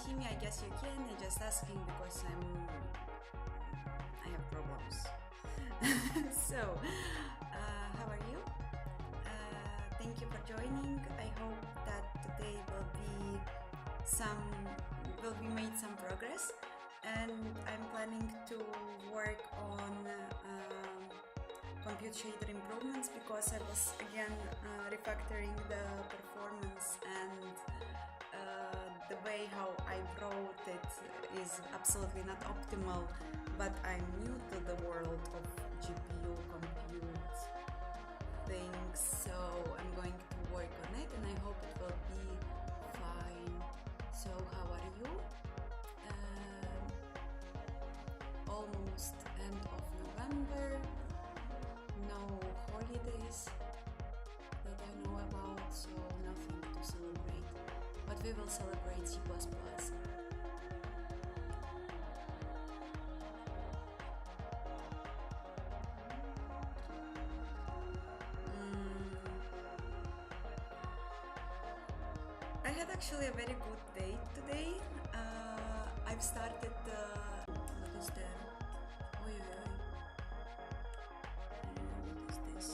see me? I guess you can. I'm just asking because I have problems. So, how are you? Thank you for joining. I hope that today will be made some progress, and I'm planning to work on compute shader improvements because I was again refactoring the performance, and the way how I wrote it is absolutely not optimal, but I'm new to the world of GPU compute things, so I'm going to work on it and I hope it will be fine. So how are you? Almost end of November, no holidays that I know about, so nothing to celebrate, but we will celebrate C++. I had actually a very good day today. I've started what is that? Oi, oi, oi. What is this?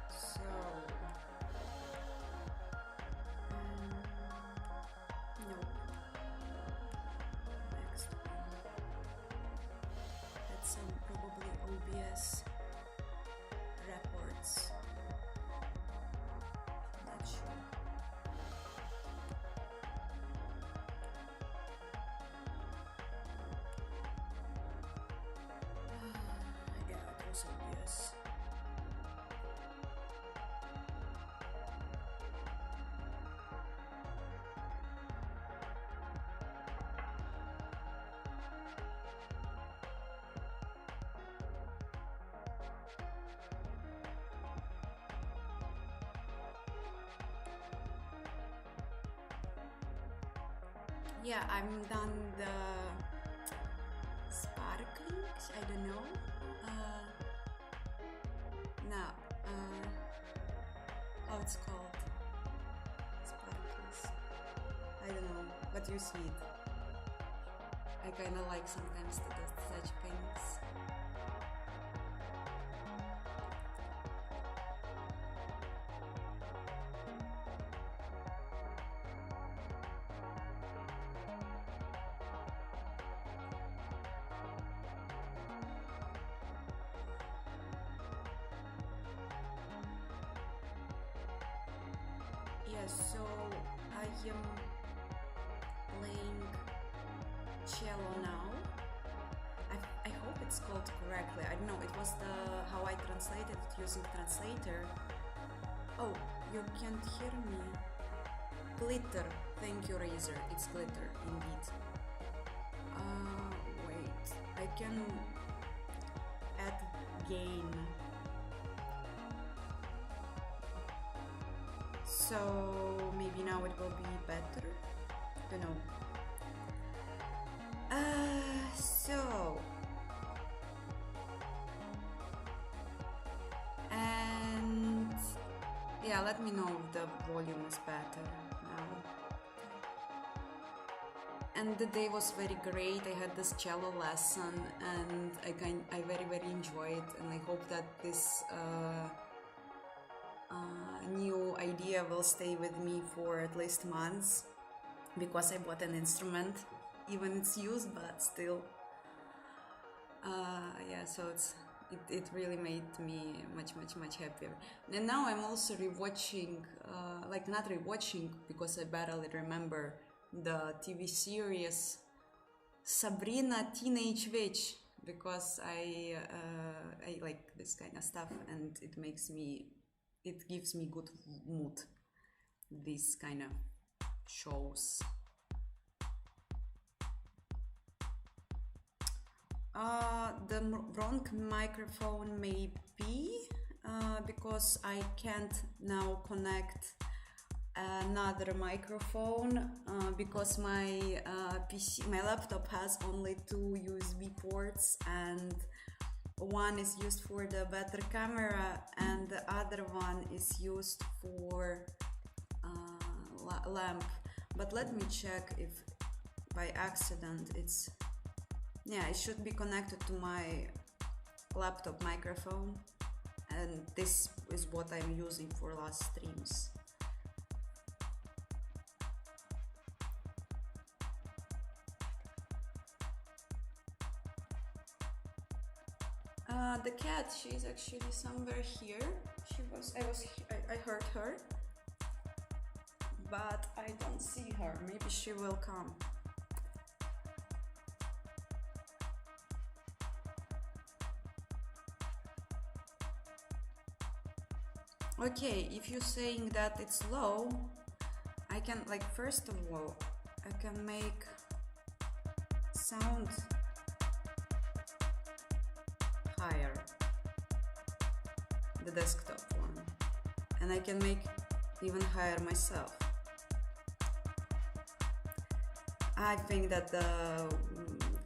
So, no. Next one. That's some probably OBS reports. Not sure. Yeah, it was OBS. Yeah, I'm done the sparklings, I don't know. Now, how it's called? Sparkles. I don't know, but you see it. I kinda like sometimes to do such things. Yes, so I am playing Cello now. I hope it's called correctly. I don't know, it was how I translated it using translator. Oh, you can't hear me. Glitter. Thank you, Razer. It's glitter, indeed. Wait. I can add gain. So maybe now it will be better. Don't know. So and yeah, let me know if the volume is better now. And the day was very great. I had this cello lesson and I very enjoyed, and I hope that this new idea will stay with me for at least months, because I bought an instrument, even it's used, but still. Yeah, so it really made me much happier. And now I'm also rewatching, like not rewatching because I barely remember, the TV series Sabrina Teenage Witch, because I like this kind of stuff, and it gives me good mood, these kind of shows. The wrong microphone may be because I can't now connect another microphone because my PC, my laptop has only 2 USB ports, and one is used for the better camera and the other one is used for lamp. But let me check if by accident it's, yeah, it should be connected to my laptop microphone, and this is what I'm using for last streams. The cat, she's actually somewhere here. I heard her, but I don't see her. Maybe she will come. Okay, if you're saying that it's low, I can, like, first of all, I can make sound higher, the desktop one, and I can make even higher myself. I think that the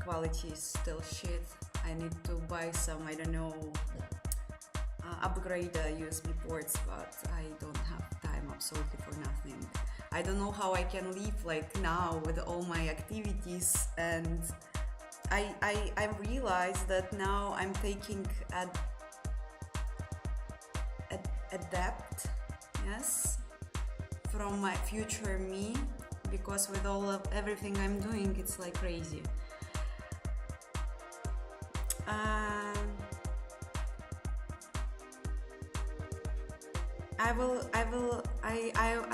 quality is still shit. I need to buy some, I don't know, upgrade the USB ports, but I don't have time absolutely for nothing. I don't know how I can live like now with all my activities, and I realized that now I'm taking a debt, yes, from my future me, because with all of everything I'm doing, it's like crazy.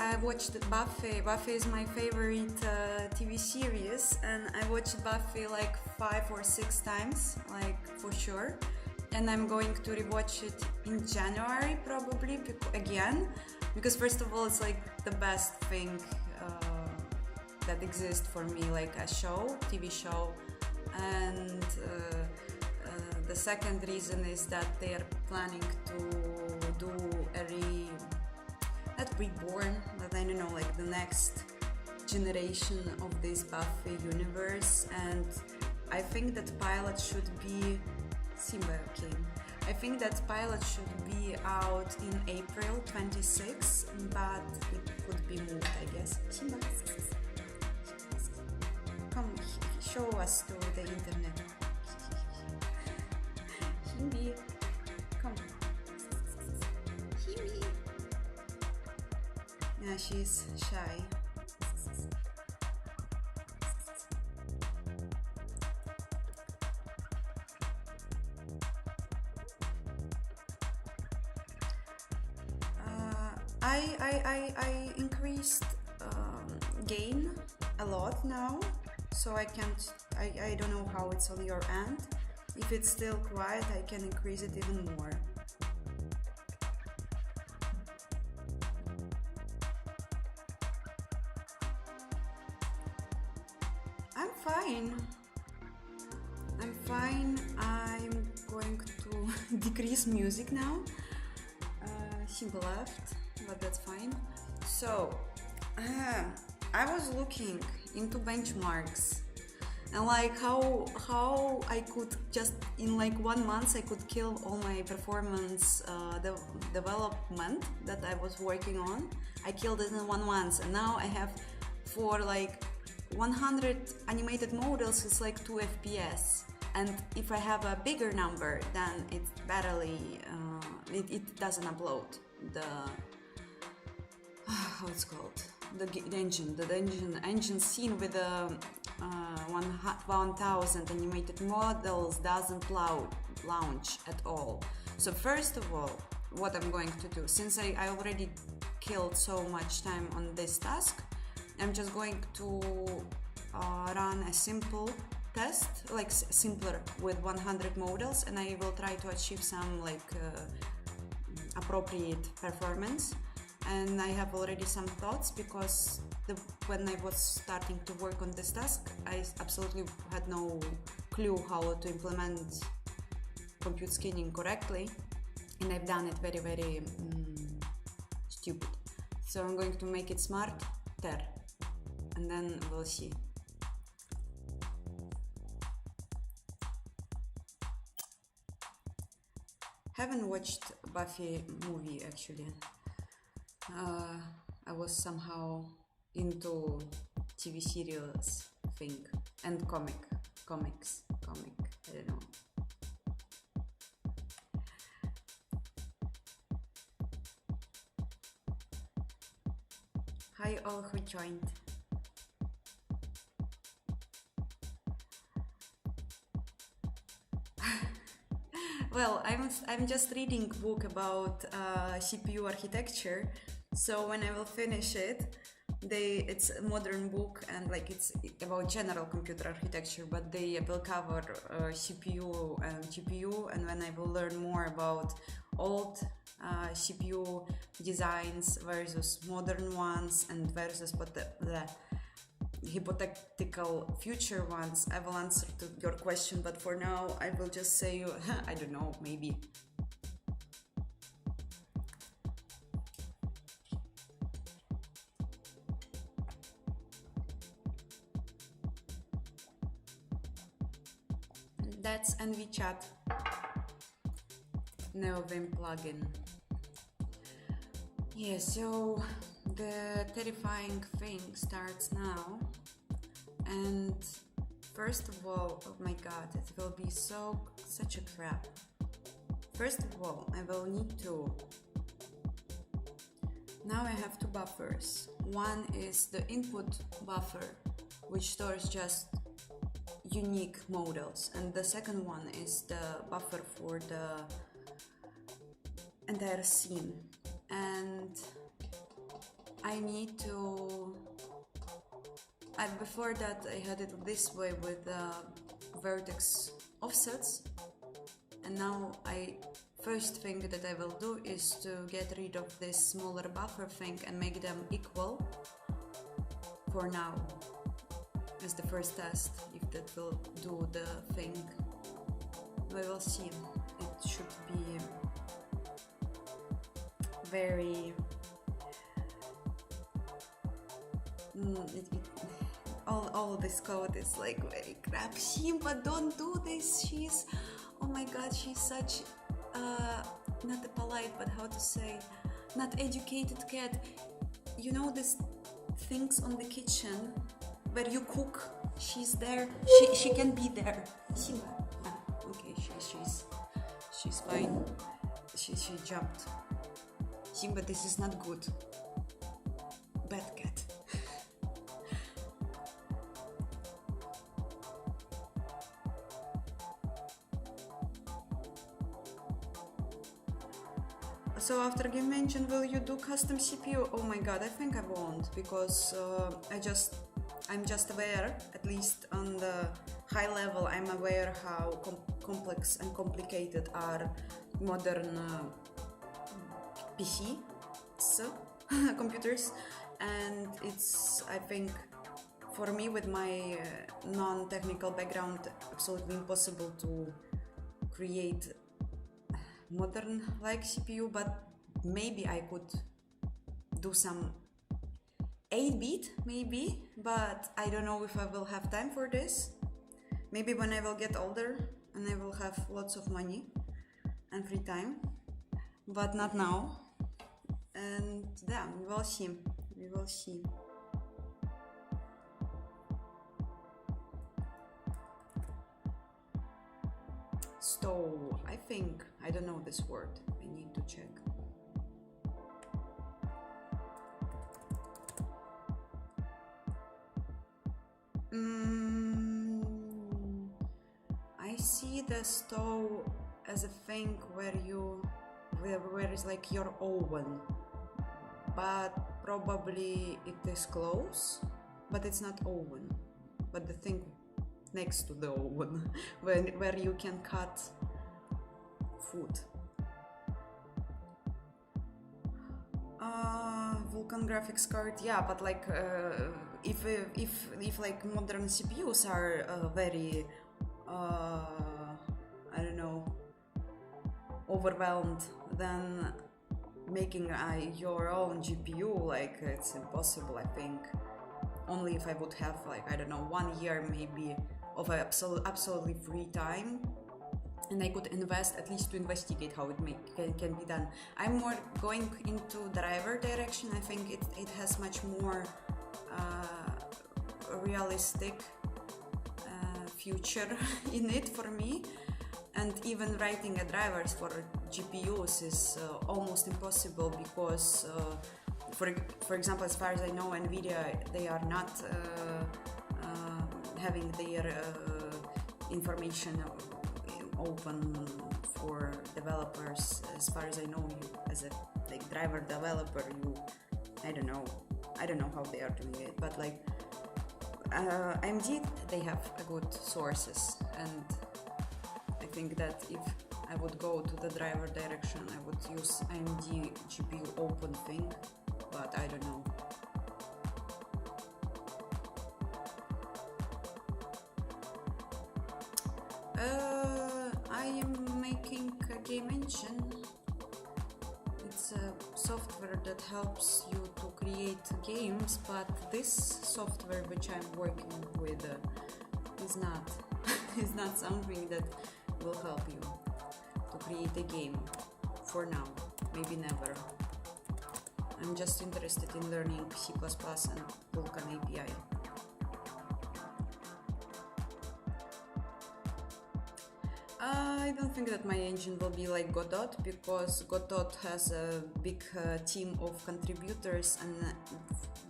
I watched Buffy. Buffy is my favorite TV series, and I watched Buffy like 5 or 6 times, like for sure. And I'm going to rewatch it in January probably again, because first of all, it's like the best thing that exists for me, like a show, TV show, and the second reason is that they are planning to do a not reborn, but I don't know, like the next generation of this Buffy universe, and I think that pilot should be Simba, okay. I think that pilot should be out in April 26, but it could be moved, I guess. Simba, come show us to the internet. Himbi, come. Himbi. Yeah, she's shy. I increased gain a lot now, so I can't. I don't know how it's on your end. If it's still quiet, I can increase it even more. I'm fine. I'm fine. I'm going to decrease music now. Simple left, but that's fine. So, I was looking into benchmarks and like how I could just in like 1 month I could kill all my performance development that I was working on. I killed it in 1 month, and now I have for like 100 animated models, it's like 2 FPS. And if I have a bigger number, then it barely it doesn't upload the how it's called, the engine scene with the 1000 animated models doesn't launch at all. So first of all, what I'm going to do, since I already killed so much time on this task, I'm just going to run a simple test, like simpler with 100 models, and I will try to achieve some like appropriate performance. And I have already some thoughts, because when I was starting to work on this task, I absolutely had no clue how to implement compute skinning correctly, and I've done it very, very stupid. So I'm going to make it smarter, and then we'll see. haven't watched Buffy movie actually. I was somehow into TV serials thing and comics. I don't know. Hi all who joined. Well, I'm just reading a book about CPU architecture, so when I will finish it, it's a modern book and like it's about general computer architecture, but they will cover CPU and GPU, and when I will learn more about old CPU designs versus modern ones and versus the hypothetical future ones, I will answer to your question, but for now I will just say you I don't know, maybe. That's NVChat NeoVim plugin. Yeah, so the terrifying thing starts now, and first of all, oh my god, it will be such a crap. First of all, I will need to, now I have two buffers. One is the input buffer, which stores just unique models, and the second one is the buffer for the entire scene. And I need to, before that I had it this way with vertex offsets, and now first thing that I will do is to get rid of this smaller buffer thing and make them equal for now as the first test. If that will do the thing, we will see. It should be very all this code is like very crap. Simba, don't do this. She's, oh my god, she's such not a polite, but how to say, not educated cat. You know these things on the kitchen where you cook, she's there, she can be there. Simba, okay, she's fine. She jumped. Simba, this is not good. Bad cat. So after game mentioned, will you do custom CPU? Oh my god, I think I won't, because I'm just aware, at least on the high level, I'm aware how complex and complicated are modern PC computers, and it's, I think, for me with my non-technical background, absolutely impossible to create modern like CPU, but maybe I could do some 8-bit maybe, but I don't know if I will have time for this. Maybe when I will get older and I will have lots of money and free time, but not now. And yeah, we will see. Stove, I think, I don't know this word, I need to check. I see the stove as a thing where is like your oven, but probably it is close, but it's not oven, but the thing next to the oven where you can cut food. Vulkan graphics card, yeah, but like if like modern CPUs are very I don't know, overwhelmed, then making your own GPU, like, it's impossible, I think. Only if I would have, like, I don't know, 1 year maybe of absolutely free time and I could invest, at least to investigate how it can be done. I'm more going into driver direction. I think it has much more realistic future in it for me. And even writing a drivers for GPUs is almost impossible because, for example, as far as I know, NVIDIA, they are not having their information open for developers. As far as I know, you, as a like driver developer, I don't know how they are doing it, but like AMD, they have a good sources, and I think that if I would go to the driver direction, I would use AMD GPU open thing, but I don't know. I am making a game engine. It's a software that helps you to create games, but this software which I'm working with is not is not something that will help you to create a game for now, maybe never. I'm just interested in learning C++ and Vulkan API. I don't think that my engine will be like Godot, because Godot has a big team of contributors, and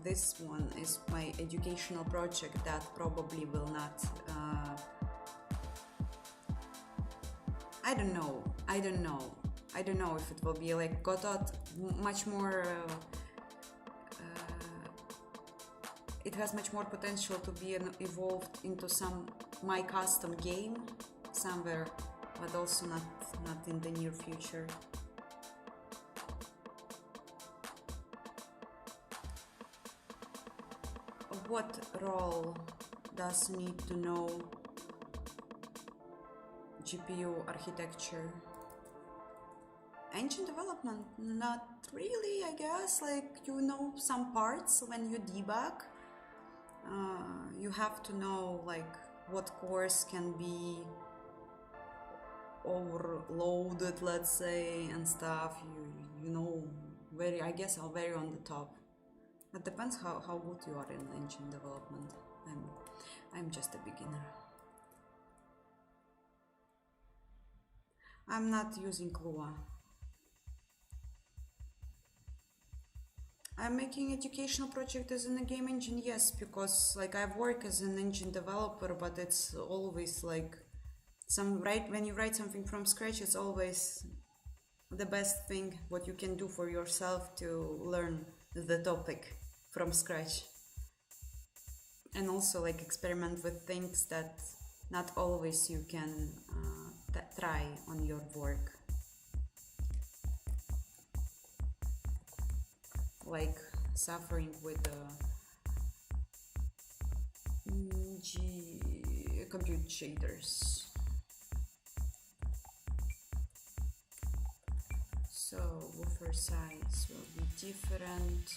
this one is my educational project that probably will not. I don't know if it will be like Godot. Much more. It has much more potential to be evolved into my custom game somewhere, but also not in the near future. What role does need to know GPU architecture? Engine development, not really, I guess. Like, you know some parts when you debug. You have to know like what cores can be overloaded, let's say, and stuff. You know, I guess I'm very on the top. It depends how good you are in engine development. I'm just a beginner. I'm not using Lua. I'm making educational project as in a game engine, yes, because like I work as an engine developer, but it's always like when you write something from scratch, it's always the best thing what you can do for yourself to learn the topic from scratch, and also like experiment with things that not always you can try on your work, like suffering with compute shaders. So woofer size will be different.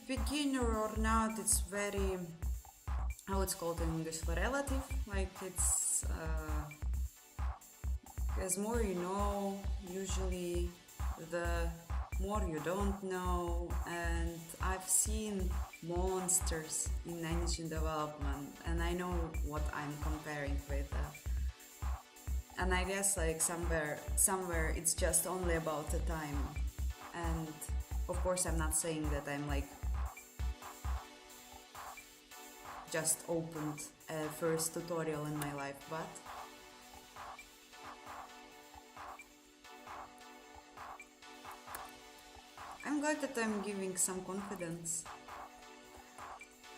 Beginner or not, it's very, how it's called in English, relative. Like it's as more you know, usually the more you don't know. And I've seen monsters in engine development, and I know what I'm comparing with. And I guess like somewhere it's just only about the time. And of course I'm not saying that I'm like just opened a first tutorial in my life, but I'm glad that I'm giving some confidence.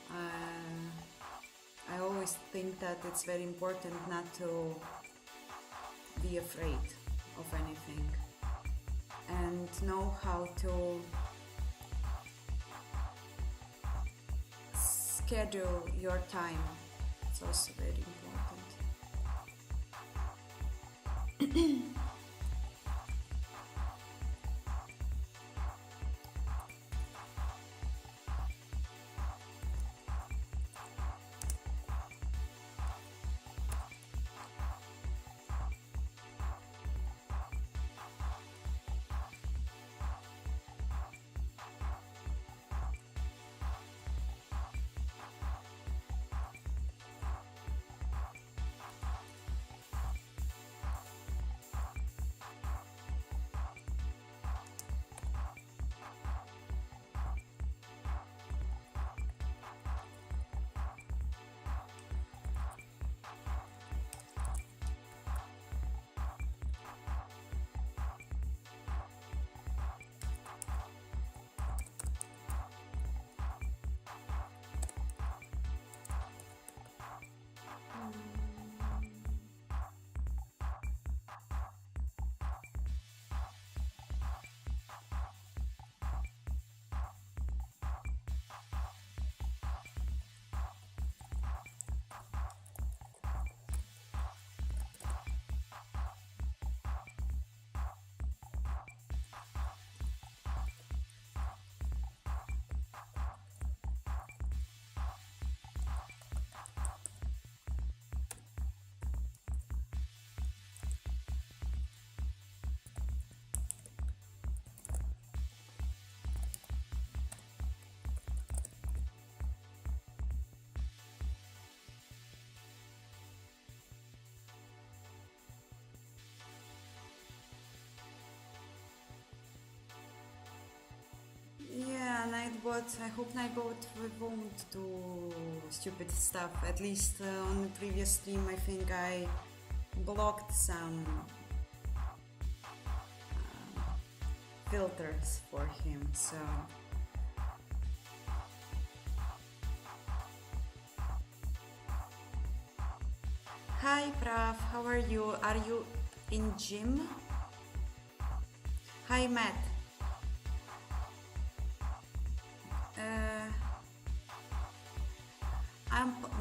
I always think that it's very important not to be afraid of anything. and know how to schedule your time. It's also very important. Yeah, Nightbot. I hope Nightbot won't do stupid stuff. At least on the previous stream, I think I blocked some filters for him. So hi, Prav. How are you? Are you in gym? Hi, Matt.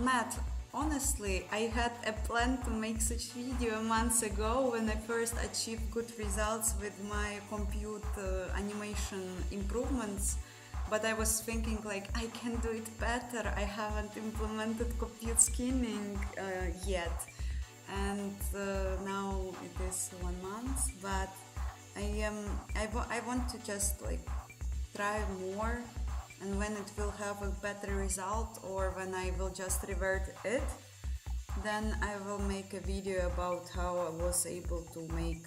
Matt, honestly, I had a plan to make such video months ago when I first achieved good results with my compute animation improvements, but I was thinking like I can do it better. I haven't implemented compute skinning yet, and now it is 1 month, but I want to just like try more, and when it will have a better result or when I will just revert it, then I will make a video about how I was able to make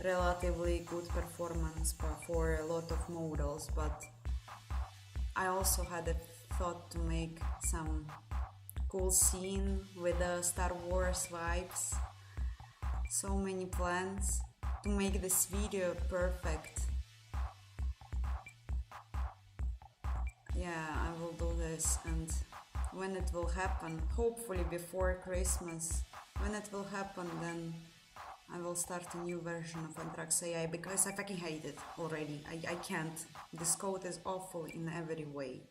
relatively good performance for a lot of models. But I also had a thought to make some cool scene with the Star Wars vibes. So many plans to make this video perfect. Yeah, I will do this, and when it will happen, hopefully before Christmas, when it will happen, then I will start a new version of Anthrax AI, because I fucking hate it already. I can't. This code is awful in every way.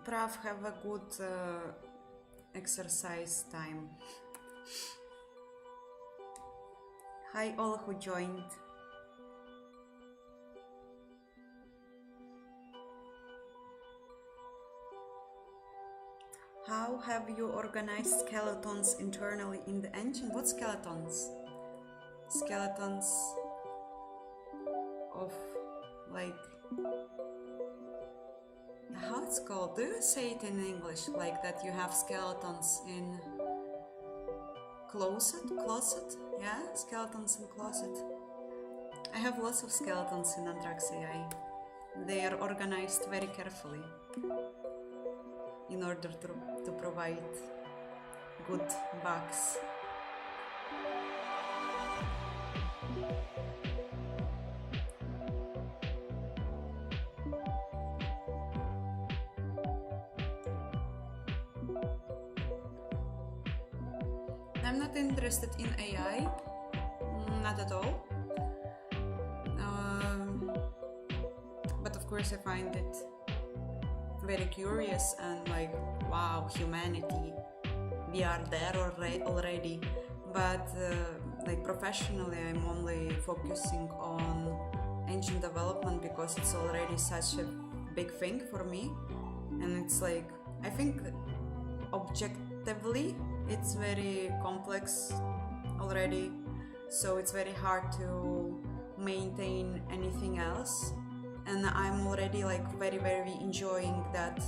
Prav, have a good exercise time. Hi all who joined. How have you organized skeletons internally in the engine? What skeletons? Skeletons of like, how it's called? Do you say it in English like that? You have skeletons in closet? Yeah, skeletons in closet. I have lots of skeletons in Anthrax AI. They are organized very carefully in order to provide good bugs. I'm not interested in AI, not at all. But of course I find it very curious and like, wow, humanity, we are there already. But like professionally, I'm only focusing on engine development because it's already such a big thing for me. And it's like, I think objectively, it's very complex already. So it's very hard to maintain anything else. And I'm already like very enjoying that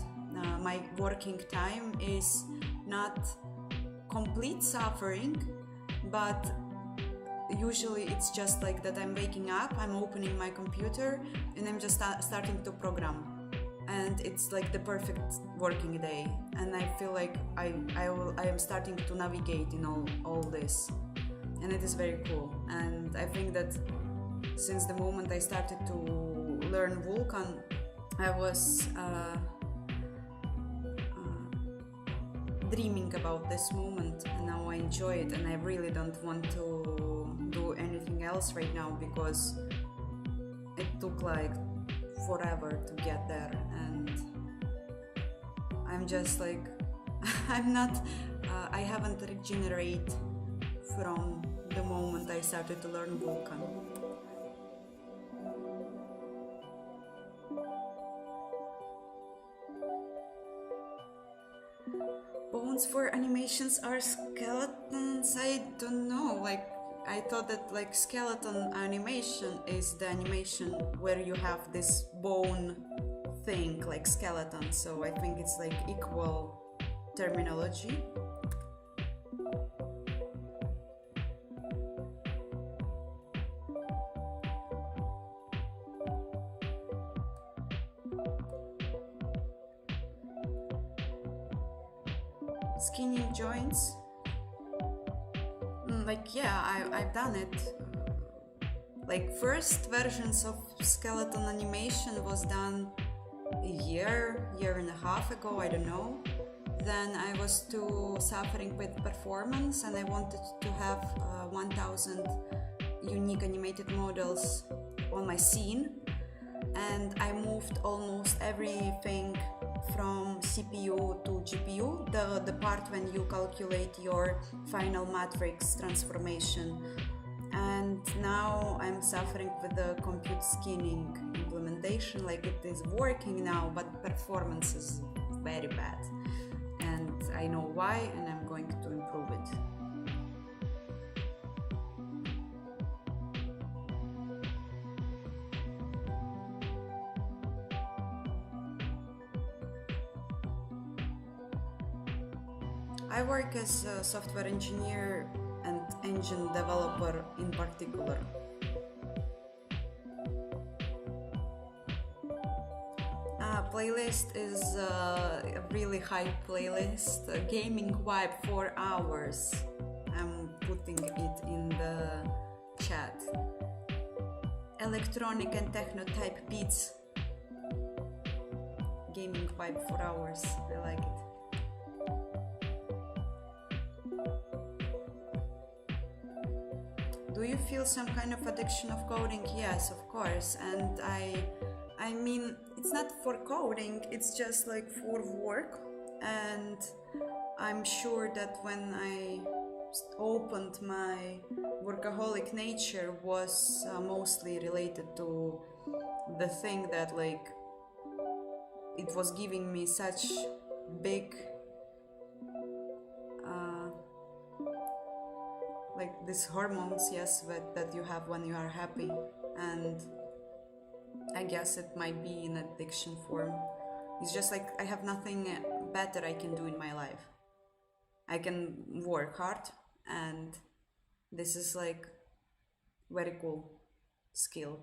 my working time is not complete suffering, but usually it's just like that I'm waking up, I'm opening my computer, and I'm just starting to program. And it's like the perfect working day. And I feel like I am starting to navigate in all this. And it is very cool. And I think that since the moment I started to learn Vulkan, I was dreaming about this moment, and now I enjoy it, and I really don't want to do anything else right now because it took like forever to get there, and I'm just like I haven't regenerated from the moment I started to learn Vulkan. Bones for animations are skeletons? I don't know, like I thought that like skeleton animation is the animation where you have this bone thing like skeleton, so I think it's like equal terminology. Skinning joints, like yeah, I've done it. Like first versions of skeleton animation was done a year and a half ago, I don't know. Then I was too suffering with performance and I wanted to have 1000 unique animated models on my scene, and I moved almost everything from CPU to GPU, the part when you calculate your final matrix transformation. And now I'm suffering with the compute skinning implementation, like it is working now, but performance is very bad. And I know why, and I'm going to improve it. I work as a software engineer and engine developer in particular. Playlist is a really high playlist, a gaming vibe 4 hours. I'm putting it in the chat. Electronic and techno type beats. Gaming vibe 4 hours, I like it. Do you feel some kind of addiction of coding? Yes, of course. And I mean, it's not for coding, it's just like for work. And I'm sure that when I opened my workaholic nature was mostly related to the thing that like it was giving me such big like these hormones, yes, that you have when you are happy. And I guess it might be in addiction form. It's just like I have nothing better I can do in my life. I can work hard, and this is like very cool. skill.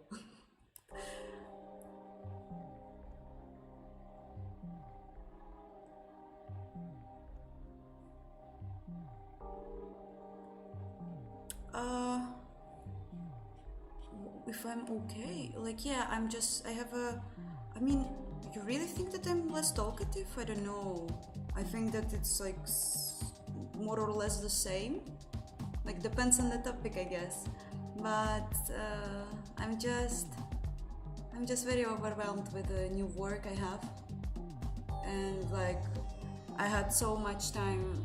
uh, if I'm okay, like, yeah, I have a, I mean, you really think that I'm less talkative? I don't know. I think that it's like more or less the same. Like, depends on the topic, I guess. But I'm just very overwhelmed with the new work I have. And like, I had so much time,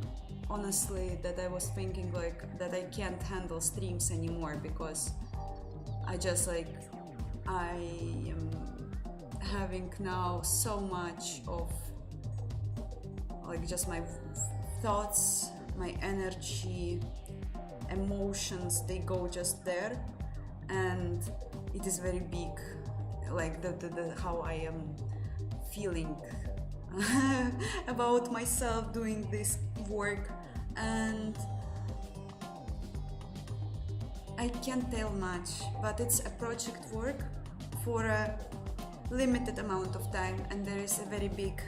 honestly, that I was thinking like that I can't handle streams anymore, because I just like, I am having now so much of like just my thoughts, my energy, emotions, they go just there, and it is very big, like the how I am feeling about myself doing this work. And I can't tell much, but it's a project work for a limited amount of time, and there is a very big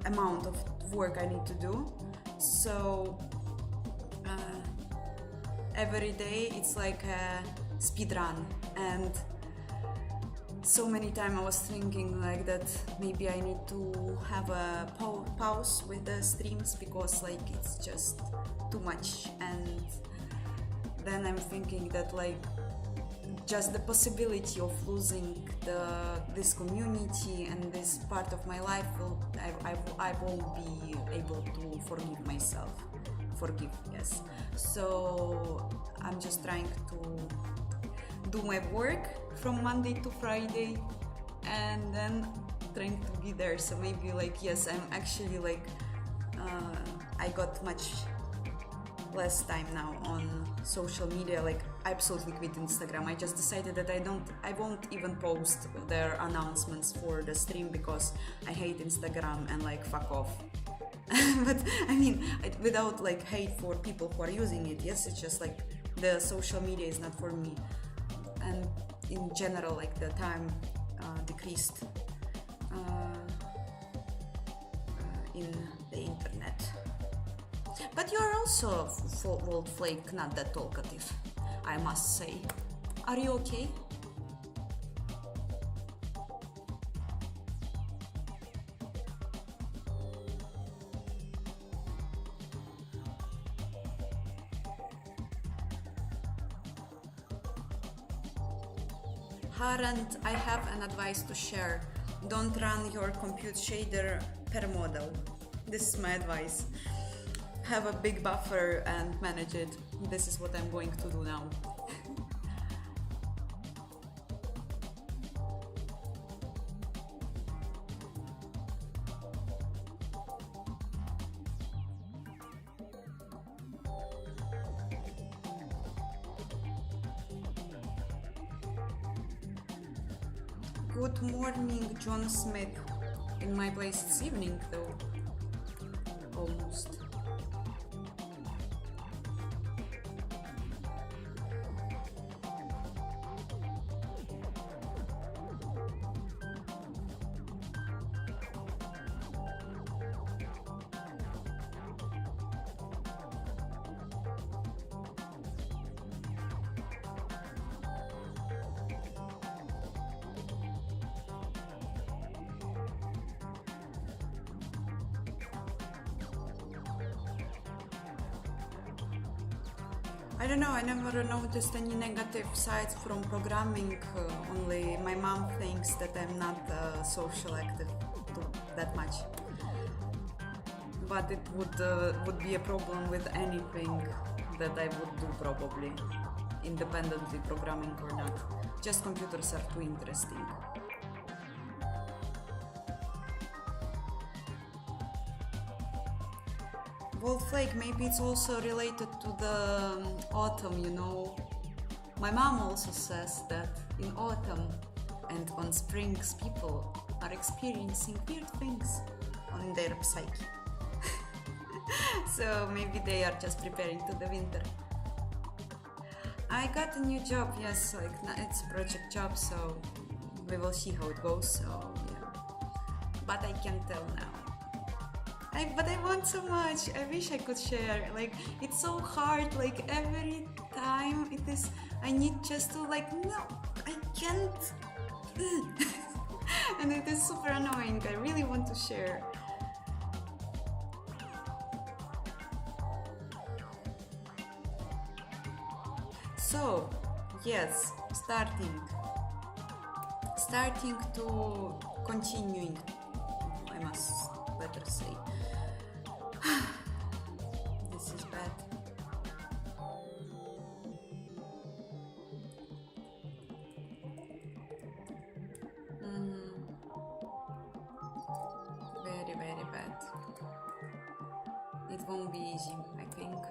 amount of work I need to do. So every day it's like a speed run, and so many times I was thinking like that maybe I need to have a pause with the streams, because like it's just too much. And then I'm thinking that like just the possibility of losing this community and this part of my life I won't be able to forgive myself. Yes. So I'm just trying to do my work from Monday to Friday, and then trying to be there. So maybe like, yes, I'm actually like I got much less time now on social media. Like, I absolutely quit Instagram. I just decided that I won't even post their announcements for the stream, because I hate Instagram and like fuck off. But I mean, without like hate for people who are using it, yes, it's just like the social media is not for me. And in general, like the time decreased in the internet. But you are also, Flake, not that talkative, I must say. Are you okay? Harand, I have an advice to share. Don't run your compute shader per model. This is my advice. Have a big buffer and manage it. This is what I'm going to do now. Good morning, John Smith. In my place it's evening though. Almost. I don't know, I never noticed any negative sides from programming, only my mom thinks that I'm not social active that much. But it would be a problem with anything that I would do probably, independently programming or not. Just computers are too interesting. Wolflake, maybe it's also related to the autumn, you know. My mom also says that in autumn and on springs people are experiencing weird things on their psyche. So maybe they are just preparing to the winter. I got a new job, yes, like it's a project job, so we will see how it goes, so yeah. But I can't tell now. But I want so much, I wish I could share, like it's so hard, like every time it is, I need just to like, no, I can't. And it is super annoying, I really want to share. So, yes, starting to continuing, I must better say. This is bad. Very, very bad. It won't be easy, I think.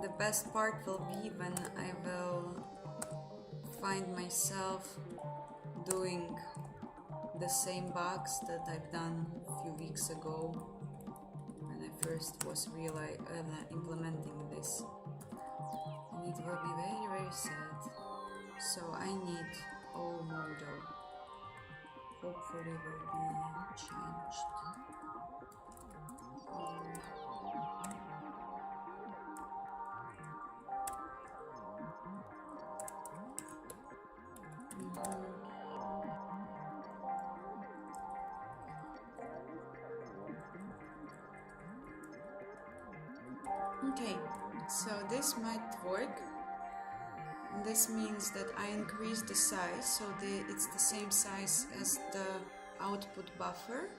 The best part will be when I will find myself doing the same bugs that I've done a few weeks ago when I first was implementing this, and it will be very, very sad. So I need all model. Hopefully will be changed. Okay, so this might work. This means that I increase the size, so it's the same size as the output buffer.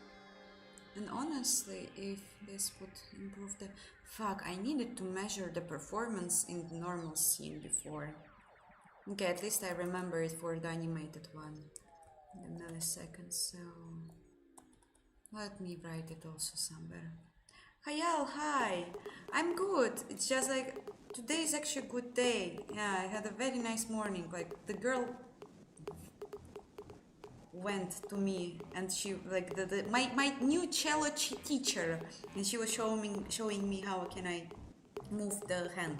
And honestly, if this would improve the... Fuck, I needed to measure the performance in the normal scene before. Okay, at least I remember it for the animated one. The milliseconds, so... Let me write it also somewhere. Hayal, hi! I'm good. It's just like, today is actually a good day. Yeah, I had a very nice morning. Like, the girl went to me and she, like, my new cello teacher, and she was showing me how can I move the hand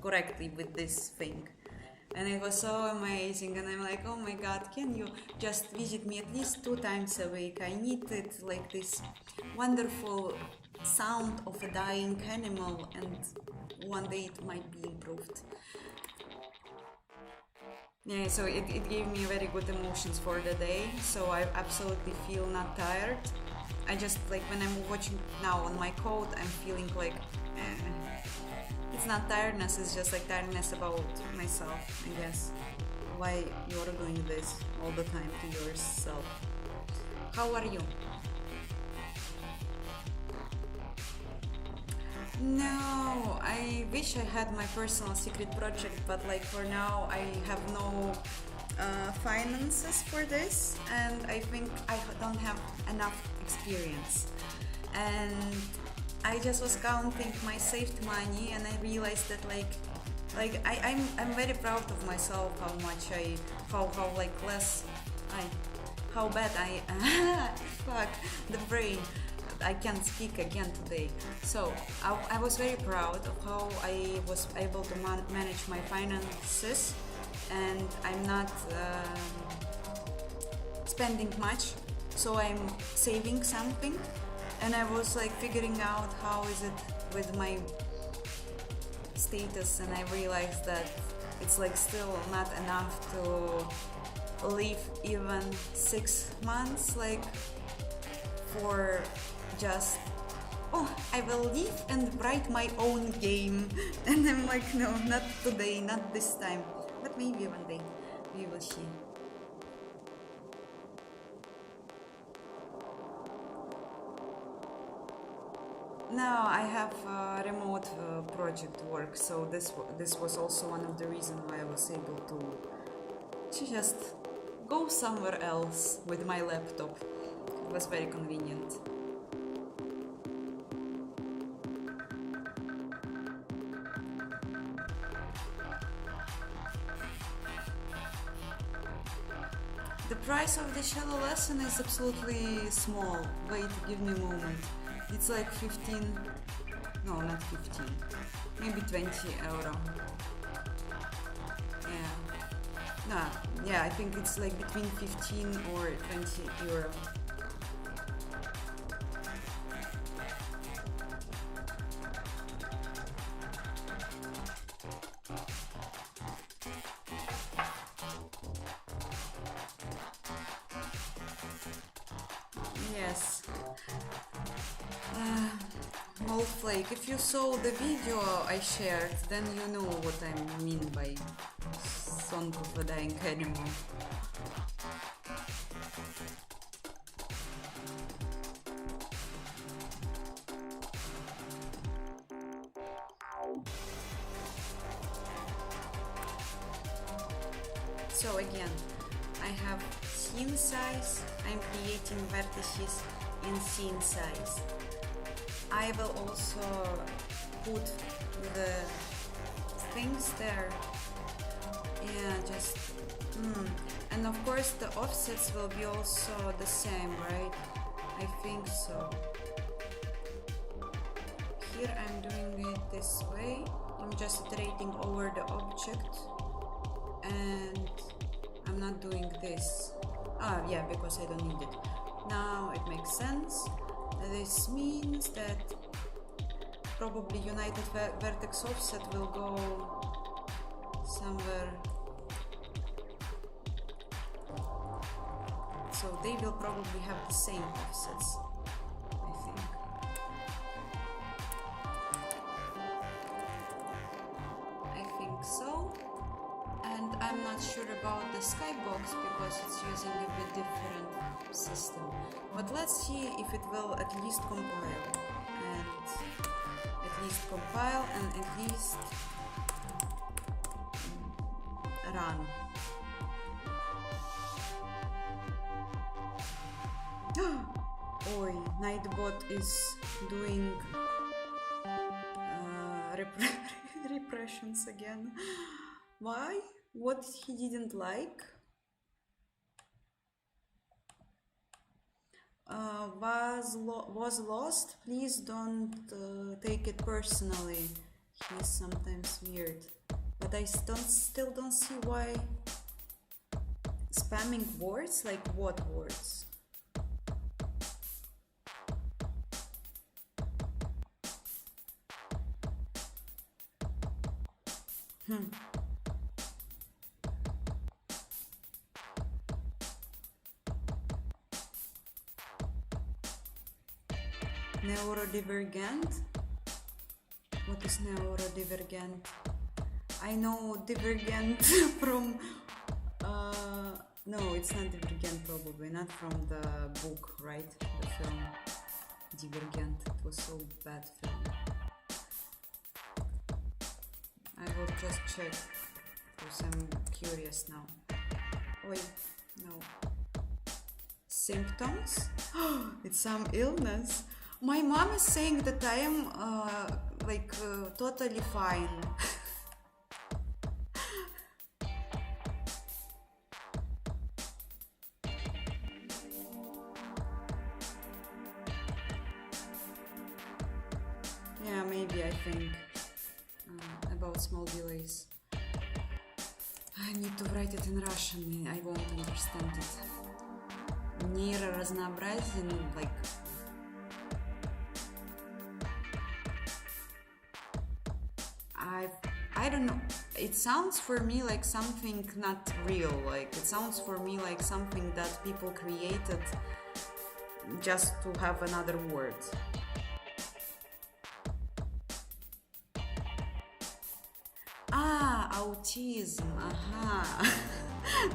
correctly with this thing. And it was so amazing, and I'm like, oh my god, can you just visit me at least 2 times a week? I need it, like this wonderful sound of a dying animal, and one day it might be improved. Yeah, so it gave me very good emotions for the day, so I absolutely feel not tired. I just, like, when I'm watching now on my code, I'm feeling like, it's not tiredness, it's just like tiredness about myself, I guess. Why you're doing this all the time to yourself. How are you? No, I wish I had my personal secret project, but like for now I have no finances for this, and I think I don't have enough experience. And I just was counting my saved money, and I realized that I'm very proud of myself, how much how bad I fuck the brain. I can't speak again today. So I was very proud of how I was able to manage my finances, and I'm not spending much, so I'm saving something. And I was like figuring out how is it with my status, and I realized that it's like still not enough to live even 6 months, like for just, oh, I will live and write my own game. And I'm like, no, not today, not this time, but maybe one day we will see. Now I have remote project work, so this was also one of the reasons why I was able to just go somewhere else with my laptop. It was very convenient. The price of the cello lesson is absolutely small. Wait, give me a moment. It's like 15, no, not 15. maybe 20 euro. Yeah. No, yeah, I think it's like between 15 or 20 euro. Yes. Mold flake. If you saw the video I shared, then you know what I mean by Song of a Dying Animal. So again, I have scene size. I'm creating vertices in scene size. I will also put the things there. Yeah, just and of course the offsets will be also the same, right? I think so. Here I'm doing it this way. I'm just iterating over the object, and I'm not doing this. Ah, yeah, because I don't need it. Now it makes sense. This means that probably United Vertex Offset will go somewhere. So they will probably have the same offsets, I think. I think so. And I'm not sure about the skybox because it's using a bit different system. But let's see if it will at least compile. And at least run. Oi, Nightbot is doing repressions again. Why? What he didn't like? Was lost. Please don't take it personally. He's sometimes weird, but I still don't see why. Spamming words? Like what words? Neurodivergent? What is neurodivergent? I know divergent from no, it's not Divergent, probably not from the book, right? The film Divergent. It was so bad film. I will just check because I'm curious now. Wait, no. Symptoms? It's some illness. My mom is saying that I am totally fine. Yeah, maybe I think about small delays. I need to write it in Russian, I won't understand it. Нейроразнообразие, like... I don't know, it sounds for me like something not real, like it sounds for me like something that people created just to have another word. Ah, autism, aha.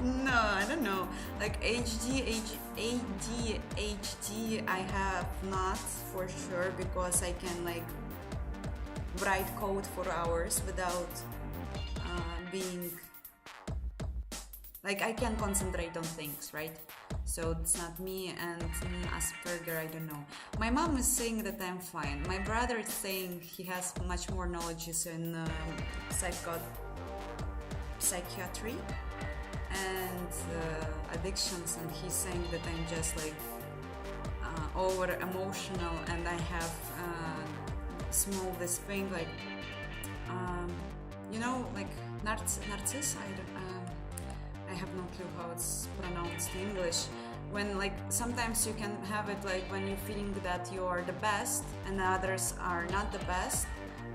No, I don't know, like ADHD I have not for sure, because I can like write code for hours without being like, I can concentrate on things, right? So it's not me. And Asperger, I don't know. My mom is saying that I'm fine. My brother is saying he has much more knowledge in psychiatry and addictions, and he's saying that I'm just like over emotional, and I have small this thing like you know, like narciss. I have no clue how it's pronounced in English. When like sometimes you can have it like when you think that you are the best and others are not the best,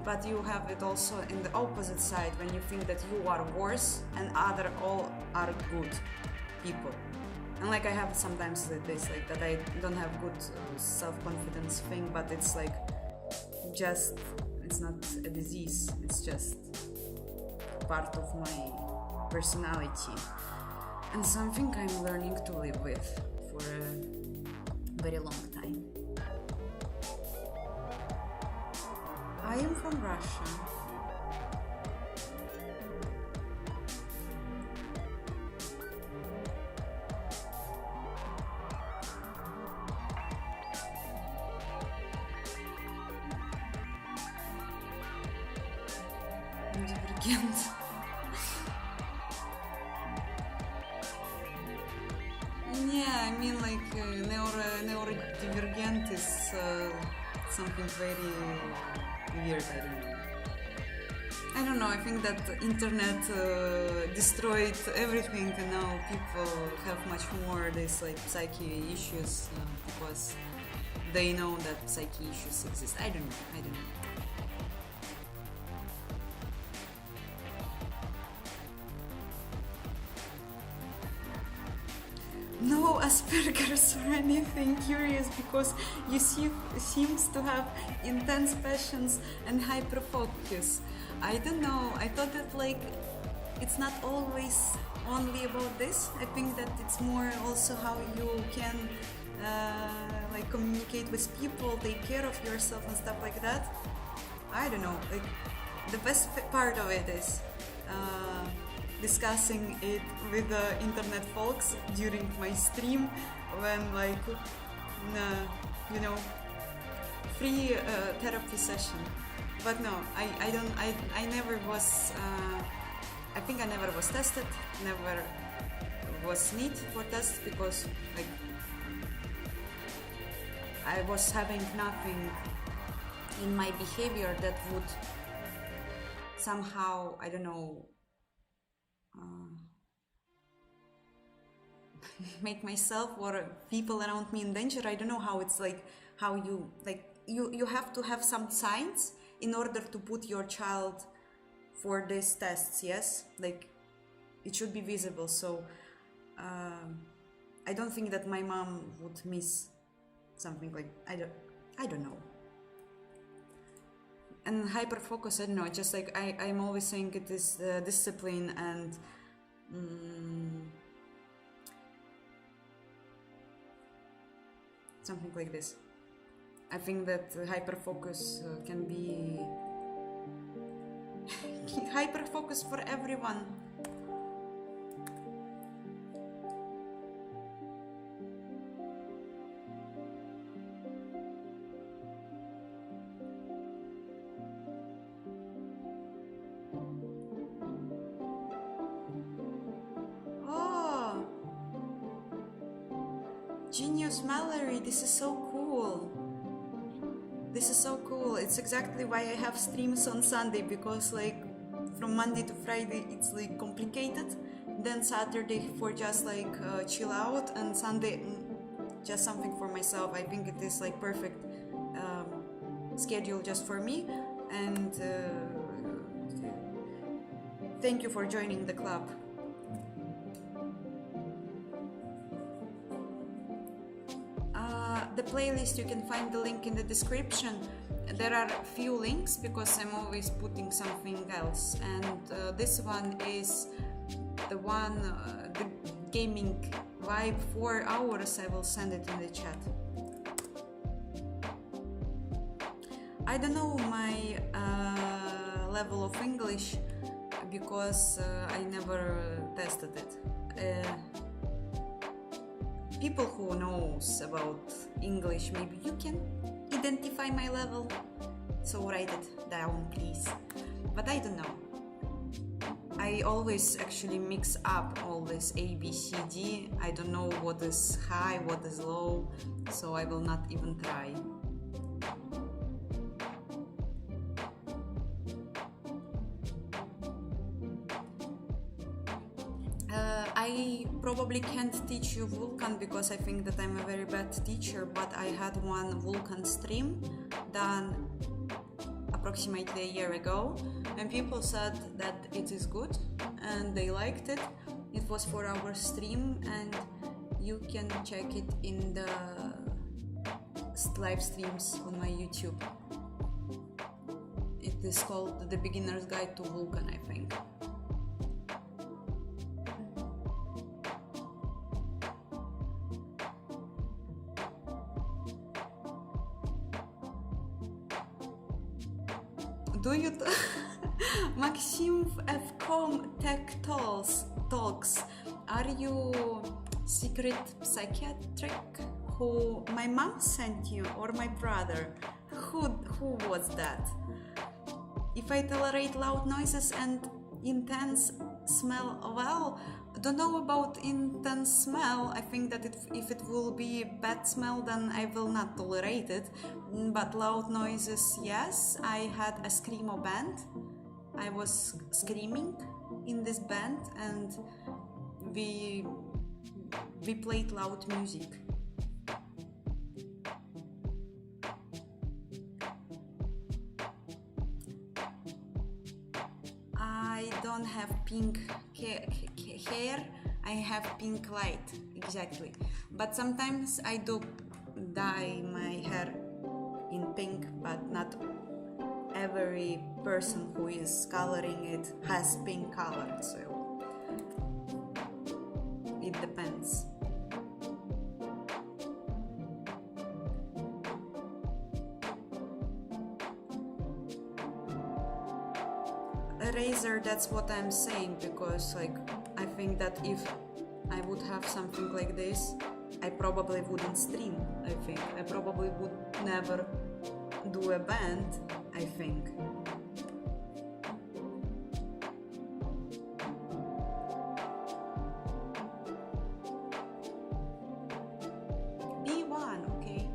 but you have it also in the opposite side when you think that you are worse and other all are good people. And like I have sometimes this like that I don't have good self-confidence thing, but it's like just it's not a disease, it's just part of my personality and something I'm learning to live with for a very long time. I am from Russia. Divergent. Yeah, I mean like neurodivergent is something very weird. I don't know. I think that the internet destroyed everything, and now people have much more these like psyche issues because they know that psyche issues exist. I don't know. No Asperger's or anything, curious because you seems to have intense passions and hyper focus. I don't know, I thought that like it's not always only about this. I think that it's more also how you can like communicate with people, take care of yourself and stuff like that. I don't know, like the best part of it is discussing it with the internet folks during my stream when like you know, free therapy session. But no, I never was I think I never was tested, never was need for tests because like I was having nothing in my behavior that would somehow, I don't know, make myself or people around me in danger. I don't know how it's like, how you like you have to have some signs in order to put your child for these tests. Yes, like it should be visible. So I don't think that my mom would miss something like I don't know. And hyper focus, I don't know, just like I'm always saying it is discipline and something like this. I think that hyper focus can be hyper focus for everyone. Genius Mallory, this is so cool. This is so cool. It's exactly why I have streams on Sunday, because like from Monday to Friday it's like complicated, then Saturday for just like chill out, and Sunday just something for myself. I think it is like perfect schedule just for me, and thank you for joining the club. The playlist, you can find the link in the description. There are a few links because I'm always putting something else, and this one is the one, the gaming vibe 4 hours. I will send it in the chat. I don't know my level of English because I never tested it. People who knows about English, maybe you can identify my level, so write it down please. But I don't know, I always actually mix up all this A, B, C, D. I don't know what is high, what is low, so I will not even try. I probably can't teach you Vulkan because I think that I'm a very bad teacher, but I had one Vulkan stream done approximately a year ago, and people said that it is good and they liked it. It was 4-hour stream, and you can check it in the live streams on my YouTube. It is called The Beginner's Guide to Vulkan, I think. Do you Maxim Fcom Tech Talks? Are you secret psychiatric who my mom sent you, or my brother? Who was that? If I tolerate loud noises and intense smell, well, don't know about intense smell. I think that if it will be bad smell, then I will not tolerate it. But loud noises, yes. I had a screamo band. I was screaming in this band, and we played loud music. I don't have pink hair, I have pink light, exactly. But sometimes I do dye my hair in pink, but not every person who is coloring it has pink color, so it depends. Razor, that's what I'm saying, because like I think that if I would have something like this, I probably wouldn't stream. I think I probably would never do a band, I think. B1, okay.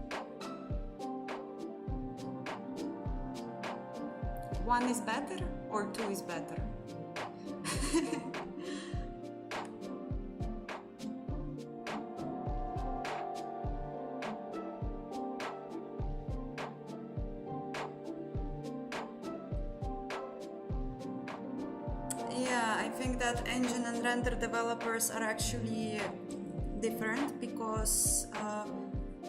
1 is better or 2 is better? Yeah, I think that engine and render developers are actually different, because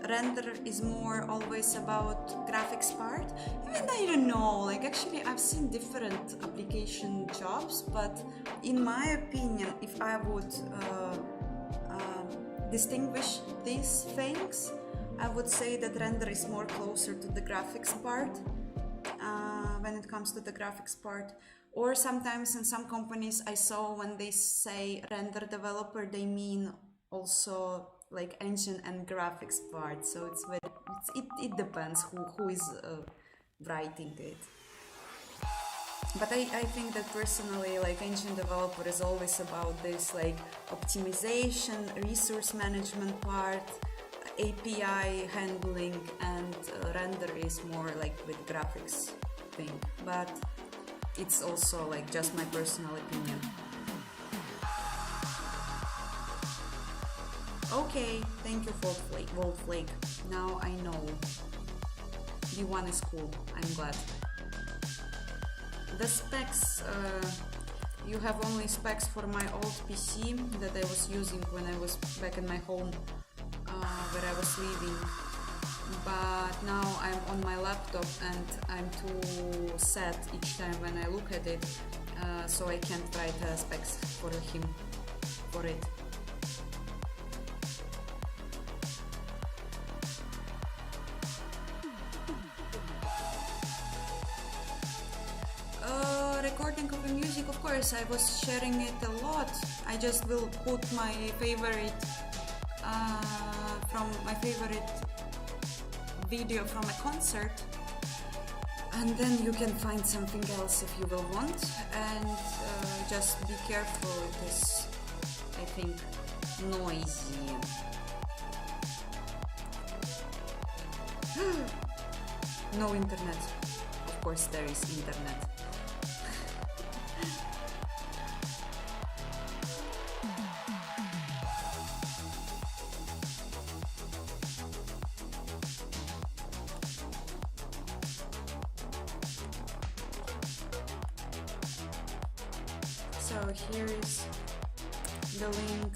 render is more always about graphics part. Even I don't know, like actually I've seen different application jobs, but in my opinion, if I would distinguish these things, I would say that render is more closer to the graphics part when it comes to the graphics part. Or sometimes in some companies I saw when they say render developer, they mean also like engine and graphics part. So it depends who is writing it. But I think that personally, like engine developer is always about this like optimization, resource management part, API handling, and render is more like with graphics thing. But it's also like just my personal opinion. Okay, thank you for Wolflake. Now I know. D1 is cool, I'm glad. The specs, you have only specs for my old PC that I was using when I was back in my home where I was living. But now I'm on my laptop and I'm too sad each time when I look at it, so I can't write specs for him, for it. Recording of the music, of course, I was sharing it a lot. I just will put my favorite from my favorite video from a concert, and then you can find something else if you will want, and just be careful, it is, I think, noisy. No internet. Of course there is internet. So here is the link.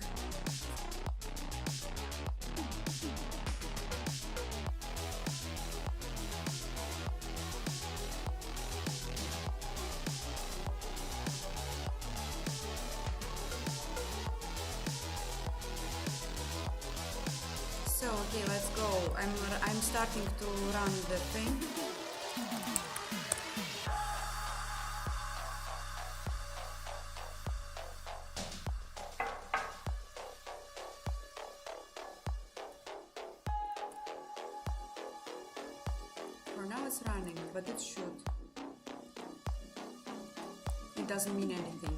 So okay, let's go. I'm starting to run the thing. For now it's running, but it should. It doesn't mean anything.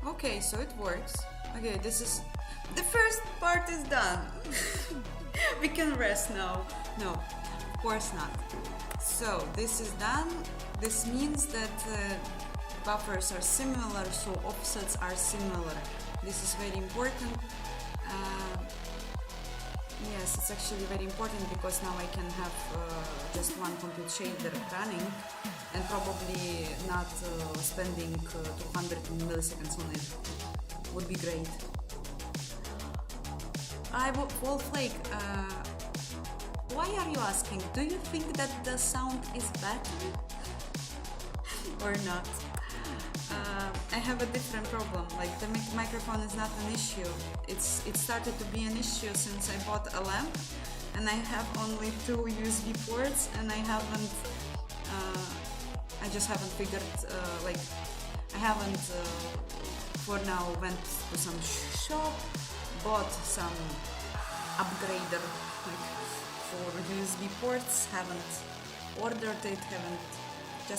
Okay, so it works. Okay, this is... the first part is done. We can rest now. No, of course not. So, this is done. This means that buffers are similar, so offsets are similar. This is very important. Yes, it's actually very important because now I can have just one compute shader running and probably not spending 200 milliseconds on it. Would be great. Wolflake, why are you asking? Do you think that the sound is better or not? I have a different problem. Like the microphone is not an issue. It started to be an issue since I bought a lamp, and I have only 2 USB ports, and I haven't. I just haven't figured. Like I haven't for now went to some shop, bought some upgrader like for USB ports. Haven't ordered it.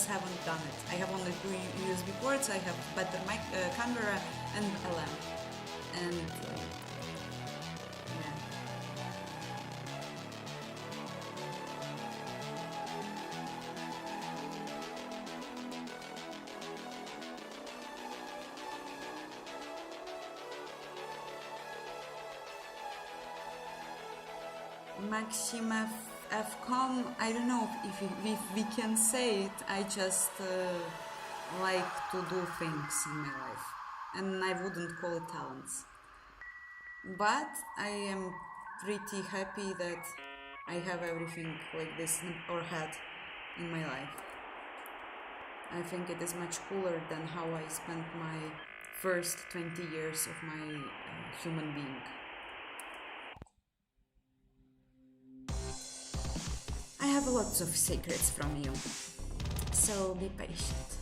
Haven't done it. I have only 2 USB ports, I have better camera and a lamp. And yeah. Maxim Fcom, I don't know if we can say it. I just like to do things in my life, and I wouldn't call it talents. But I am pretty happy that I have everything like this or had in my life. I think it is much cooler than how I spent my first 20 years of my human being. I have lots of secrets from you, so be patient.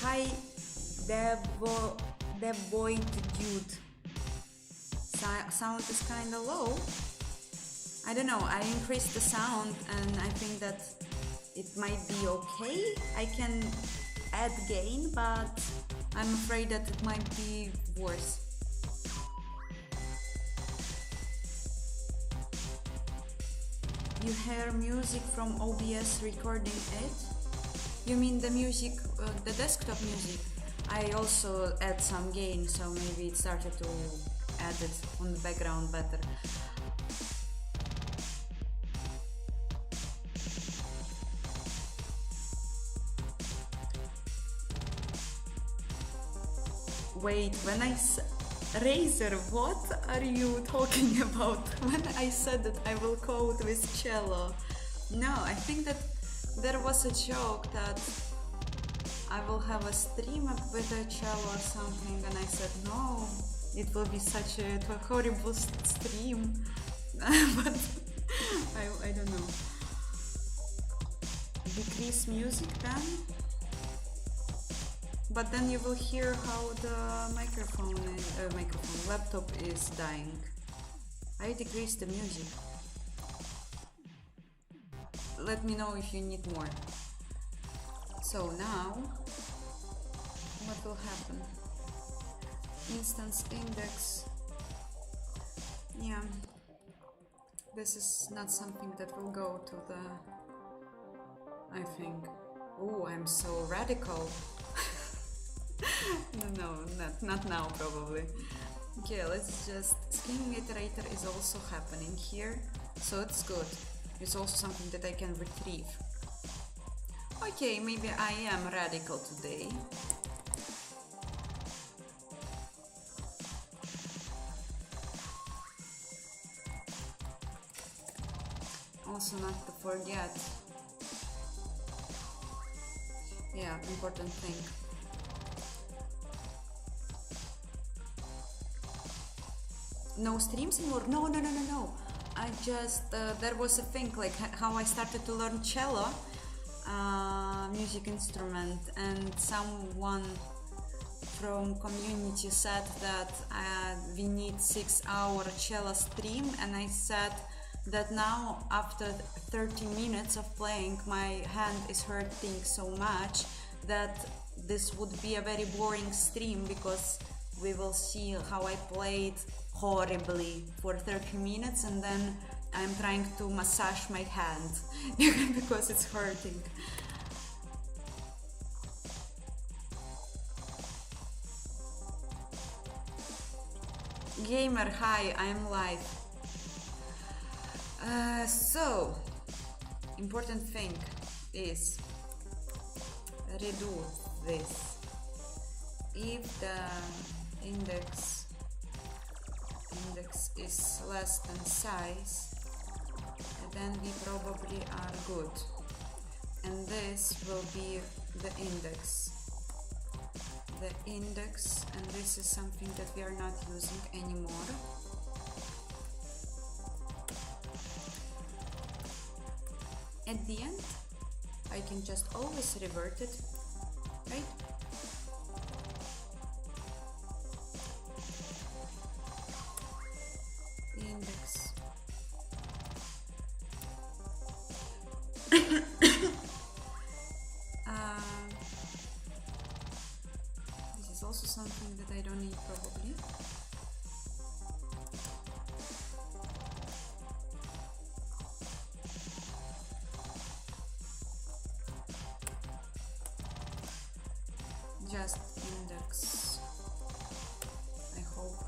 Hi, Devoid Dude. Sound is kinda low. I don't know, I increased the sound and I think that it might be okay. I can add gain, but I'm afraid that it might be worse. You hear music from OBS recording it? You mean the music, the desktop music? I also add some gain, so maybe it started to add it on the background better. Wait, when I Razer, what are you talking about? When I said that I will code with Cello. No, I think that there was a joke that I will have a stream with a cello or something, and I said no, it will be such a horrible stream. But I don't know. Decrease music then? But then you will hear how the laptop is dying. I decreased the music. Let me know if you need more. So now, what will happen? Instance index. Yeah, this is not something that will go to the... I think. Oh, I'm so radical. No, not now probably. Okay, let's just... Scanning iterator is also happening here, so it's good. It's also something that I can retrieve. Okay, maybe I am radical today. Also not to forget. Yeah, important thing. No streams anymore? No. I just, there was a thing like how I started to learn cello, music instrument, and someone from community said that we need 6-hour cello stream, and I said that now after 30 minutes of playing my hand is hurting so much that this would be a very boring stream, because we will see how I played horribly for 30 minutes and then I'm trying to massage my hand because it's hurting. Gamer, hi, I'm live. So, important thing is redo this. If the index is less than size, then we probably are good. And this will be the index. And this is something that we are not using anymore. At the end, I can just always revert it, right? The index. This is also something that I don't need probably. Just index, I hope.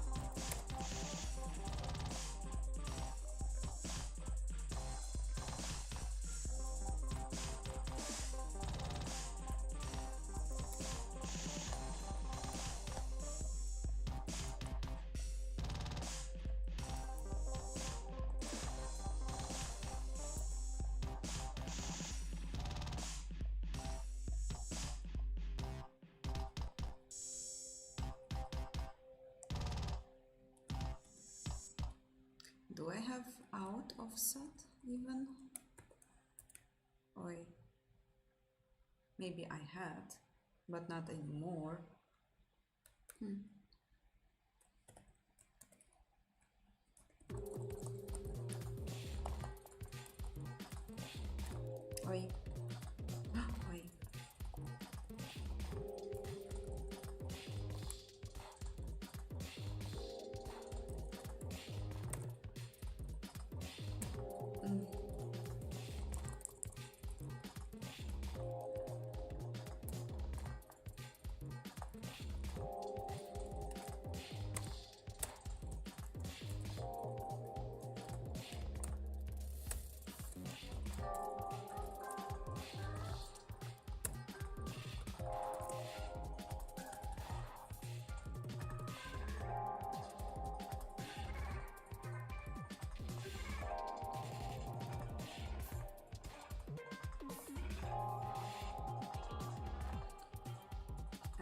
Do I have out offset even? Oi. Maybe I had, but not anymore. Oi. Oi.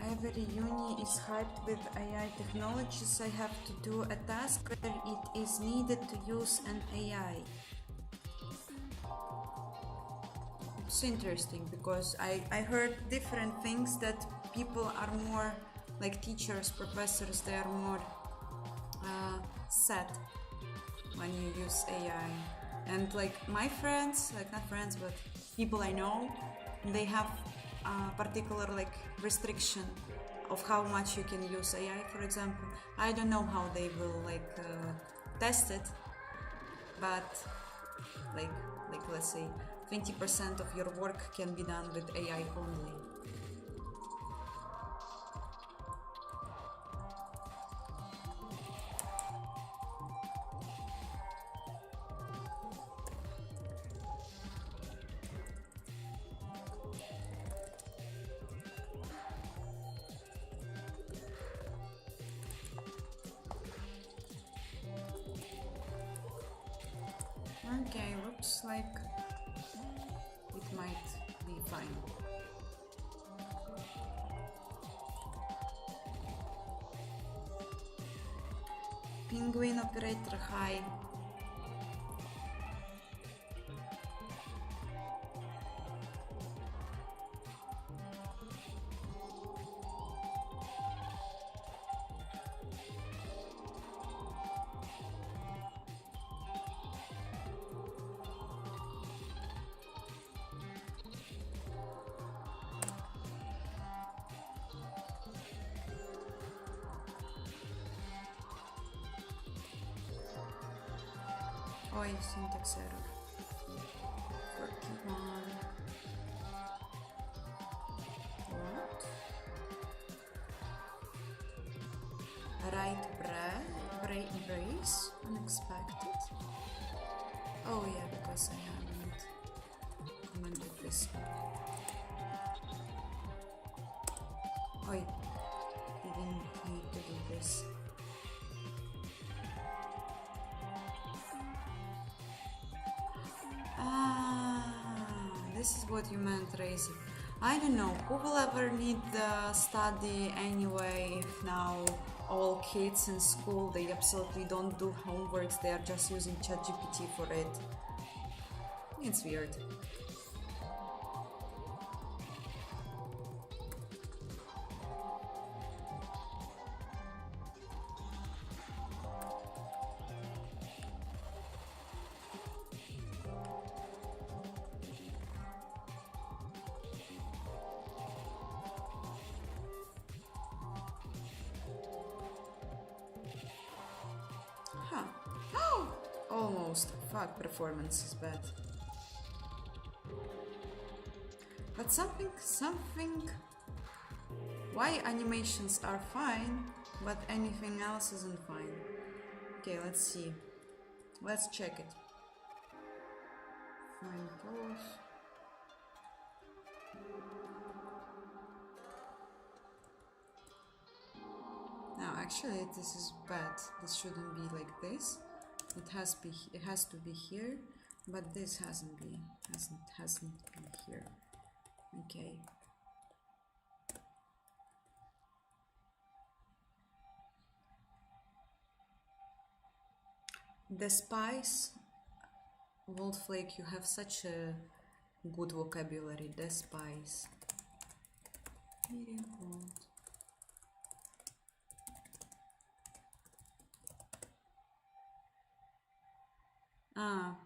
Every uni is hyped with AI technologies. I have to do a task where it is needed to use an AI. It's interesting because I heard different things, that people are more like teachers, professors, they are more sad when you use AI. And like my friends, like not friends, but people I know, they have particular like restriction of how much you can use AI, for example. I don't know how they will like test it, but like let's say 20% of your work can be done with AI only. Okay, looks like it might be fine. Penguin operator, hi. Oi, syntax error. 41. What? Right brace? Unexpected? Oh yeah, because I haven't commented this. Oi, didn't need to do this. This is what you meant, Tracy. I don't know, who will ever need the study anyway if now all kids in school, they absolutely don't do homeworks, they are just using ChatGPT for it. It's weird. Almost. Fuck, performance is bad. But something... Why animations are fine, but anything else isn't fine? Okay, let's see. Let's check it. Fine pose. Now, actually, this is bad. This shouldn't be like this. It has to be here, but this hasn't been here. Okay. The spice, Wolflake, you have such a good vocabulary. The spice.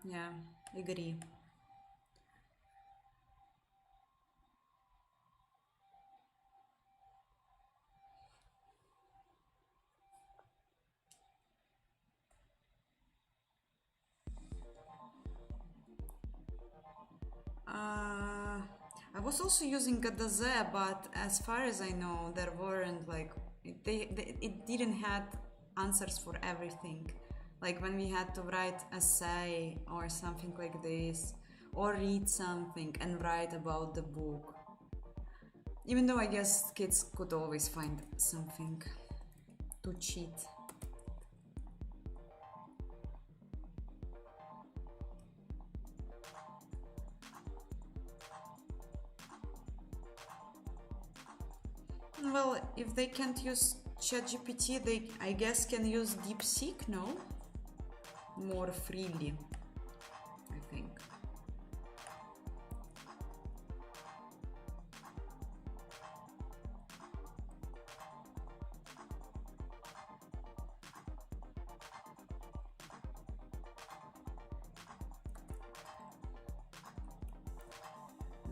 Yeah, agree. I was also using Gadaze, but as far as I know, there weren't like it didn't had answers for everything. Like when we had to write essay or something like this, or read something and write about the book. Even though I guess kids could always find something to cheat. Well, if they can't use ChatGPT, they, I guess, can use DeepSeek, no? More freely, I think.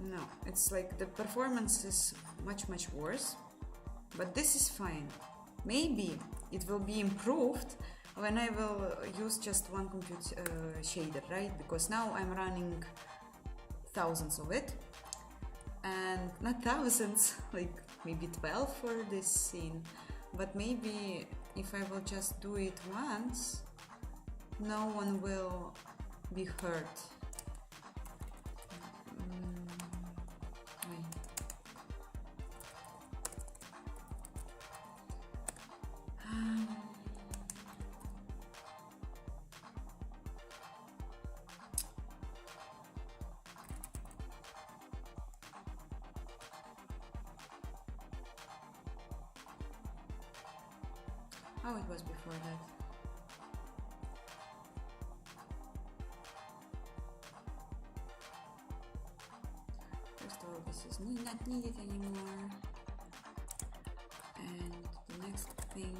No, it's like the performance is much worse, but this is fine. Maybe it will be improved when I will use just one compute shader, right? Because now I'm running thousands of it, and not thousands, like maybe 12 for this scene, but maybe if I will just do it once, no one will be hurt. how it was before that. First of all, this is not needed anymore. And the next thing,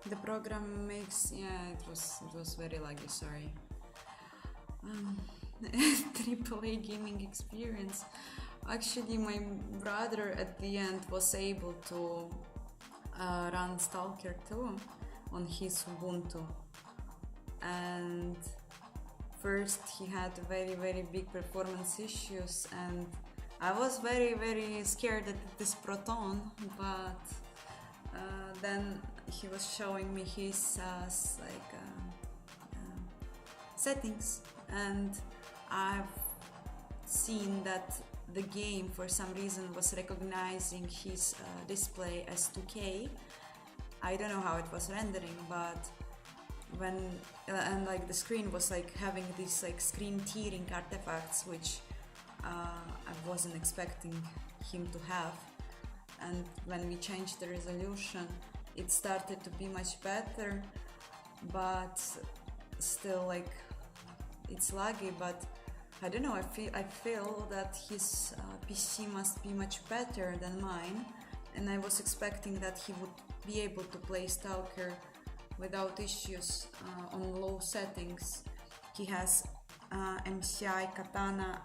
the program makes, yeah, it was very laggy, sorry. AAA gaming experience. Actually, my brother at the end was able to run Stalker 2 on his Ubuntu, and first he had very big performance issues, and I was very scared at this Proton, but then he was showing me his settings, and I've seen that the game for some reason was recognizing his display as 2K. I don't know how it was rendering, but when and like the screen was like having these like screen tearing artifacts, which I wasn't expecting him to have. And when we changed the resolution, it started to be much better, but still like it's laggy. But I don't know, I feel that his PC must be much better than mine, and I was expecting that he would be able to play Stalker without issues on low settings. He has MCI Katana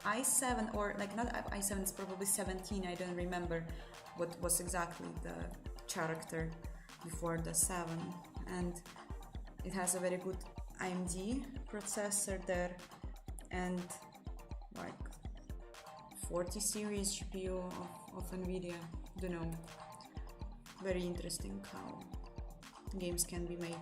i7, or like not i7, it's probably 17, I don't remember what was exactly the character before the 7, and it has a very good AMD processor there, and like 40 series GPU of NVIDIA. Don't know, very interesting how games can be made.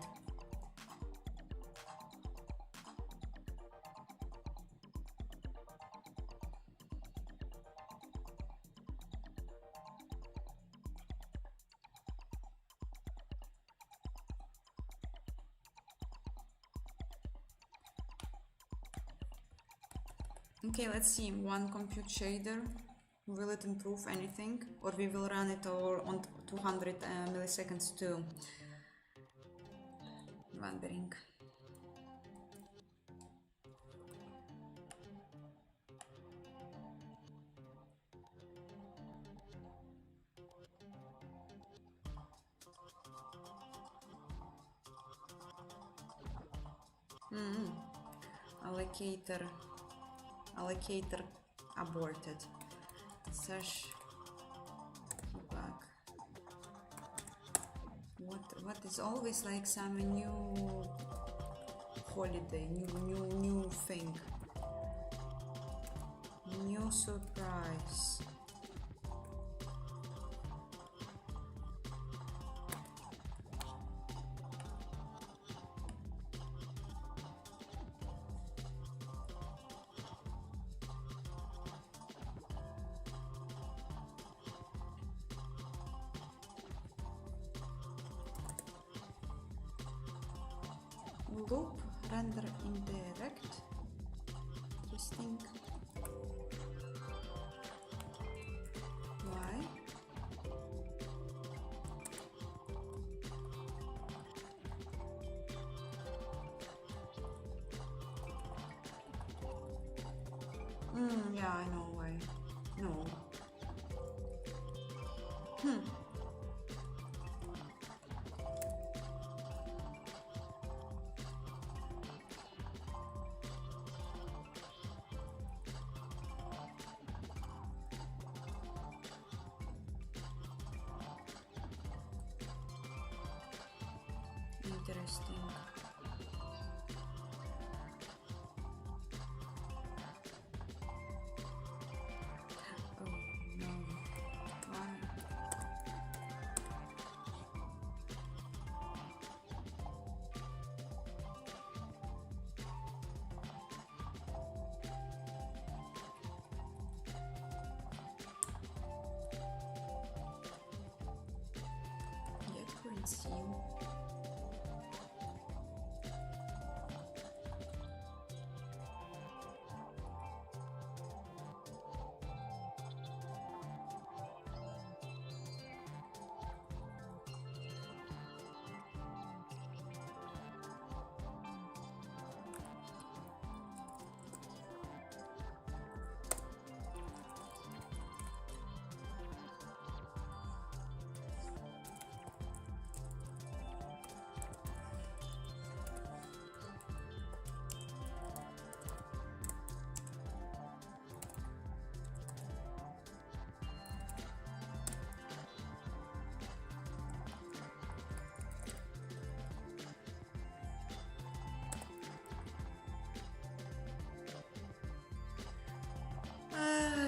Okay, let's see, one compute shader. Will it improve anything, or we will run it all on 200 milliseconds too? Wondering. Allocator aborted. Search back. What is always like some new holiday, new thing, new surprise. loop render indirect. Interesting. Why? Yeah, I know why. No. Interesting. Oh no. Why? Yet consume.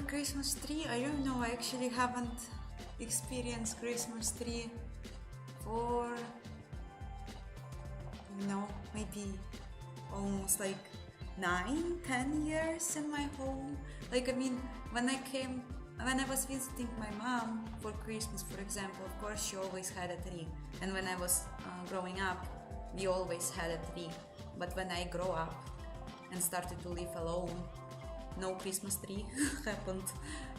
Christmas tree? I don't know. I actually haven't experienced Christmas tree for, maybe almost like 9-10 years in my home. Like, I mean, when I was visiting my mom for Christmas, for example, of course she always had a tree. And when I was growing up, we always had a tree. But when I grew up and started to live alone, no Christmas tree happened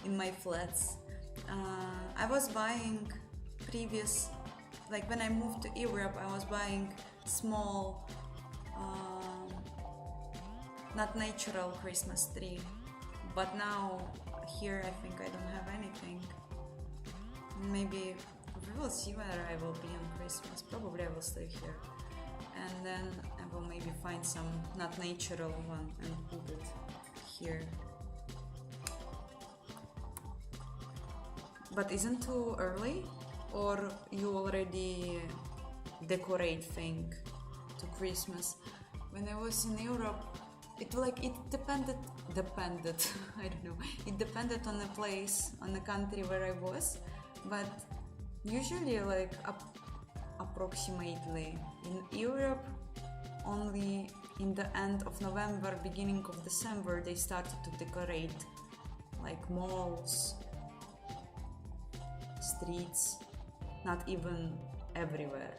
in my flats. I was buying like when I moved to Europe, I was buying small, not natural Christmas tree. But now here I think I don't have anything. Maybe we will see whether I will be on Christmas. Probably I will stay here. And then I will maybe find some not natural one and put it here. But isn't too early? Or you already decorate thing to Christmas? When I was in Europe, it depended I don't know, it depended on the place, on the country where I was, but usually like approximately in Europe, only in the end of November, beginning of December, they started to decorate like malls, streets, not even everywhere.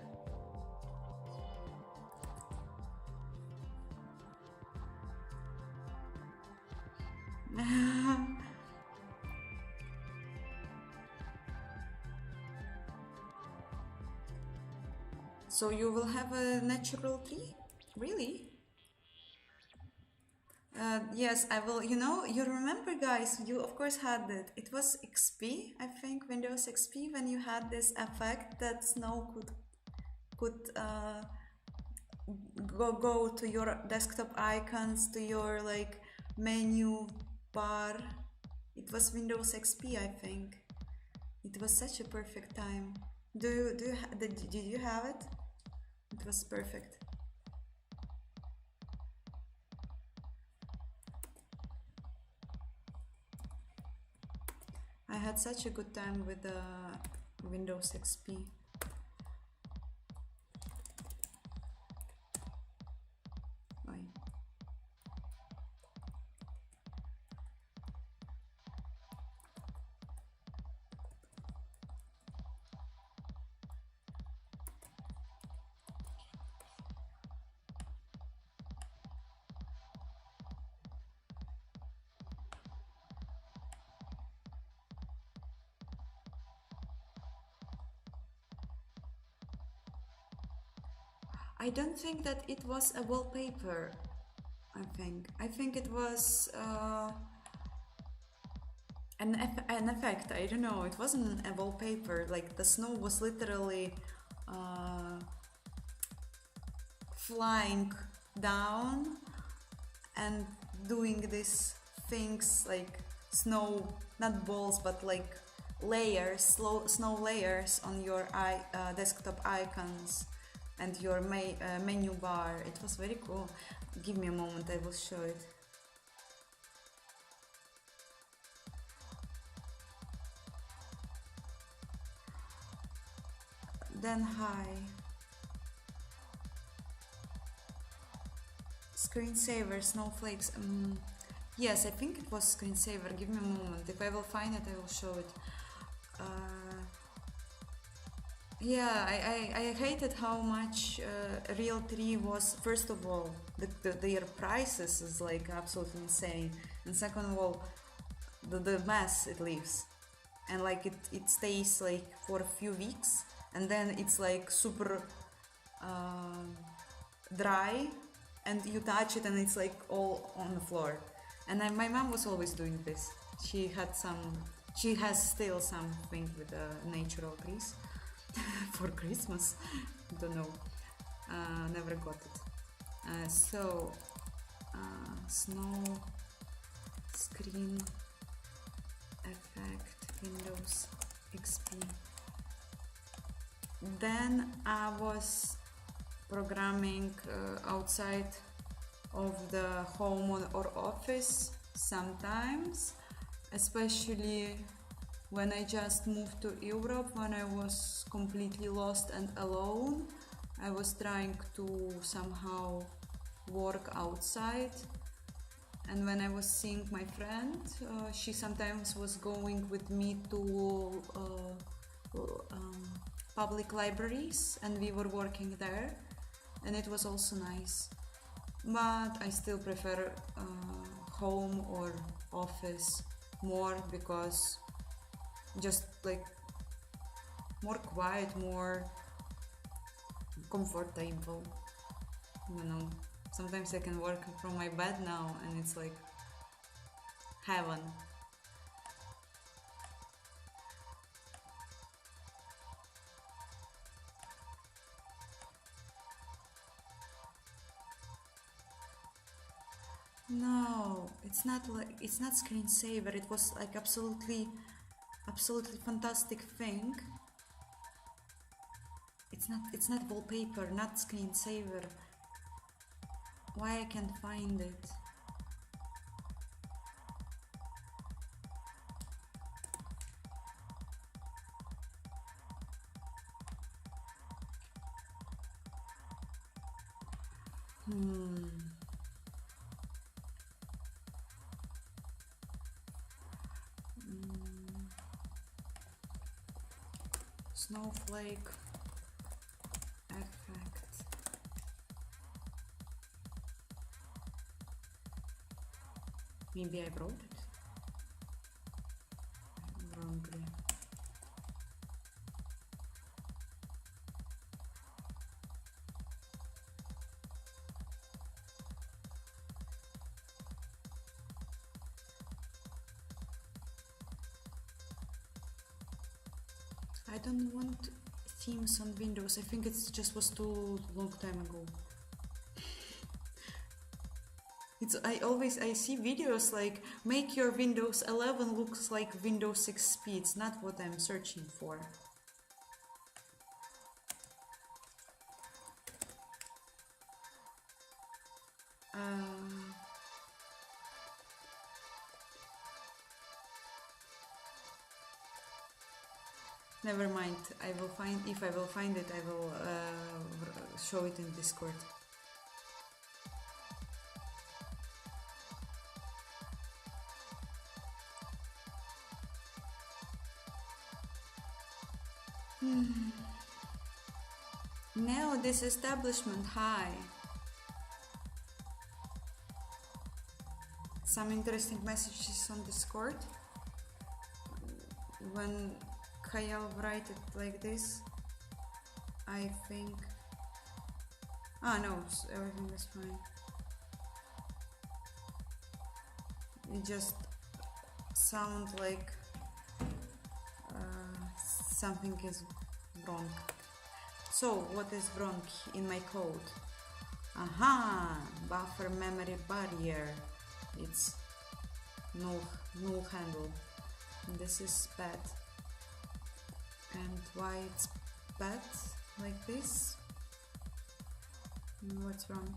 So you will have a natural tree? Really? Yes, I will. You remember, guys, you of course had it. It was XP, I think, Windows XP, when you had this effect that snow could go to your desktop icons, to your like menu bar. It was Windows XP, I think. It was such a perfect time. Did you have it? It was perfect. I had such a good time with the Windows XP. I don't think that it was a wallpaper. I think it was an effect. I don't know. It wasn't a wallpaper. Like the snow was literally flying down and doing these things like snow, not balls, but like layers, snow layers on your desktop icons and your menu bar. It was very cool. Give me a moment, I will show it. Then hi. Screensaver, snowflakes. Yes, I think it was screensaver. Give me a moment. If I will find it, I will show it. Yeah, I hated how much Real 3 was. First of all, their prices is like absolutely insane, and second of all, the mess it leaves, and like it stays like for a few weeks, and then it's like super dry, and you touch it and it's like all on the floor. And my mom was always doing this. She has still something with natural trees for Christmas. Don't know. Never got it. Snow screen effect Windows XP. Then I was programming outside of the home or office sometimes, especially when I just moved to Europe, when I was completely lost and alone. I was trying to somehow work outside, and when I was seeing my friend, she sometimes was going with me to public libraries, and we were working there, and it was also nice. But I still prefer home or office more, because just like more quiet, more comfortable, you know. Sometimes I can work from my bed now and it's like heaven. No, it's not screensaver. It was like absolutely fantastic thing. It's not wallpaper, not screensaver. Why I can't find it? Snowflake effect. Maybe I wrote it wrongly. I don't want themes on Windows. I think it just was too long time ago. I see videos like make your Windows 11 looks like Windows XP. It's not what I'm searching for. Never mind. If I will find it, I will show it in Discord. No, disestablishment, hi. Some interesting messages on Discord. When Kyle write it like this, I think Ah, no, everything is fine. It just sounds like something is wrong. So, what is wrong in my code? Aha! Buffer memory barrier. It's null handle. This is bad. And why it's bad like this? What's wrong?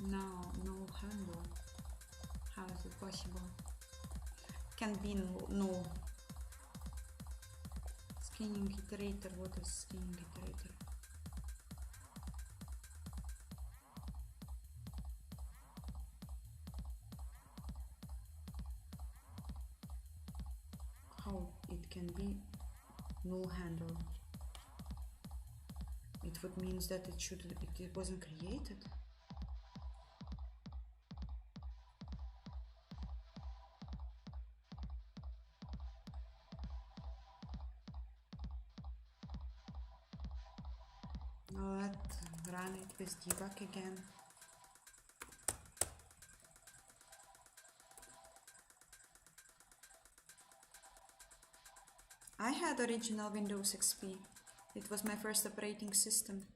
No, null handle. How is it possible? Can be null. Scanning iterator. What is scanning iterator? How it can be null handle? It would mean that it wasn't created. Let's run it with debug again. I had original Windows XP. It was my first operating system.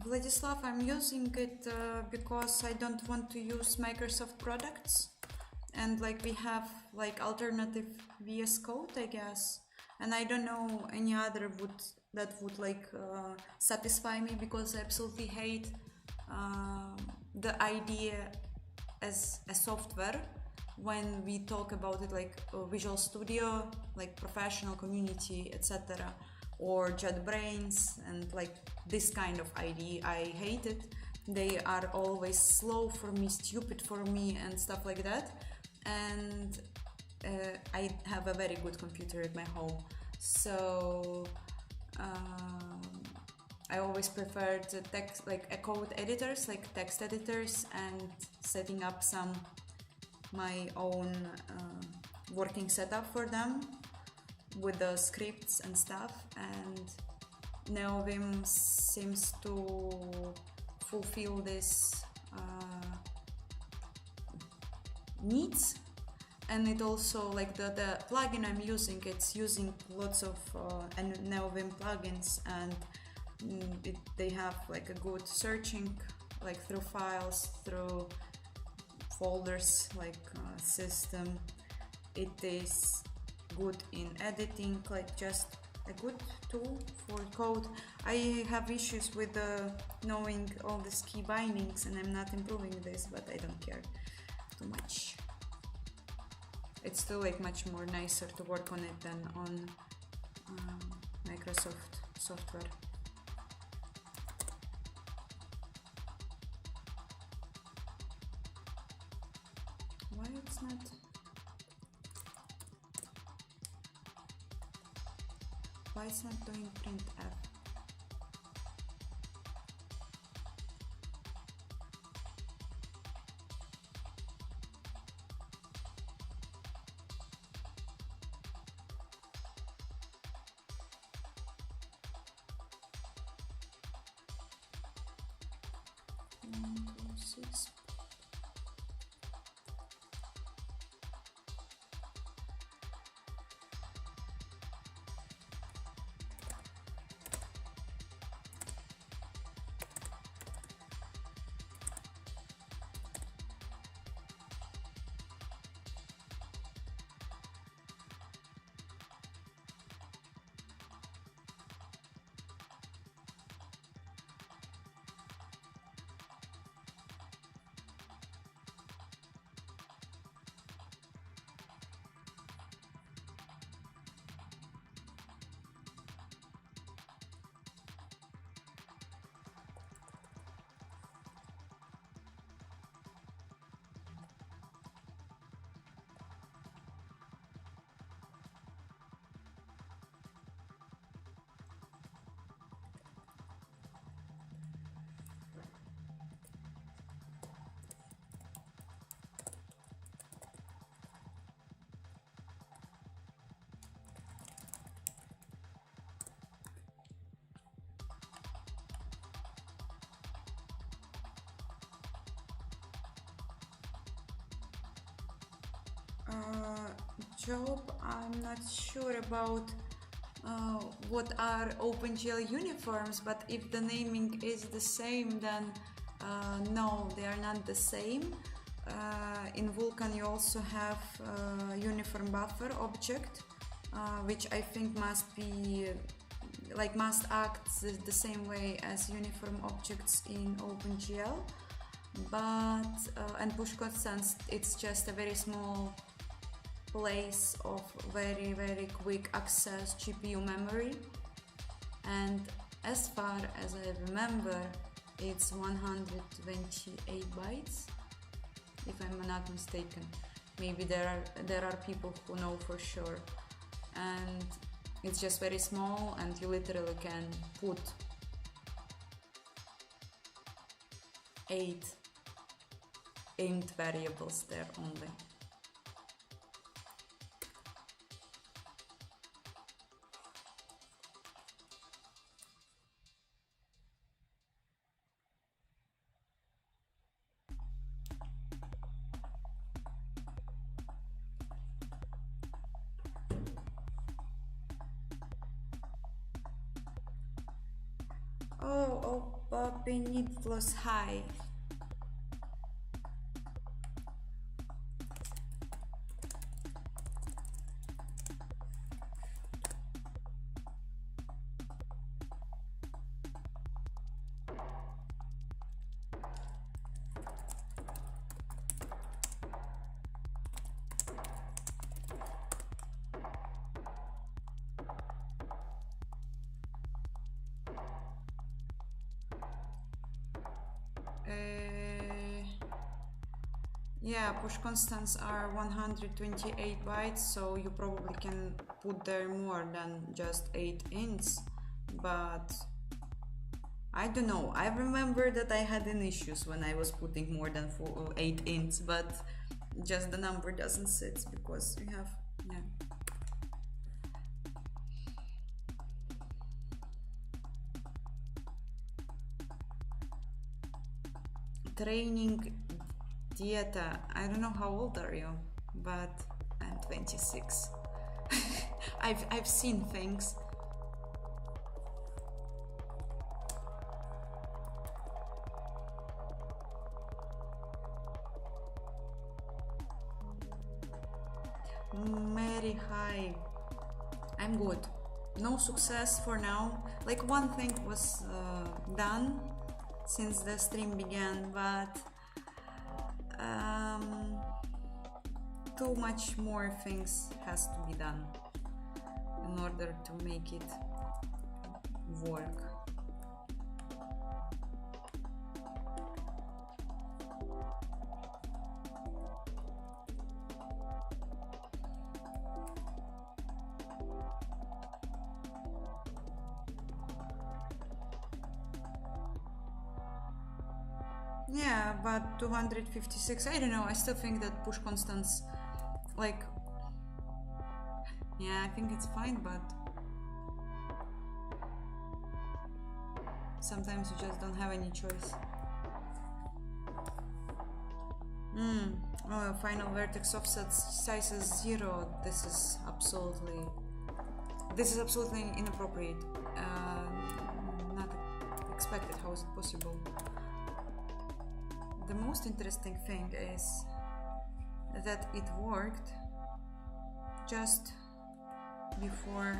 Vladislav, I'm using it because I don't want to use Microsoft products, and like we have like alternative VS Code, I guess, and I don't know any other that would like satisfy me, because I absolutely hate the idea as a software when we talk about it like Visual Studio, like professional community, etc., or JetBrains and like this kind of idea. I hate it. They are always slow for me, stupid for me, and stuff like that. And I have a very good computer at my home, so I always preferred text, like code editors, like text editors, and setting up my own working setup for them with the scripts and stuff. And NeoVim seems to fulfill this needs. And it also, like the plugin I'm using, it's using lots of NeoVim plugins, and they have like a good searching, like through files, through folders, like system. It is good in editing, like just a good tool for code. I have issues with knowing all these key bindings, and I'm not improving this, but I don't care too much. It's still like much more nicer to work on it than on Microsoft software. Why it's not? Why it's not doing printf? Job, I'm not sure about what are OpenGL uniforms, but if the naming is the same, then no, they are not the same. In Vulkan you also have uniform buffer object, which I think must be must act the same way as uniform objects in OpenGL. But and push constants, it's just a very small place of very quick access GPU memory, and as far as I remember it's 128 bytes, if I'm not mistaken. Maybe there are people who know for sure, and it's just very small and you literally can put 8 int variables there only. Oh, Poppy Needless High. Yeah, push constants are 128 bytes, so you probably can put there more than just 8 ints, but I don't know. I remember that I had an issues when I was putting more than 8 ints, but just the number doesn't sit because we have, yeah. Training Dieta, I don't know how old are you, but I'm 26. I've seen things. Very high. I'm good. No success for now. Like one thing was done since the stream began, but too much more things has to be done in order to make it work. Yeah, but 256, I don't know, I still think that push constants, like, yeah, I think it's fine, but sometimes you just don't have any choice. Oh, final vertex offset size is 0. This is absolutely inappropriate. Not expected. How is it possible? The most interesting thing is that it worked just before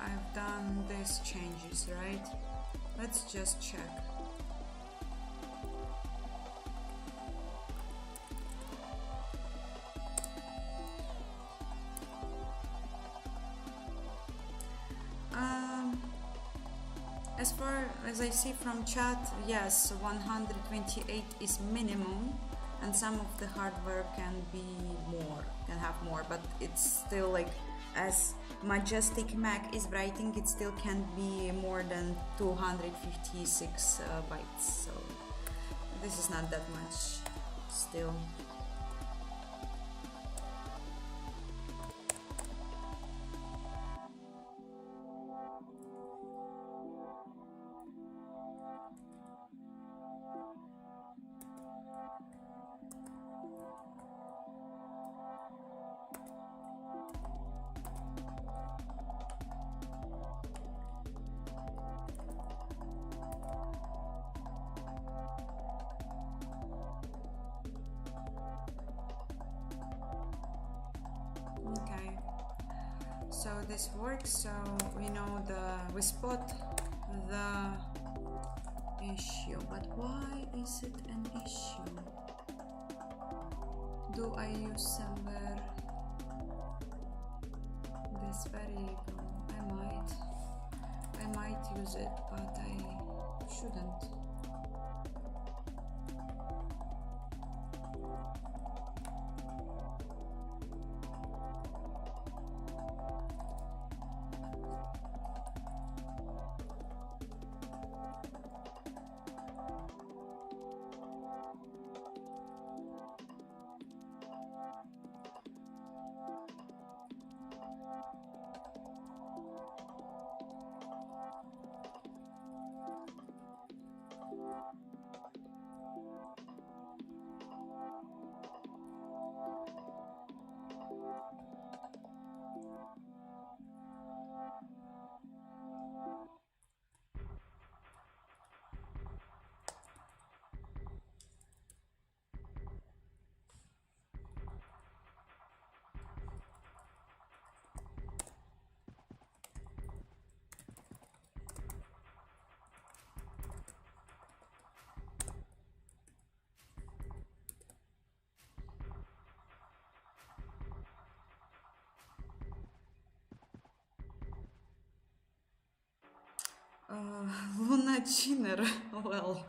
I've done these changes, right? Let's just check. As far as I see from chat, yes, 128 is minimum, and some of the hardware can have more, but it's still like, as Majestic Mac is writing, it still can't be more than 256 bytes, so this is not that much still. this works. So we spot the issue, but why is it an issue? Do I use somewhere this variable? I might use it, but I shouldn't. Luna Chinner. Well,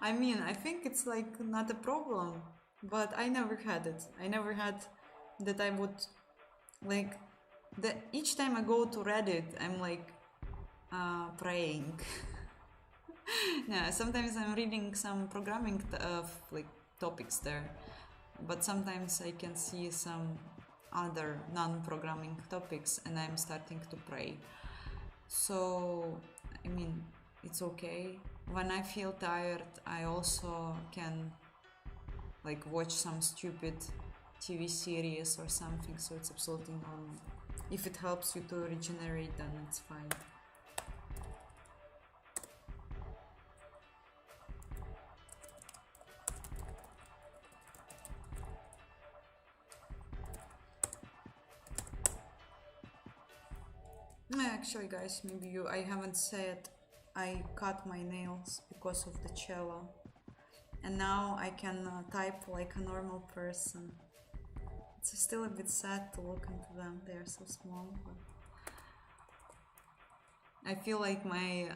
I mean, I think it's like not a problem, but I never had it. I never had that I would like each time I go to Reddit, I'm like praying. Yeah, sometimes I'm reading some programming like topics there, but sometimes I can see some other non-programming topics and I'm starting to pray. So I mean, it's okay. When I feel tired, I also can like watch some stupid TV series or something, so it's absolutely normal. If it helps you to regenerate, then it's fine. Actually, guys, maybe I haven't said I cut my nails because of the cello, and now I can type like a normal person. It's still a bit sad to look into them, they are so small, but I feel like my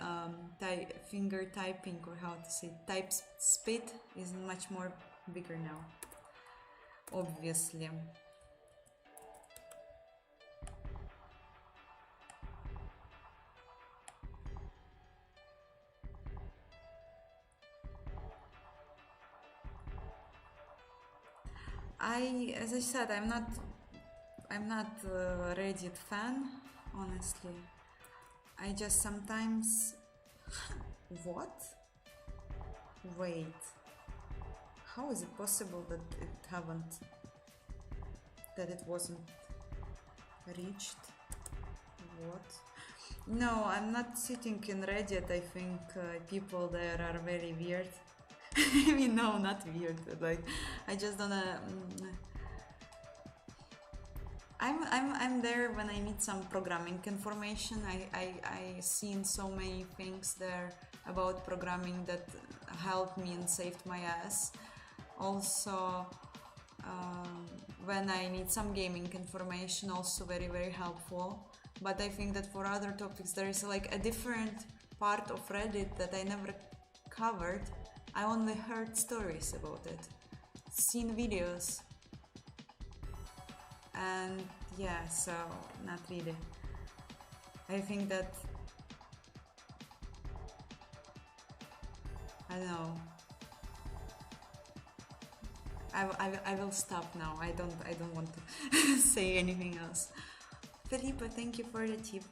finger typing, or how to say, type speed is much more bigger now, obviously. As I said, I'm not a Reddit fan, honestly. I just sometimes... What? Wait. How is it possible that it wasn't reached? What? No, I'm not sitting in Reddit. I think people there are very weird. I mean, no, not weird. Like, I just don't. I'm there when I need some programming information. I seen so many things there about programming that helped me and saved my ass. Also, when I need some gaming information, also very, very helpful. But I think that for other topics there is like a different part of Reddit that I never covered. I only heard stories about it, seen videos, and yeah, so not really. I think that, I don't know, I will stop now. I don't want to say anything else. Felipe, thank you for the tip.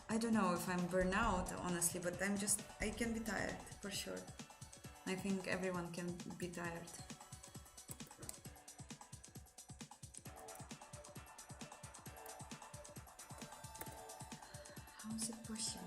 I don't know if I'm burnout, honestly, but I can be tired, for sure. I think everyone can be tired. How is it possible?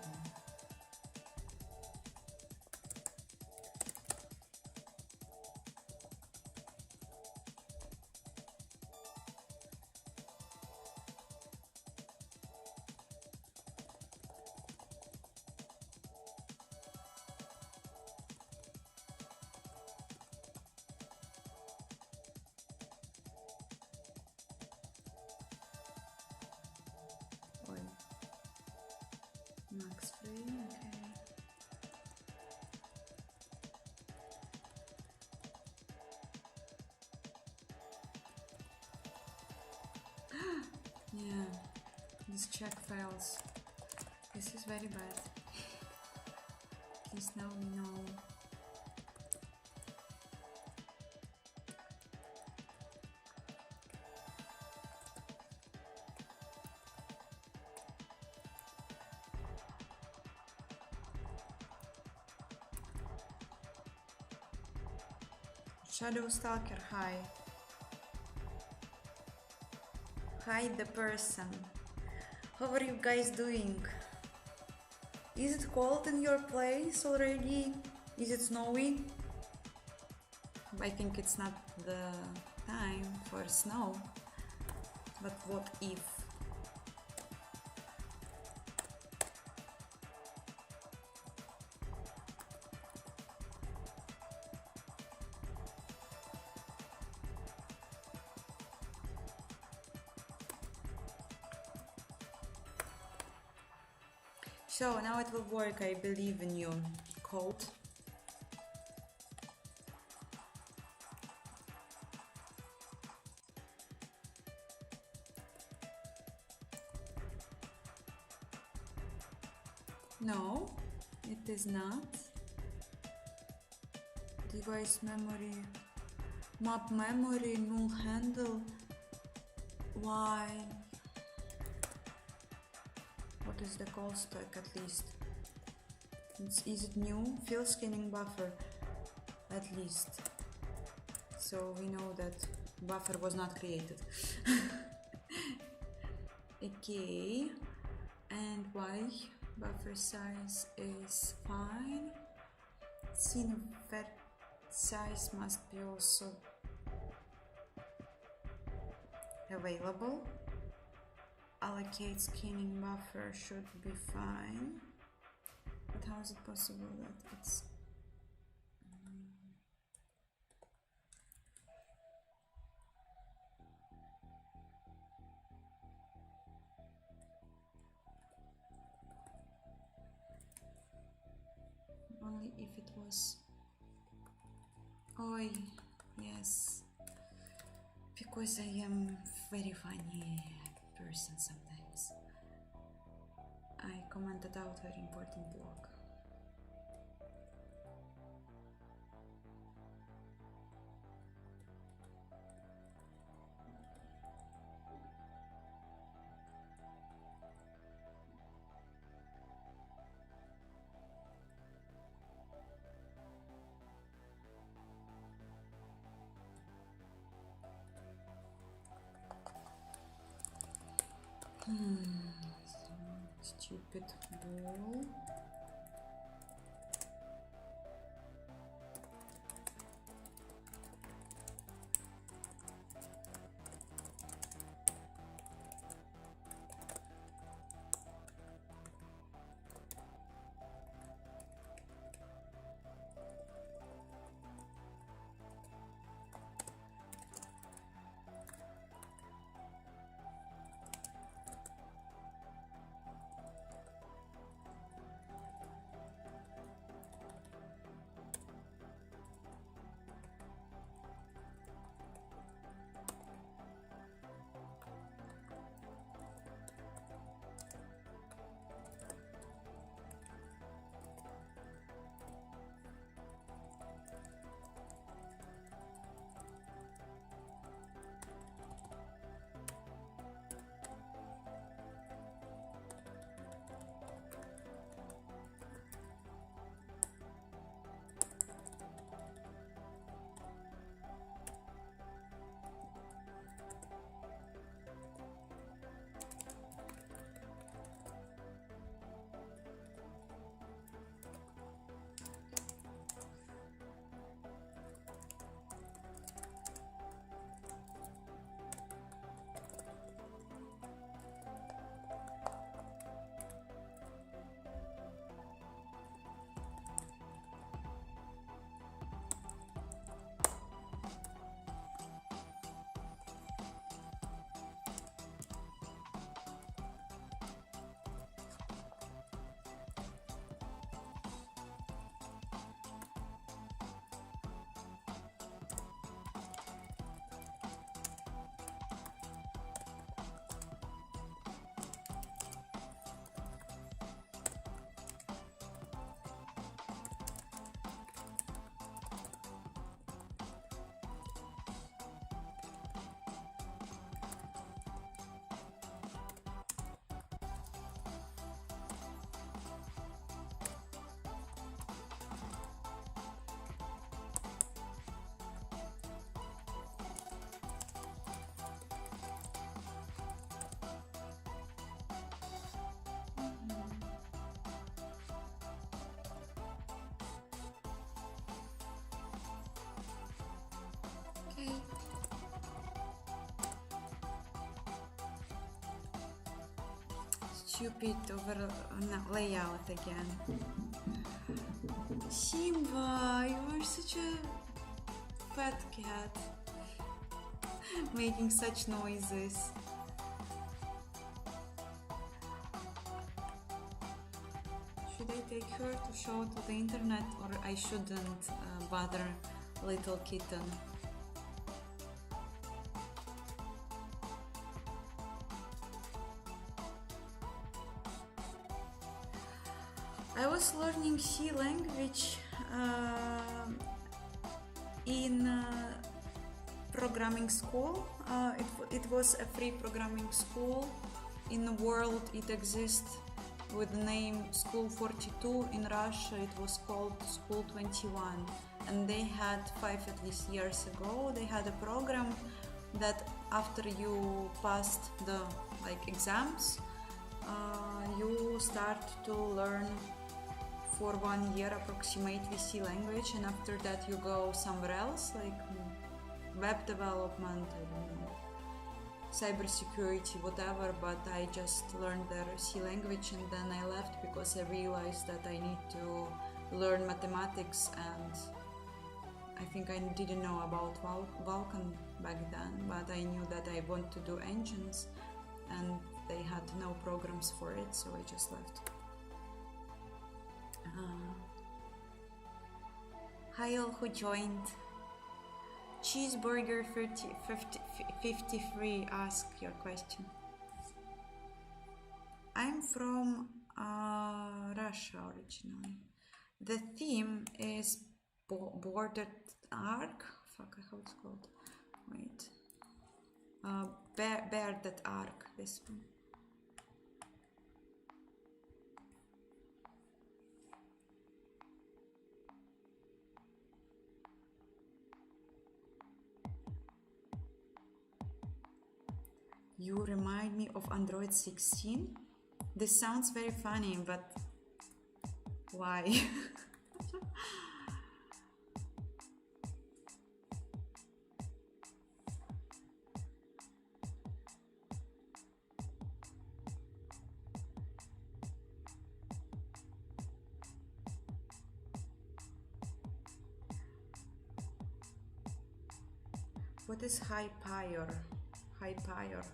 Please check files. This is very bad. Please now no. Shadow Stalker, hi. Hi the person. How are you guys doing? Is it cold in your place already? Is it snowy? I think it's not the time for snow. But what if? So now it will work, I believe in you. Code. No, it is not. Device memory. Map memory, null handle. Why? What is the call stack at least? Is it new? Field scanning buffer at least. So we know that buffer was not created. Okay. And why? Buffer size is fine. Scene vet size must be also available. Allocate scanning buffer should be fine. But how is it possible that it's only if it was oi yes, because I am very funny person sometimes. I commented out very important blog. Stupid ball. stupid over layout again. Simba, you are such a fat cat, making such noises. Should I take her to show to the internet, or I shouldn't bother little kitten? I was learning C language in programming school. It was a free programming school. In the world it exists with the name School 42. In Russia it was called School 21, and they had 5 at least years ago, they had a program that after you passed the exams, you start to learn for 1 year approximately C language, and after that you go somewhere else, like web development, I don't know, cybersecurity, whatever, but I just learned their C language and then I left because I realized that I need to learn mathematics, and I think I didn't know about Vulkan back then, but I knew that I want to do engines and they had no programs for it, so I just left. Hi all who joined. Cheeseburger 53, ask your question. I'm from Russia originally. The theme is bordered arc. Fuck, how it's called? Wait. Bearded arc, this one. You remind me of Android 16. This sounds very funny, but why? What is Hypire? Hypire.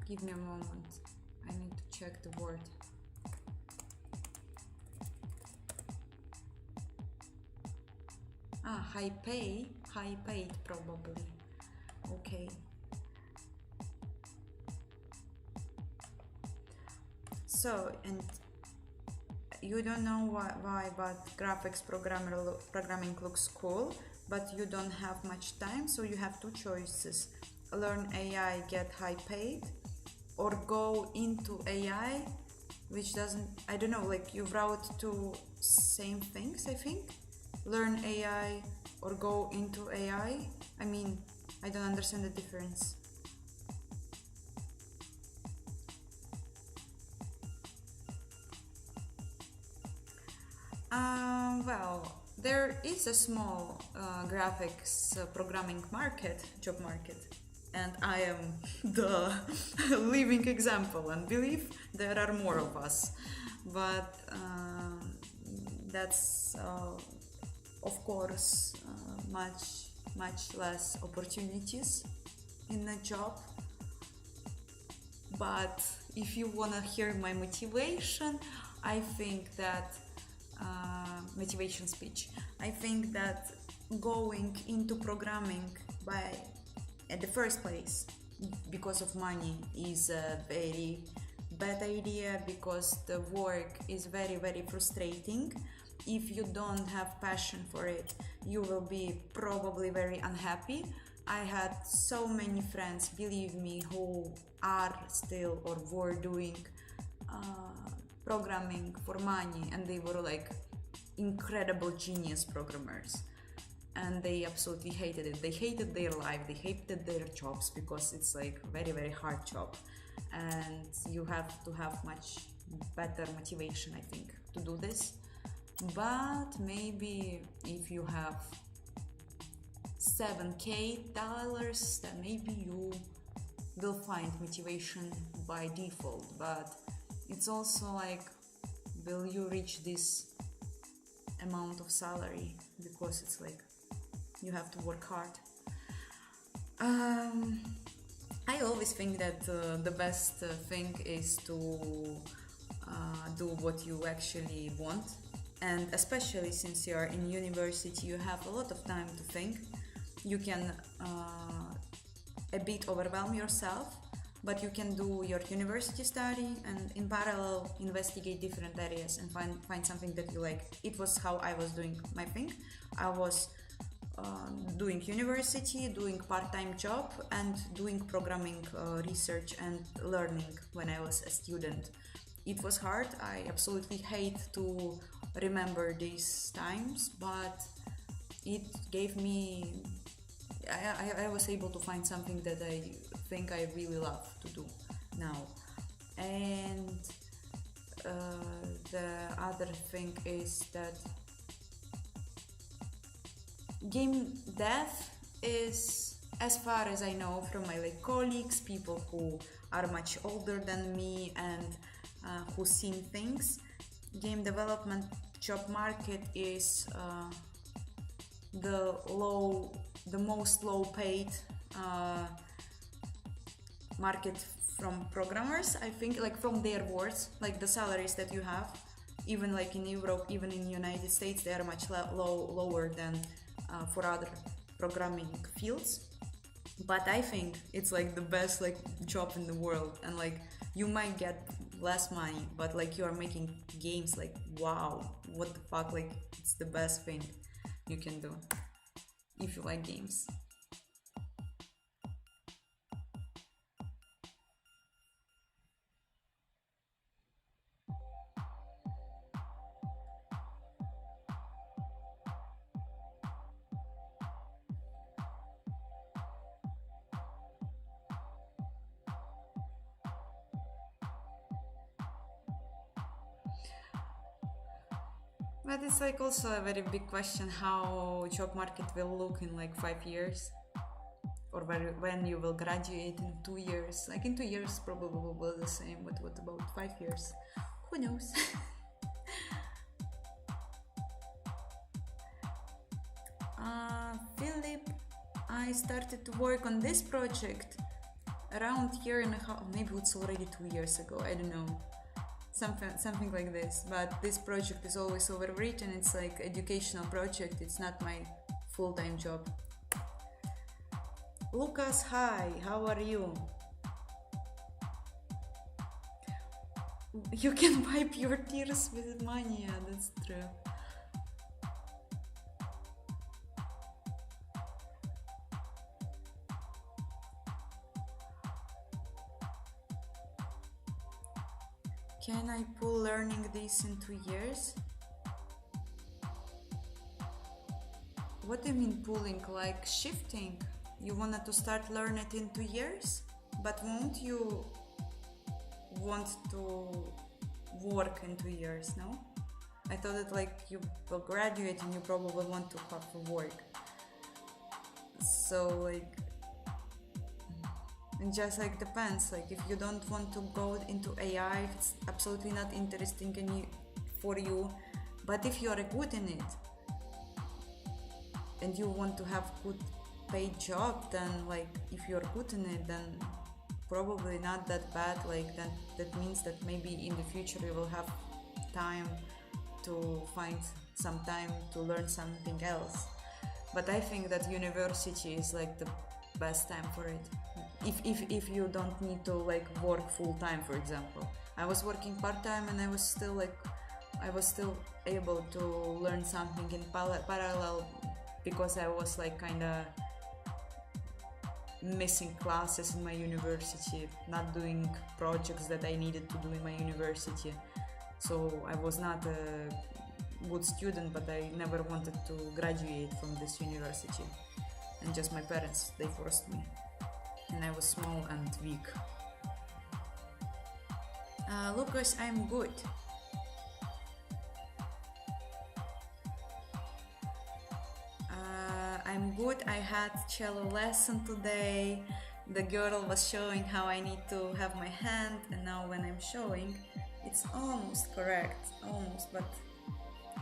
Give me a moment. I need to check the word. High paid probably. Okay. So, and you don't know why, but graphics programming looks cool, but you don't have much time, so you have two choices. Learn AI, get high paid, or go into AI, which doesn't, I don't know, like you route to same things, I think. Learn AI or go into AI. I mean, I don't understand the difference. Well, there is a small graphics programming job market, and I am the living example, and believe there are more of us, but that's of course much less opportunities in a job. But if you wanna hear my motivation, I think that motivation speech, I think that going into programming at the first place because of money is a very bad idea, because the work is very frustrating. If you don't have passion for it, you will be probably very unhappy. I had so many friends, believe me, who are still or were doing programming for money, and they were like incredible genius programmers, and they absolutely hated it. They hated their life, they hated their jobs, because it's like very hard job, and you have to have much better motivation, I think, to do this. But maybe if you have $7,000, then maybe you will find motivation by default. But it's also like, will you reach this amount of salary? Because it's like you have to work hard. I always think that the best thing is to do what you actually want, and especially since you are in university, you have a lot of time to think. You can a bit overwhelm yourself, but you can do your university study and in parallel investigate different areas and find something that you like. It was how I was doing my thing. I was doing university, doing part-time job, and doing programming research and learning when I was a student. It was hard. I absolutely hate to remember these times, but it gave me, I was able to find something that I think I really love to do now. And the other thing is that game dev is, as far as I know from my like colleagues, people who are much older than me and who've seen things, game development job market is the most low paid market from programmers. I think, like, from their words, like the salaries that you have, even like in Europe, even in United States, they are much lower than for other programming fields. But I think it's like the best like job in the world, and like you might get less money, but like you are making games, like wow, what the fuck, like it's the best thing you can do if you like games. But it's like also a very big question how job market will look in like 5 years, or when you will graduate in 2 years. Like in 2 years probably will be the same, but what about 5 years? Who knows? Philip, I started to work on this project around year and a half, maybe it's already 2 years ago, I don't know. Something like this, but this project is always overwritten. It's like educational project, it's not my full-time job. Lucas, hi, how are you? You can wipe your tears with money, yeah, that's true. Can I pull learning this in 2 years? What do you mean pulling? Like shifting? You wanted to start learn it in 2 years? But won't you want to work in 2 years, no? I thought that like you will graduate and you probably want to have to work. So like, it just like depends. Like if you don't want to go into AI, it's absolutely not interesting for you. But if you are good in it and you want to have good paid job, then like if you're good in it, then probably not that bad. Like that means that maybe in the future you will have time to find some time to learn something else. But I think that university is like the best time for it. If you don't need to like work full time, for example. I was working part time and I was still able to learn something in parallel, because I was like kinda missing classes in my university, not doing projects that I needed to do in my university. So I was not a good student, but I never wanted to graduate from this university. And just my parents, they forced me. And I was small and weak. Lucas, I'm good. I'm good. I had cello lesson today. The girl was showing how I need to have my hand, and now when I'm showing, it's almost correct, almost, but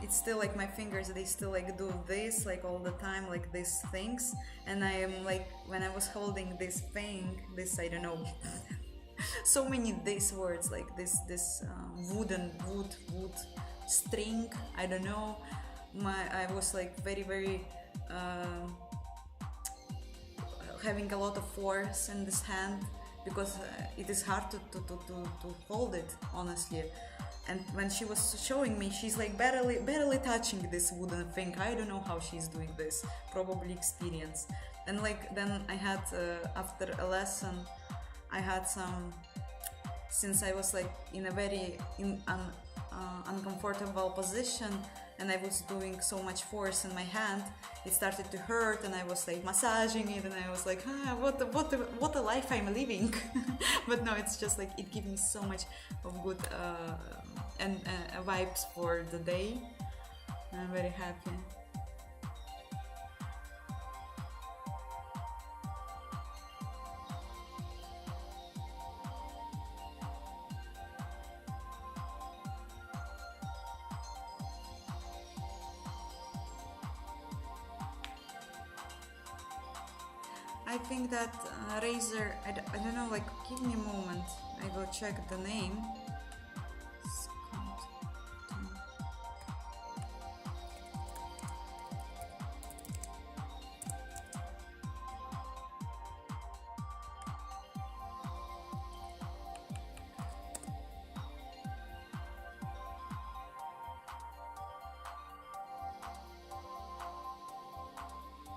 it's still like my fingers, they still like do this like all the time, like these things, and I am like, when I was holding this thing, this, I don't know, so many these words, like this wood string, I don't know, I was like very having a lot of force in this hand, because it is hard to hold it, honestly. And when she was showing me, she's like barely touching this wooden thing. I don't know how she's doing this, probably experience. And like then I had after a lesson, I had some, since I was like in a very uncomfortable position, and I was doing so much force in my hand, it started to hurt, and I was like massaging it, and I was like, what a life I'm living. But no, it's just like it gives me so much of good and vibes for the day. I'm very happy. I think that Razer, I don't know, like, give me a moment, I will check the name.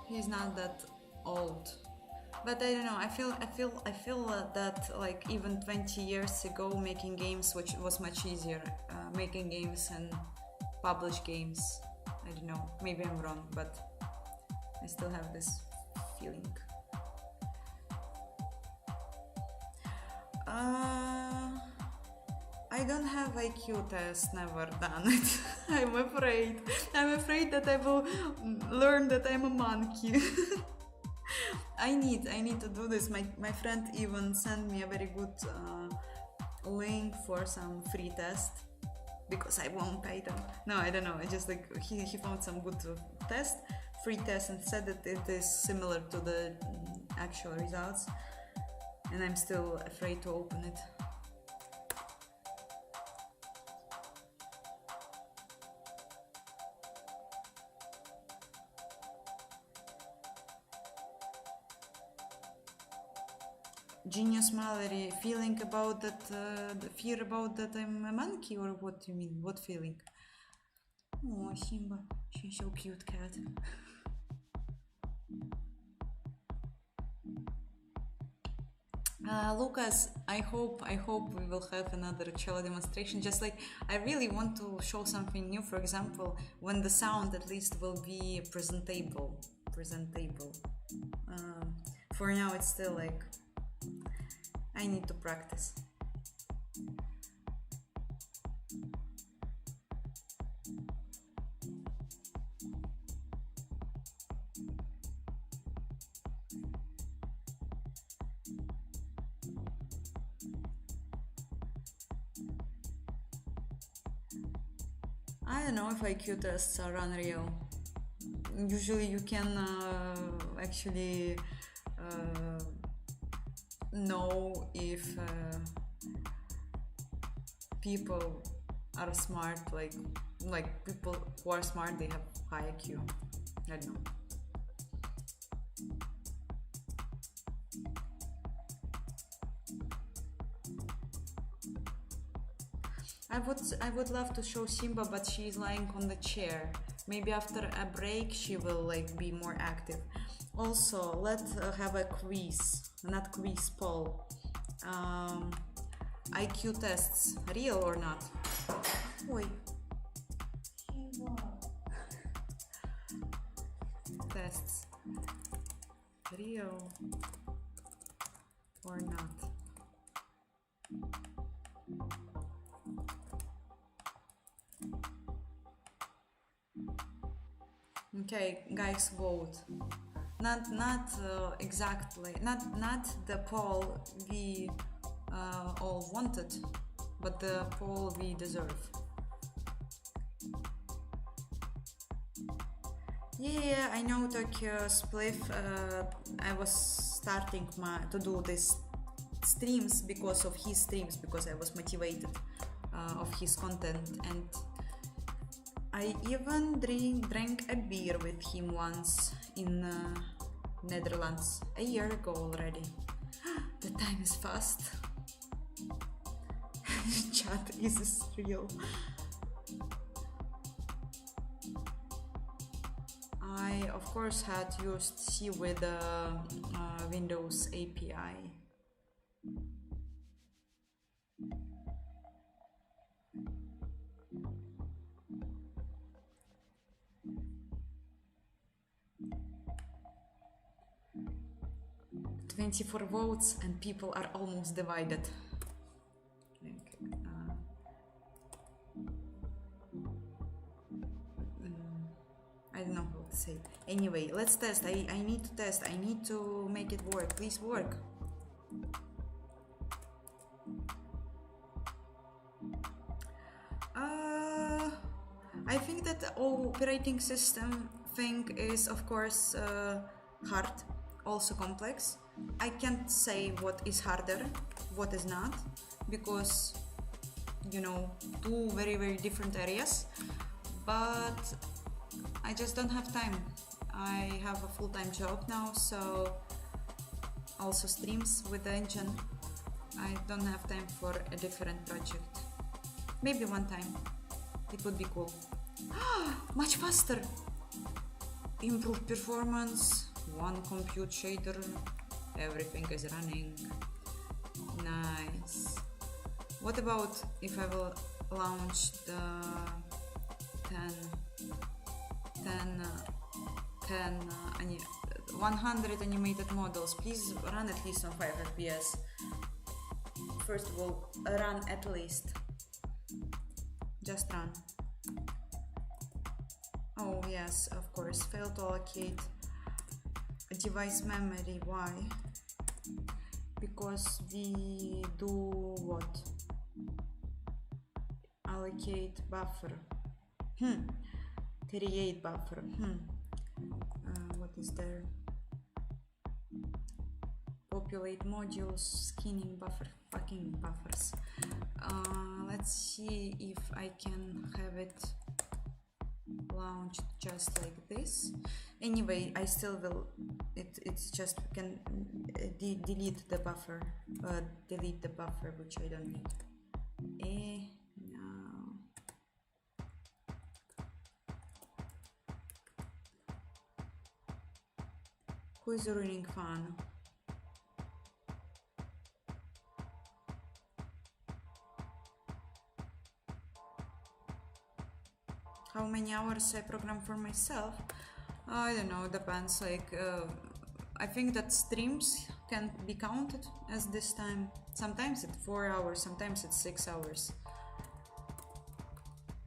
He's not that old. But I don't know, I feel that like even 20 years ago making games, which was much easier, making games and publish games. I don't know, maybe I'm wrong, but I still have this feeling. I don't have IQ test, never done it. I'm afraid that I will learn that I'm a monkey. I need to do this. My friend even sent me a very good link for some free test, because I won't pay them. No, I don't know. I just like he found some good free test, and said that it is similar to the actual results, and I'm still afraid to open it. Genius Mallory, feeling about that, the fear about that I'm a monkey, or what do you mean? What feeling? Oh, Simba, she's so cute cat. Lucas, I hope we will have another cello demonstration. Just like I really want to show something new. For example, when the sound at least will be presentable. For now, it's still like I need to practice. I don't know if IQ tests are unreal. Usually you can actually know if people are smart, like people who are smart, they have high IQ. I don't know. I would love to show Simba, but she is lying on the chair. Maybe after a break she will like be more active. Also, let's have a quiz, not quiz, poll. IQ tests, real or not? Oi. Tests, real or not? Okay, guys, vote. Not exactly, not the poll we all wanted, but the poll we deserve. Yeah, I know Tokyo Spliff. I was starting to do these streams because of his streams, because I was motivated of his content, and I even drank a beer with him once in Netherlands a year ago already. The time is fast. Chat, is this real? I of course had used C with Windows API. "24 votes and people are almost divided." I don't know how to say it. Anyway, let's test. I need to test. I need to make it work. Please work. I think that the operating system thing is of course hard, also complex. I can't say what is harder, what is not, because you know, two very different areas, but I just don't have time. I have a full-time job now, so also streams with the engine. I don't have time for a different project. Maybe one time. It would be cool. Much faster! Improved performance, one compute shader, everything is running. Nice. What about if I will launch the 100 animated models? Please run at least on 5 FPS. First of all, run at least. Just run. Oh yes, of course, fail to allocate device memory. Why? Because we do what? Allocate buffer. 38 buffer. What is there? Populate modules, skinning buffer, fucking buffers. Let's see if I can have it launched just like this. Anyway, I still will. It's just can delete the buffer. Delete the buffer which I don't need. No. Who is ruining fun? How many hours I program for myself? I don't know, depends. Like, I think that streams can be counted as this time. Sometimes it's 4 hours, sometimes it's 6 hours.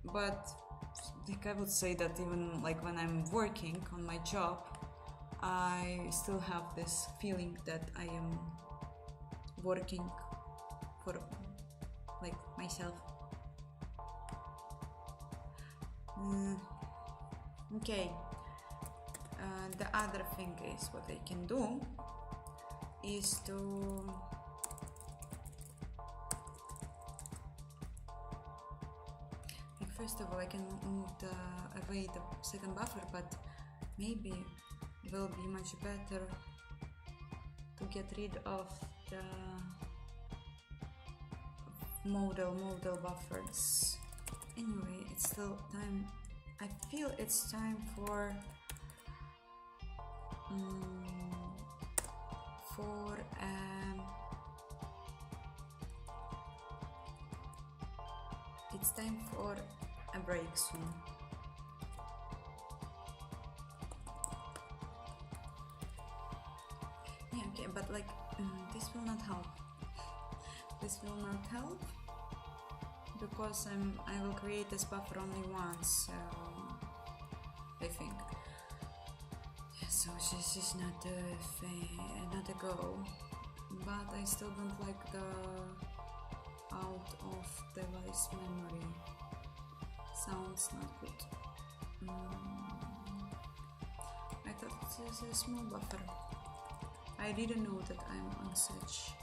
But like, I would say that even like when I'm working on my job, I still have this feeling that I am working for like myself. Okay, the other thing is what I can do is to like, first of all I can move away the second buffer, but maybe it will be much better to get rid of the modal buffers. Anyway, it's still time. I feel it's time for it's time for a break soon. Yeah, okay, but like this will not help. This will not help because I will create this buffer only once, so I think. Yeah, so this is not a go, but I still don't like out of device memory. Sounds not good. I thought this is a small buffer. I didn't know that I'm on such age.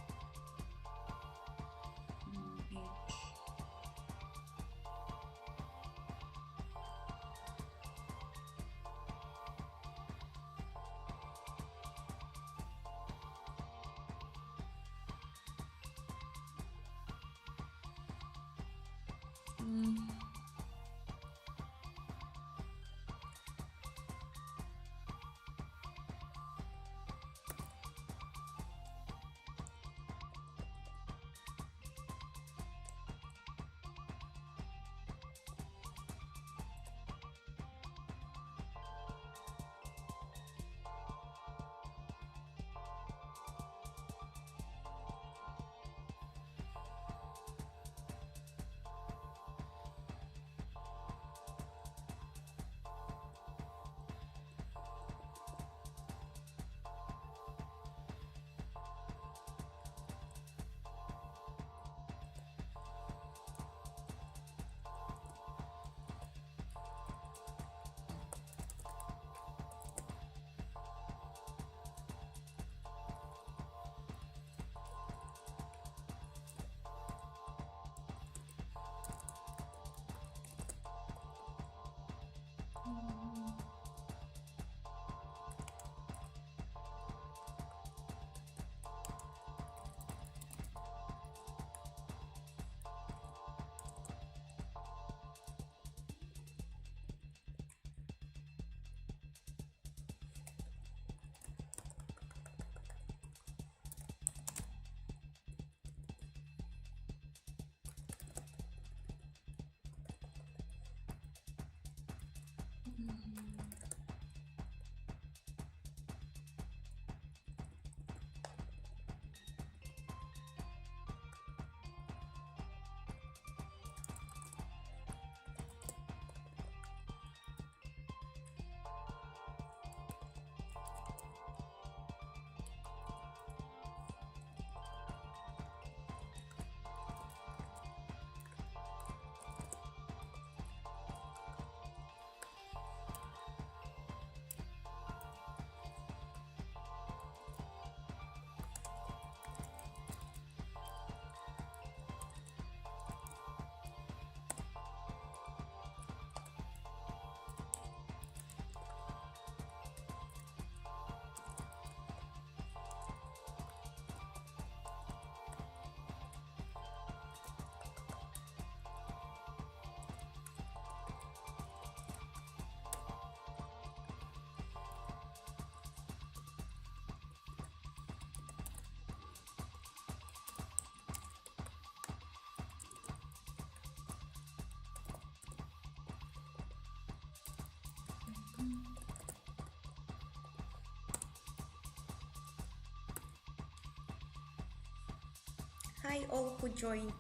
Hi all who joined.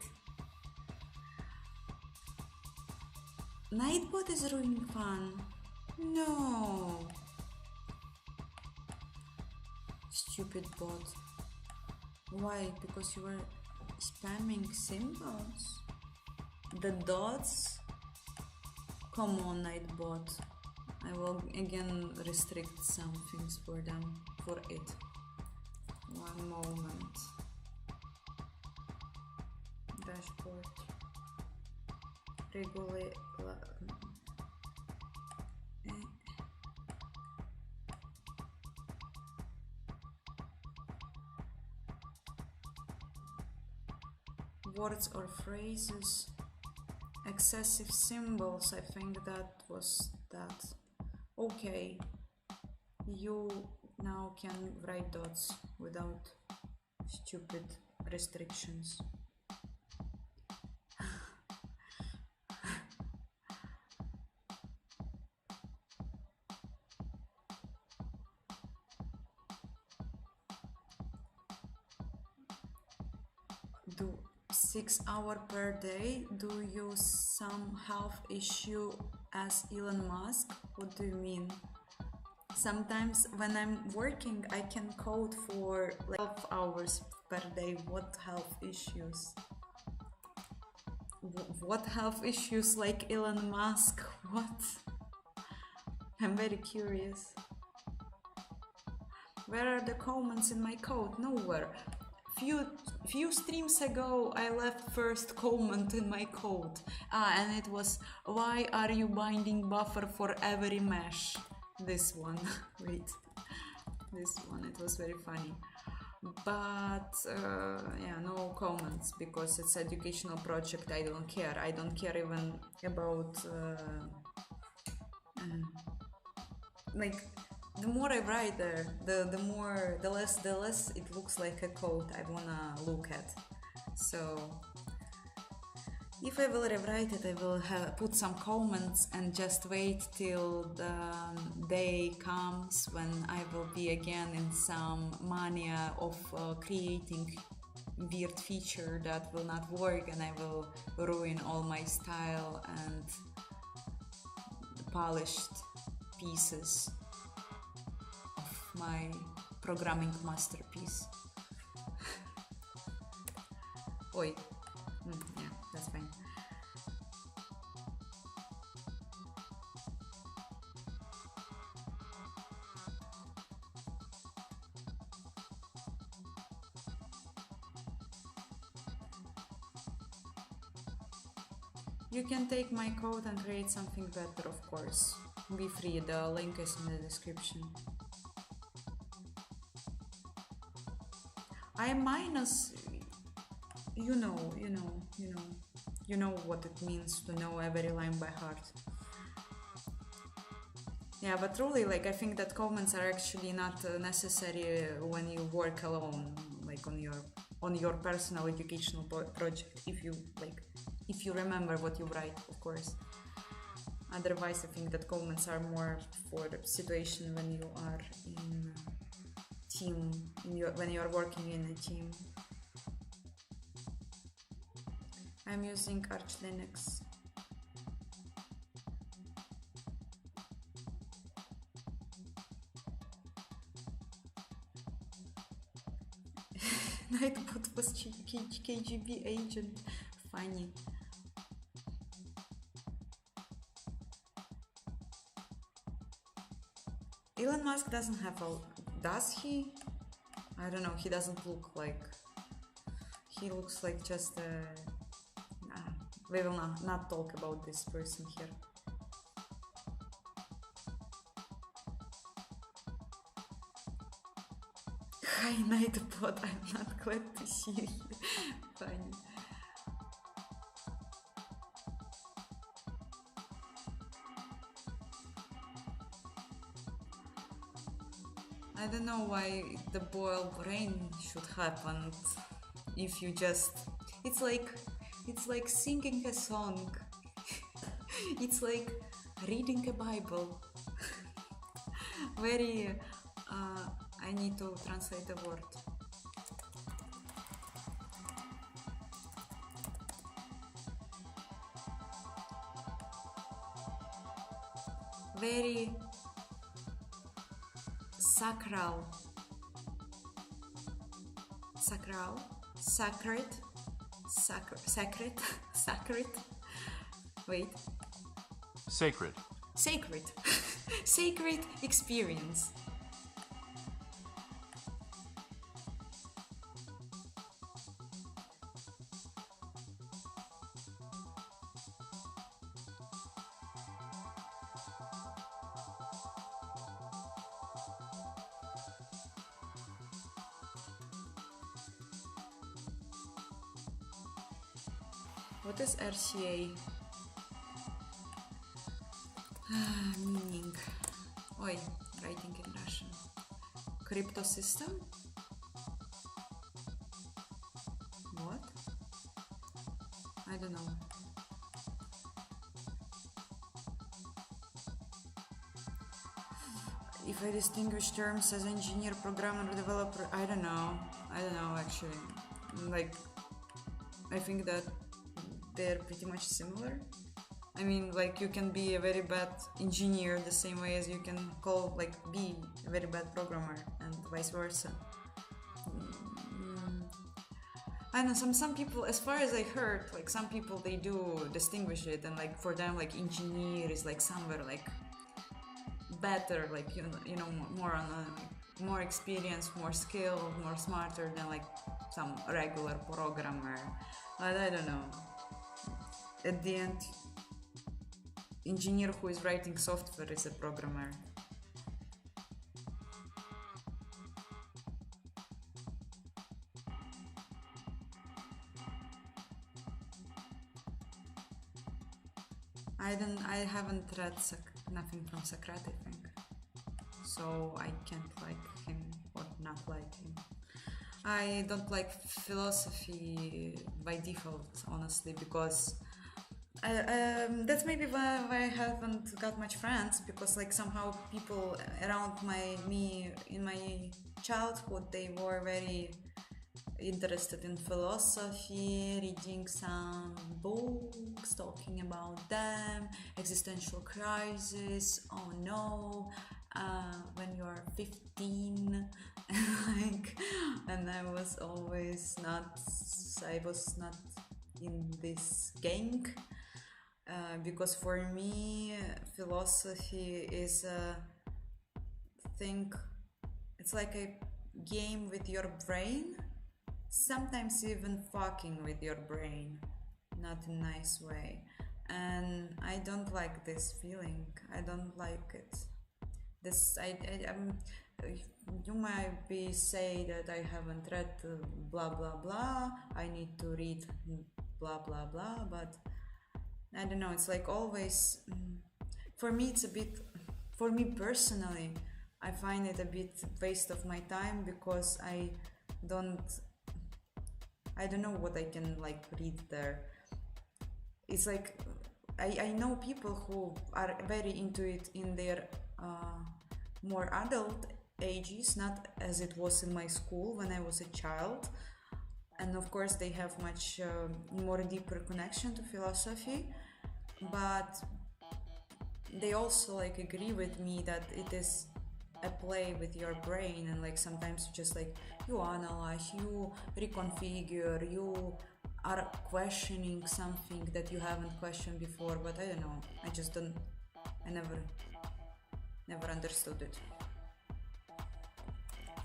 Nightbot is ruining fun. No. Stupid bot. Why? Because you were spamming symbols? The dots? Come on, Nightbot. I will again restrict some things for them, for it. One moment. Dashboard. Regulate. Words or phrases. Excessive symbols. I think that was that. Okay. You now can write dots without stupid restrictions. Do 6 hours per day? Do you some health issue as Elon Musk? What do you mean? Sometimes when I'm working, I can code for like 12 hours per day. What health issues? What health issues like Elon Musk? What? I'm very curious. Where are the comments in my code? Nowhere. Few streams ago I left first comment in my code. And it was, why are you binding buffer for every mesh? This one. Wait. This one, it was very funny. But yeah, no comments because it's educational project. I don't care. I don't care even about like the more I write there, the less it looks like a code I wanna look at. So if I will rewrite it, I will put some comments and just wait till the day comes when I will be again in some mania of creating weird feature that will not work, and I will ruin all my style and polished pieces of my programming masterpiece. Oi. Yeah, that's fine. You can take my code and create something better, of course. Be free, the link is in the description. I minus, you know what it means to know every line by heart. Yeah, but truly, like, I think that comments are actually not necessary when you work alone, like on your personal educational project. If you remember what you write, of course. Otherwise, I think that comments are more for the situation when you are in team, when you are working in a team. I'm using Arch Linux. Nightbot was KGB agent. Funny. Elon Musk doesn't have a... Does he? I don't know, he doesn't look like... He looks like just a... we will not talk about this person here. Hi Nightbot, I'm not glad to see you. Funny. I don't know why the boiled rain should happen if you just... It's like singing a song. It's like reading a Bible. Very... I need to translate a word. Very sacral. Sacral? Sacred? Sacred? Wait. Sacred. Sacred. Sacred experience. What is RCA? Meaning. Oi, writing in Russian. Crypto system? What? I don't know. If I distinguish terms as engineer, programmer, developer, I don't know actually. Like, I think that they're pretty much similar. I mean, like, you can be a very bad engineer the same way as you can be a very bad programmer, and vice versa. I know some people, as far as I heard, like some people they do distinguish it, and like for them like engineer is like somewhere like better, like more on a more experience, more skill, more smarter than like some regular programmer. But I don't know. At the end, engineer who is writing software is a programmer. I haven't read nothing from Socrates, I think, so I can't like him or not like him. I don't like philosophy by default, honestly, because that's maybe why I haven't got much friends, because like somehow people around me in my childhood, they were very interested in philosophy, reading some books, talking about them, existential crisis, oh no, when you are 15, like, and I was not in this gang, because for me philosophy is a thing, it's like a game with your brain, sometimes even fucking with your brain, not in a nice way, and I don't like this feeling. I don't like it. You might be say that I haven't read blah blah blah, I need to read blah blah blah, but I don't know, it's like always, for me personally, I find it a bit waste of my time, because I don't know what I can like read there. It's like I know people who are very into it in their more adult ages, not as it was in my school when I was a child, and of course they have much more deeper connection to philosophy, but they also like agree with me that it is a play with your brain, and like sometimes just like you analyze, you reconfigure, you are questioning something that you haven't questioned before. But I don't know, I never understood it.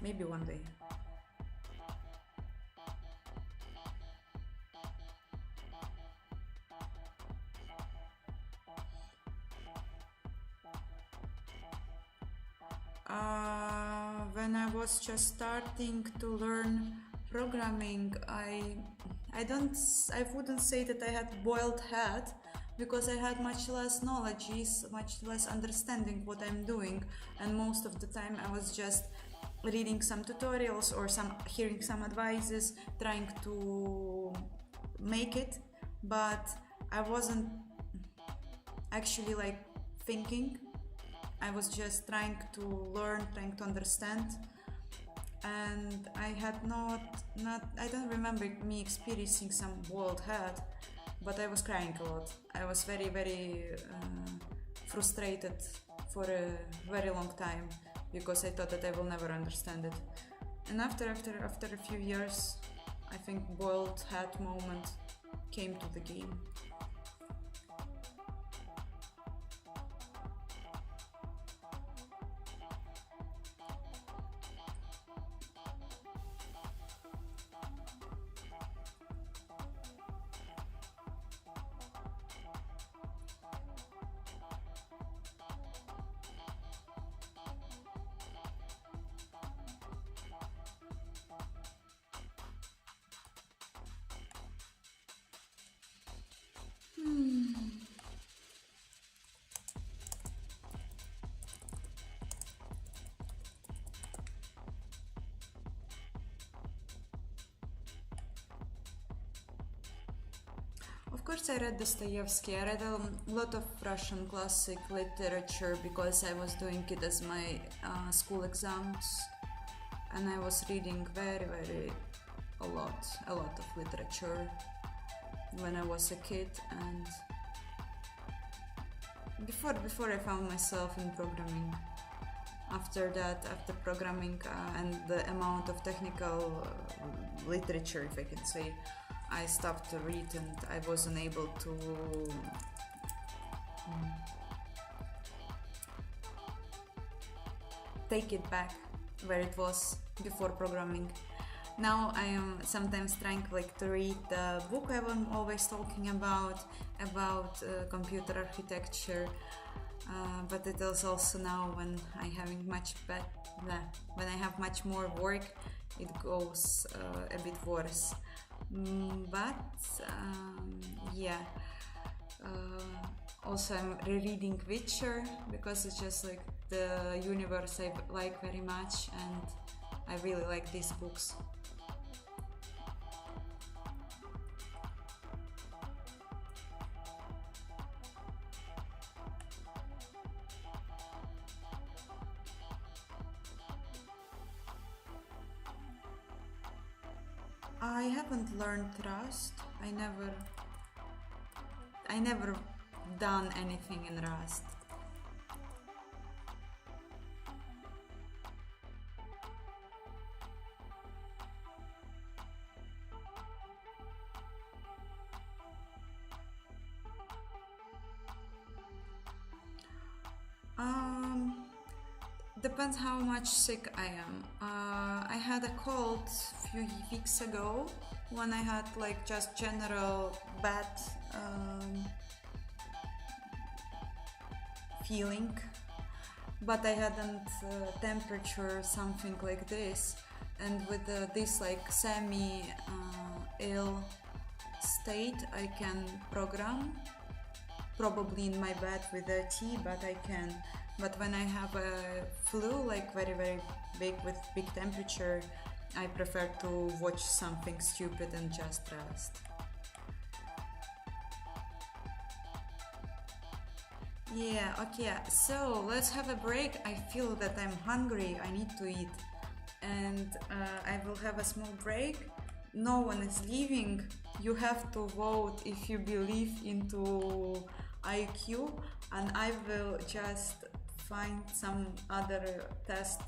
Maybe one day. When I was just starting to learn programming, I wouldn't say that I had boiled head, because I had much less knowledge, much less understanding what I'm doing, and most of the time I was just reading some tutorials or hearing some advices, trying to make it, but I wasn't actually like thinking. I was just trying to learn, trying to understand, and I had I don't remember me experiencing some boiled head, but I was crying a lot. I was very, very frustrated for a very long time, because I thought that I will never understand it. And after a few years, I think boiled head moment came to the game. Of course, I read Dostoevsky. I read a lot of Russian classic literature, because I was doing it as my school exams, and I was reading a lot of literature when I was a kid, and before I found myself in programming. after that, after programming and the amount of technical literature, if I can say, I stopped to read and I wasn't able to take it back where it was before programming. Now I am sometimes trying like to read the book I'm always talking about computer architecture, but it is also now when I having when I have much more work, it goes a bit worse. Yeah. Also, I'm rereading Witcher because it's just like the universe I like very much, and I really like these books. I haven't learned Rust. I never done anything in Rust. Depends how much sick I am. I had a cold a few weeks ago when I had like just general bad feeling, but I hadn't temperature something like this, and with this like semi ill state I can program, probably in my bed with a tea, but I can. But when I have a flu, like very big with big temperature, I prefer to watch something stupid and just rest. Yeah, okay, so let's have a break. I feel that I'm hungry, I need to eat. And I will have a small break. No one is leaving. You have to vote if you believe into IQ, and I will just find some other test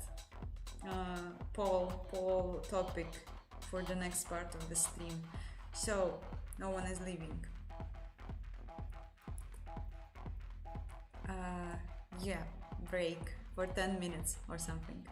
poll topic for the next part of the stream. So no one is leaving. Yeah, break for 10 minutes or something.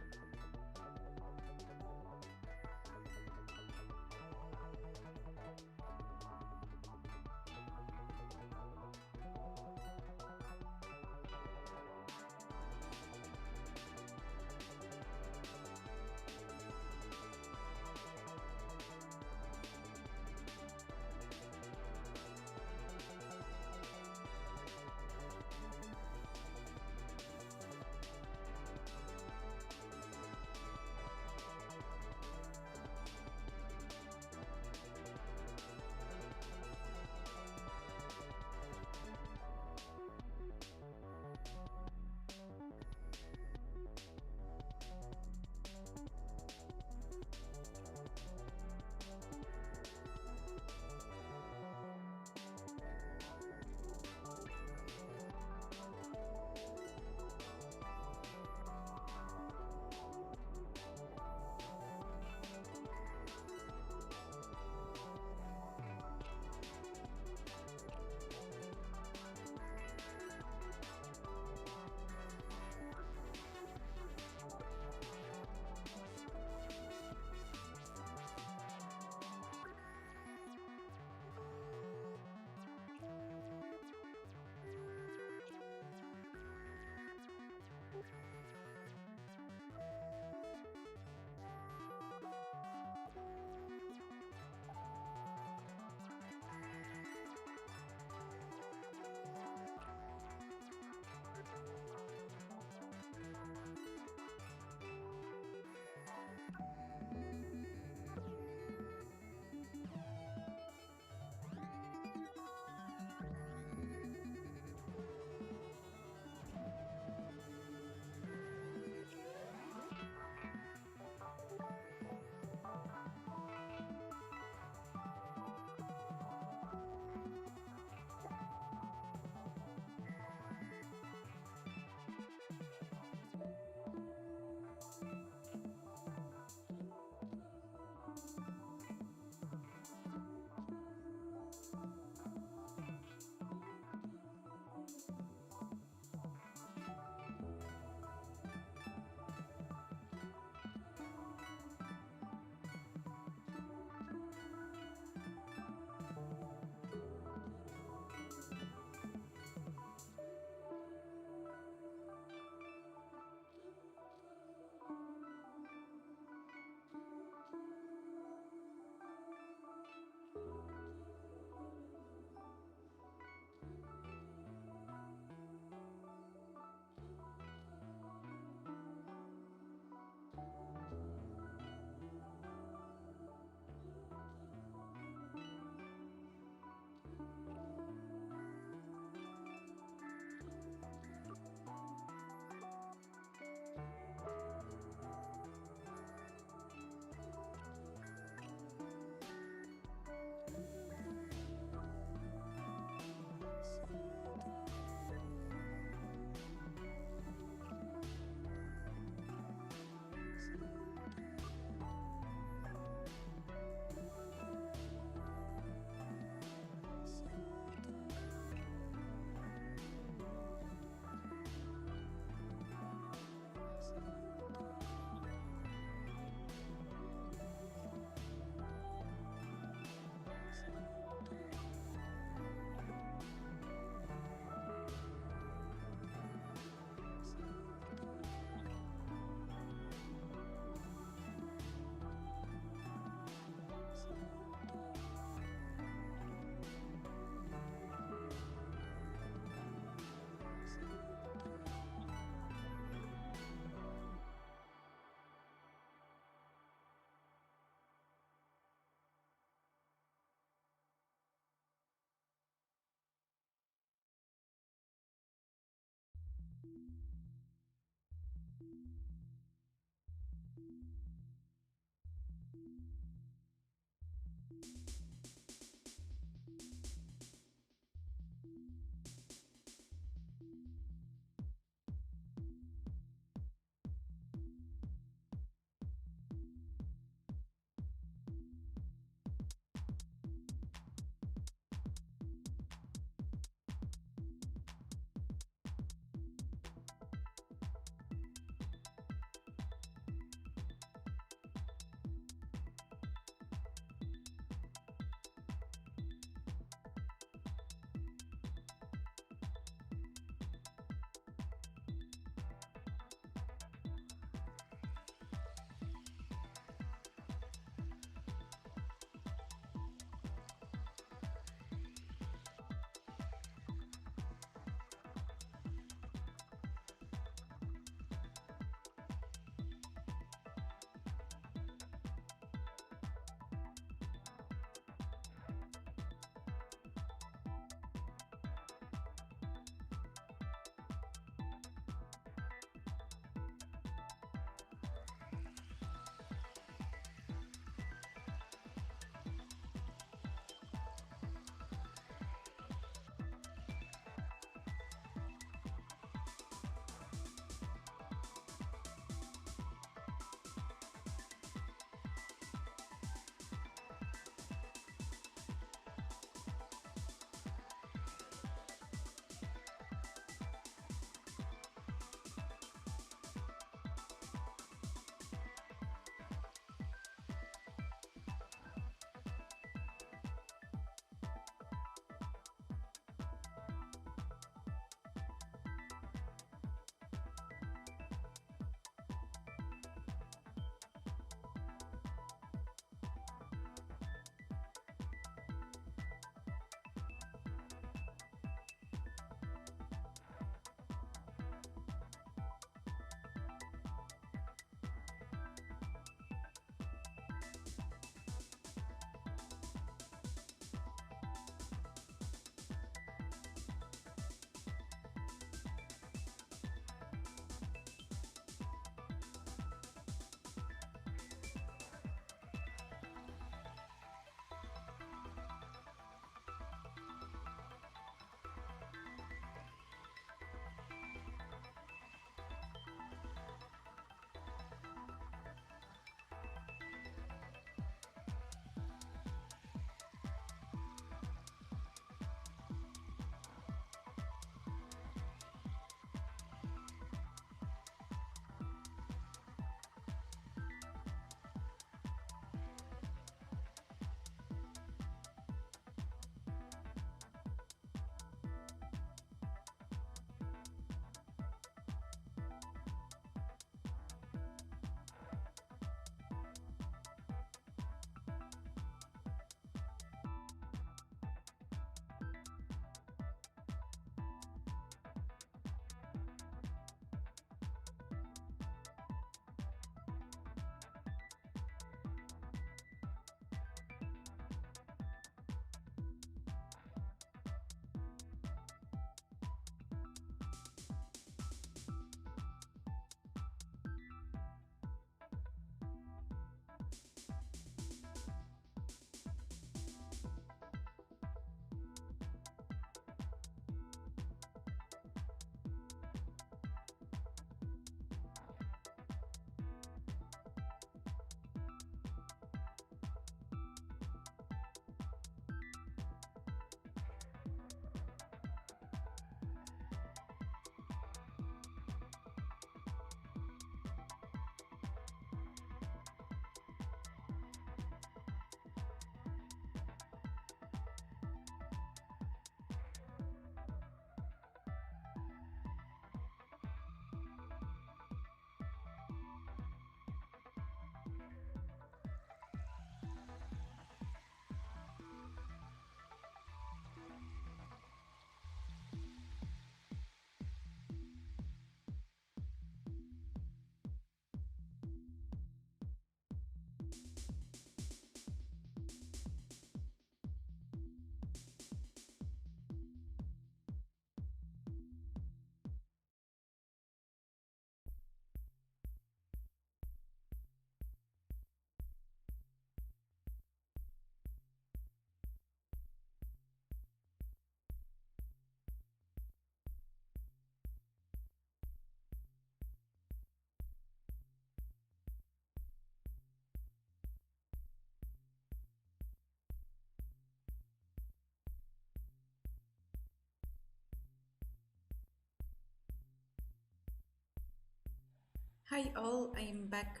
Hi all, I am back.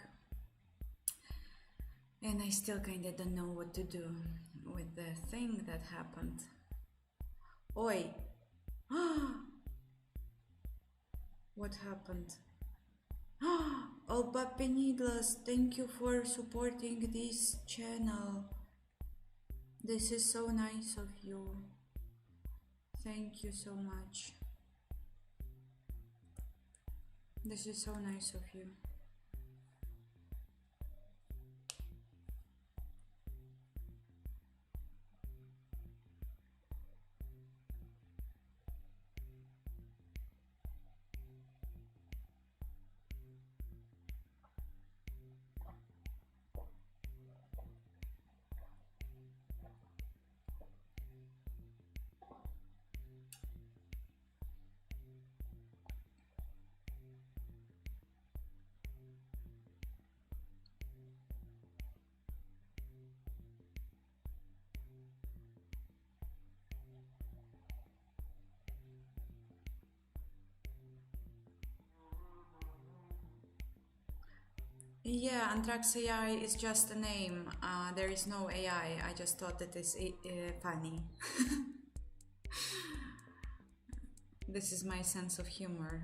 And I still kinda don't know what to do with the thing that happened. Oi! What happened? Oh, Papi Needless, thank you for supporting this channel. This is so nice of you. Thank you so much. This is so nice of you. Yeah, Anthrax AI is just a name. There is no AI. I just thought it is funny. This is my sense of humor.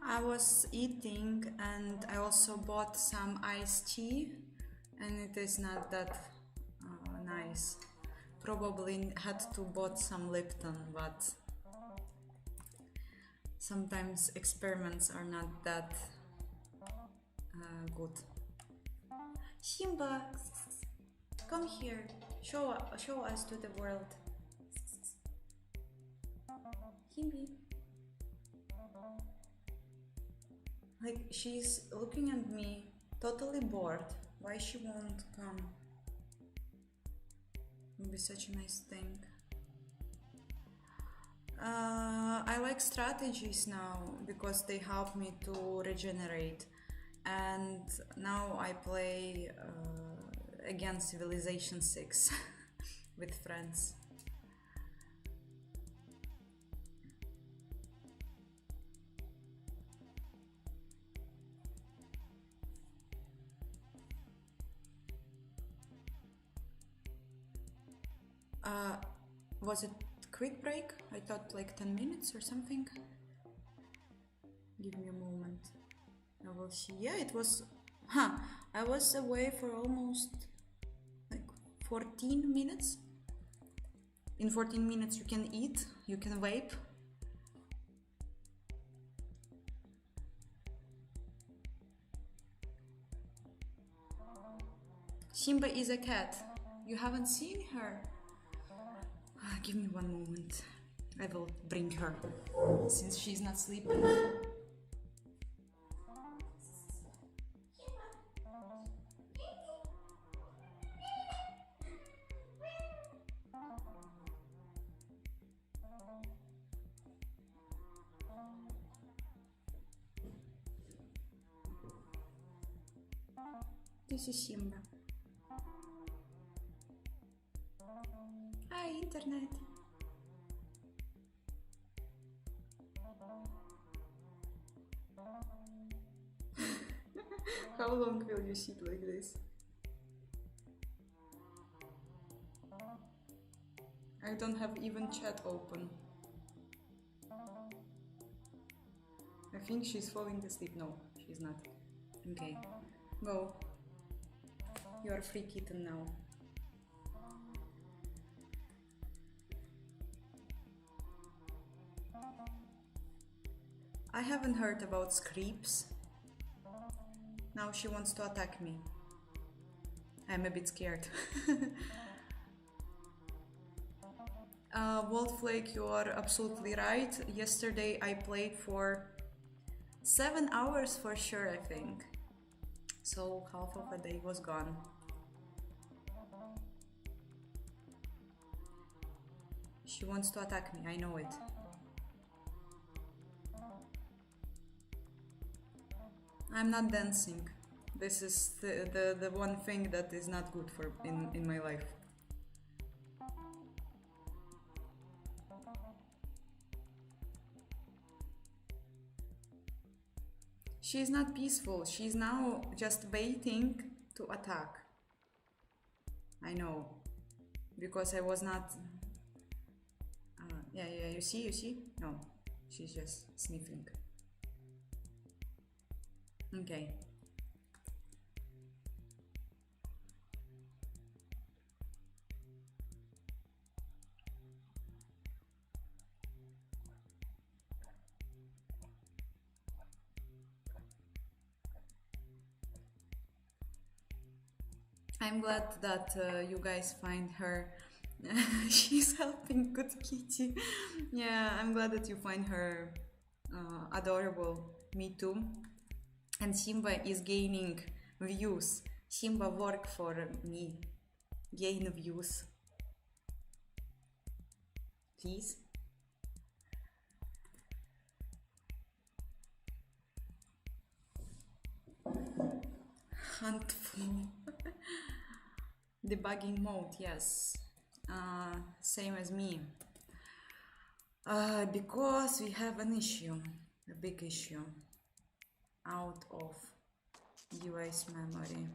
I was eating and I also bought some iced tea, and it is not that nice. Probably had to bought some Lipton, but sometimes experiments are not that good. Simba, come here. Show us to the world. Simbi. Like, she's looking at me, totally bored. Why she won't come? It would be such a nice thing. I like strategies now because they help me to regenerate. And now I play again Civilization 6 with friends. Was it quick break? I thought like 10 minutes or something. Give me a moment. I will see. Yeah, it was... I was away for almost like 14 minutes. In 14 minutes you can eat, you can vape. Simba is a cat. You haven't seen her? Give me one moment. I will bring her, since she's not sleeping. This is Simba. Hi, internet. How long will you sit like this? I don't have even chat open. I think she's falling asleep. No, she's not. Okay, go. You're a free kitten now. I haven't heard about Screeps. Now she wants to attack me. I'm a bit scared. Flake, you are absolutely right. Yesterday I played for 7 hours for sure, I think. So half of a day was gone. She wants to attack me, I know it. I'm not dancing. This is the one thing that is not good for in my life. She's not peaceful. She's now just waiting to attack. I know. Because I was not... yeah, you see? No. She's just sniffing. Okay. I'm glad that you guys find her. She's helping good kitty. Yeah, I'm glad that you find her adorable. Me too. And Simba is gaining views. Simba work for me. Gain views. Please. Handful. Debugging mode, yes. Same as me. Because we have an issue, a big issue, out of device memory,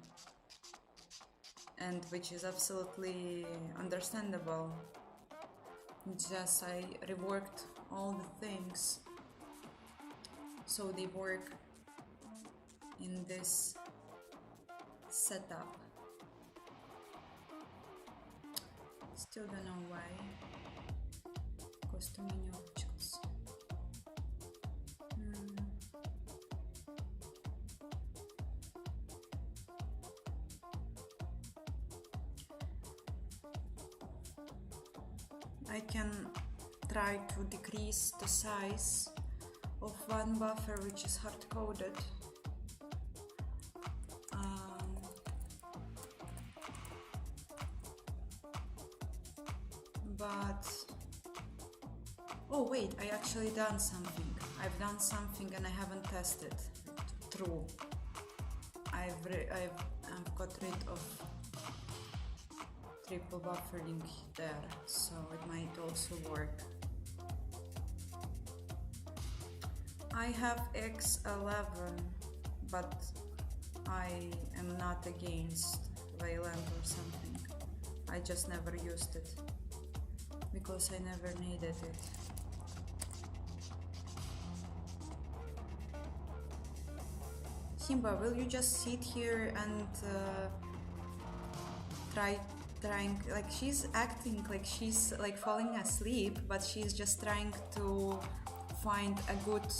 and which is absolutely understandable. Just I reworked all the things so they work in this setup. Still don't know why. Cost too many options. I can try to decrease the size of one buffer which is hard-coded. But oh wait, I actually done something. I've done something and I haven't tested. True. I've got rid of triple buffering there, so it might also work. I have X11, but I am not against Wayland or something. I just never used it because I never needed it. Simba, will you just sit here and trying, like she's acting like she's like falling asleep, but she's just trying to find a good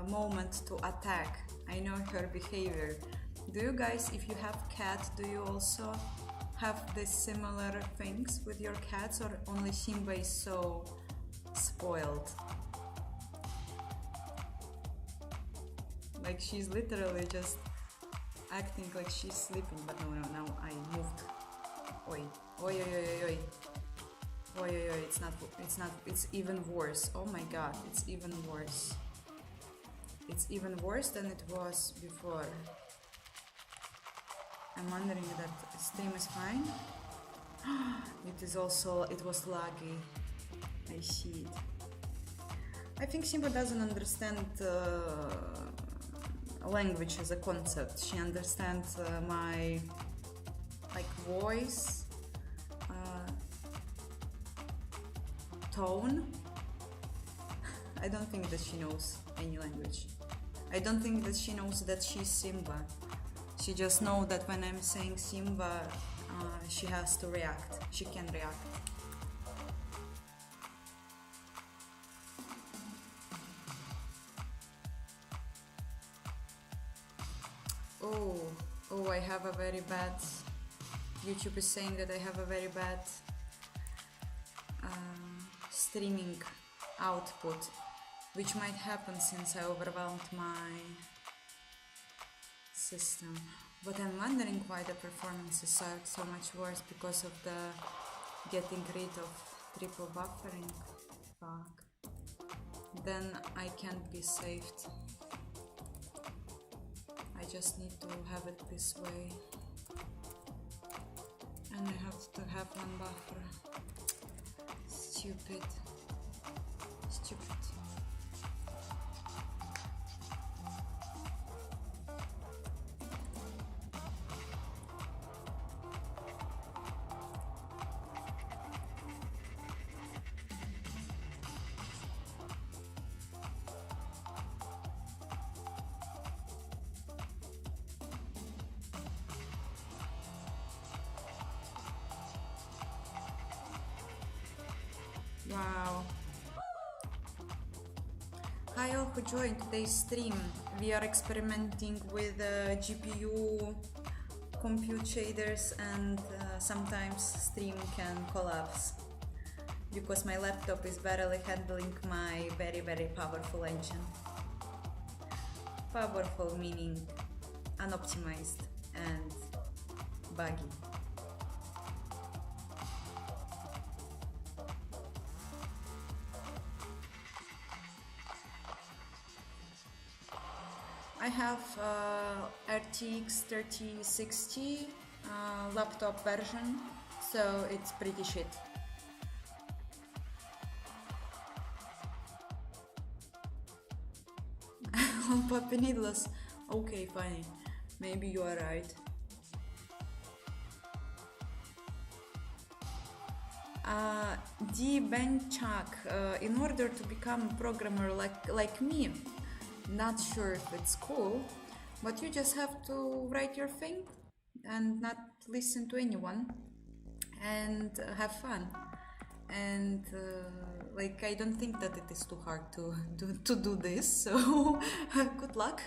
moment to attack. I know her behavior. Do you guys, if you have cat, do you also have these similar things with your cats, or only Simba is so spoiled? Like she's literally just acting like she's sleeping, but no, now I moved. Oi, oi, oi, oi, oi. Oi, oi, oi, it's even worse. Oh my god, it's even worse. It's even worse than it was before. I'm wondering that stream is fine. It was laggy. I see it. I think Simba doesn't understand language as a concept. She understands my voice, tone. I don't think that she knows any language. I don't think that she knows that she's Simba. She just knows that when I'm saying Simba, she has to react. She can react. Oh, I have a very bad... YouTube is saying that I have a very bad streaming output, which might happen since I overwhelmed my system. But I'm wondering why the performances are so much worse, because of the getting rid of triple buffering. Fuck. Then I can't be saved. I just need to have it this way. And I have to have one buffer. Stupid. Stupid. Wow. Hi all who joined today's stream. We are experimenting with GPU compute shaders, and sometimes stream can collapse because my laptop is barely handling my very powerful engine. Powerful meaning unoptimized and buggy. I have RTX 3060 laptop version, so it's pretty shit. Puppy needless. Okay, fine. Maybe you are right. D. Benchak, in order to become a programmer like me, not sure if it's cool, but you just have to write your thing and not listen to anyone and have fun. And like, I don't think that it is too hard to do this, so good luck.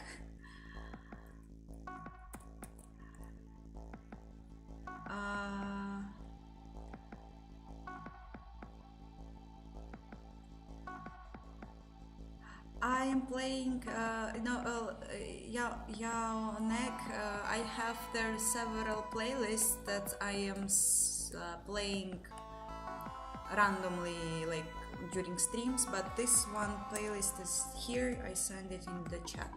I am playing, Yaonek. I have there several playlists that I am playing randomly, like during streams, but this one playlist is here. I send it in the chat.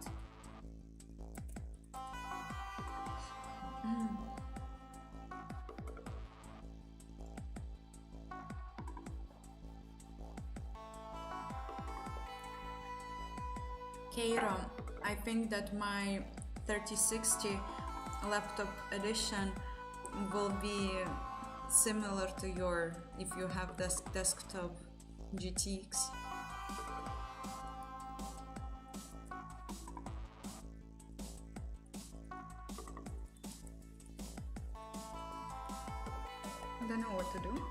Kairo, I think that my 3060 laptop edition will be similar to your, if you have this desktop GTX. I don't know what to do.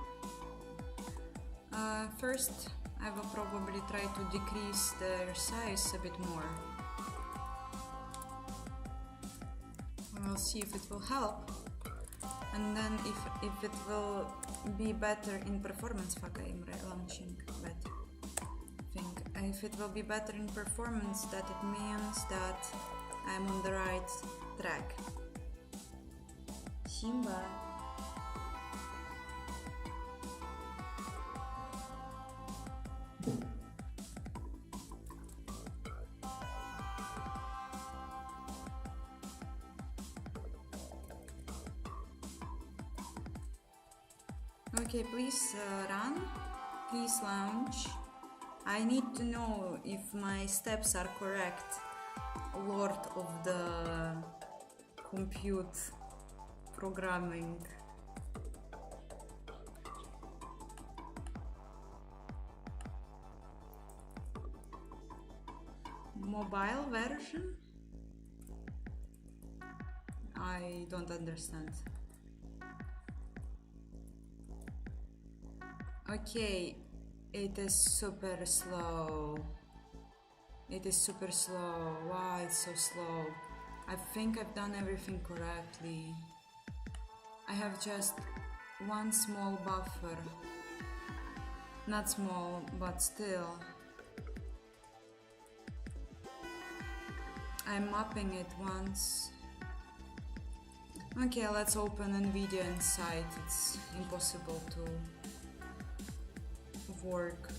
First, I will probably try to decrease their size a bit more. We'll see if it will help. And then if it will be better in performance, fuck, I'm launching better thing. If it will be better in performance, that it means that I'm on the right track. Simba. Okay, please run, please launch. I need to know if my steps are correct, Lord of the compute programming. Mobile version? I don't understand. Okay, it is super slow. It is super slow. Why it's so slow? I think I've done everything correctly. I have just one small buffer. Not small, but still. I'm mapping it once. Okay, let's open NVIDIA Insight. It's impossible to work.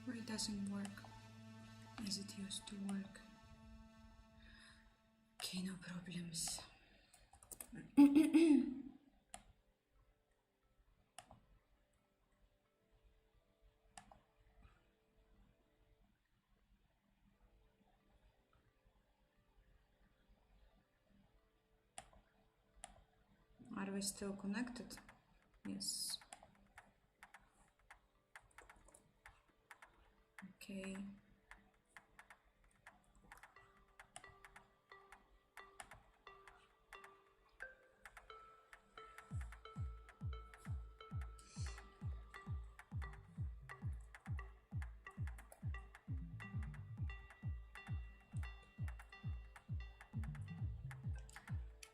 Or it doesn't work as it used to work. Okay, no problems. Are we still connected? Yes. Okay.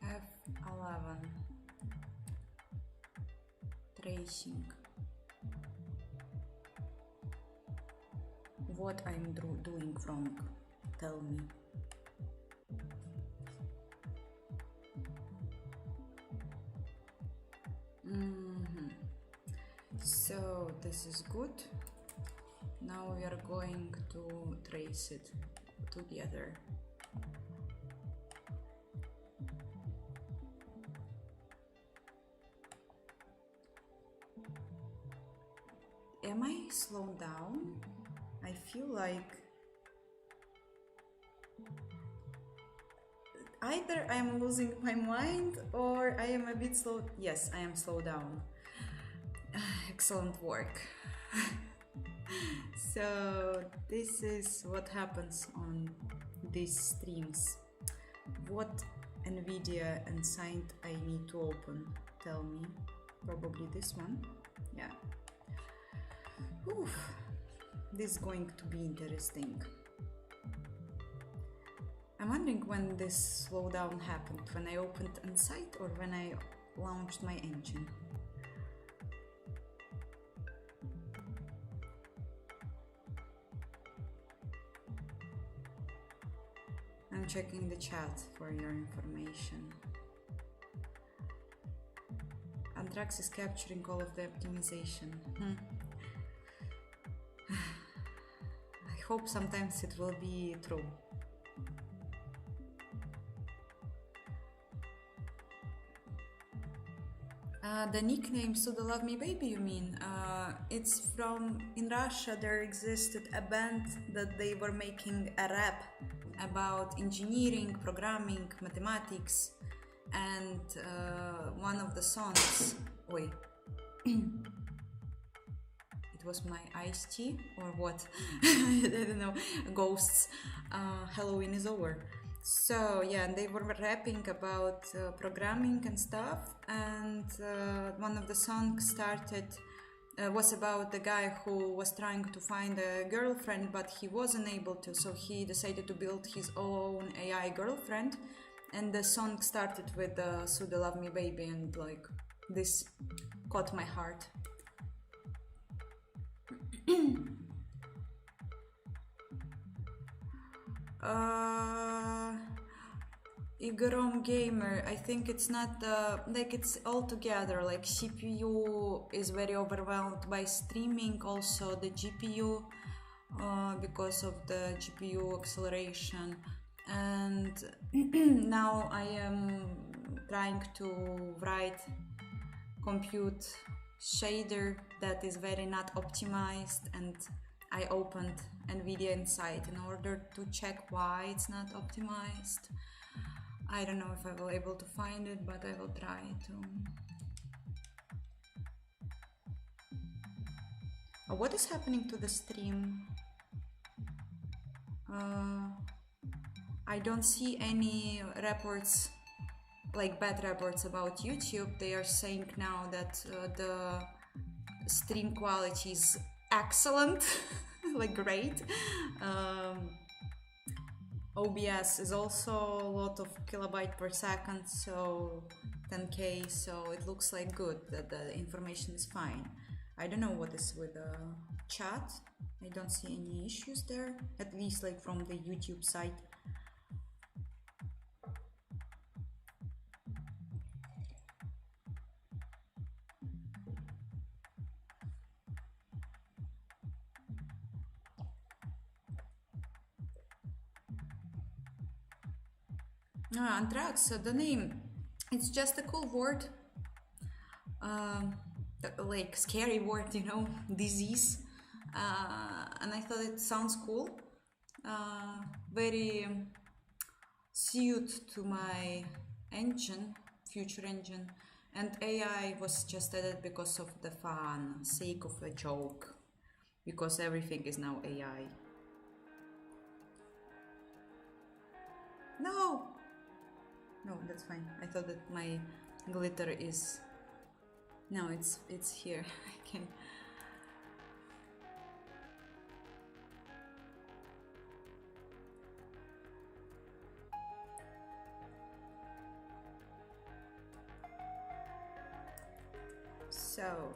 F11 tracing. What I'm doing wrong? Tell me. So this is good. Now we are going to trace it together. Am I slowed down? I feel like either I am losing my mind or I am a bit slow. Yes, I am slowed down. Excellent work. So this is what happens on these streams. What NVIDIA Insight I need to open? Tell me. Probably this one. Yeah. Oof. This is going to be interesting. I'm wondering when this slowdown happened, when I opened Insight or when I launched my engine. I'm checking the chat for your information. Anthrax is capturing all of the optimization. I hope sometimes it will be true. The nickname "Suda Love Me Baby," you mean? It's from, in Russia there existed a band that they were making a rap about engineering, programming, mathematics, and one of the songs, wait, it was my iced tea or what? I don't know, ghosts, Halloween is over. So yeah, they were rapping about programming and stuff, and one of the songs was about the guy who was trying to find a girlfriend, but he wasn't able to, so he decided to build his own AI girlfriend, and the song started with "Suda Love Me Baby," and like this caught my heart. Igrom Gamer, I think it's not like it's all together, like CPU is very overwhelmed by streaming, also the GPU because of the GPU acceleration, and now I am trying to write compute shader that is very not optimized, and I opened NVIDIA Insight in order to check why it's not optimized. I don't know if I will be able to find it, but I will try to. What is happening to the stream? I don't see any reports, like bad reports about YouTube. They are saying now that the stream quality is excellent, like great. OBS is also a lot of kilobyte per second, so 10K, so it looks like good, that the information is fine. I don't know what is with the chat. I don't see any issues there, at least like from the YouTube side. Anthrax, the name, it's just a cool word, like scary word, you know, disease, and I thought it sounds cool, very suited to my engine, future engine, and AI was just added because of the fun, sake of a joke, because everything is now AI. No! No, that's fine. I thought that my glitter is... No, it's here. I can... So,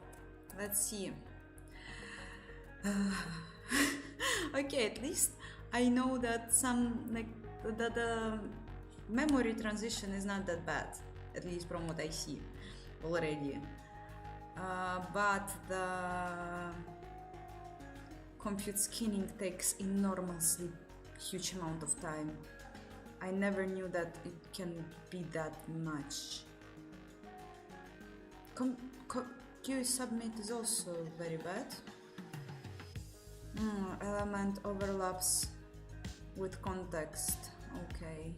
let's see. Okay, at least I know that some, like, the memory transition is not that bad, at least from what I see already. But the compute skinning takes enormously huge amount of time. I never knew that it can be that much. Queue submit is also very bad. Element overlaps with context. Okay.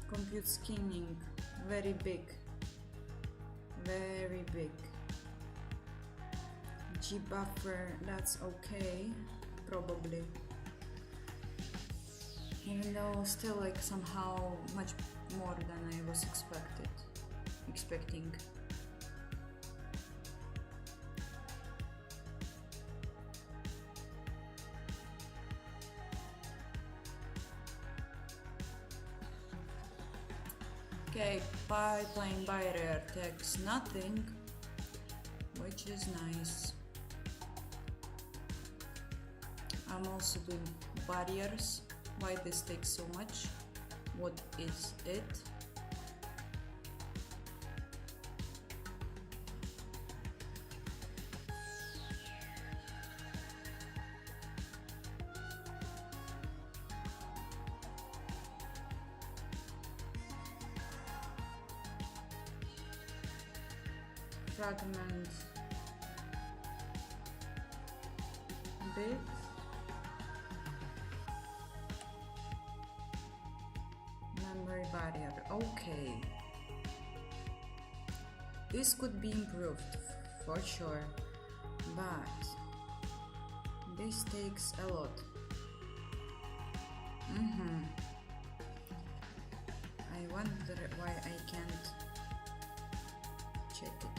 Compute skinning, very big. Very big. G buffer, that's okay, probably. Even though still like somehow much more than I was expecting. Okay, pipeline barrier takes nothing, which is nice. I'm also doing barriers. Why this takes so much? What is it? fragment bit. Memory variable. Okay. This could be improved for sure, but this takes a lot. I wonder why I can't check it.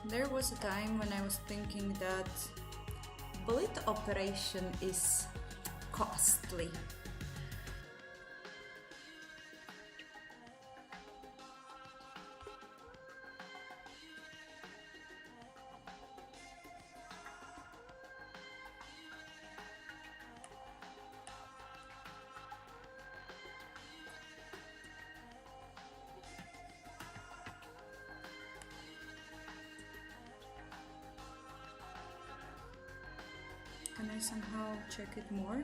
There was a time when I was thinking that bullet operation is costly. Can I somehow check it more?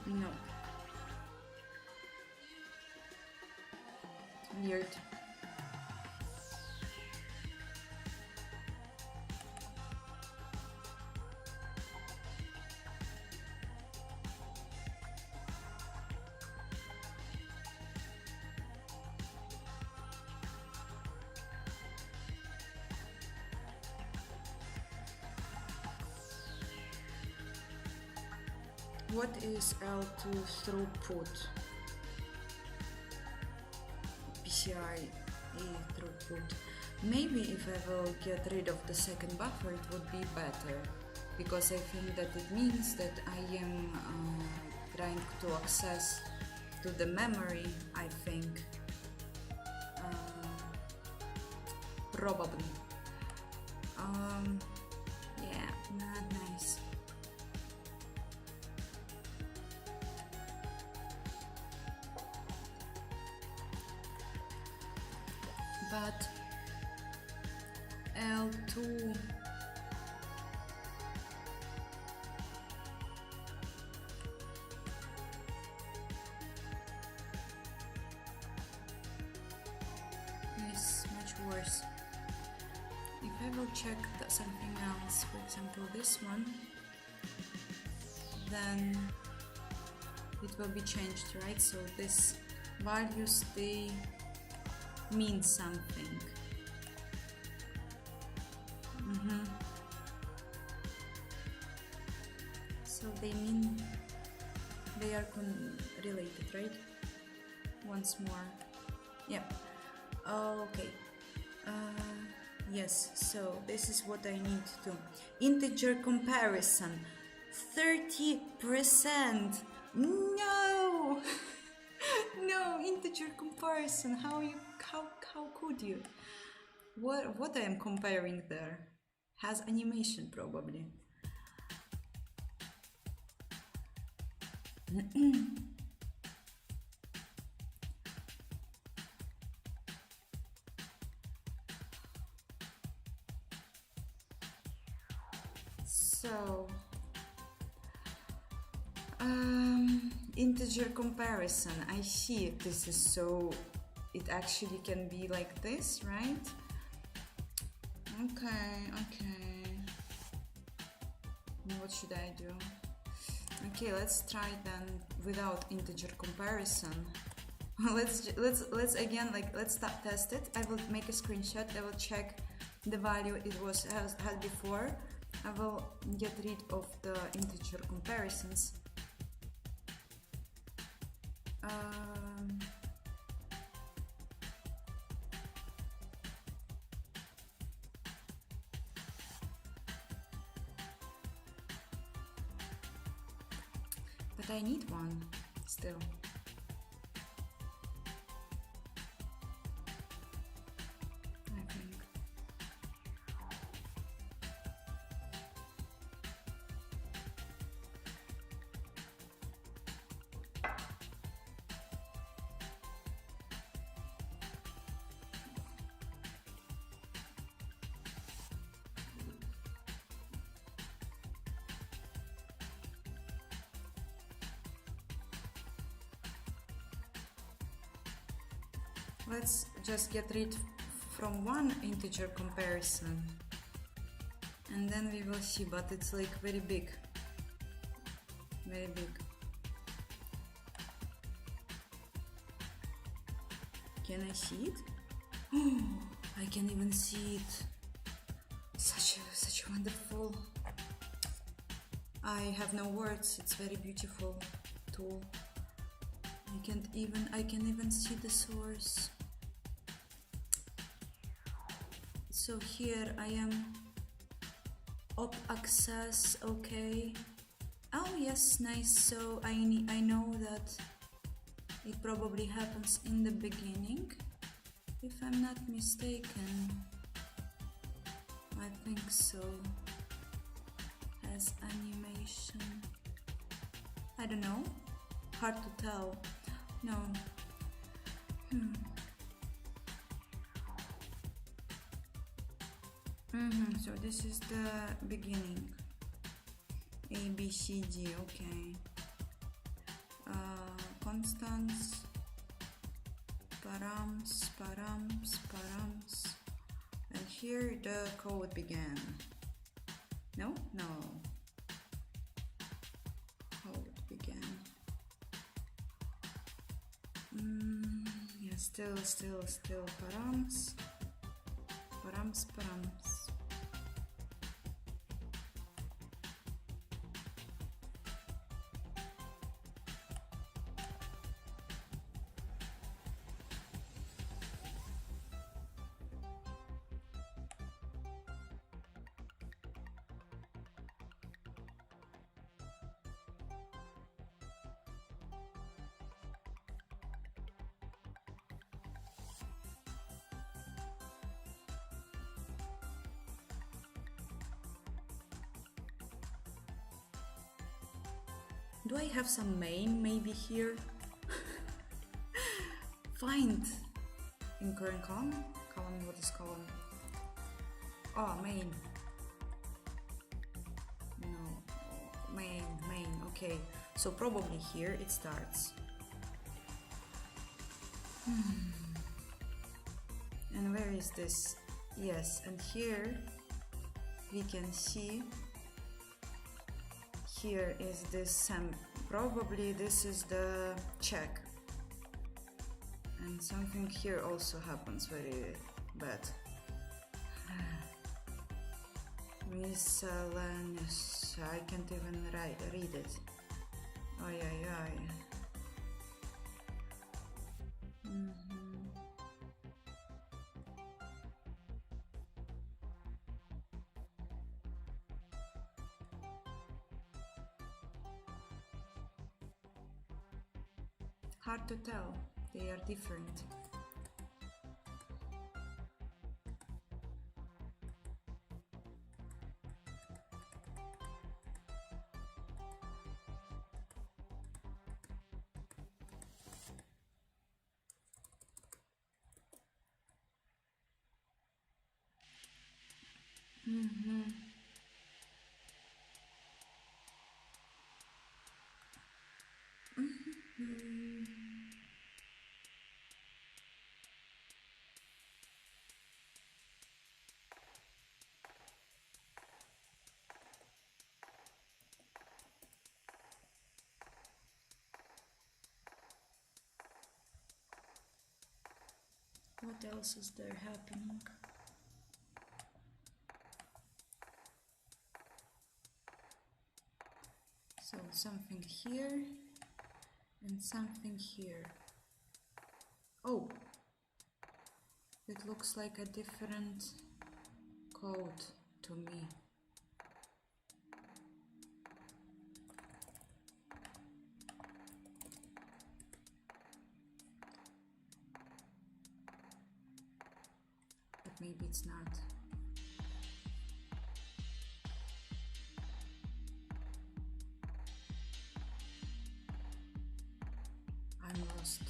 No. Weird. What is L2 throughput? PCI throughput. Maybe if I will get rid of the second buffer, it would be better, because I think that it means that I am trying to access to the memory. I think probably. Yeah, not nice. But L2 is much worse. If I will check something else, for example this one, then it will be changed, right? So this values, they mean something. So they mean they are related, right? Once more. Yep. Okay. Yes, so this is what I need to do. Integer comparison. 30%. No! No, integer comparison. How could you? What I am comparing there has animation probably. So integer comparison. I see. This is so. It actually can be like this, right? Okay. What should I do? Okay, let's try then without integer comparison. let's again, like, let's test it. I will make a screenshot. I will check the value it had before. I will get rid of the integer comparisons. But I need one still. I think. let's just get rid from one integer comparison, and then we will see, but it's like very big. Very big. Can I see it? Oh, I can even see it. Such a wonderful. I have no words. It's very beautiful tool. I can even see the source. So here I am. Op access. Okay. Oh yes, nice. So I know that it probably happens in the beginning, if I'm not mistaken. I think so. As animation. I don't know. Hard to tell. No. So this is the beginning. A, B, C, D, okay. Constants, params, and here the code began. No? Code began. Yeah, still params. Do I have some main maybe here? Find in current column. What is column? Oh, main. No, main. Okay, so probably here it starts. And where is this? Yes, and here we can see. Here is this probably this is the check, and something here also happens very bad. Miscellaneous. I can't even read it. Ay. Hard to tell, they are different. What else is there happening? So something here and something here. Oh, it looks like a different code to me. But maybe it's not. I'm lost.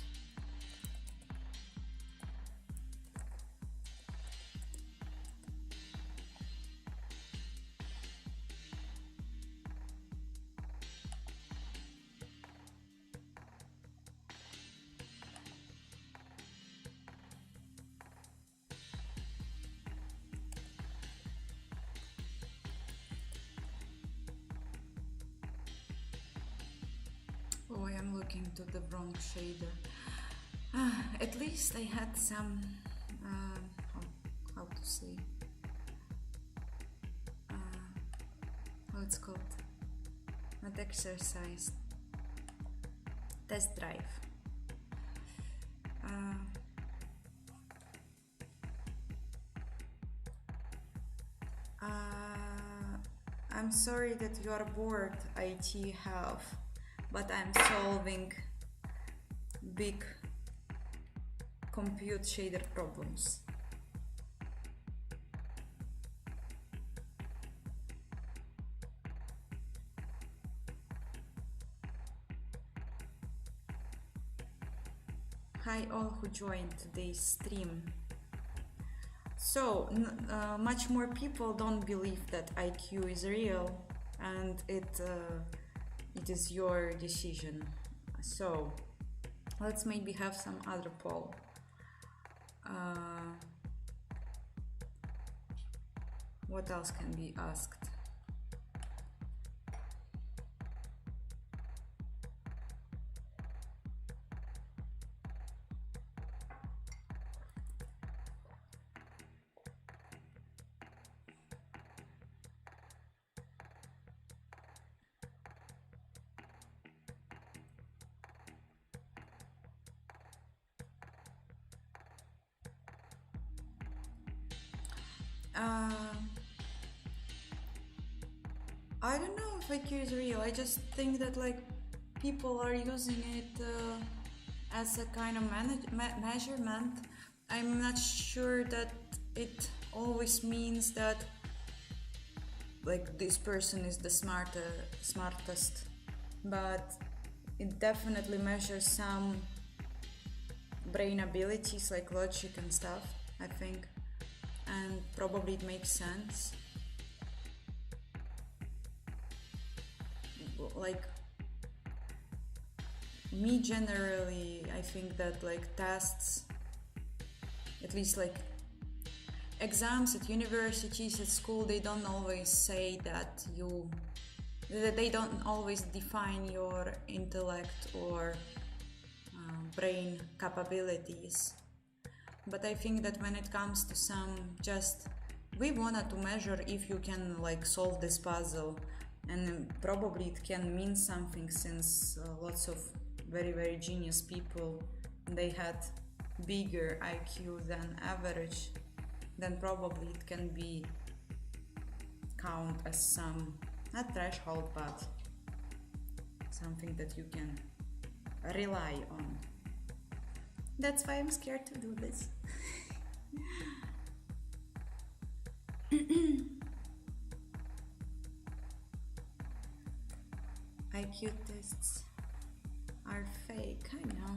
Oh, I am looking to the wrong shader. At least I had some, how to say, how it's called, not exercise, test drive. I'm sorry that you are bored, IT help, but I'm solving big compute shader problems. Hi all who joined today's stream. So, much more people don't believe that IQ is real, and it is your decision. So, let's maybe have some other poll. What else can be asked? I don't know if IQ is real. I just think that like people are using it as a kind of measurement. I'm not sure that it always means that like this person is the smartest, but it definitely measures some brain abilities like logic and stuff, I think, and probably it makes sense. Like me generally, I think that like tests, at least like exams at universities, at school, they don't always say that they don't always define your intellect or brain capabilities. But I think that when it comes to some just we wanted to measure if you can like solve this puzzle, and probably it can mean something since lots of very very genius people, they had bigger IQ than average, then probably it can be count as some not threshold but something that you can rely on. That's why I'm scared to do this. IQ tests are fake, I know.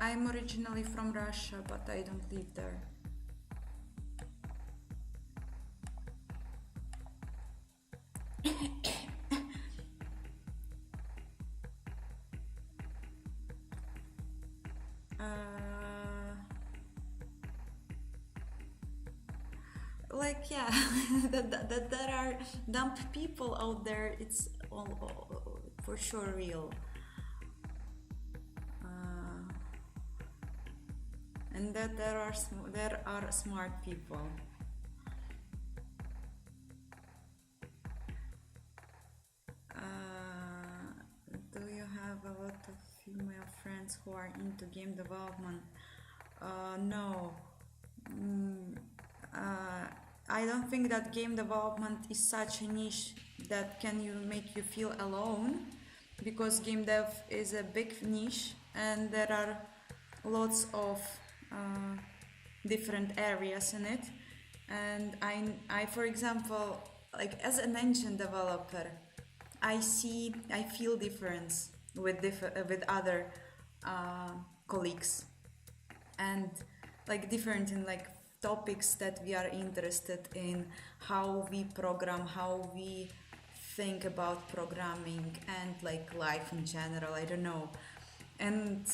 I'm originally from Russia, but I don't live there. Like yeah, that there are dumb people out there, it's all for sure real. And that there are smart people. Do you have a lot of female friends who are into game development? No. I don't think that game development is such a niche that can make you feel alone, because game dev is a big niche and there are lots of different areas in it. And I for example, like as an engine developer, I feel difference with other colleagues, and like different in like topics that we are interested in, how we program, how we think about programming, and like life in general, I don't know. And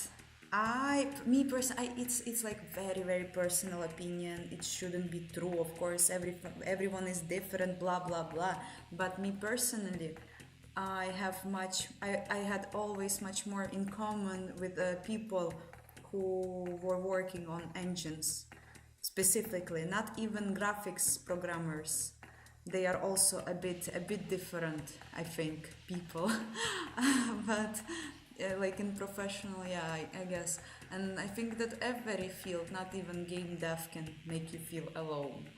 It's like very personal opinion. It shouldn't be true, of course. Everyone is different, blah blah blah. But me personally, I had always much more in common with people who were working on engines, specifically, not even graphics programmers. They are also a bit different, I think, people. But like in professional, yeah, I guess. And I think that every field, not even game dev, can make you feel alone.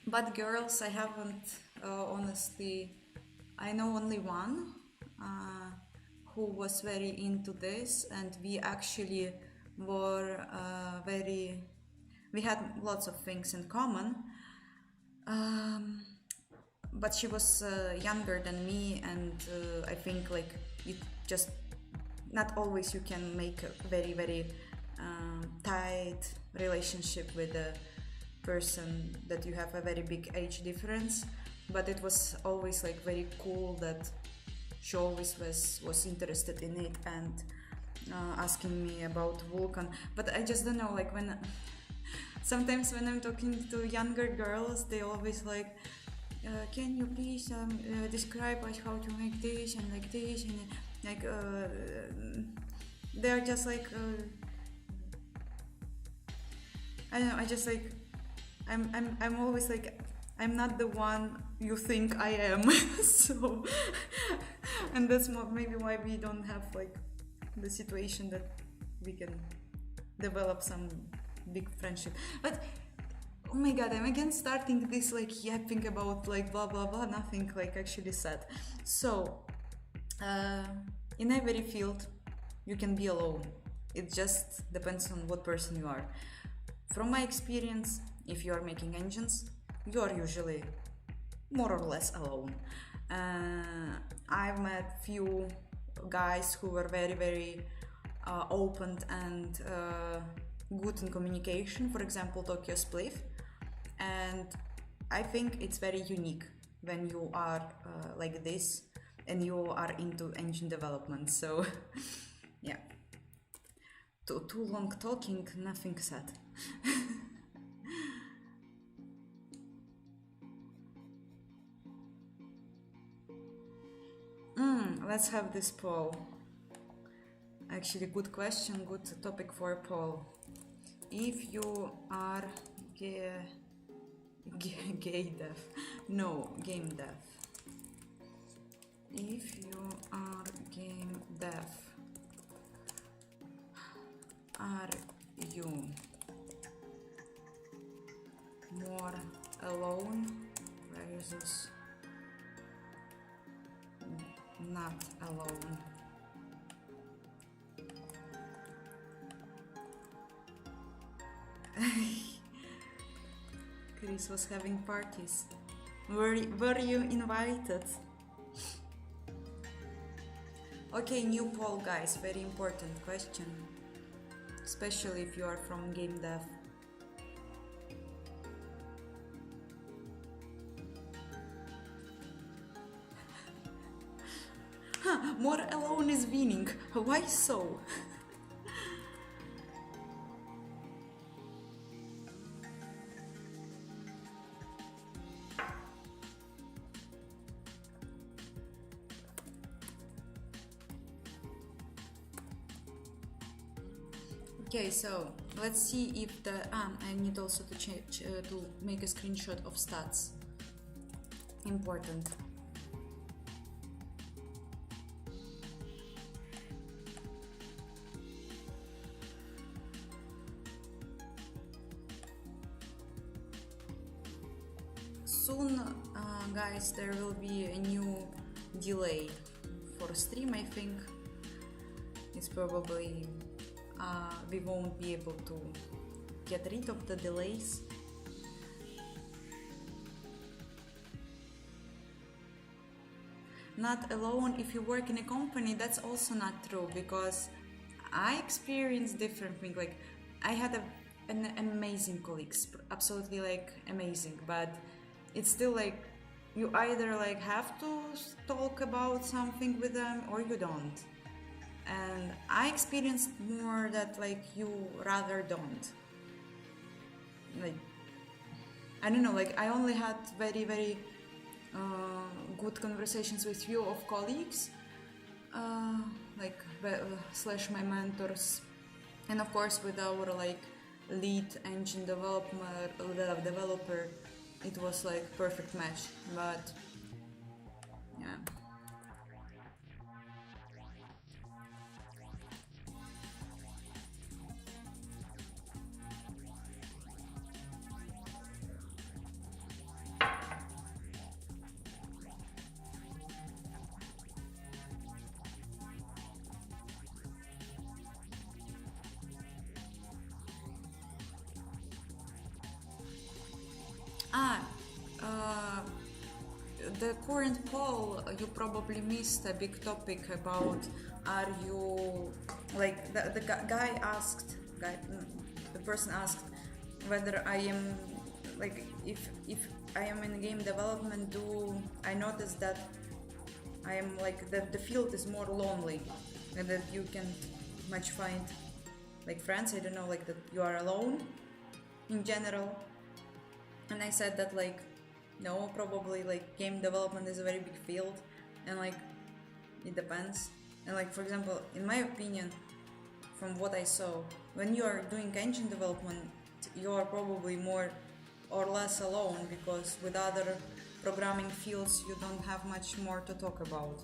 But girls, I haven't honestly. I know only one who was very into this, and we actually were very. We had lots of things in common. But she was younger than me, and I think like it just not always you can make a very tight relationship with a person that you have a very big age difference. But it was always like very cool that she always was interested in it and asking me about Vulkan. But I just don't know, like when sometimes when I'm talking to younger girls, they always like, can you please describe us how to make this and like this, and like they're just like I don't know. I just like I'm always like I'm not the one you think I am. So, and that's maybe why we don't have like the situation that we can develop some big friendship. But oh my god, I'm again starting this like yapping about like blah blah blah, nothing like actually said. So in every field you can be alone. It just depends on what person you are. From my experience, if you are making engines, you are usually more or less alone. I've met few guys who were very open and good in communication, for example Tokyo Spliff, and I think it's very unique when you are like this and you are into engine development. So yeah, too long talking, nothing said. Let's have this poll. Actually, good question, good topic for a poll. If you are gay dev, no, game dev. If you are game dev, are you more alone versus not alone? Chris was having parties. Were you invited? Okay, new poll, guys. Very important question, especially if you are from game dev. More alone is winning. Why so? Okay, so let's see if the I need also to change to make a screenshot of stats. Important. Soon, guys, there will be a new delay for stream. I think it's probably we won't be able to get rid of the delays. Not alone if you work in a company, that's also not true, because I experienced different things. Like I had an amazing colleagues, absolutely like amazing, but it's still like you either like have to talk about something with them or you don't. and I experienced more that like you rather don't. Like, I don't know, like I only had very good conversations with few of colleagues, like slash my mentors, and of course with our like lead engine developer, it was like perfect match. But yeah. The current poll, you probably missed a big topic about, are you, like the guy asked, the person asked whether I am, like if I am in game development, do I notice that I am like the field is more lonely and that you can much find like friends, I don't know, like that you are alone in general. And I said that like no, probably like game development is a very big field and like it depends. And like for example, in my opinion, from what I saw, when you are doing engine development, you are probably more or less alone, because with other programming fields you don't have much more to talk about.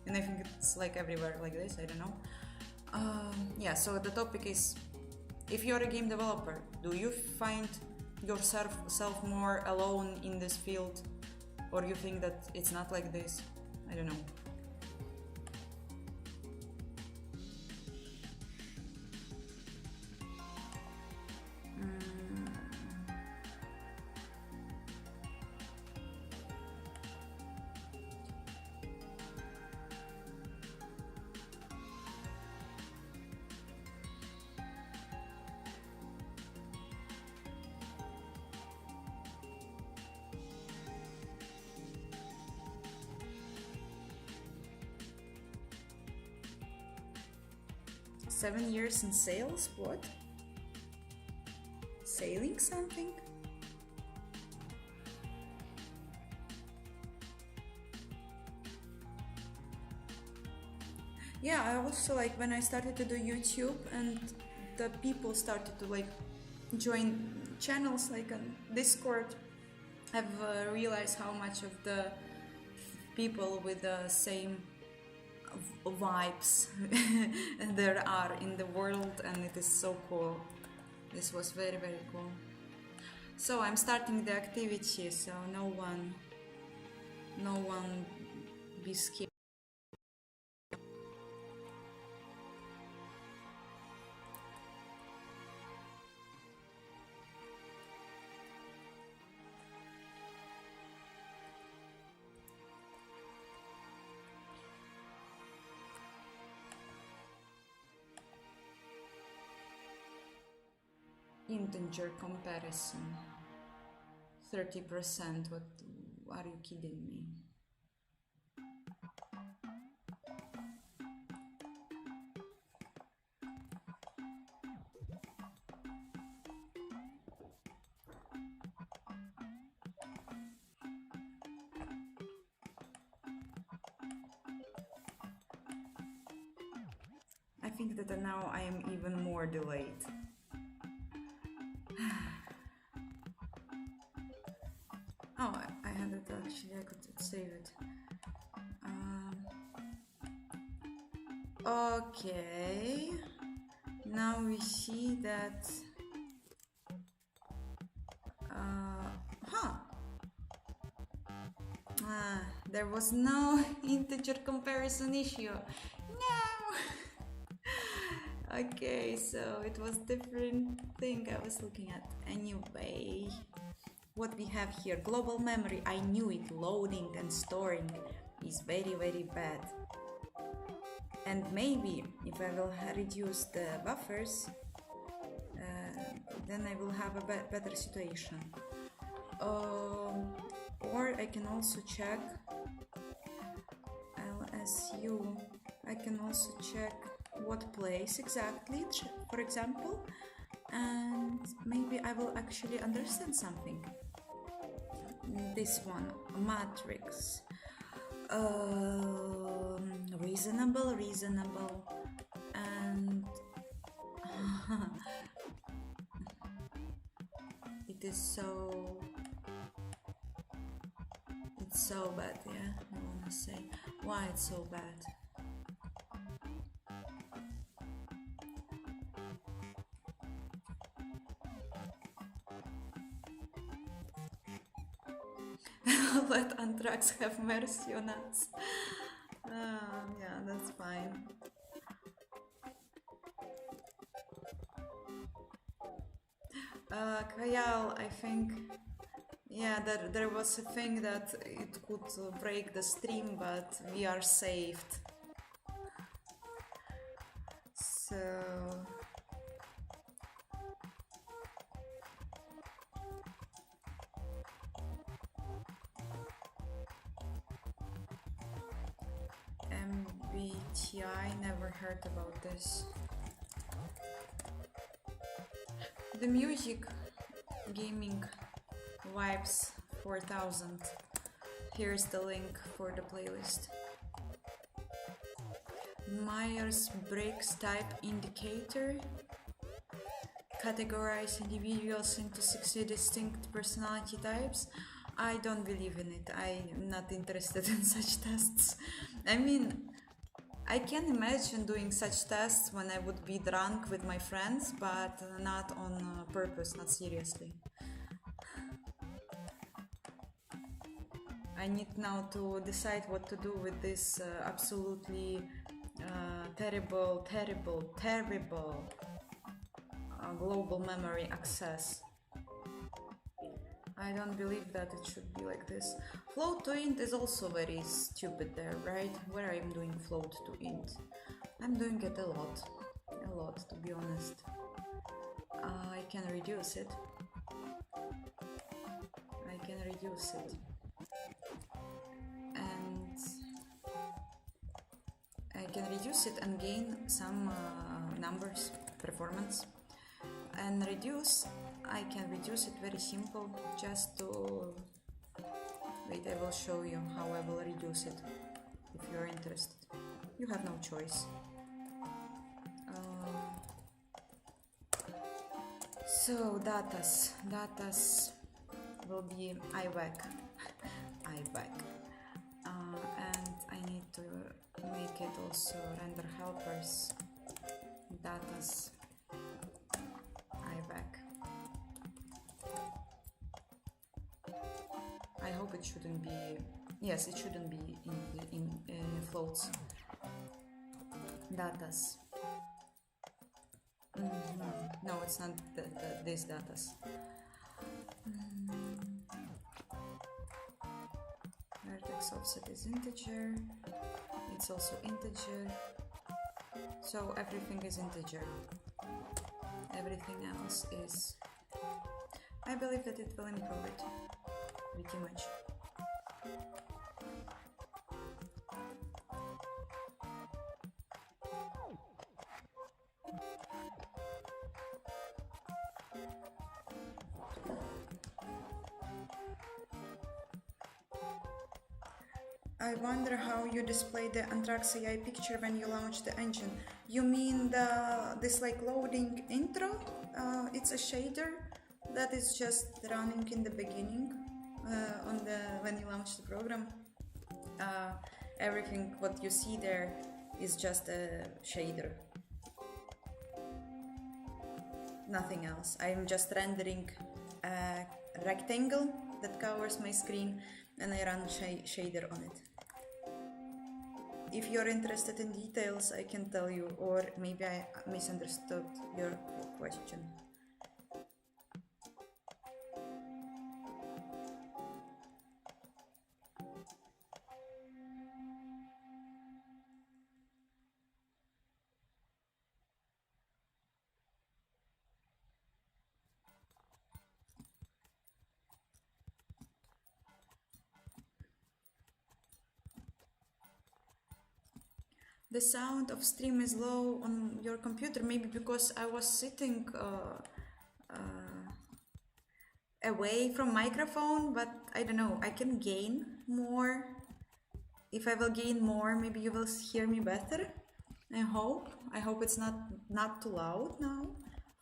And I think it's like everywhere like this, I don't know. Yeah, so the topic is, if you're a game developer, do you find yourself more alone in this field, or you think that it's not like this? I don't know. 7 years in sales? What? Sailing something? Yeah, I also like when I started to do YouTube and the people started to like join channels like on Discord, I've realized how much of the people with the same vibes there are in the world, and it is so cool. This was very cool. So I'm starting the activity, so no one be scared. Integer comparison. 30%. What are you kidding me? I think that now I am even more delayed. Oh, I had it actually, I could save it. Okay, now we see that there was no integer comparison issue. No. Okay, so it was different thing I was looking at. Anyway, what we have here, global memory, I knew it, loading and storing is very bad. And maybe if I will reduce the buffers, then I will have a better situation. Or I can also check LSU. I can also check what place exactly, for example, and maybe I will actually understand something. This one, matrix. Reasonable, and it's so bad, yeah, I wanna say. Why it's so bad? Let Anthrax have mercy on us. Yeah, that's fine. Kayal, I think, yeah, there was a thing that it could break the stream, but we are saved. So... MBTI, never heard about this. The music gaming vibes 4000. Here's the link for the playlist. Myers-Briggs type indicator. Categorize individuals into 60 distinct personality types. I don't believe in it. I'm not interested in such tests. I mean, I can imagine doing such tests when I would be drunk with my friends, but not on purpose, not seriously. I need now to decide what to do with this absolutely terrible global memory access. I don't believe that it should be like this. Float to int is also very stupid there, right? Where I'm doing float to int. I'm doing it a lot, to be honest. I can reduce it. And I can reduce it and gain some numbers, performance. And reduce, I can reduce it very simple, just to... Wait, I will show you how I will reduce it, if you're interested. You have no choice. So, datas will be IVAC. And I need to make it also render helpers, datas, IVAC. I hope it shouldn't be, yes, it shouldn't be in floats. Datas. No, it's not this datas. Vertex offset is integer. It's also integer. So everything is integer. Everything else is... I believe that it will improve it pretty much. I wonder how you display the Anthrax AI picture when you launch the engine. You mean this like loading intro? It's a shader that is just running in the beginning when you launch the program. Everything what you see there is just a shader. Nothing else. I'm just rendering a rectangle that covers my screen and I run shader on it. If you're interested in details, I can tell you, or maybe I misunderstood your question. The sound of stream is low on your computer, maybe because I was sitting away from microphone, but I don't know, I can gain more. If I will gain more, maybe you will hear me better. I hope it's not too loud now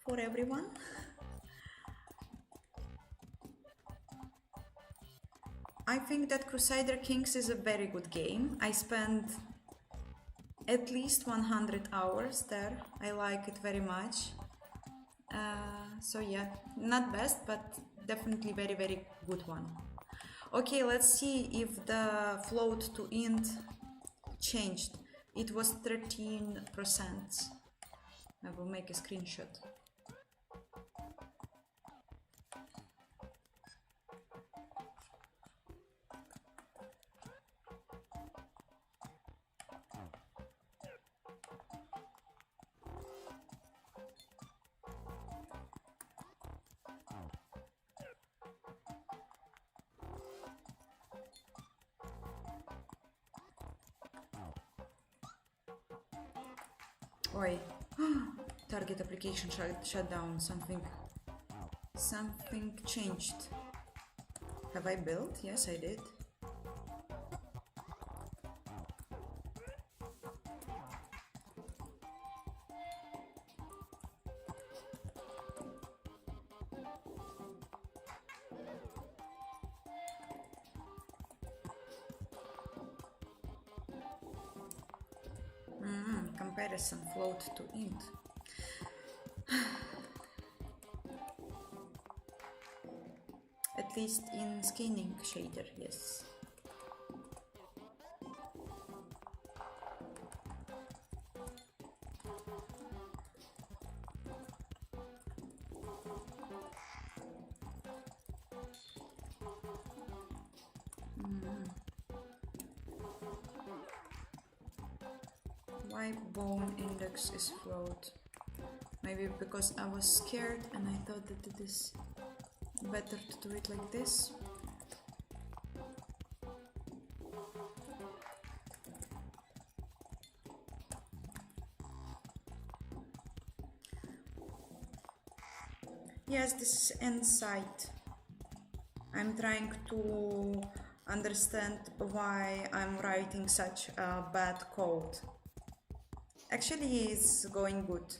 for everyone. I think that Crusader Kings is a very good game. I spent at least 100 hours there. I like it very much. So yeah, not best, but definitely very, very good one. Okay, let's see if the float to int changed. It was 13%. I will make a screenshot. Oi, target application shut down. Something changed. Have I built? Yes, I did. Comparison float to int. At least in scanning shader, yes. Why bone index is float? Maybe because I was scared and I thought that it is better to do it like this. Yes, this is inside. I'm trying to understand why I'm writing such a bad code. Actually, it's going good.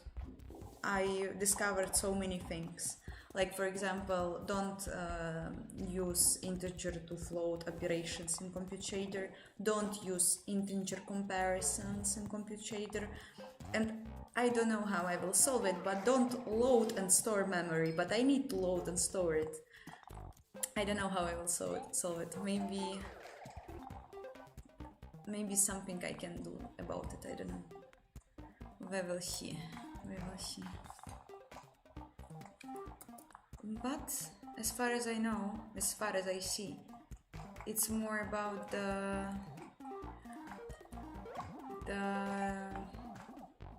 I discovered so many things. Like, for example, don't use integer to float operations in Compute Shader. Don't use integer comparisons in Compute Shader. And I don't know how I will solve it, but don't load and store memory. But I need to load and store it. I don't know how I will solve it. Maybe something I can do about it. I don't know. We will see. But as far as I know, as far as I see, it's more about the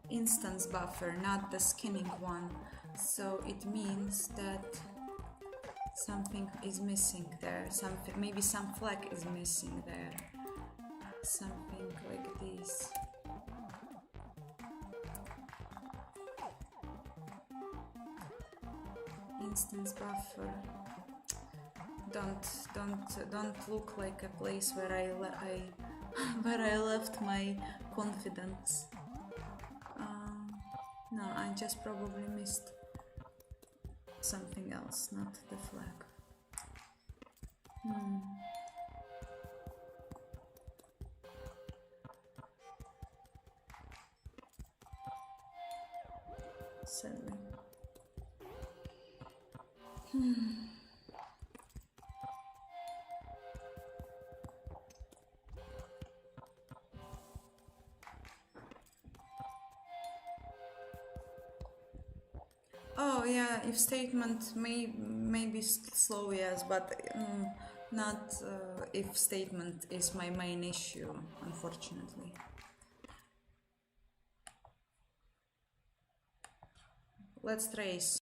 instance buffer, not the skinning one. So it means that something is missing there. Maybe some flag is missing there. Something like this. Instance buffer. Don't look like a place where I left my confidence. No, I just probably missed something else, not the flag. Sadly. Oh yeah, if statement may be slow, yes, but not if statement is my main issue, unfortunately. Let's trace.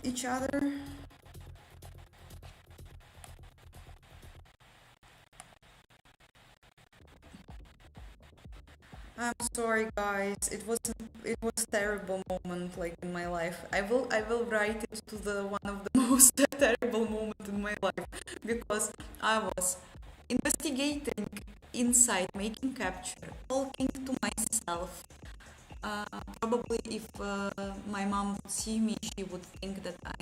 each other. I'm sorry, guys. It was terrible moment like in my life. I will write it to the one of the most terrible moment in my life because I was investigating inside, making capture, talking to myself. Probably if my mom would see me, she would think that I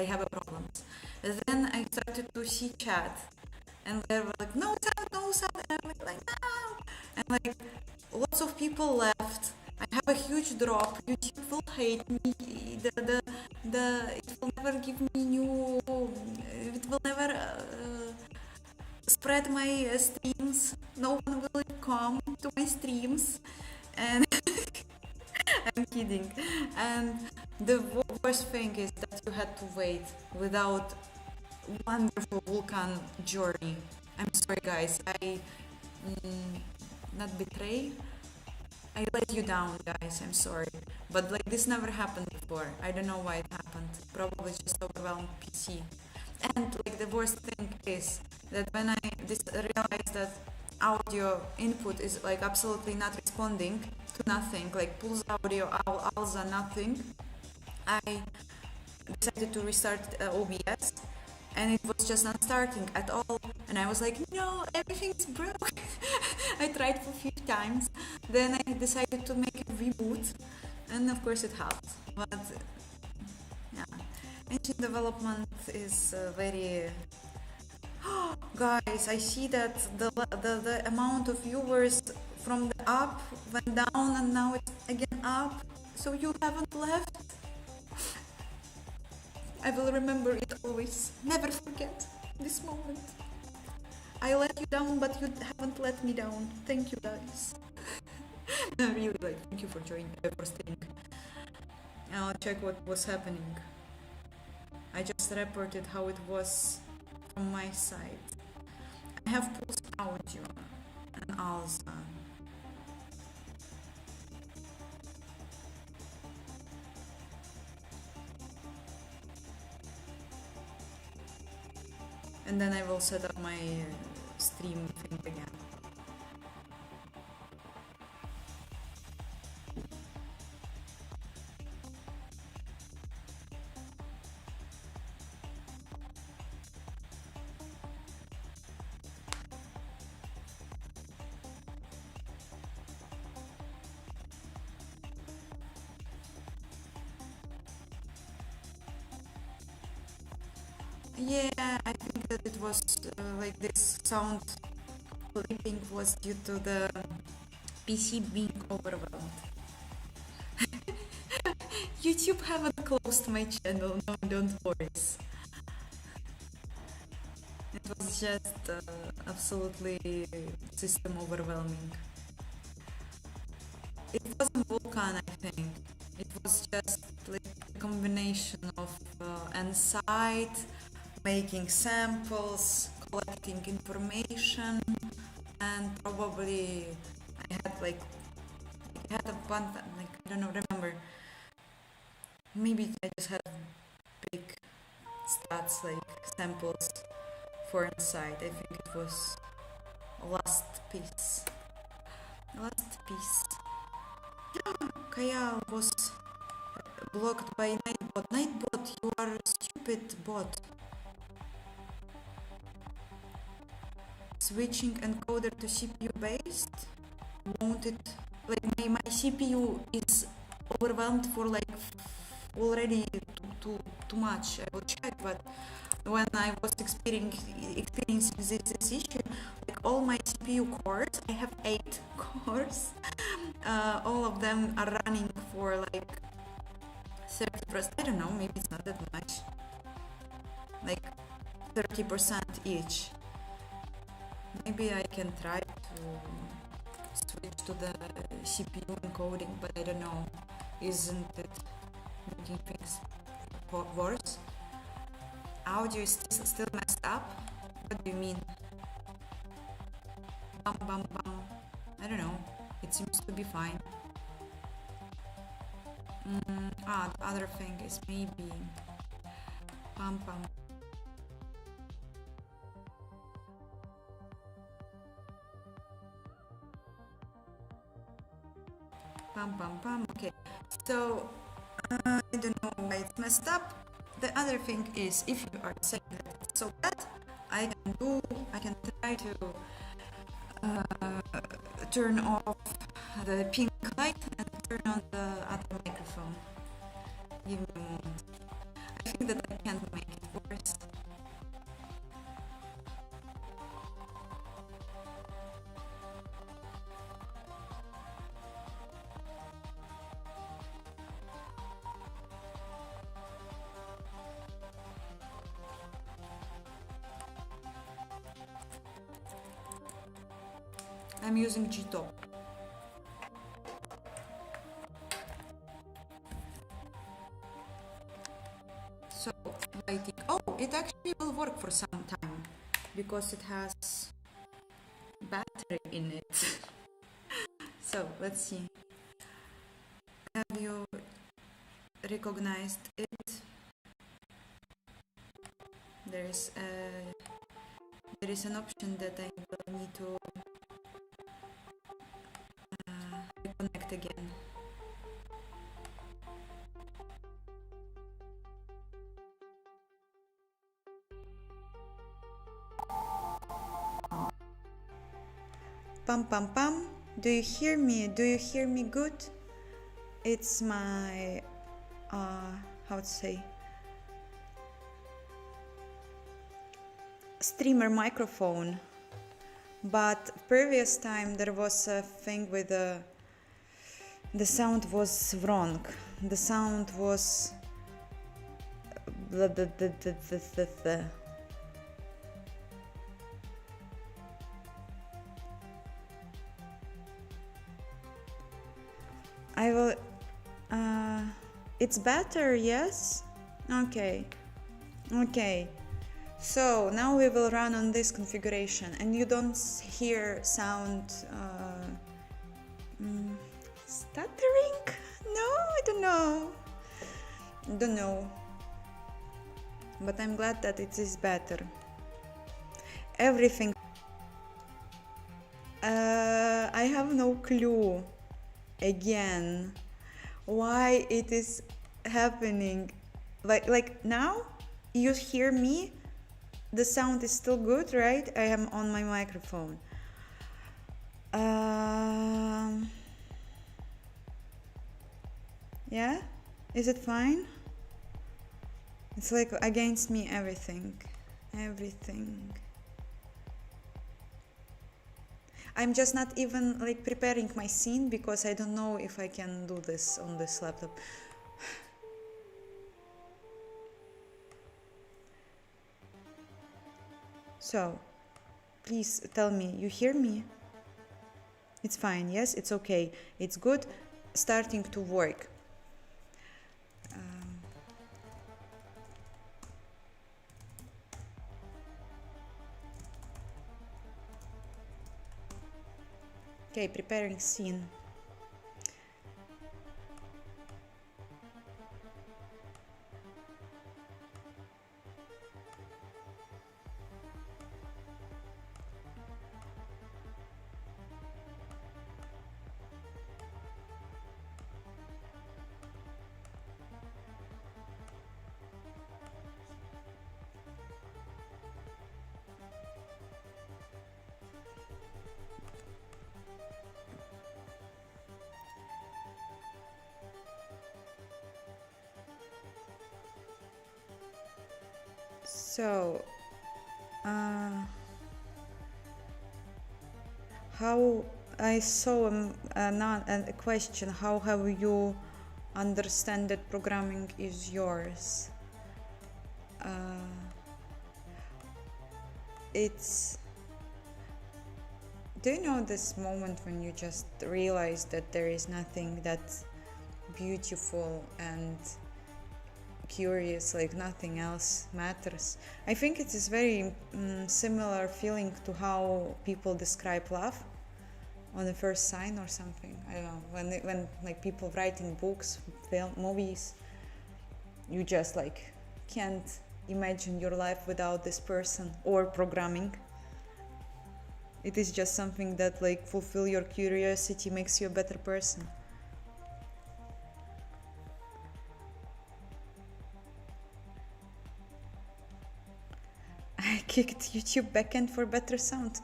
have a problem. And then I started to see chat, and they were like, "No sound, no sound," and I'm like, "No!" And like, lots of people left. I have a huge drop. YouTube will hate me. It will never give me new. It will never spread my streams. No one will come to my streams, and I'm kidding. And the worst thing is that you had to wait without wonderful vulkan journey. I'm sorry, guys. I not betray. I let you down, guys. I'm sorry, but like this never happened before. I don't know why it happened. Probably just overwhelmed PC. And like the worst thing is that when I realized that audio input is like absolutely not responding to nothing, like pulse audio, alza, nothing, I decided to restart OBS, and it was just not starting at all. And I was like, no, everything's broke. I tried for a few times. Then I decided to make a reboot, and of course it helped. But yeah, engine development is very. Guys, I see that the amount of viewers from the up went down and now it's again up. So you haven't left. I will remember it always. Never forget this moment. I let you down, but you haven't let me down. Thank you, guys. No, really, like, thank you for joining, for staying. I'll check what was happening. I just reported how it was from my side. I have pulse audio and alza. And then I will set up my stream thing again. Yeah, I think that it was like this sound clipping was due to the PC being overwhelmed. YouTube haven't closed my channel, no, don't worry. It was just absolutely system overwhelming. It wasn't vulkan, I think. It was just like a combination of insight, making samples, collecting information, and probably I had a bunch, like, I don't know, remember. Maybe I just had big stats, like samples for insight. I think it was last piece. Kaya was blocked by Nightbot. Nightbot, you are a stupid bot. Switching encoder to CPU based, won't it, like my CPU is overwhelmed for like already too much. I will check, but when I was experiencing this issue, like all my CPU cores, I have 8 cores, all of them are running for like 30%, I don't know, maybe it's not that much, like 30% each. Maybe I can try to switch to the CPU encoding, but I don't know, isn't it making things worse? Audio is still messed up? What do you mean? Bum bum bum. I don't know, it seems to be fine. The other thing is maybe pam pam. Pam pam pam. Okay, so I don't know why it's messed up. The other thing is, if you are saying that it's so bad, I can try to turn off the pink light and turn on the other microphone. Give me a moment. I think that I can't make it worse. I'm using G-Top. So lighting. Oh, it actually will work for some time because it has battery in it. So let's see. Have you recognized it? There is an option that I will need to reconnect again. Pam pam pam. Do you hear me? Do you hear me good? It's my how to say, streamer microphone, but previous time there was a thing with the sound was wrong. The sound was I will it's better, yes? Okay. So now we will run on this configuration, and you don't hear sound stuttering? No, I don't know. But I'm glad that it is better. Everything. I have no clue. Again, why it is happening. Like now, you hear me. The sound is still good, right? I am on my microphone. Yeah? Is it fine? It's like against me everything. I'm just not even like preparing my scene because I don't know if I can do this on this laptop. So, please tell me, you hear me? It's fine, yes? It's okay. It's good. Starting to work. Okay, preparing scene. So, how I saw a question, how have you understand that programming is yours? It's, do you know this moment when you just realize that there is nothing that's beautiful and curious, like nothing else matters? I think it is very similar feeling to how people describe love. on the first sign or something. I don't know. When like people writing books, film, movies, you just like can't imagine your life without this person, or programming. It is just something that like fulfill your curiosity, makes you a better person. I kicked YouTube backend for better sound.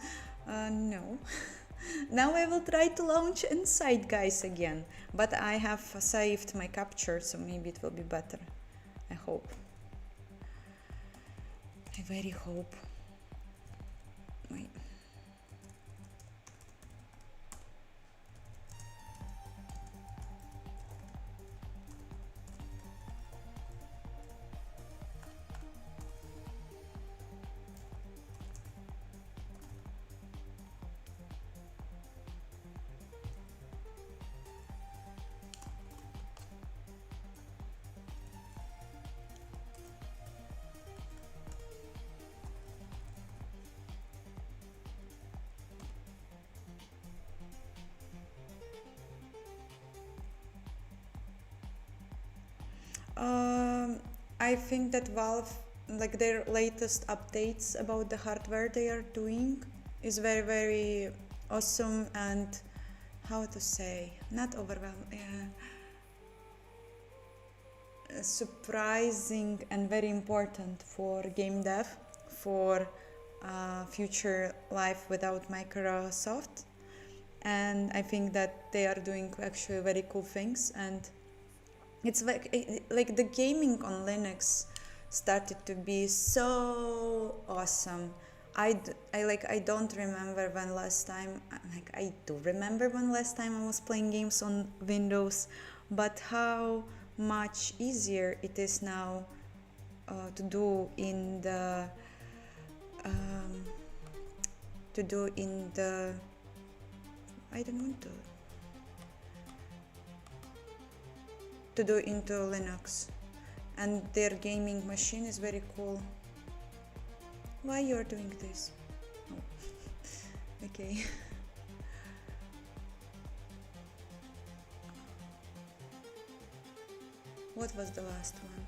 No. Now I will try to launch Inside Guys again, but I have saved my capture, so maybe it will be better. I hope. I very hope. Wait. I think that Valve, like their latest updates about the hardware they are doing, is very, very awesome and, how to say, not overwhelming, surprising and very important for game dev, for future life without Microsoft. And I think that they are doing actually very cool things, and it's like the gaming on Linux started to be so awesome. I don't remember when last time, like I do remember when last time I was playing games on Windows, but how much easier it is now to do in the I don't want to do into Linux, and their gaming machine is very cool. Why you're doing this? Oh. Okay. What was the last one?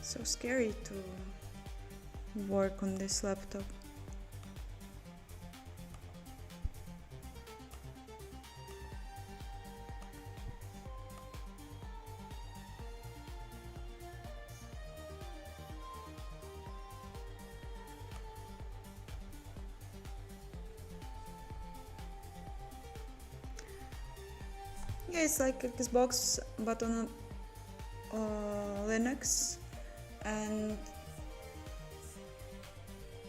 So scary to work on this laptop. Yeah, it's like Xbox but on Linux. And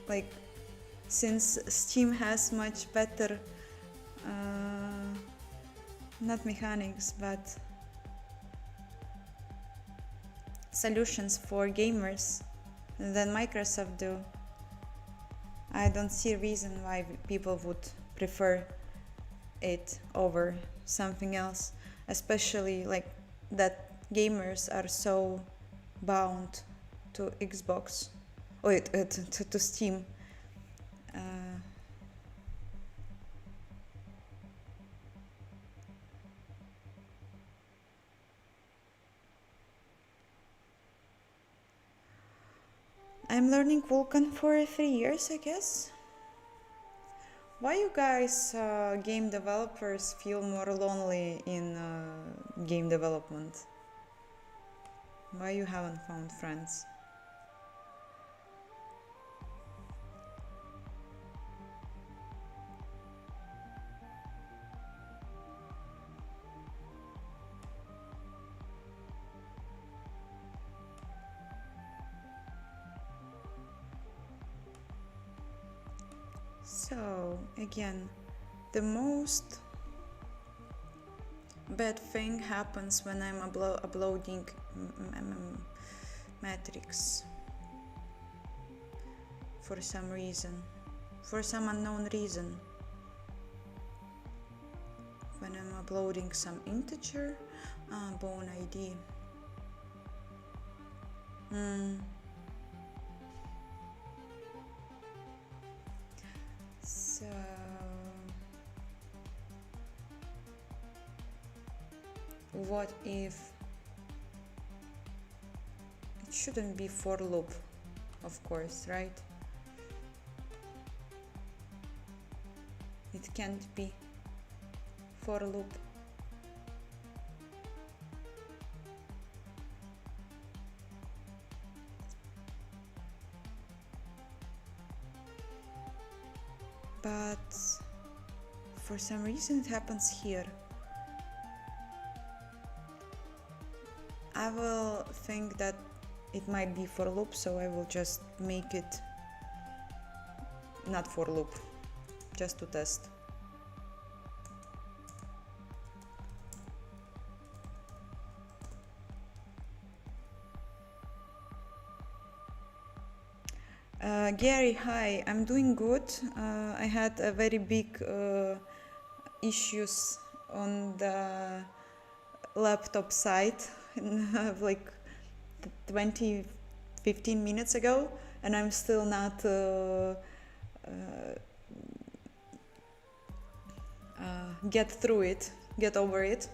like since Steam has much better not mechanics but solutions for gamers than Microsoft do, I don't see a reason why people would prefer it over something else, especially like that gamers are so bound to Xbox, to Steam. I'm learning Vulkan for 3 years, I guess. Why you guys, game developers, feel more lonely in game development? Why you haven't found friends? So again, the most bad thing happens when I'm uploading metrics. for some reason, for some unknown reason. When I'm uploading some integer, bone ID. So what if it shouldn't be for loop, of course, right? It can't be for loop. But for some reason it happens here. I will think that it might be for loop, so I will just make it not for loop, just to test. Gary, hi, I'm doing good. I had a very big issues on the laptop side like 15 minutes ago, and I'm still not get over it,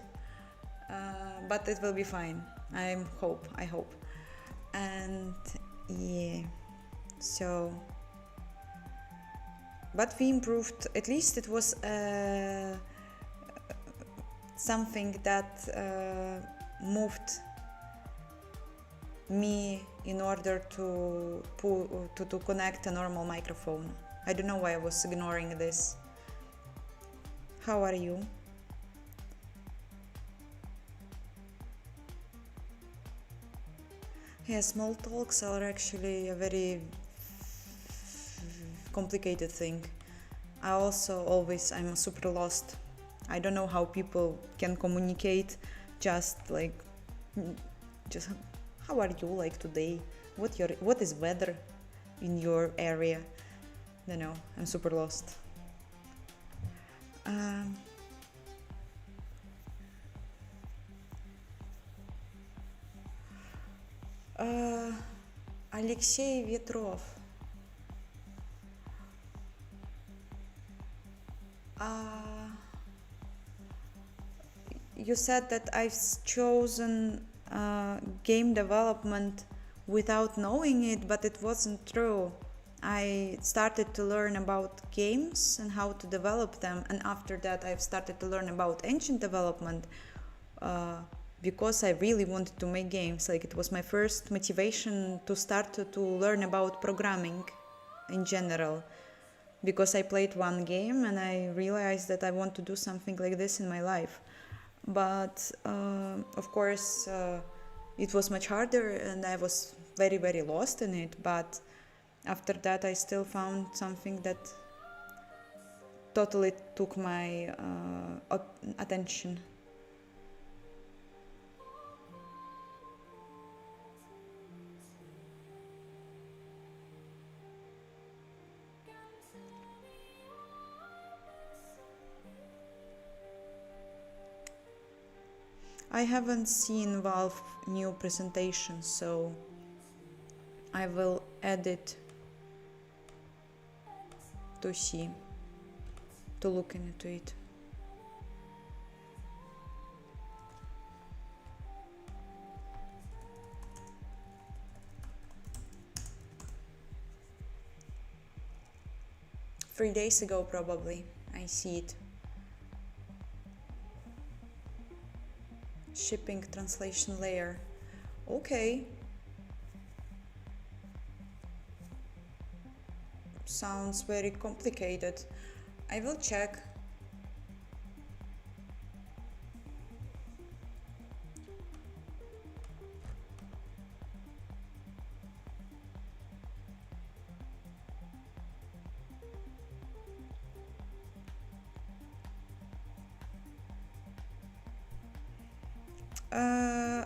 but it will be fine. I hope. And yeah, so, but we improved. At least it was something that moved me in order to connect a normal microphone. I don't know why I was ignoring this. How are you? Yeah, small talks are actually a very complicated thing. I'm super lost. I don't know how people can communicate just how are you like today? What is weather in your area? I don't know, I'm super lost. Alexei Vetrov. You said that I've chosen game development without knowing it, but it wasn't true. I started to learn about games and how to develop them, and after that I've started to learn about engine development because I really wanted to make games. Like, it was my first motivation to start to learn about programming in general, because I played one game and I realized that I want to do something like this in my life. But of course it was much harder and I was very, very lost in it. But after that I still found something that totally took my attention. I haven't seen Valve new presentation, so I will add it to see, to look into it. Three days ago, probably, I see it. Shipping translation layer. Okay. Sounds very complicated. I will check.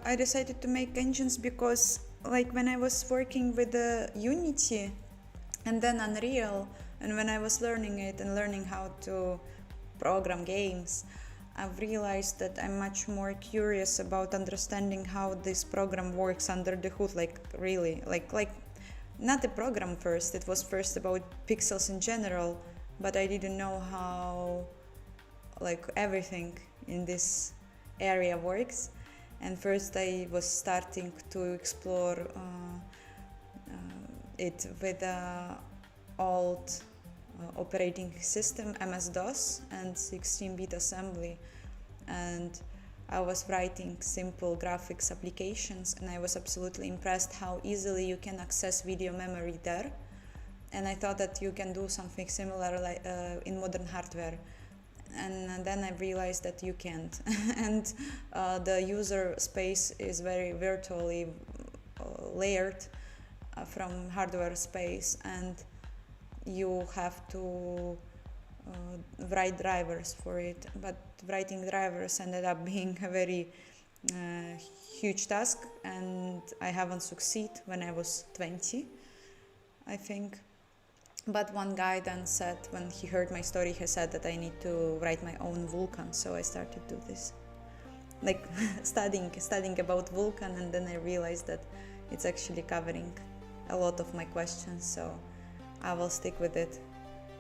I decided to make engines because, like, when I was working with the Unity And then Unreal, and when I was learning it and learning how to program games, I've realized that I'm much more curious about understanding how this program works under the hood, like really, like not the program first, it was first about pixels in general, but I didn't know how like everything in this area works. And first I was starting to explore it with old operating system, MS-DOS, and 16-bit assembly. And I was writing simple graphics applications, and I was absolutely impressed how easily you can access video memory there. And I thought that you can do something similar like in modern hardware. And then I realized that you can't. And the user space is very virtually layered from hardware space, and you have to write drivers for it. But writing drivers ended up being a very huge task, and I haven't succeeded when I was 20, I think. But one guy then said, when he heard my story, he said that I need to write my own vulkan, so I started to do this. Like studying about vulkan, and then I realized that it's actually covering a lot of my questions, so I will stick with it.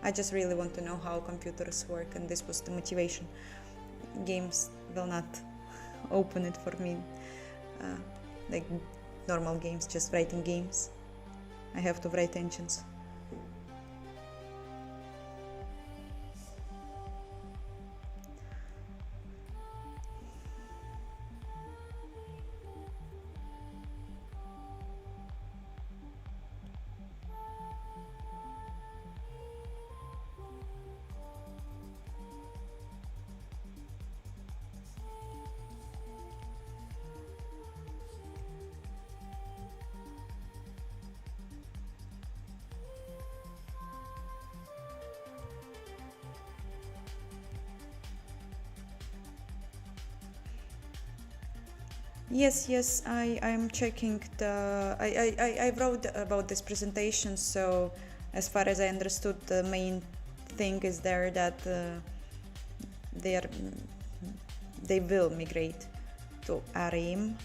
I just really want to know how computers work, and this was the motivation. Games will not open it for me, like normal games, just writing games. I have to write engines. Yes, I'm checking I wrote about this presentation, so as far as I understood, the main thing is there that they will migrate to RAM,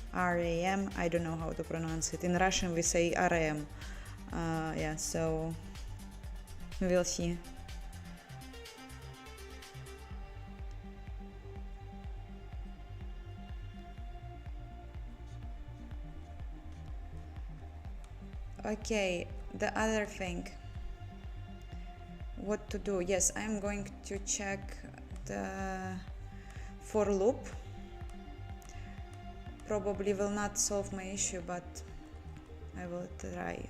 I don't know how to pronounce it. In Russian we say RAM. Yeah, so we'll see. Okay, the other thing, what to do? Yes, I'm going to check the for loop. Probably will not solve my issue, but I will try.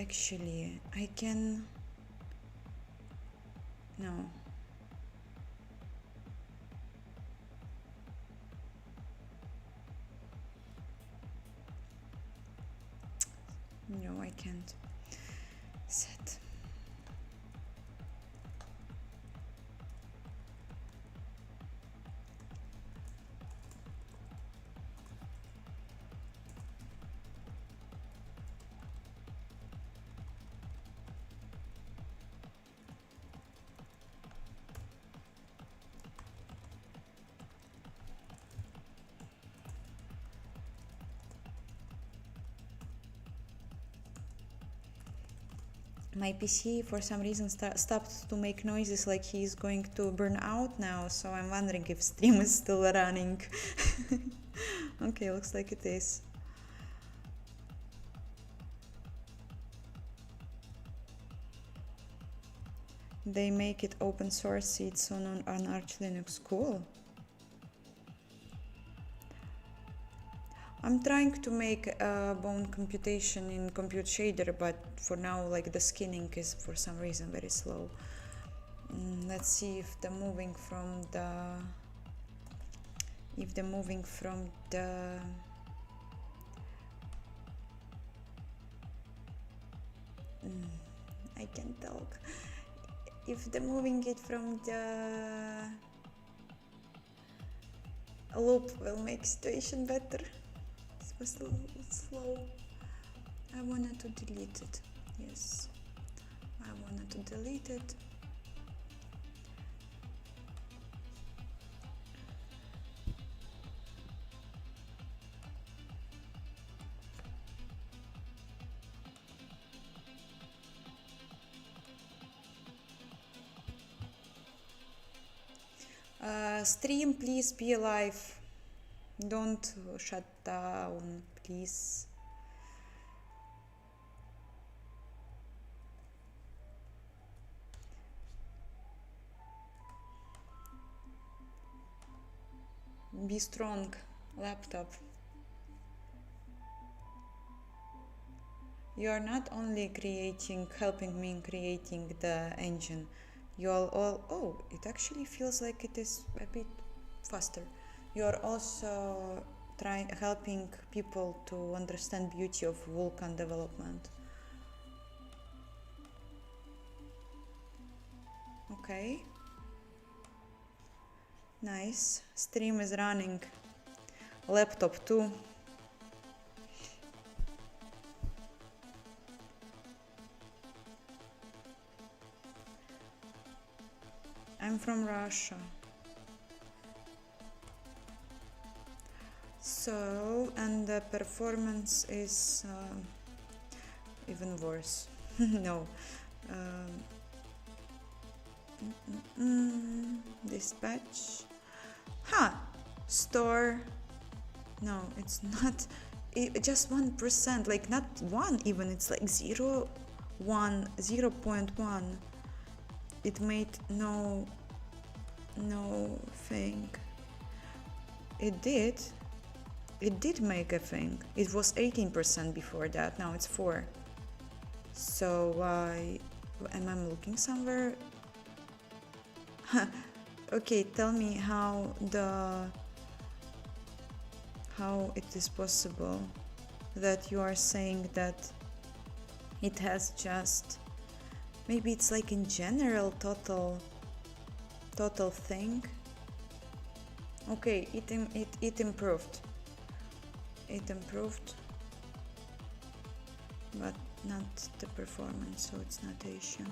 Actually, I can. No. No, I can't. Set. My PC for some reason stopped to make noises, like he's going to burn out now, so I'm wondering if stream is still running. Okay, looks like it is. They make it open source, it's on Arch Linux. Cool. I'm trying to make a bone computation in Compute Shader, but for now, like, the skinning is for some reason very slow. Let's see if the moving from the I can talk. If the moving it from the loop will make situation better. This was a little slow. I wanted to delete it. Yes, I wanted to delete it. Stream, please be alive. Don't shut down, please. Be strong, laptop. You are not only helping me in creating the engine. You are all, oh, it actually feels like it is a bit faster. You are also helping people to understand beauty of vulkan development. Okay. Nice. Stream is running. Laptop too. I'm from Russia. So, and the performance is even worse. No. Dispatch. Store. No, it's not. Just 1%, like not 1 even. It's like 0.1. It made no thing. It did make a thing. It was 18% before that. Now it's 4. So am I looking somewhere? Okay, tell me how it is possible that you are saying that it has just, maybe it's like in general total thing. Okay, it improved. It improved, but not the performance, so it's not the issue.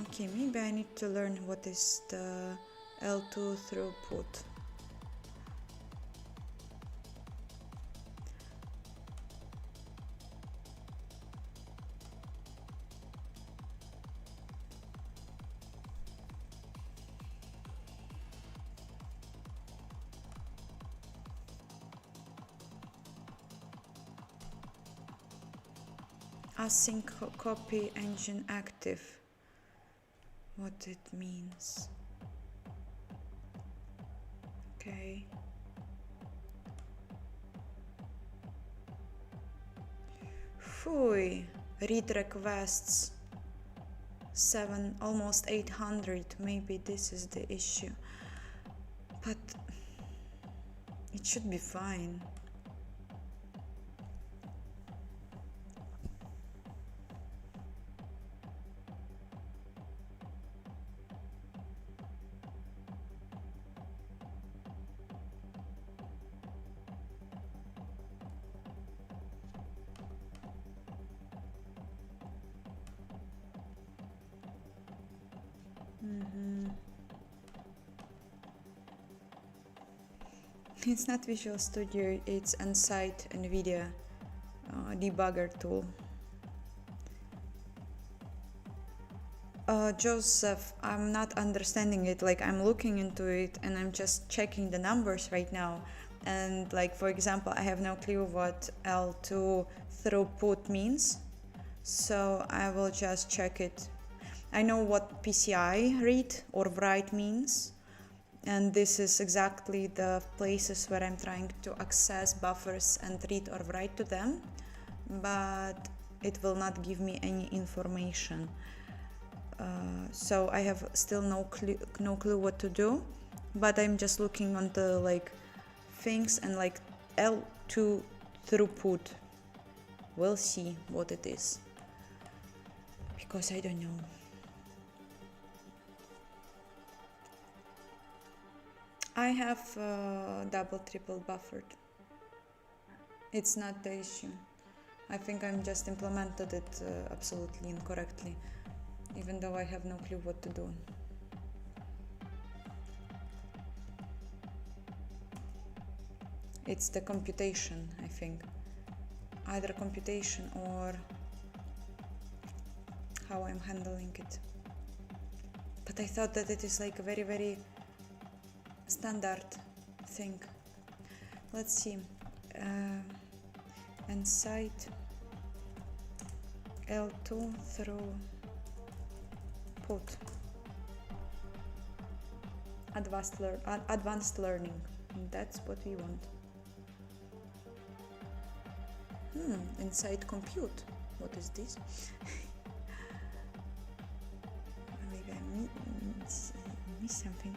Okay, maybe I need to learn what is the L2 throughput. Async copy engine active. What it means. Okay. Fui. Read requests. almost 800. Maybe this is the issue. But it should be fine. It's not Visual Studio, it's on-site NVIDIA debugger tool. Joseph, I'm not understanding it. Like, I'm looking into it and I'm just checking the numbers right now. And like, for example, I have no clue what L2 throughput means. So I will just check it. I know what PCI read or write means. And this is exactly the places where I'm trying to access buffers and read or write to them, but it will not give me any information. So I have still no clue what to do, but I'm just looking on the like things and like L2 throughput. We'll see what it is, because I don't know. I have double triple buffered. It's not the issue. I think I'm just implemented it absolutely incorrectly, even though I have no clue what to do. It's the computation, I think. Either computation or how I'm handling it. But I thought that it is like a very, very standard thing. Let's see. Inside L2 through put advanced learning. That's what we want. Inside compute. What is this? Maybe I miss something.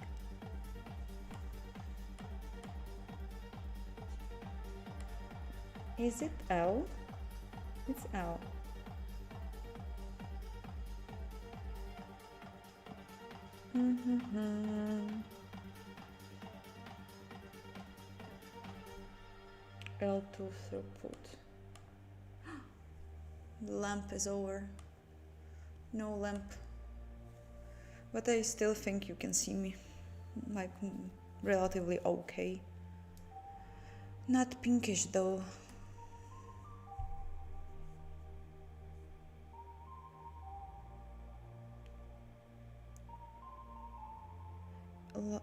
Is it L? It's L. L2 throughput. The lamp is over. No lamp. But I still think you can see me. Like, relatively okay. Not pinkish though.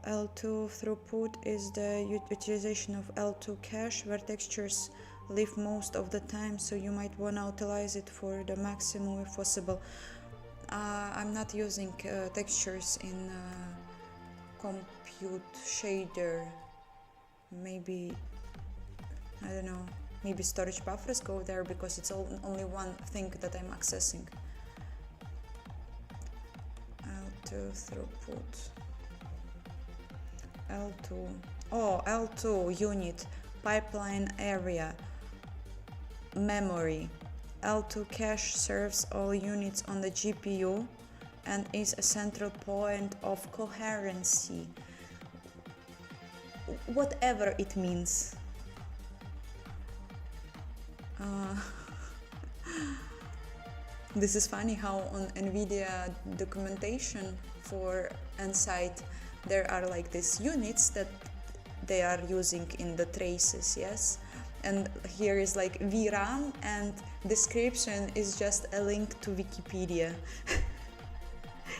L2 throughput is the utilization of L2 cache where textures live most of the time, so you might want to utilize it for the maximum if possible. I'm not using textures in compute shader. Maybe, I don't know, maybe storage buffers go there because it's only one thing that I'm accessing. L2 throughput. L2. Oh, L2 unit, pipeline area, memory. L2 cache serves all units on the GPU and is a central point of coherency. Whatever it means. This is funny how on NVIDIA documentation for Insight there are like these units that they are using in the traces, yes? And here is like VRAM and description is just a link to Wikipedia.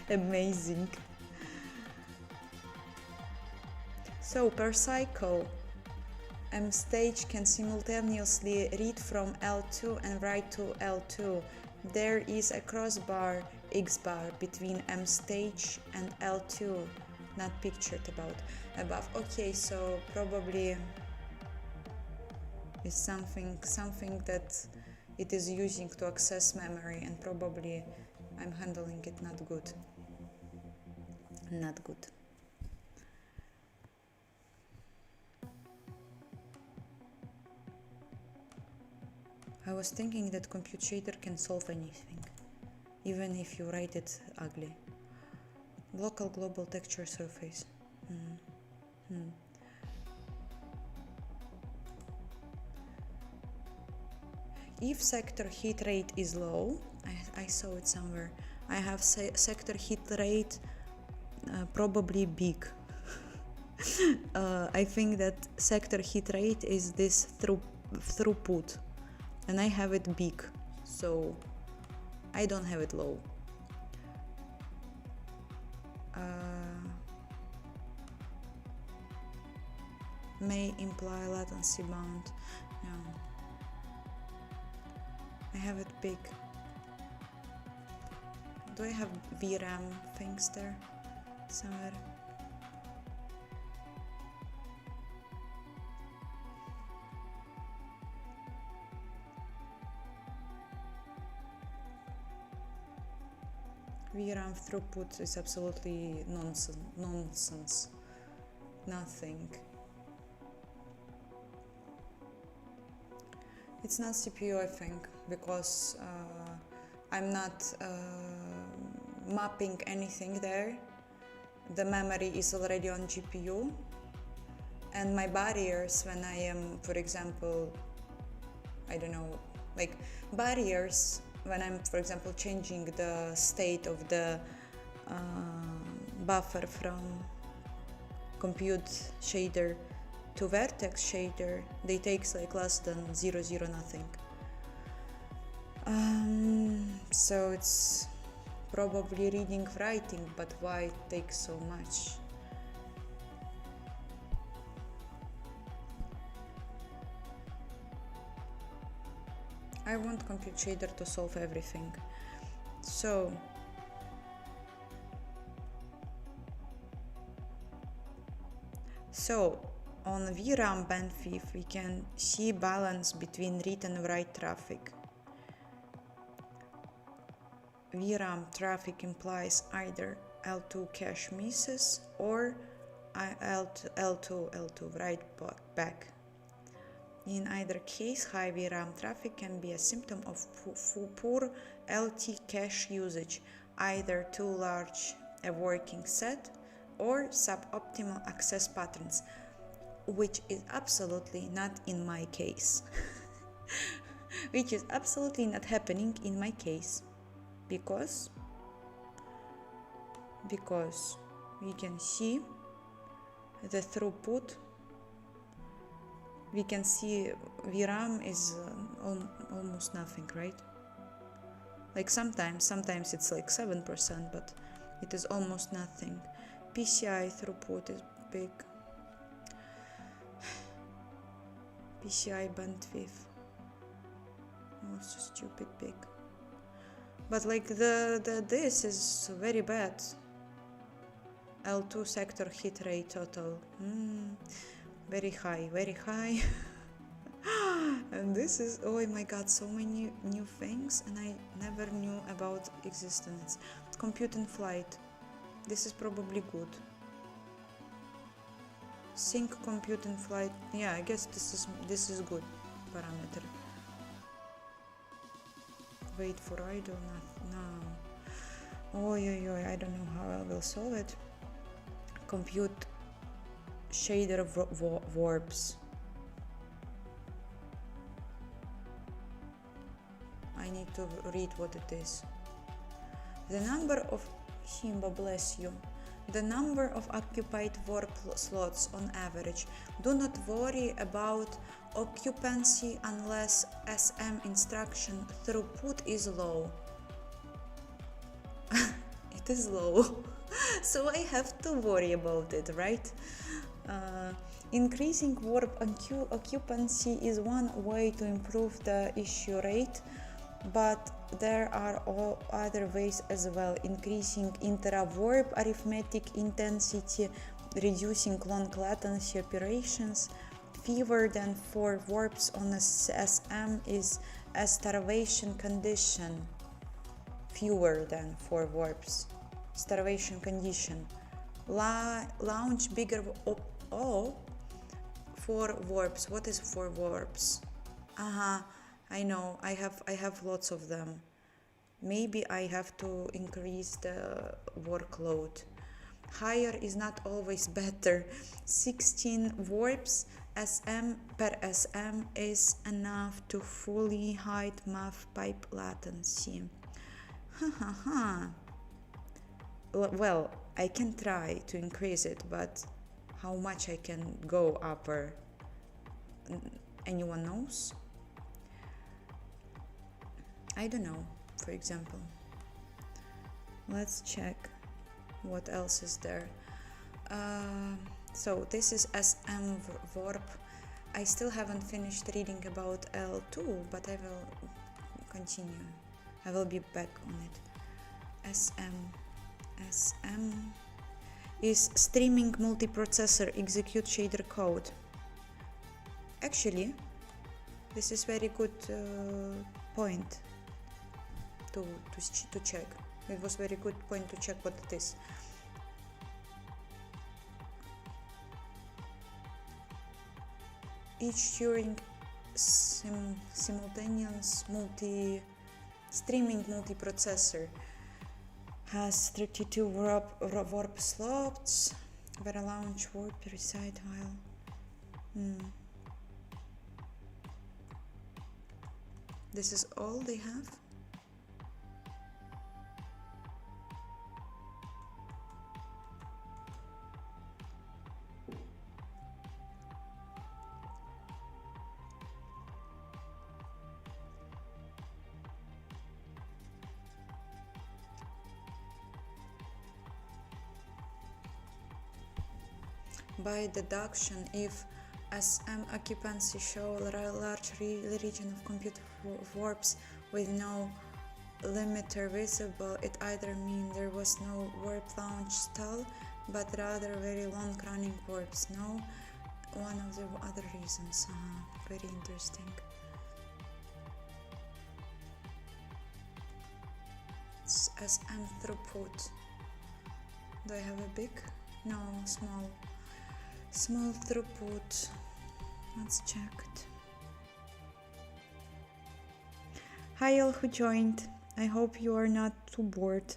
Amazing. So per cycle, stage can simultaneously read from L2 and write to L2. There is a crossbar X bar between stage and L2, not pictured above. Okay, so probably is something that it is using to access memory, and probably I'm handling it not good. Not good. I was thinking that compute shader can solve anything, even if you write it ugly. Local global texture surface. If sector heat rate is low, I saw it somewhere. I have sector heat rate probably big. I think that sector heat rate is this throughput, and I have it big, so I don't have it low. May imply latency bound. Yeah. I have it big. Do I have VRAM things there somewhere? VRAM throughput is absolutely nonsense. Nothing. It's not CPU, I think, because I'm not mapping anything there. The memory is already on GPU, and my barriers when I am, for example, I don't know, like barriers when I'm, for example, changing the state of the buffer from compute shader to vertex shader, they takes like less than 0, nothing. So it's probably reading, writing, but why it takes so much? I want compute shader to solve everything. So on VRAM bandwidth we can see balance between read and write traffic. VRAM traffic implies either L2 cache misses or L2 write back. In either case, high VRAM traffic can be a symptom of poor LT cache usage, either too large a working set or suboptimal access patterns, which is absolutely not in my case. Which is absolutely not happening in my case. Because we can see the throughput. We can see VRAM is almost nothing, right? Like sometimes it's like 7%, but it is almost nothing. PCI throughput is big. PCI bandwidth also stupid big. But like this is very bad. L2 sector hit rate total. Very high. And this is, oh my god, so many new things and I never knew about existence. Compute in flight. This is probably good. Sync compute in flight. Yeah, I guess this is good parameter. Wait for idle, no. I don't know how I will solve it. Compute shader warps. I need to read what it is. The number of Simba, bless you. The number of occupied warp slots on average. Do not worry about occupancy unless SM instruction throughput is low. It is low. So I have to worry about it, right? Increasing warp occupancy is one way to improve the issue rate, but there are all other ways as well. Increasing intra-warp arithmetic intensity, reducing long latency operations. Fewer than 4 warps on a SM is a starvation condition. Fewer than 4 warps. Starvation condition. Launch bigger 4 warps. What is 4 warps? I know, I have lots of them. Maybe I have to increase the workload. Higher is not always better. 16 warps per SM is enough to fully hide math pipe latency. Well, I can try to increase it, but how much I can go upper? Anyone knows? I don't know, for example. Let's check what else is there. So this is SM warp. I still haven't finished reading about L2, but I will continue. I will be back on it. SM is streaming multiprocessor execute shader code. Actually, this is very good point to check. It was very good point to check what it is. Each during simultaneous streaming multiprocessor has 32 warp slots where a launch warp reside while this is all they have. By deduction, if SM occupancy show a large region of compute warps with no limiter visible, it either means there was no warp launch stall, but rather very long running warps. No, one of the other reasons. Very interesting. It's SM throughput. Do I have a big? No, small. Small throughput. Let's check it. Hi all who joined. I hope you are not too bored.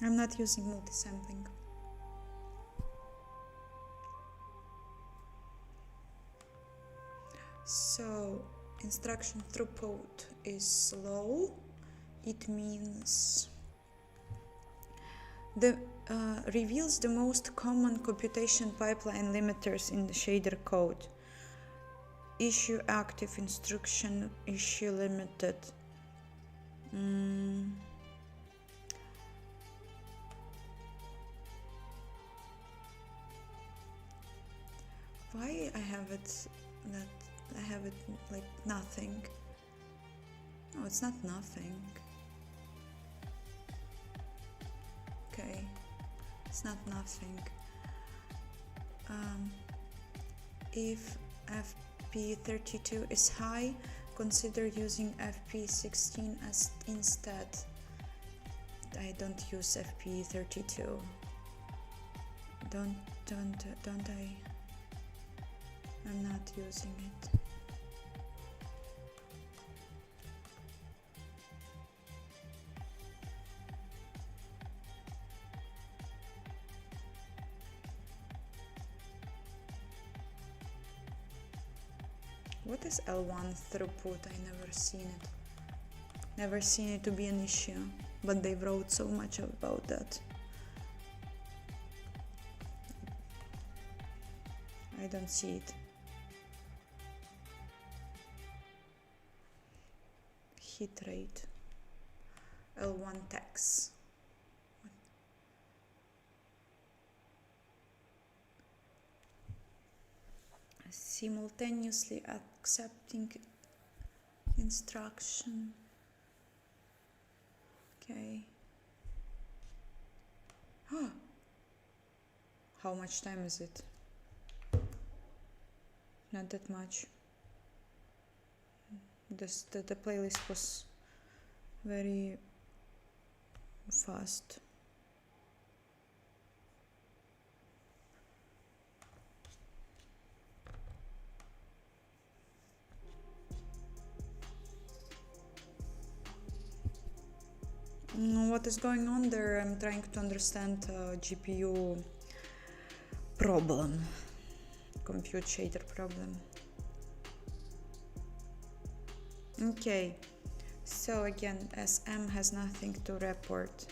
I'm not using multisampling. So instruction throughput is slow. It means reveals the most common computation pipeline limiters in the shader code. Issue active instruction, issue limited. Why I have it like nothing? No, it's not nothing. Okay, it's not nothing. If FP32 is high, consider using FP16 as instead. I don't use FP32. Don't I? I'm not using it. What is L1 throughput? I never seen it. Never seen it to be an issue, but they wrote so much about that. I don't see it. Hit rate. L1 tax. Simultaneously accepting instruction. Okay. How much time is it? Not that much. The playlist was very fast. What is going on there? I'm trying to understand GPU problem, compute shader problem. Okay, so again, SM has nothing to report.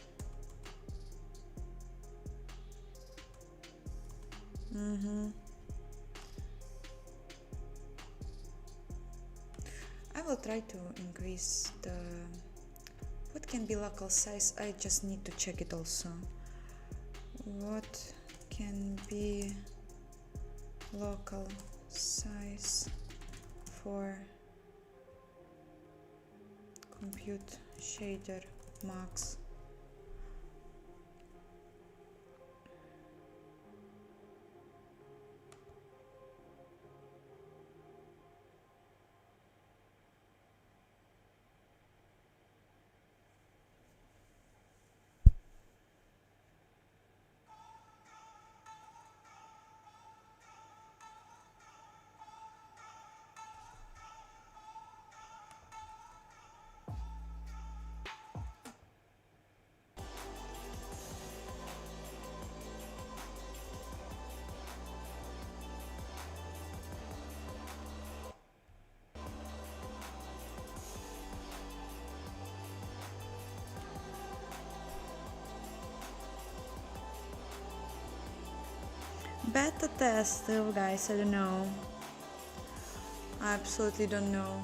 I will try to increase the... What can be local size? I just need to check it also. What can be local size for compute shader max? Beta test, little guys, I don't know. I absolutely don't know.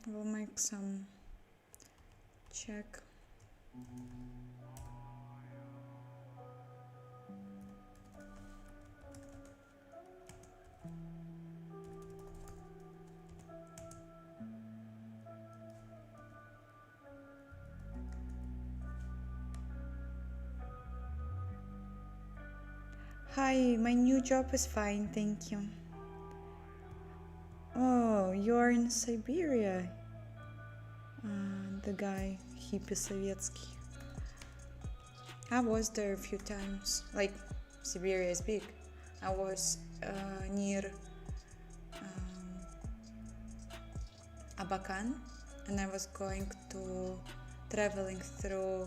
We'll make some check. Hi, my new job is fine, thank you. Oh, you're in Siberia. The guy, hippie Sovietsky. I was there a few times. Like, Siberia is big. I was near Abakan, and I was going to traveling through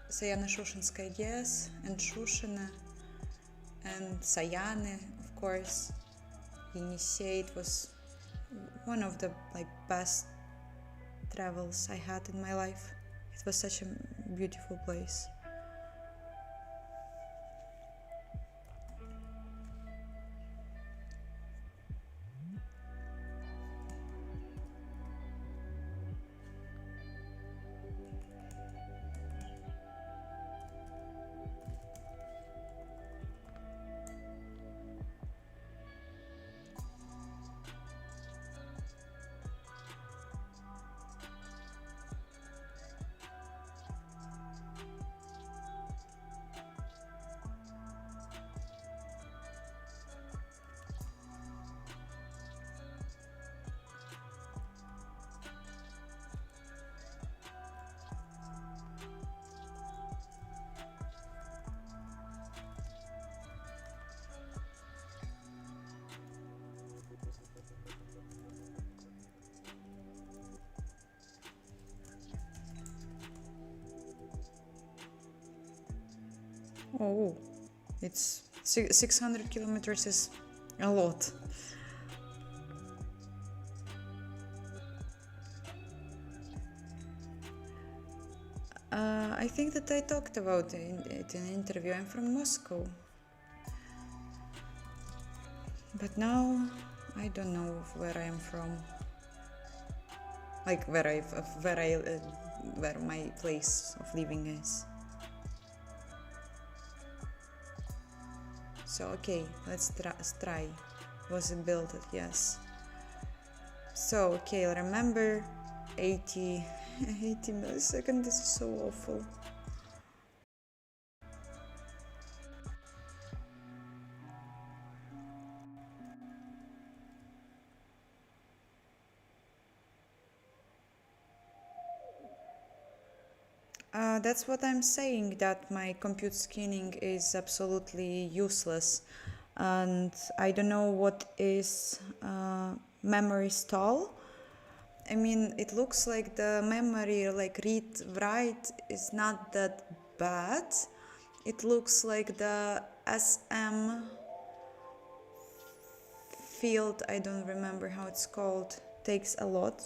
Sayano-Shushenskaya GES and Shushina and Sayane, of course. Yenisei. It was one of the best travels I had in my life. It was such a beautiful place. Oh, it's 600 kilometers is a lot. I think that I talked about it in an interview. I'm from Moscow. But now I don't know where I am from. Like where my place of living is. So okay, let's try. Was it built? Yes. So okay, remember 80 milliseconds. This is so awful. That's what I'm saying, that my compute scanning is absolutely useless, and I don't know what is memory stall. I mean, it looks like the memory, like read write, is not that bad. It looks like the SM field, I don't remember how it's called, takes a lot.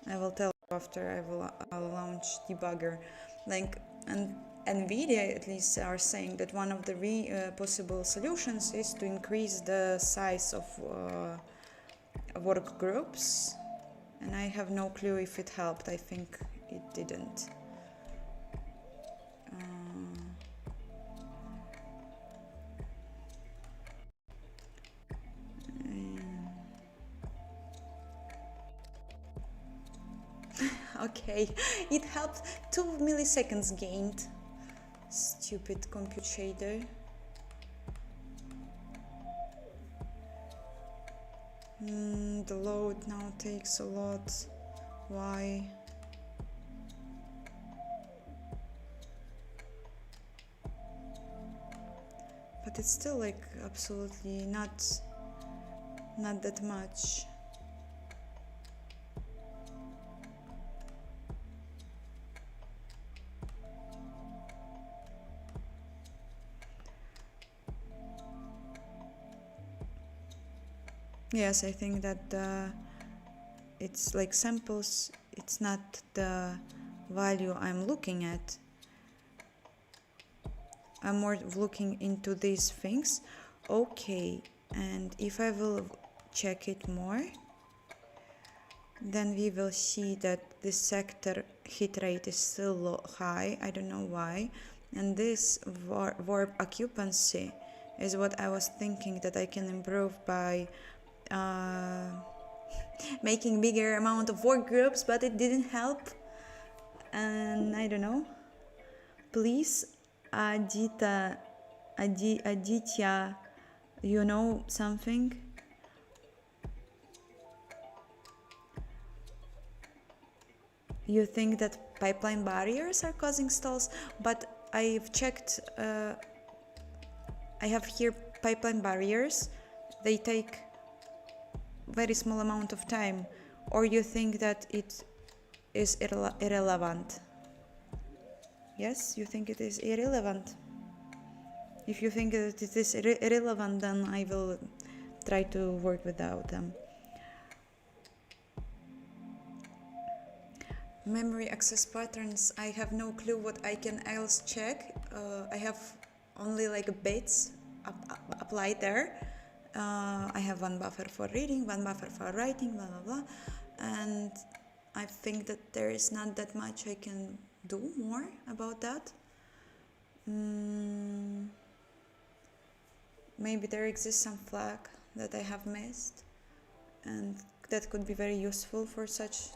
I will tell you after I'll launch debugger. And NVIDIA at least are saying that one of the possible solutions is to increase the size of work groups, and I have no clue if it helped. I think it didn't. Okay, it helped. 2 milliseconds gained. Stupid compute shader. The load now takes a lot. Why? But it's still like absolutely not that much. Yes, I think that it's like samples, it's not the value I'm looking at. I'm more looking into these things. Okay, and if I will check it more, then we will see that this sector hit rate is still high. I don't know why. And this warp occupancy is what I was thinking that I can improve by making bigger amount of work groups, but it didn't help. And I don't know. Please, Aditya, you know something? You think that pipeline barriers are causing stalls, but I've checked, I have here pipeline barriers, they take very small amount of time, or you think that it is irrelevant? Yes, you think it is irrelevant. If you think that it is irrelevant, then I will try to work without them. Memory access patterns, I have no clue what I can else check. I have only like bits applied there. I have one buffer for reading, one buffer for writing, blah blah blah, and I think that there is not that much I can do more about that. Maybe there exists some flag that I have missed, and that could be very useful for such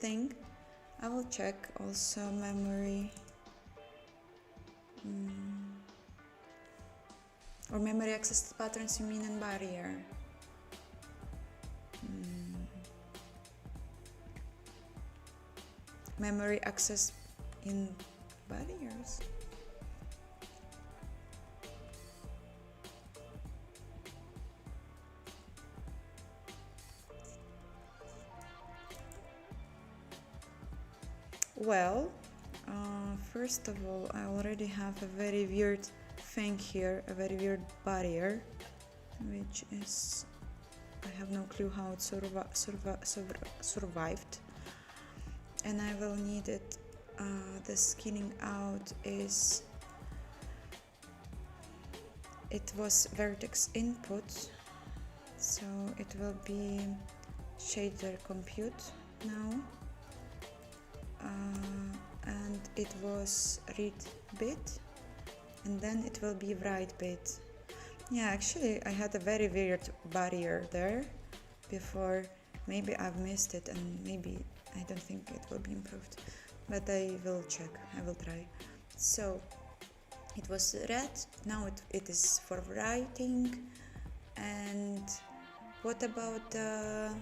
thing. I will check also memory. Or memory access patterns you mean in barrier. Memory access in barriers. Well, first of all, I already have a very weird thing here, a very weird barrier, which is, I have no clue how it survived, and I will need it. The skinning out is, it was vertex input, so it will be shader compute now. And it was read bit, and then it will be write bit. Yeah, actually I had a very weird barrier there before. Maybe I've missed it, and maybe I don't think it will be improved, but I will check, I will try. So it was read, now it is for writing. And what about the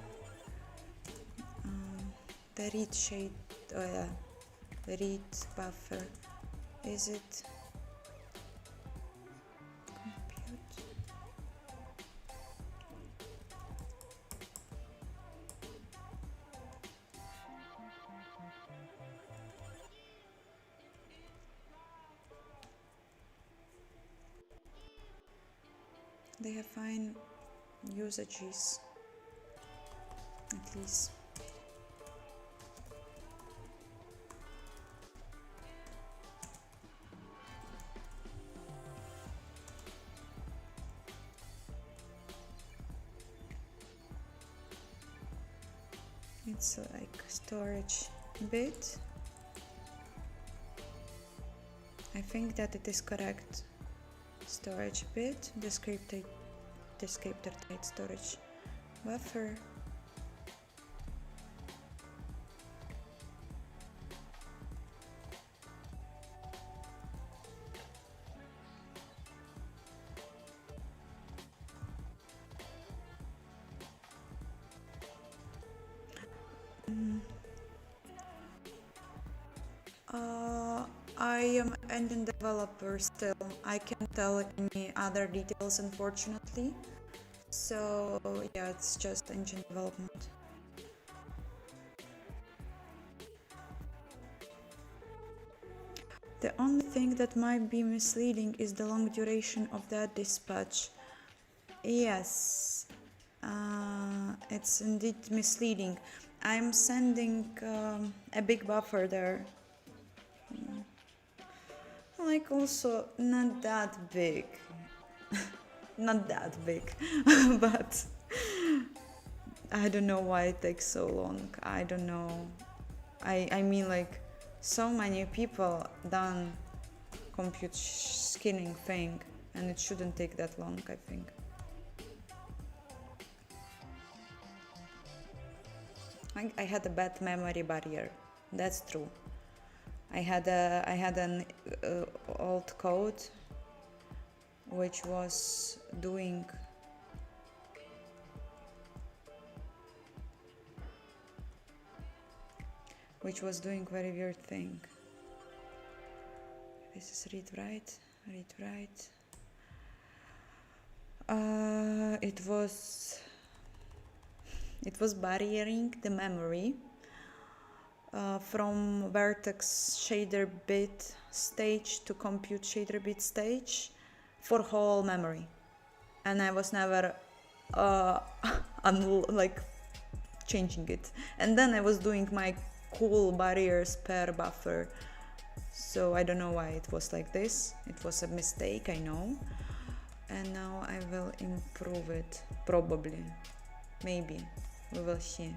read shade? Oh yeah, the read buffer. Is it compute? They have fine usages, at least. It's like storage bit. I think that it is correct. Storage bit, descriptor type storage buffer. I am an engine developer still. I can't tell any other details, unfortunately. So yeah, it's just engine development. The only thing that might be misleading is the long duration of that dispatch. Yes, it's indeed misleading. I'm sending a big buffer there. Like also not that big. Not that big. But I don't know why it takes so long. I don't know. I mean like so many people done compute skinning thing and it shouldn't take that long, I think. I had a bad memory barrier. That's true. I had an old code which was doing very weird thing. This is read write. It was barriering the memory from vertex shader bit stage to compute shader bit stage for whole memory, and I was never like changing it. And then I was doing my cool barriers per buffer, so I don't know why it was like this. It was a mistake, I know, and now I will improve it, probably, maybe, we will see.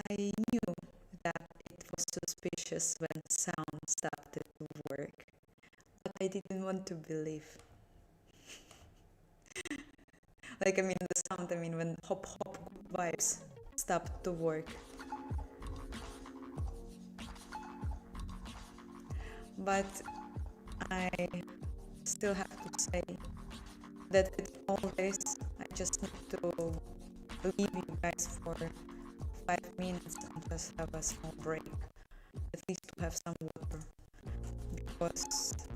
I knew that it was suspicious when sound started to work, but I didn't want to believe. Like, I mean, the sound, I mean, when hop hop vibes stopped to work. But I still have to say that with all this, I just need to leave you guys for 5 minutes and just have a small break, at least to have some water, because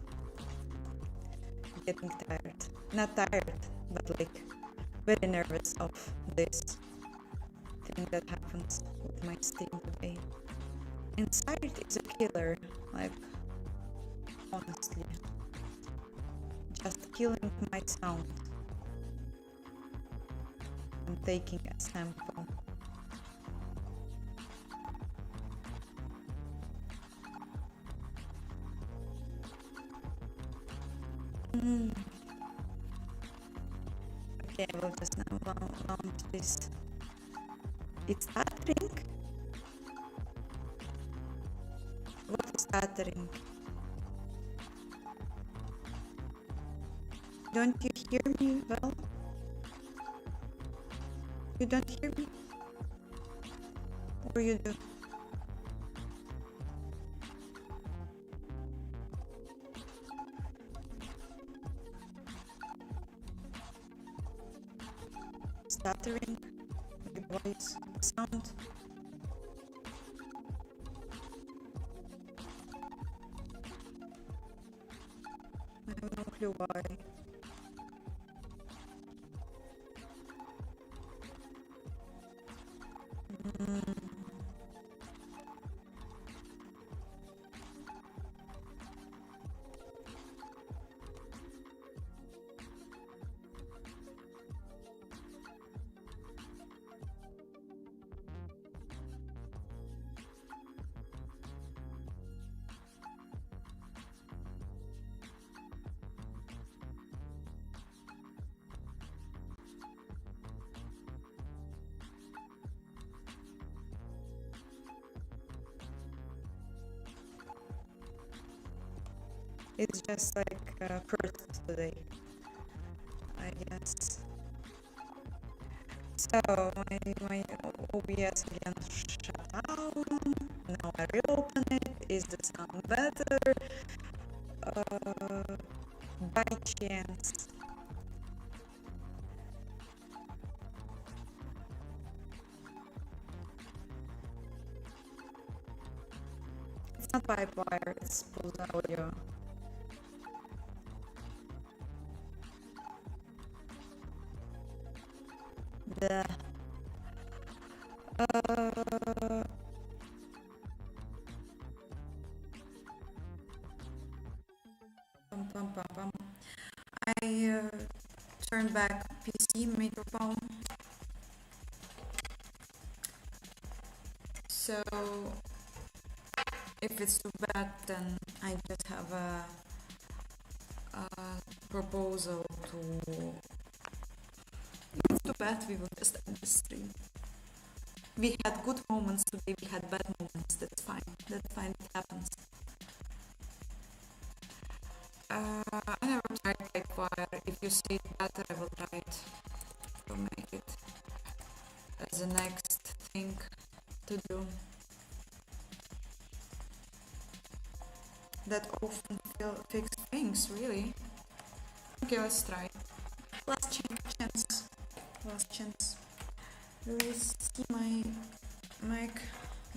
I'm getting tired. Not tired, but like very nervous of this thing that happens with my Steam today. Inside is a killer, like, honestly, just killing my sound. I'm taking a sample. Okay, I will just now launch this. It's stuttering? What is stuttering? Don't you hear me well? You don't hear me? Or you do? Stuttering, the voice, sound. I have no clue why. It's just like Perth today, I guess. So my OBS again shut down. Now I reopen it. Is the sound better? By chance. It's not pipe wire, it's pulse audio. The I turned back PC microphone. So if it's too bad, then I just have a proposal to. If it's too bad, we will just end the stream. We had good moments today, we had bad moments, that's fine, it happens. I never tried like fire. If you say it better, I will try it to make it as the next thing to do. That often fix things, really. Okay, let's try. Last chance. Do you see my mic,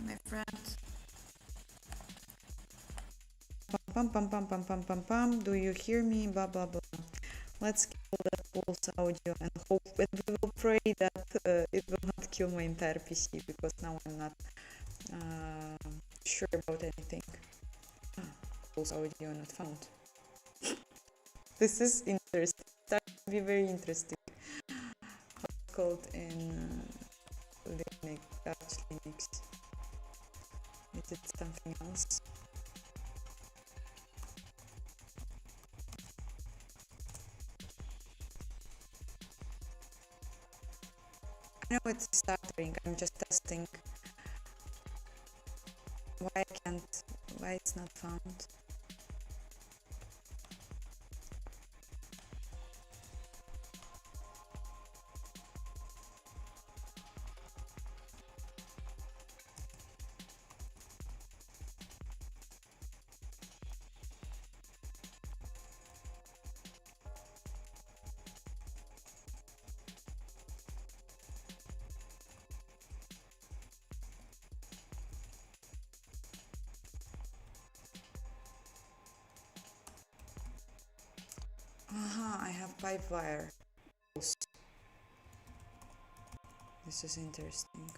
my friend? Pam. Do you hear me? Blah blah blah. Let's kill that pulse audio and hope, and we will pray that it will not kill my entire PC, because now I'm not sure about anything. Pulse audio not found. This is interesting. That would be very interesting. What's called in Linux, Dutch Linux? Is it something else? I know it's stuttering. I'm just testing. Why it's not found? I have pipe wire. This is interesting.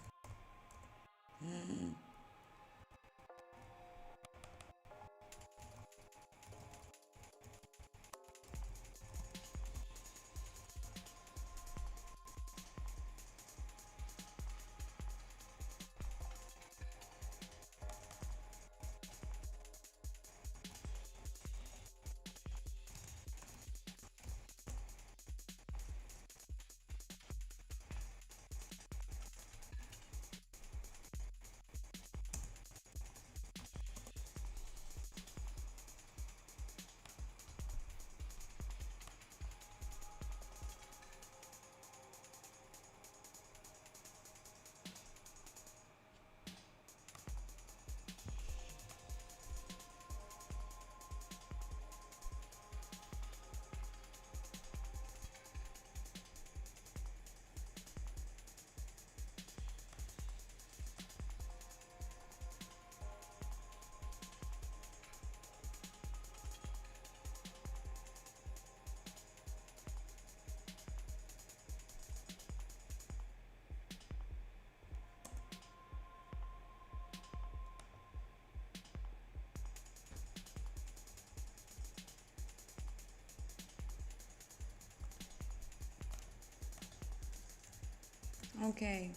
Okay,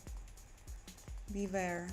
beware.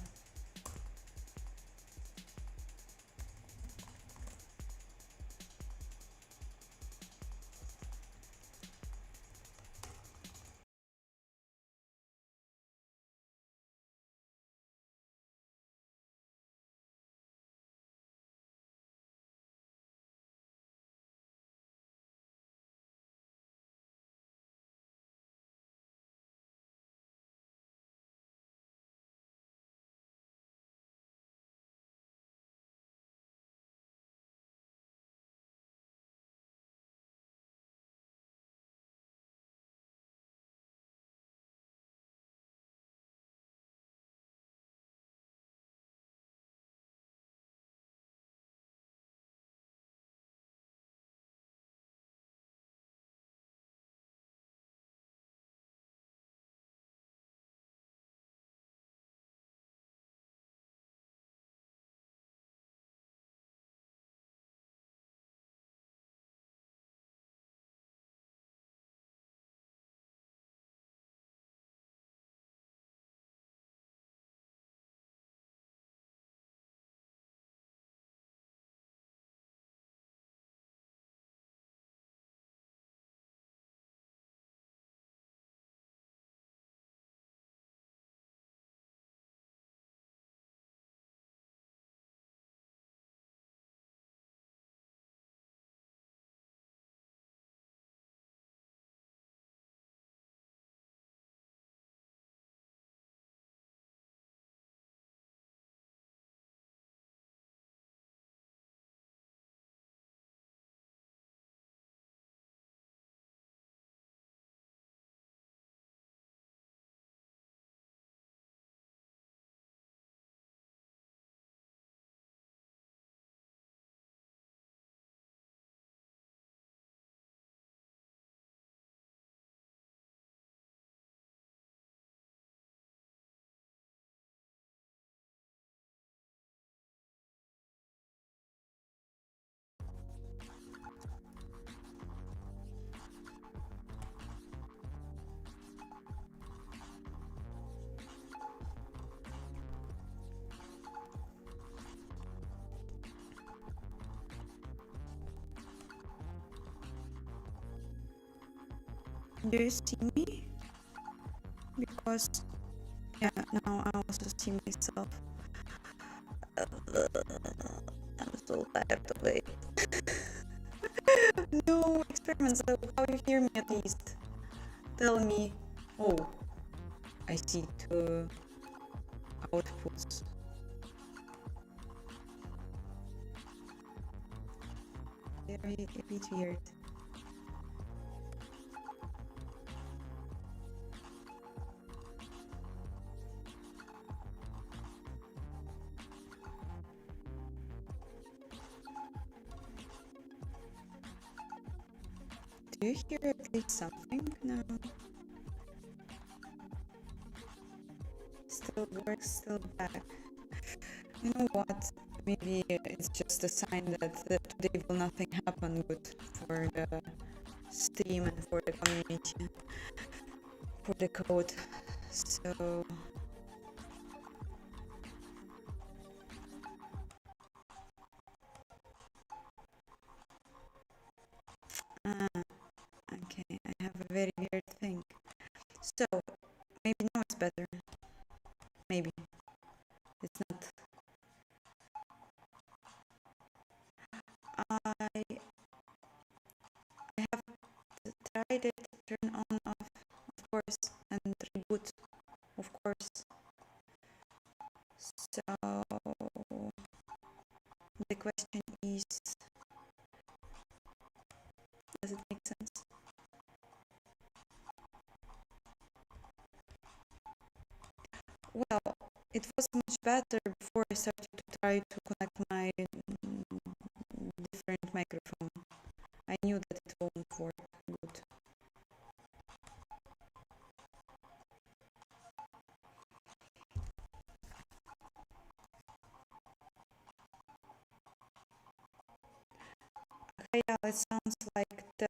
Do you see me? Because, yeah, now I also see myself. I'm so tired of it. No experiments, so how you hear me at least? Tell me. Oh, I see two outputs. Very a bit weird. Do you hear at least something? No. Still works, still back. You know what? Maybe it's just a sign that today will nothing happen good for the stream and for the community, for the code. So okay, I have a very weird thing. So maybe now it's better. Maybe it's not. I have tried it, turn on, off, of course, and reboot, of course. So the question is, does it make sense? Well, it was much better before I started to try to connect my different microphone. I knew that it won't work good. Okay, yeah, it sounds like the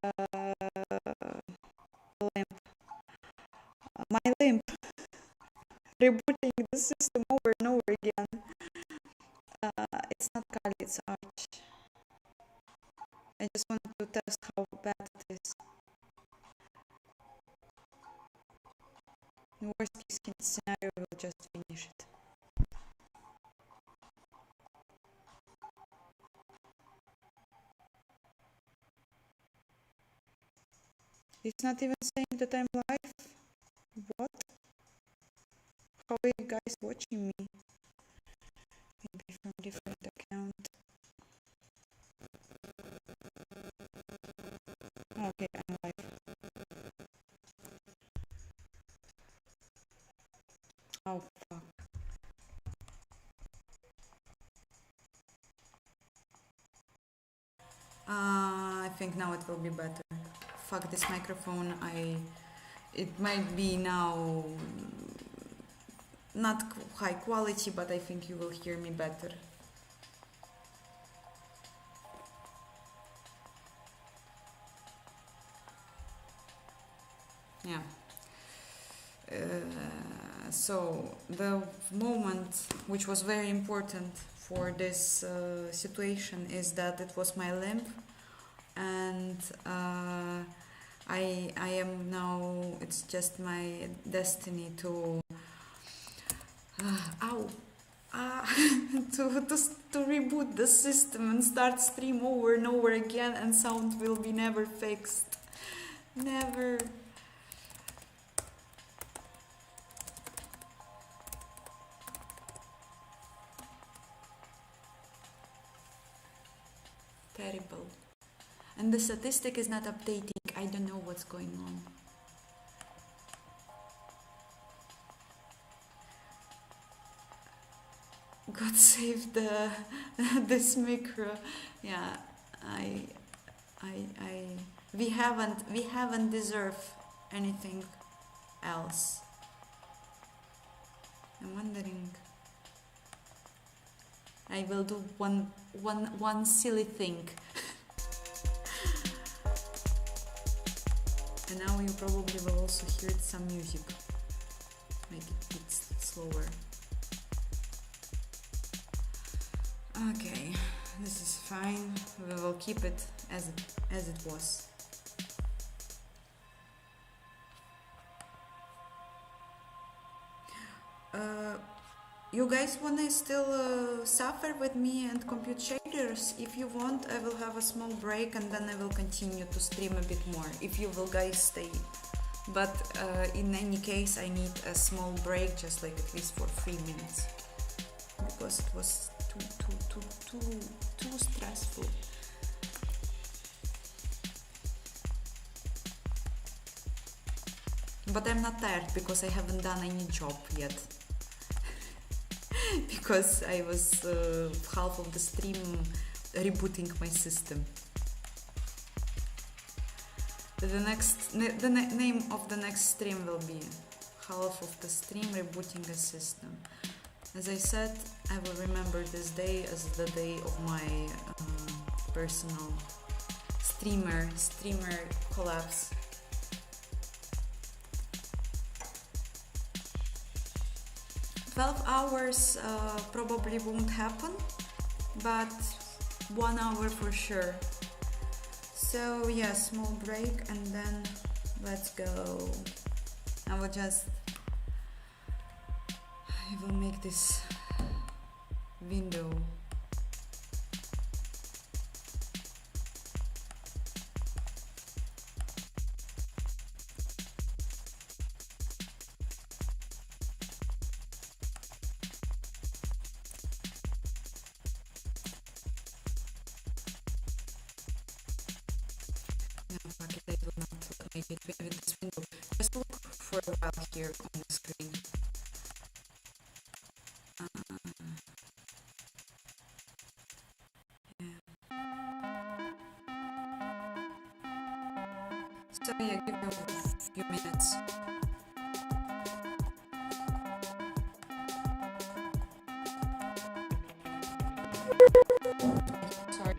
lamp. My lamp. rebooting the system over and over again. It's not Kali, it's Arch. I just wanted to test how bad it is. The worst case scenario, we'll just finish it. It's not even saying that I'm live. What? How are you guys watching me? Maybe from different account. Okay, I'm live. Oh fuck. I think now it will be better. Fuck this microphone. It might be now not high quality, but I think you will hear me better. Yeah. So the moment which was very important for this situation is that it was my limb, and I am now, it's just my destiny to to reboot the system and start stream over and over again, and sound will be never fixed. Never. Terrible. And the statistic is not updating. I don't know what's going on. God save the this micro. Yeah, we haven't deserved anything else. I'm wondering. I will do one silly thing. And now you probably will also hear some music. Make it a bit slower. Okay, this is fine. We will keep it as it was. You guys wanna still suffer with me and compute shaders? If you want, I will have a small break and then I will continue to stream a bit more, if you will guys stay. But in any case, I need a small break, just like at least for 3 minutes, because it was too stressful. But I'm not tired because I haven't done any job yet. Because I was half of the stream rebooting my system. The name of the next stream will be half of the stream rebooting a system. As I said, I will remember this day as the day of my personal streamer collapse. 12 hours probably won't happen, but 1 hour for sure. So yeah, small break and then let's go. I will make this window. This window. Just look for a while here on the screen. Yeah. So yeah, give me a few minutes. Sorry.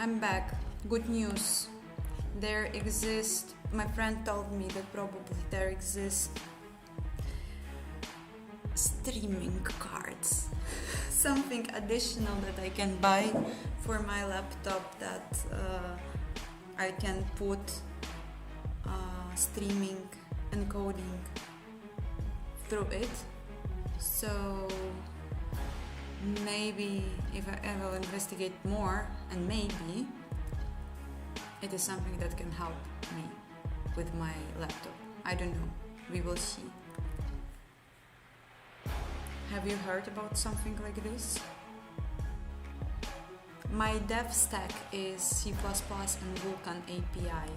I'm back. Good news. There exist, my friend told me that probably there exist streaming cards. Something additional that I can buy for my laptop that I can put streaming and coding through it. So maybe if I will investigate more, and maybe it is something that can help me with my laptop. I don't know. We will see. Have you heard about something like this? My dev stack is C++ and Vulkan API.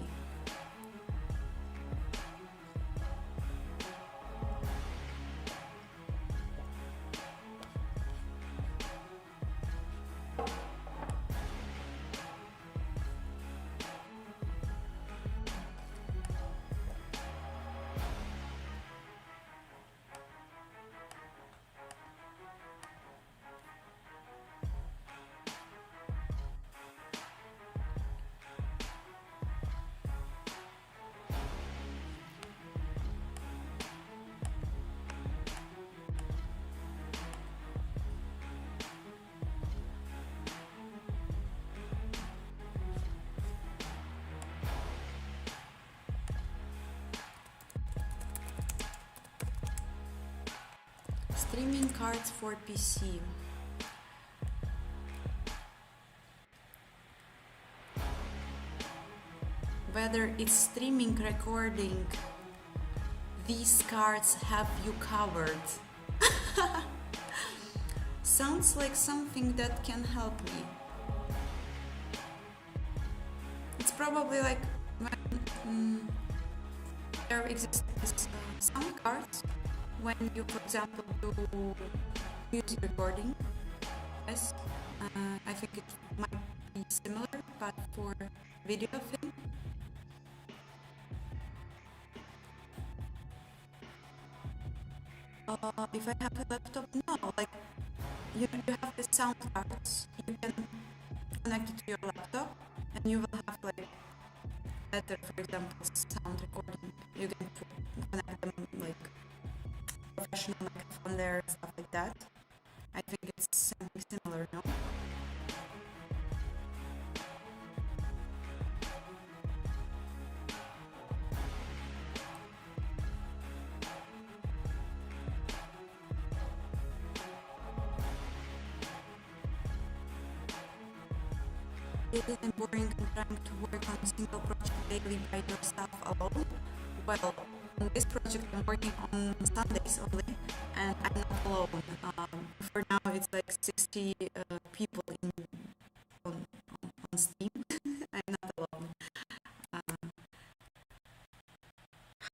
Streaming cards for PC. Whether it's streaming, recording, these cards have you covered. Sounds like something that can help me. It's probably like when there exists sound cards when you, for example, do music recording. Yes, I think it might be similar, but for video thing. If I have a laptop, no, like you have the sound cards, you can connect it to your laptop and you will have like better, for example, sound recording. You can connect them like professional microphone there, stuff like that. I think it's something similar, no? It isn't boring trying to work on a single project daily by yourself alone. Well, on this project I'm working on Sundays only, and I'm not alone. For now it's like 60 people on Steam. I'm not alone.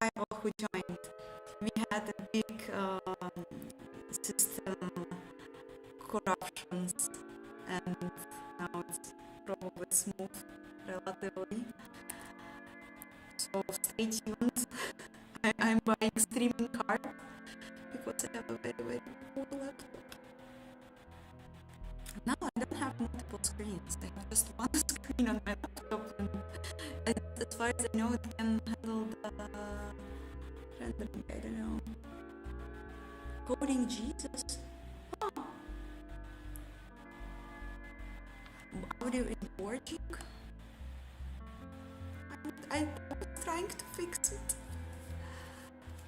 Hi all who joined. We had a big system corruptions, and now it's probably smooth relatively. So stay tuned. I'm buying streaming card because I have a very, very cool laptop. No, I don't have multiple screens. I have just one screen on my laptop, and as far as I know, it can handle the rendering. I don't know. Coding Jesus. Huh. Audio is working. I was trying to fix it.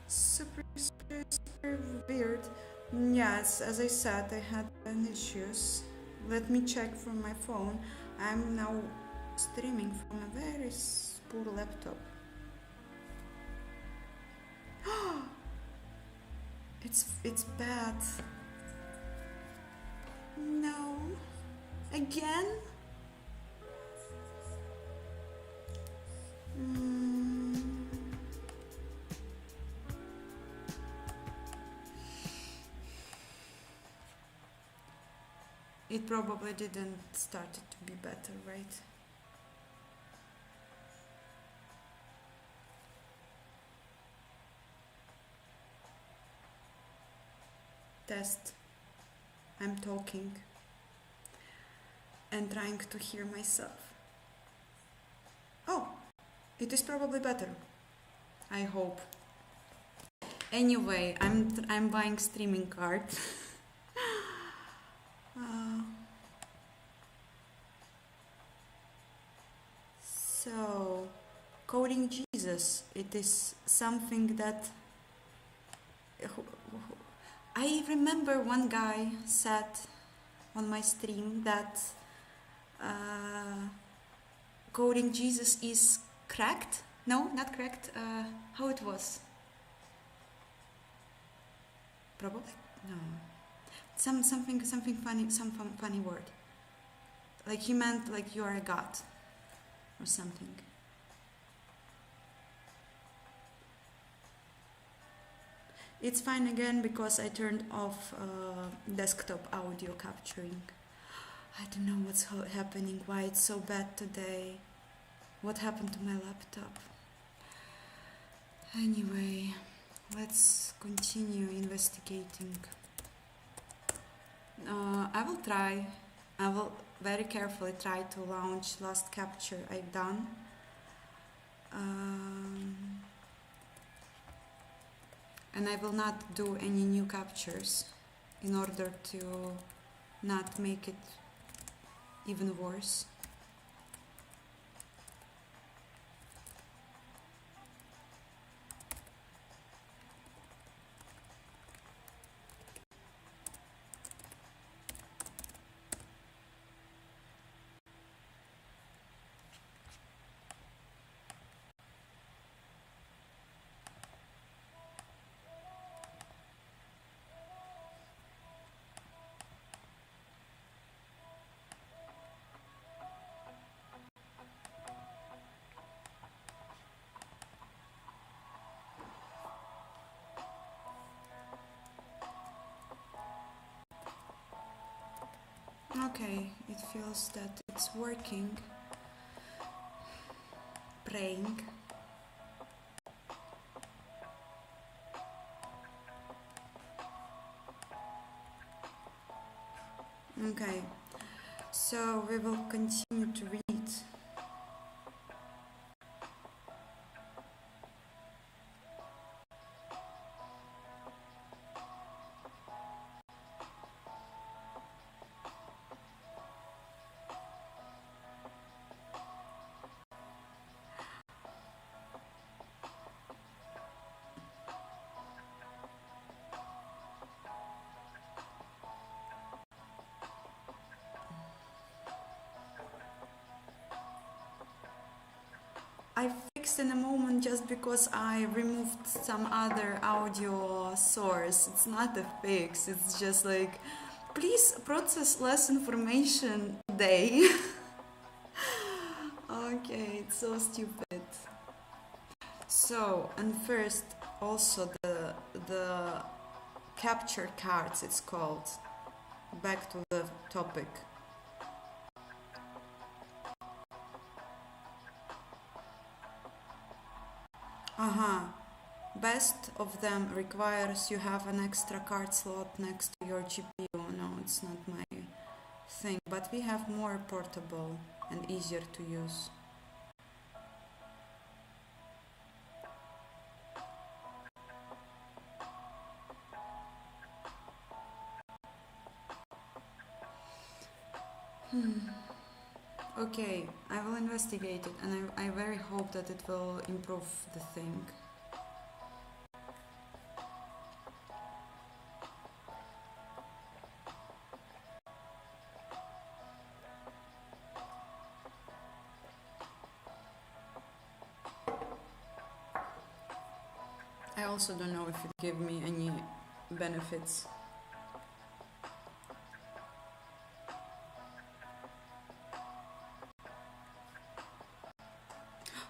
Super weird. Yes, as I said, I had issues. Let me check from my phone. I'm now streaming from a very poor laptop. It's bad. No. Again? It probably didn't start to be better, right? Test. I'm talking and trying to hear myself. It is probably better. I hope. Anyway, I'm buying streaming card. So, coding Jesus. It is something that I remember one guy said on my stream that coding Jesus is cracked. No, not cracked. How it was? Probably no. Something funny. Some funny word. Like he meant like you are a god, or something. It's fine again because I turned off desktop audio capturing. I don't know what's happening, why it's so bad today. What happened to my laptop? Anyway, let's continue investigating. I will very carefully try to launch last capture I've done. And I will not do any new captures in order to not make it even worse. Okay, it feels that it's working. Praying. Okay, so we will continue to read. I fixed in a moment just because I removed some other audio source. It's not a fix, it's just like, please process less information today. Okay, it's so stupid. So, and first, also the capture cards, it's called. Back to the topic. Best of them requires you have an extra card slot next to your GPU. No, it's not my thing, but we have more portable and easier to use. Okay, I will investigate it, and I very hope that it will improve the thing. I also don't know if it gave me any benefits.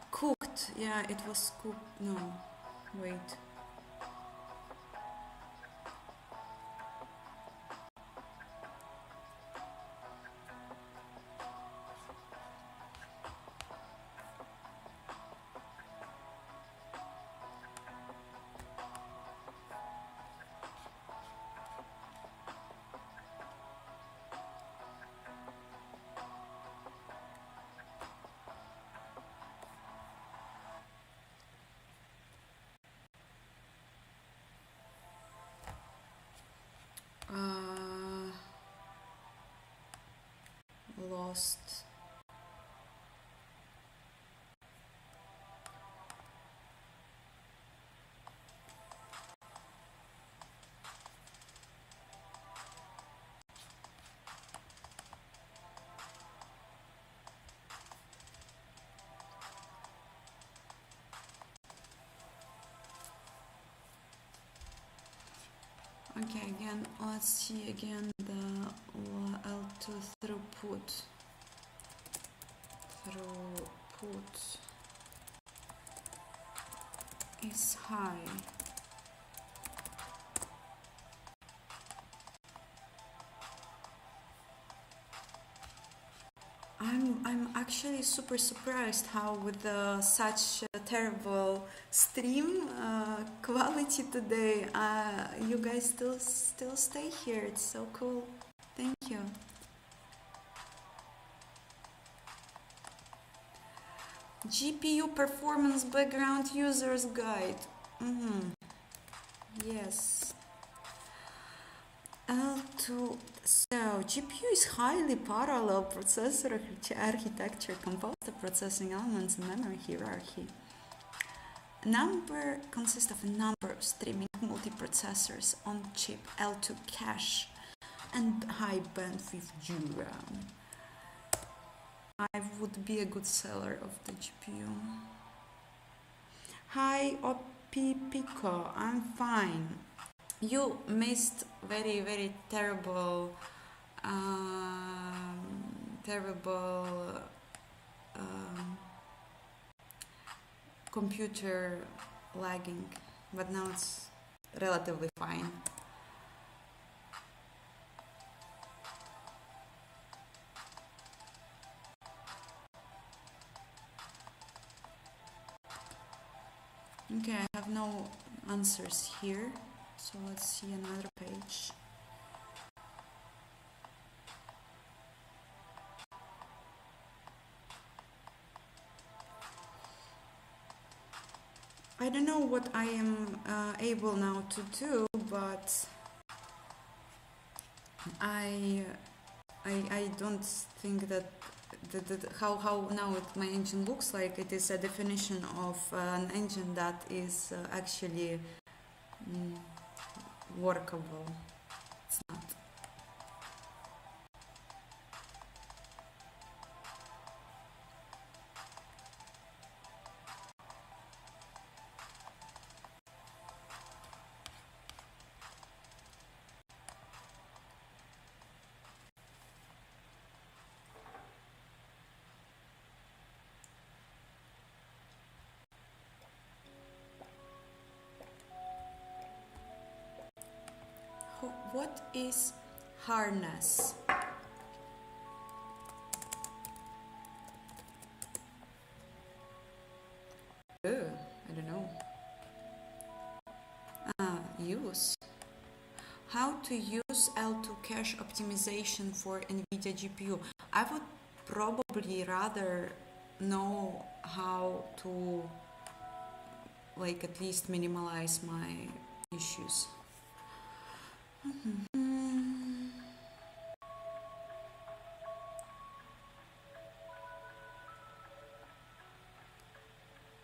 Cooked, yeah, it was cooked. No, wait. lost. Okay, again, let's see again the L2 throughput. Throughput is high. I'm actually super surprised how with such a terrible stream quality today, you guys still stay here. It's so cool. Thank you. GPU performance background users guide. Yes. L2. So GPU is highly parallel processor architecture composed of processing elements and memory hierarchy. Number consists of a number of streaming multiprocessors on chip L2 cache and high bandwidth DRAM. I would be a good seller of the GPU. Hi OP Pico, I'm fine. You missed very terrible computer lagging, but now it's relatively fine. Okay, I have no answers here, so let's see another page. I don't know what I am able now to do, but I don't think that how now my engine looks like. It is a definition of an engine that is actually workable. It's not. What is harness? I don't know. Use. How to use L2 cache optimization for NVIDIA GPU. I would probably rather know how to like at least minimize my issues.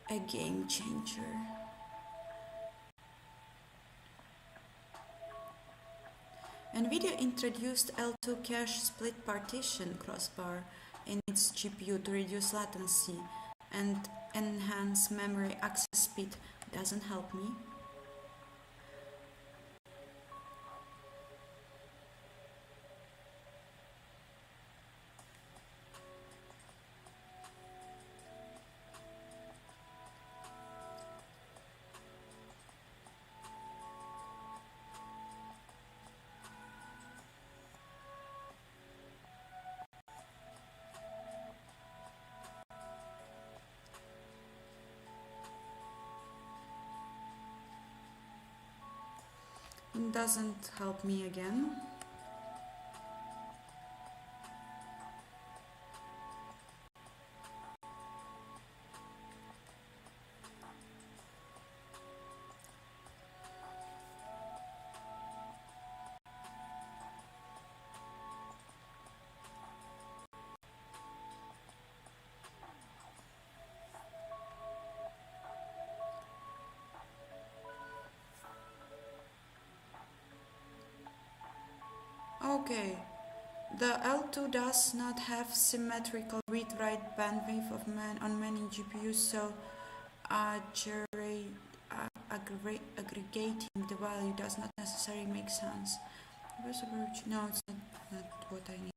A game changer. NVIDIA introduced L2 cache split partition crossbar in its GPU to reduce latency and enhance memory access speed. Doesn't help me. Doesn't help me again. Okay. The L2 does not have symmetrical read-write bandwidth on many GPUs, so aggregating the value does not necessarily make sense. No, it's not what I need.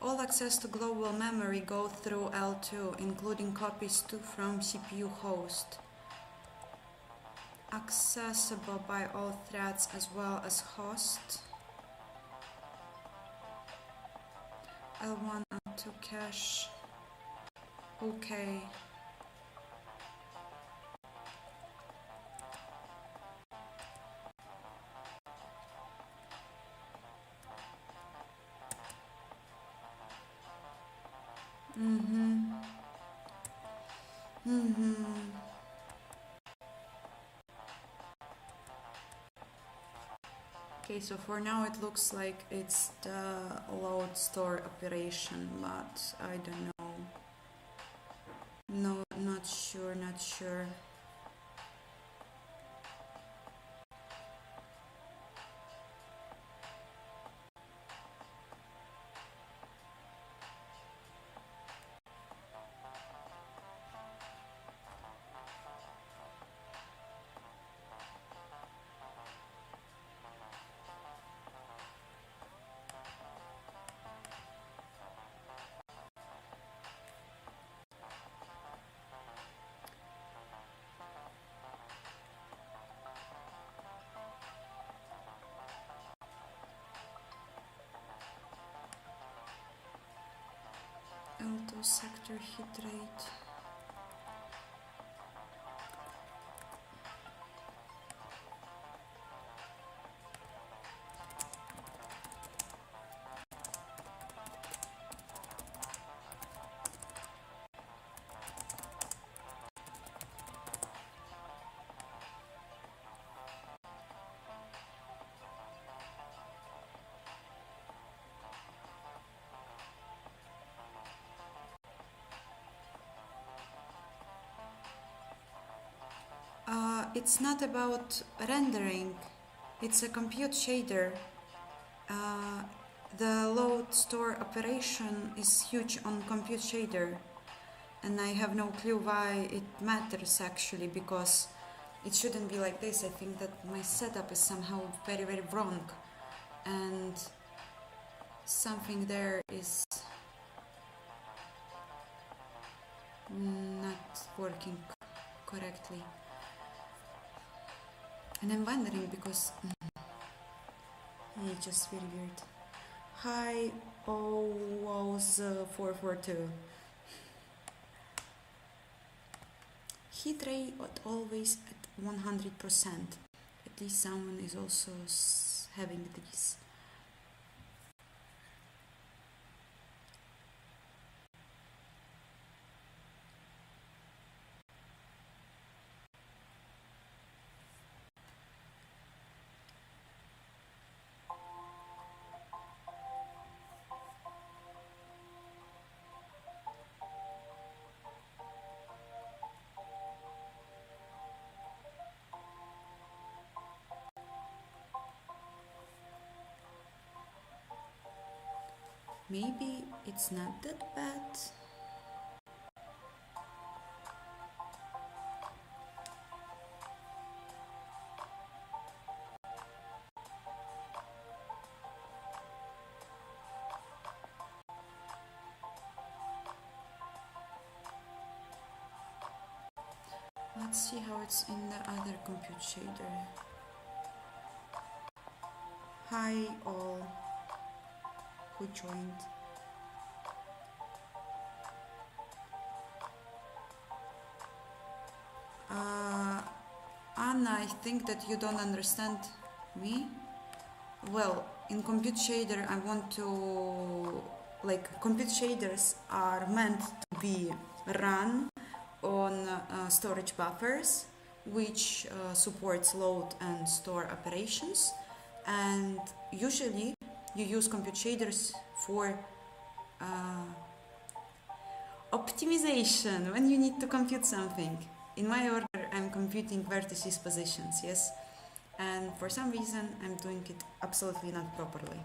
All access to global memory go through L2, including copies from CPU host. Accessible by all threads as well as host. L1 L2 cache. Okay. Okay, so for now it looks like it's the load store operation, but I don't know. No, not sure. L2 sector hit rate. It's not about rendering, it's a compute shader. The load store operation is huge on compute shader, and I have no clue why it matters actually, because it shouldn't be like this. I think that my setup is somehow very, very wrong, and something there is not working correctly. And I'm wondering because it's just very weird. Hi, OWOS442. Hit rate always at 100%. At least someone is also having this. Maybe it's not that bad. Let's see how it's in the other compute shader. Hi all who joined. Anna, I think that you don't understand me. Well, in Compute Shader, I want to, Compute shaders are meant to be run on storage buffers, which supports load and store operations. And usually you use Compute shaders for optimization when you need to compute something. In my order, I'm computing vertices positions, yes? And for some reason, I'm doing it absolutely not properly.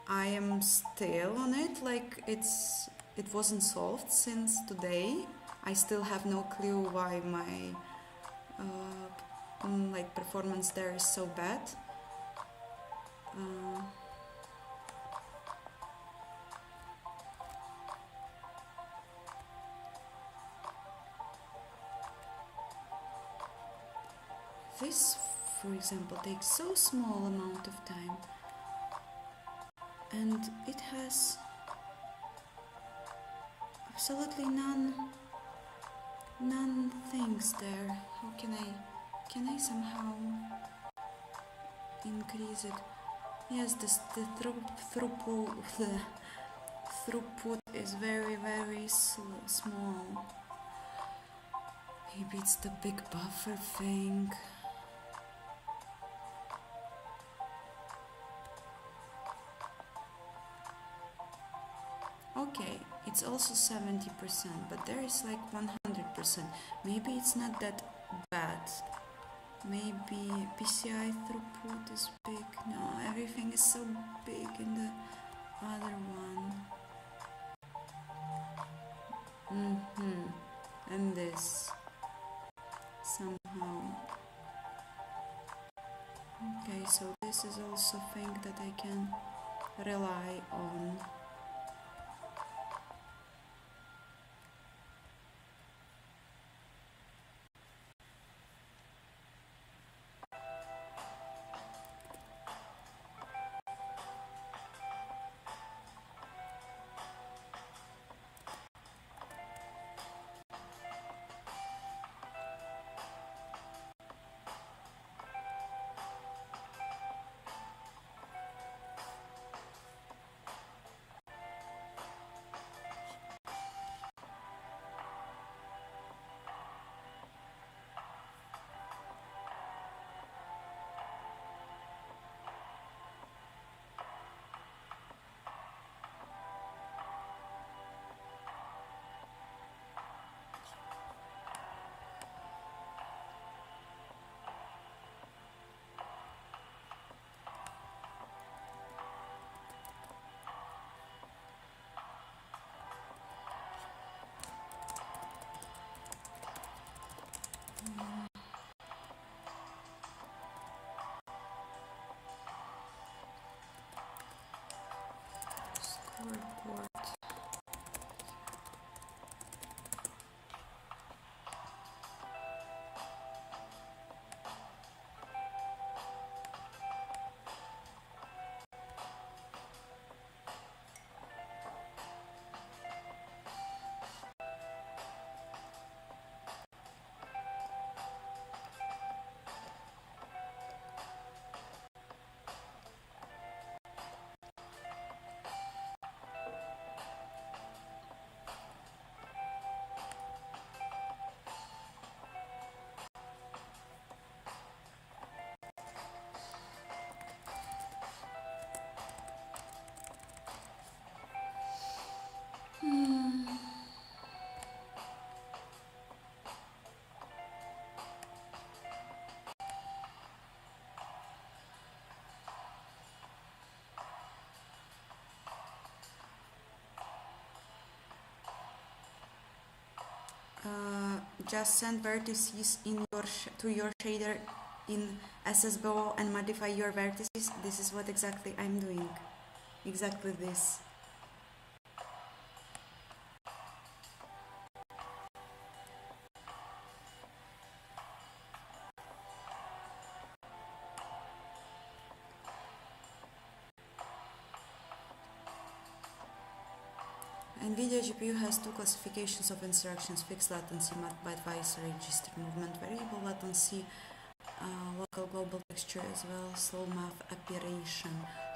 I am still on it, it wasn't solved since today. I still have no clue why my performance there is so bad. This, for example, takes so small amount of time, and it has absolutely none things there. How can I somehow increase it? Yes, the throughput is very, very small. Maybe it's the big buffer thing. Okay, it's also 70%, but there is 100%. Maybe it's not that bad. Maybe PCI throughput is big. No, everything is so big in the other one. And this somehow. Okay, so this is also a thing that I can rely on. Scoreboard. Just send vertices in to your shader in SSBO and modify your vertices. This is what exactly I'm doing. Exactly this. NVIDIA GPU has two classifications of instructions: fixed latency, byte-wise register movement, variable latency, local global texture, as well as slow math operation.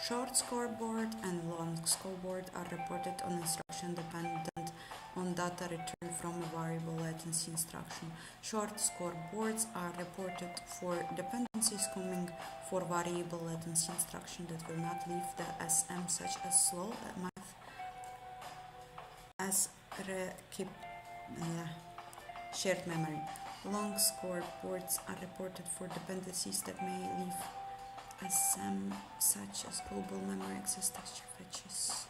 Short scoreboard and long scoreboard are reported on instruction dependent on data returned from a variable latency instruction. Short scoreboards are reported for dependencies coming for variable latency instruction that will not leave the SM, such as slow math as shared memory. Long scoreboards are reported for dependencies that may leave SM, such as global memory access texture fetches.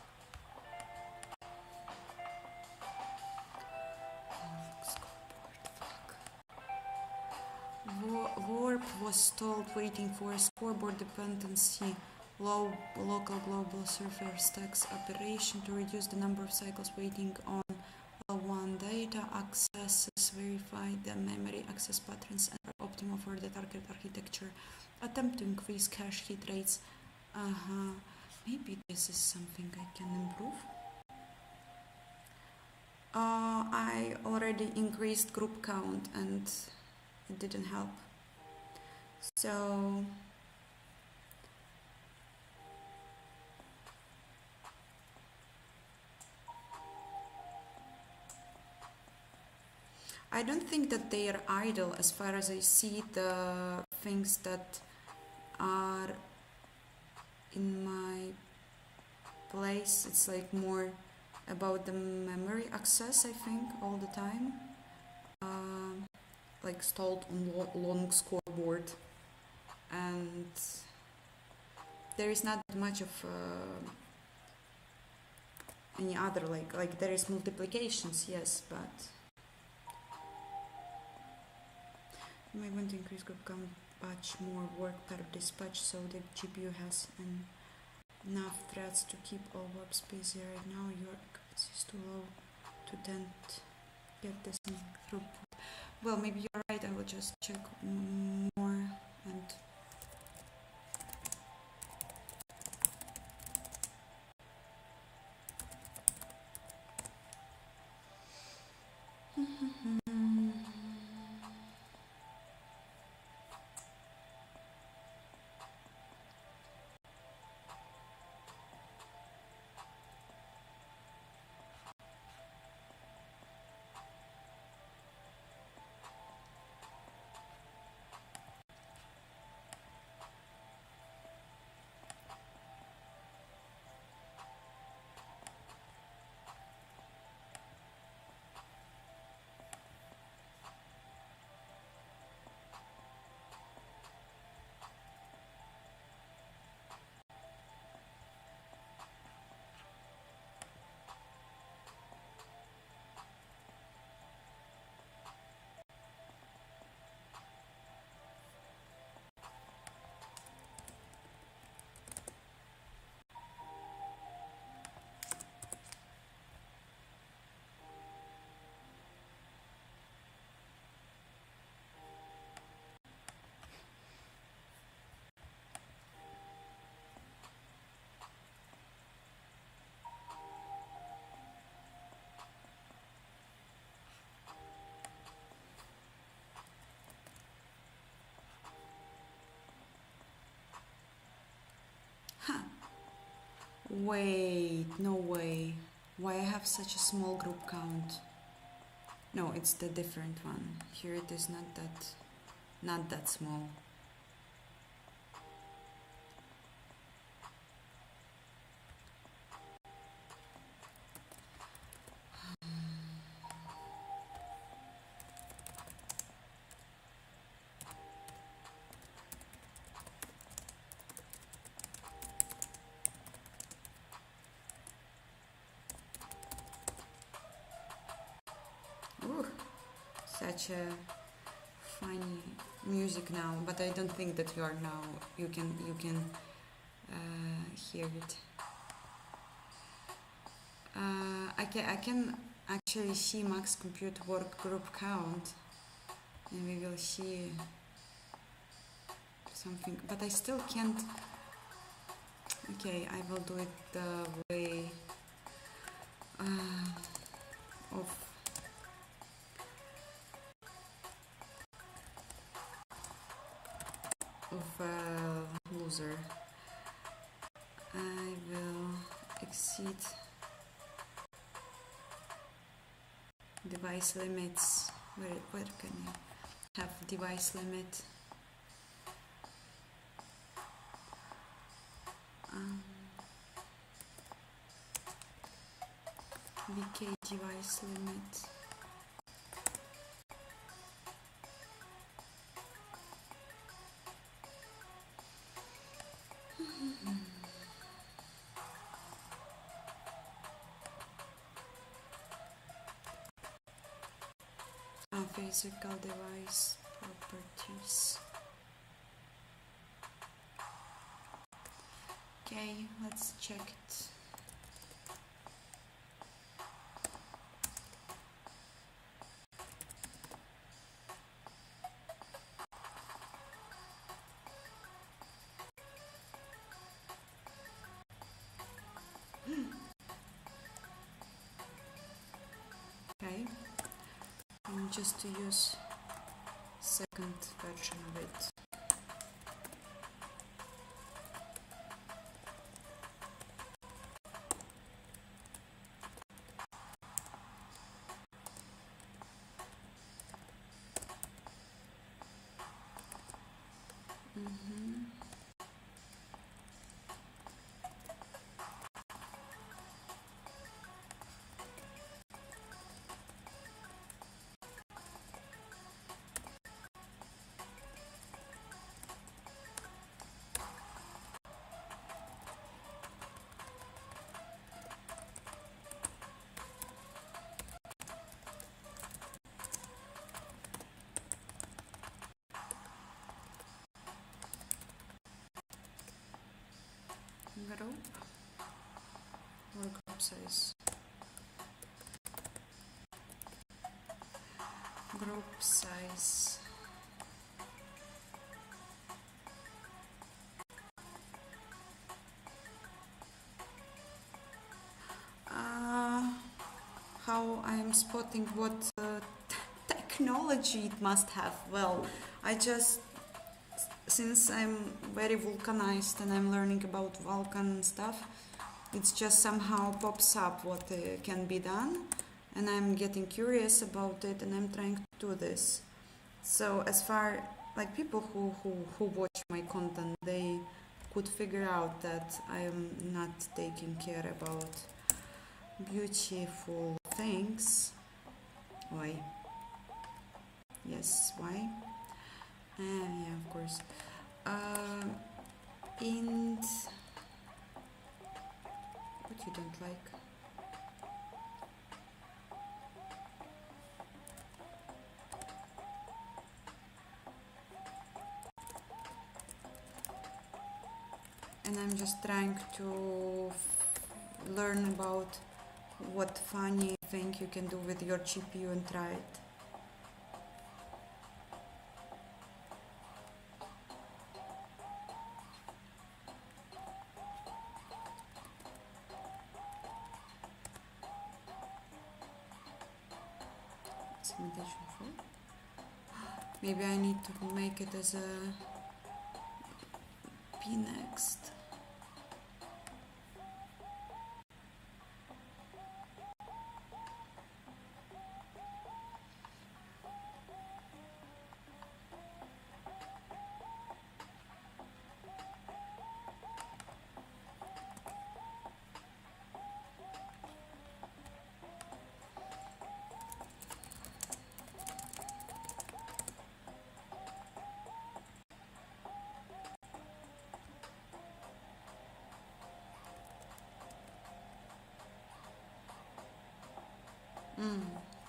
Warp was stalled waiting for a scoreboard dependency low local global server stacks operation to reduce the number of cycles waiting on L1 data accesses, verify the memory access patterns and are optimal for the target architecture. Attempt to increase cache hit rates. Maybe this is something I can improve. I already increased group count and it didn't help. So I don't think that they are idle as far as I see the things that are in my place. It's like more about the memory access, I think, all the time. Like stalled on long scoreboard, and there is not much of any other like there is multiplications, yes, but you might want to increase group count, batch more work per dispatch so the GPU has enough threads to keep all warps busy. Right now your occupancy is too low to then get this in throughput. Well, maybe you're right, I will just check more and wait, no way. Why I have such a small group count? No, it's the different one. Here it is not that small. Ooh, such a funny music now, but I don't think that you are now. You can hear it. I can actually see max compute work group count, and we will see something. But I still can't. Okay, I will do it the way of loser. I will exceed device limits. Where can I have device limit? VK device limit. Physical device properties. Okay, let's check it. Okay, and just to use second version of it. Group or group size. Group size. How I am spotting what technology it must have. Well, since I'm very vulcanized and I'm learning about Vulkan stuff, it's just somehow pops up what can be done, and I'm getting curious about it, and I'm trying to do this. So as far like people who watch my content, they could figure out that I am not taking care about beautiful things. Why? Yes, why? Yeah, of course. And what you don't like? And I'm just trying to learn about what funny thing you can do with your GPU and try it. Segmentation 4. Maybe I need to make it as a P next.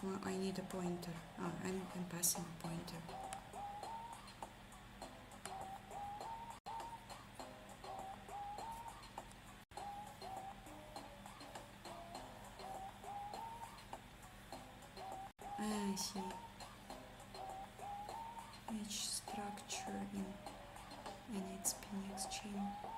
Well, I need a pointer. Oh, I'm passing a pointer. I see. Each structure in its Phoenix chain. . 。 . 。 . 。 . 。 . 。 . 。 . 。 . 。 . 。 . 。 。 . 。 。 . 。 。 . 。 。 . 。 。 。 。 。 . 。 。 . 。 。 . 。 。 . 。 。 . 。 。 . 。 . 。 . .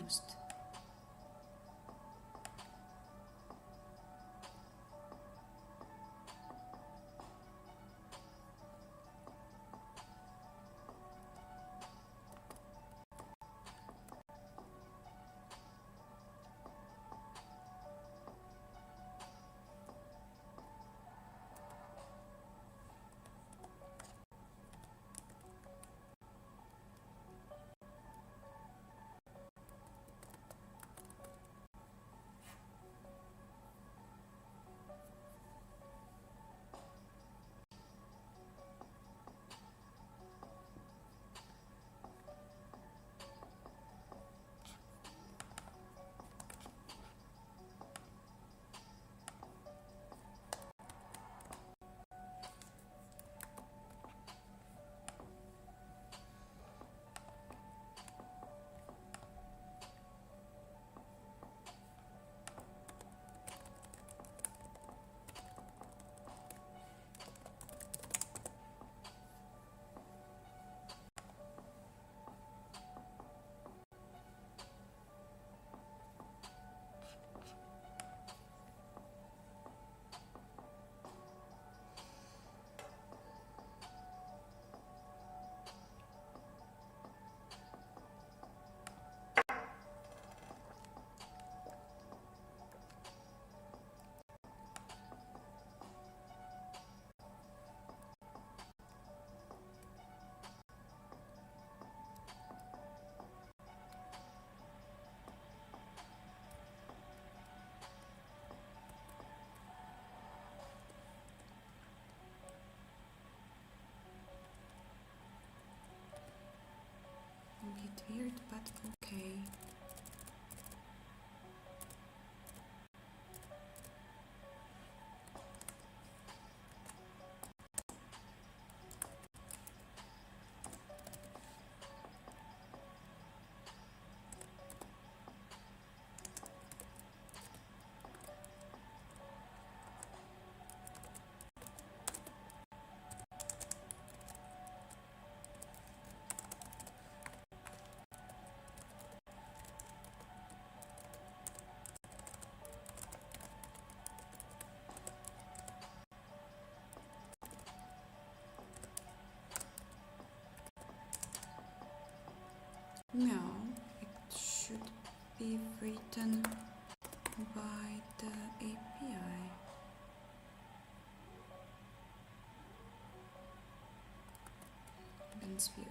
used. A bit weird, but okay. No, it should be written by the API. That's weird.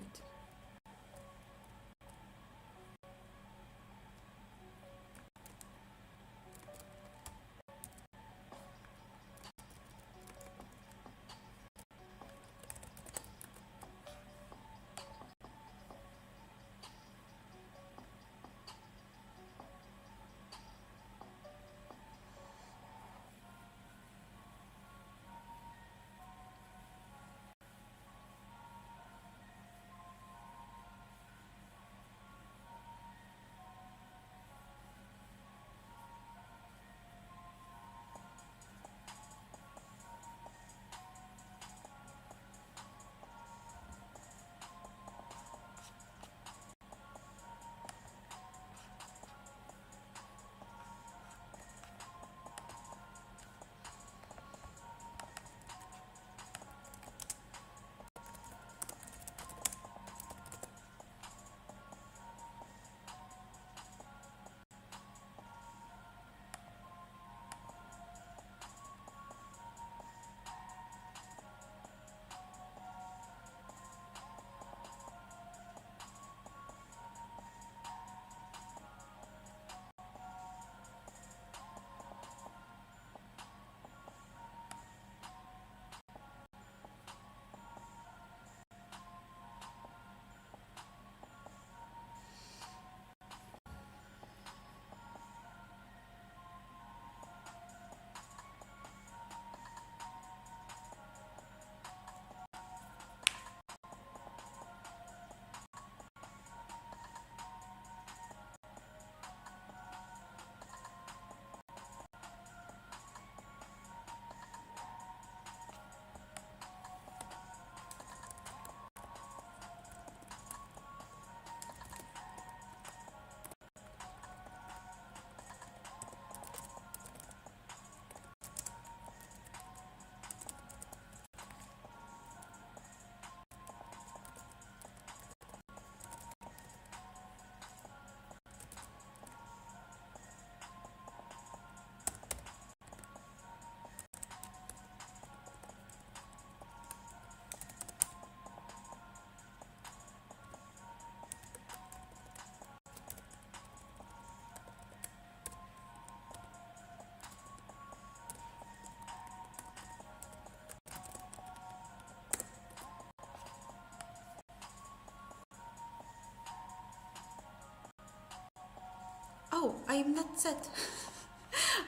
Oh, I am not set.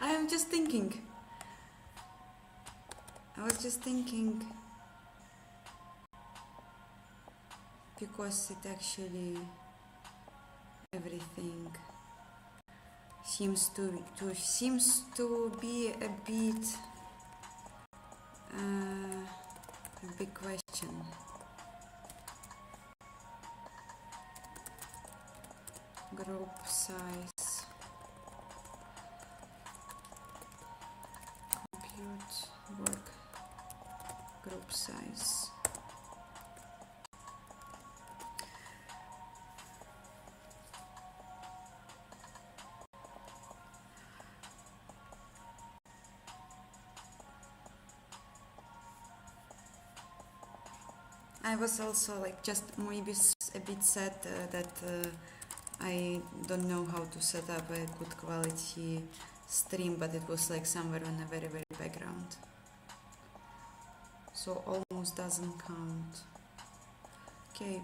I am just thinking. I was just thinking because it actually everything seems to be a bit a big question. Group size, compute work group size. I was also like just maybe a bit sad that I don't know how to set up a good quality stream, but it was like somewhere on a very background, so almost doesn't count. Okay.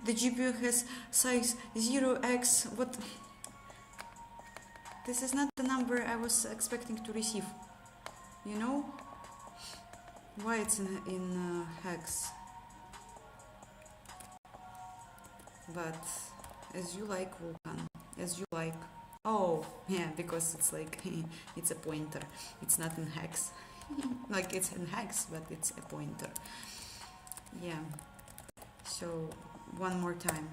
The GPU has size 0x. What? This is not the number I was expecting to receive. You know? Why it's in hex? But as you like, Vulkan. As you like. Oh, yeah, because it's like it's a pointer. It's not in hex. Like it's in hex, but it's a pointer. Yeah. So one more time.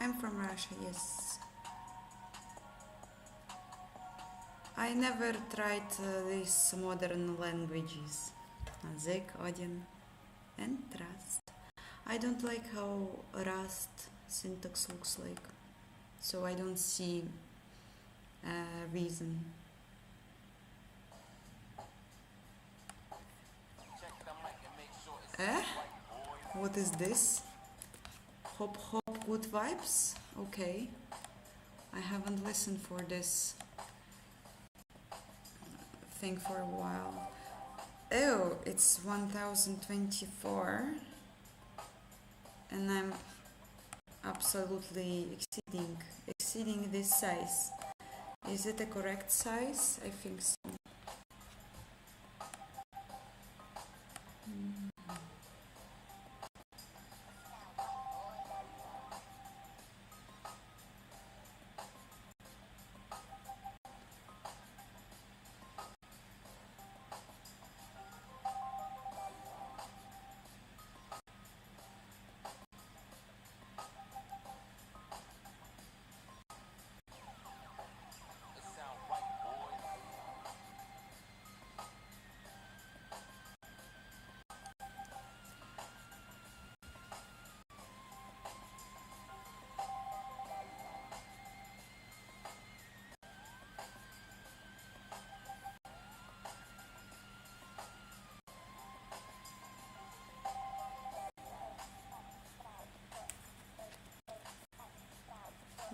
I'm from Russia, yes. I never tried these modern languages. Zek, Odin, and Rust. I don't like how Rust syntax looks like, so I don't see a reason. What is this? Hop hop good vibes? Okay. I haven't listened for this thing for a while. Oh, it's 1024 and I'm absolutely exceeding this size. Is it the correct size? I think so.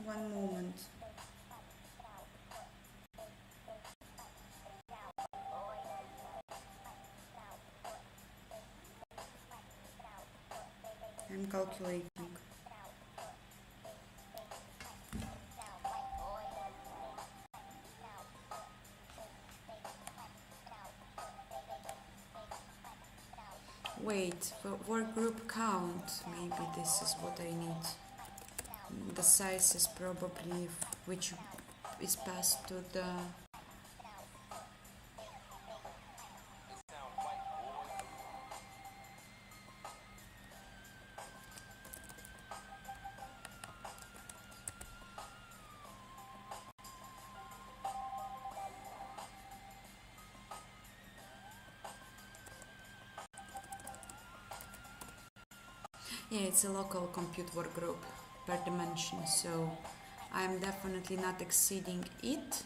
One moment. I'm calculating. Wait, work group count. Maybe this is what I need. The size is probably which is passed to the yeah, it's a local compute work group per dimension, so I'm definitely not exceeding it.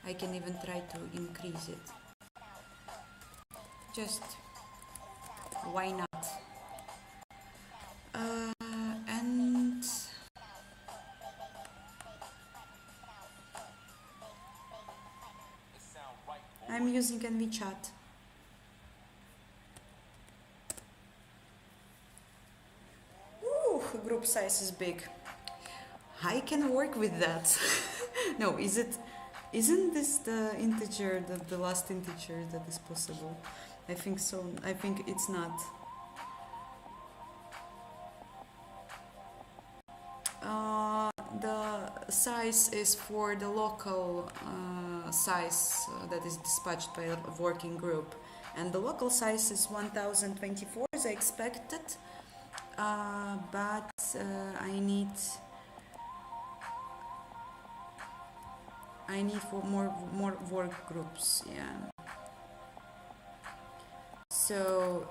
I can even try to increase it. Just why not? And I'm using NVChat. Ooh, group size is big. I can work with that. No, isn't this the integer, the last integer that is possible? I think so. I think it's not. The size is for the local size that is dispatched by a working group, and the local size is 1024 as I expected, but I need for more work groups. Yeah. So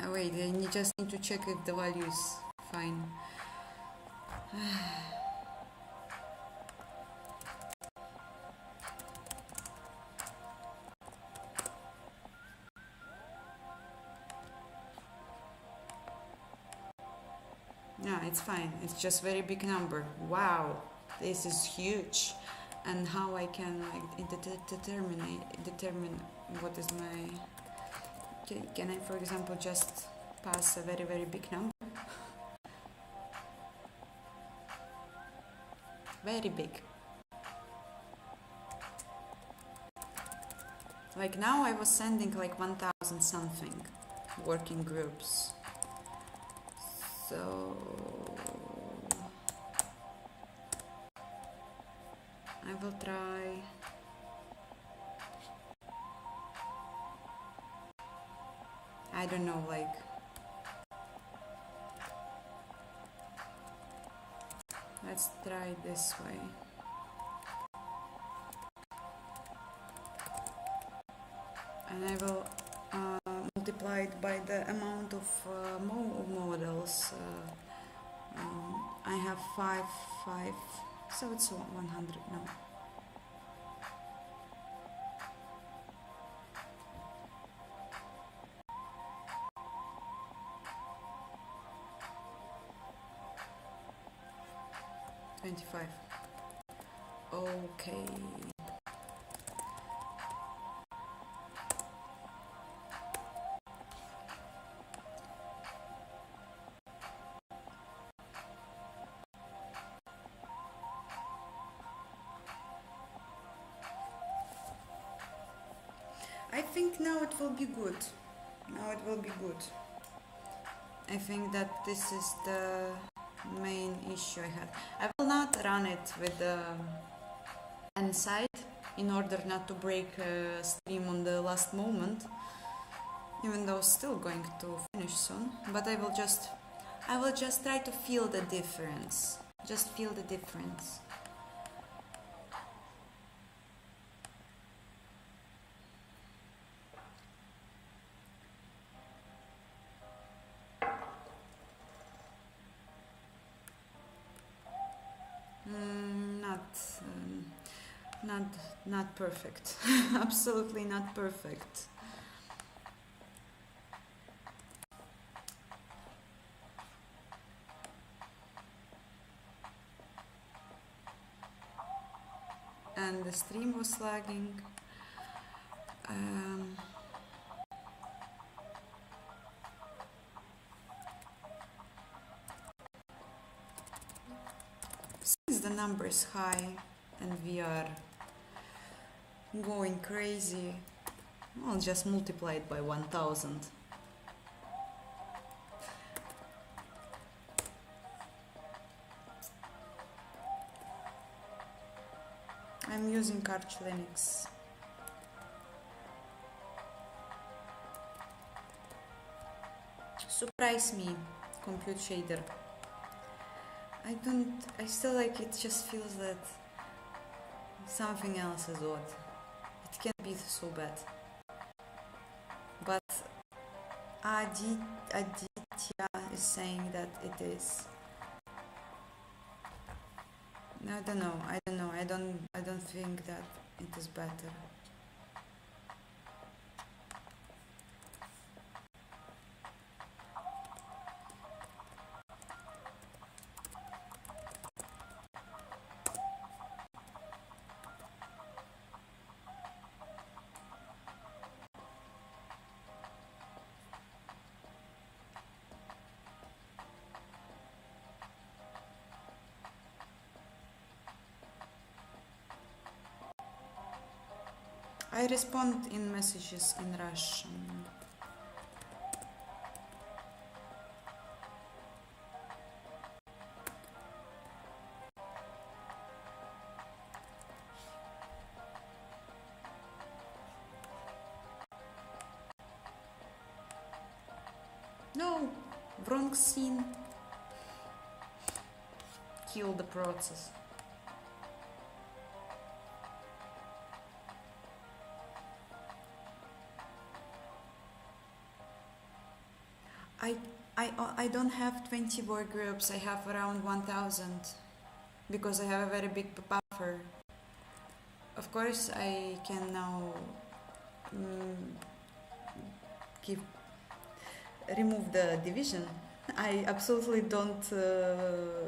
wait, I just need to check if the value is fine. Yeah, it's fine. It's just very big number. Wow, this is huge. And how I can like determine what is my. Can I, for example, just pass a very big number? Very big. Like now I was sending like 1000 something working groups. So I will try. I don't know, like let's try this way. And I will multiply it by the amount of models. I have 5, so it's 100 now. $25. Okay. I think now it will be good. Now it will be good. I think that this is the main issue I had. I will not run it with the end side in order not to break stream on the last moment, even though still going to finish soon. But I will just try to feel the difference. Just feel the difference. Not perfect. Absolutely not perfect. And the stream was lagging. Since the number is high and we are going crazy, I'll just multiply it by 1000. I'm using Arch Linux. Surprise me, compute shader. I still like it, just feels that something else is odd. It can't be so bad. But Aditya is saying that it is. I don't know. I don't think that it is better. I respond in messages in Russian. No, wrong scene. Kill the process. I don't have 20 work groups. I have around 1000 because I have a very big buffer. Of course, I can now remove the division. I absolutely don't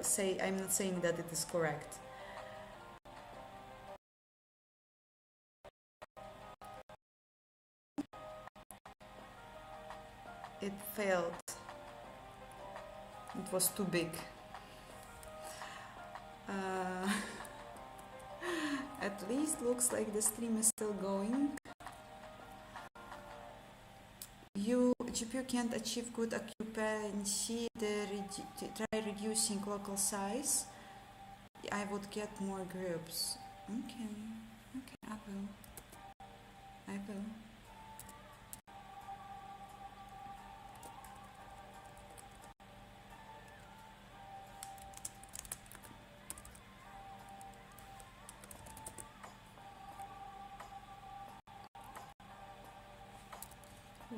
say, I'm not saying that it is correct. It failed. It was too big. At least looks like the stream is still going. GPU can't achieve good occupancy. Try reducing local size. I would get more groups. Okay, I will.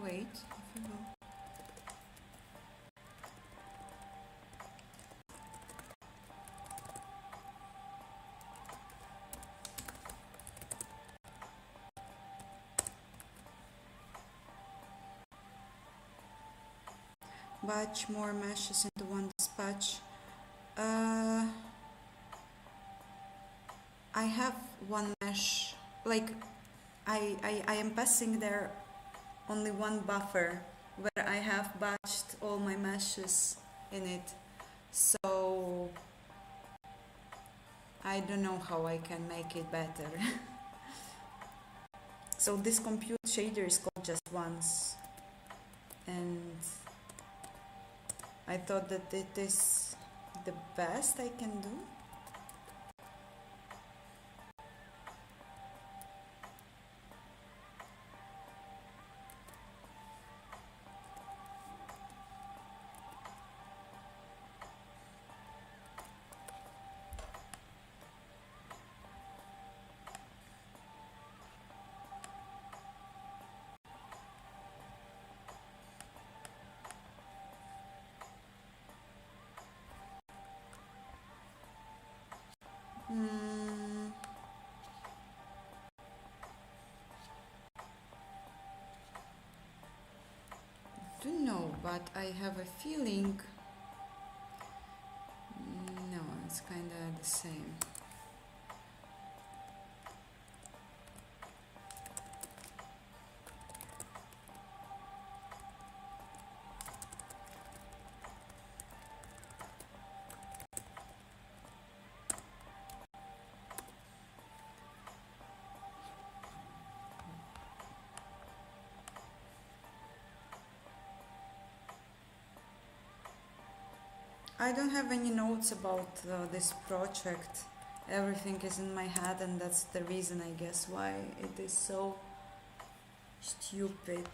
Wait, if you will. Batch more meshes into one dispatch. I have one mesh, like I am passing there only one buffer where I have batched all my meshes in it, so I don't know how I can make it better. So this compute shader is called just once, and I thought that it is the best I can do. Don't know, but I have a feeling. No, it's kind of the same. I don't have any notes about this project. Everything is in my head, and that's the reason, I guess, why it is so stupid.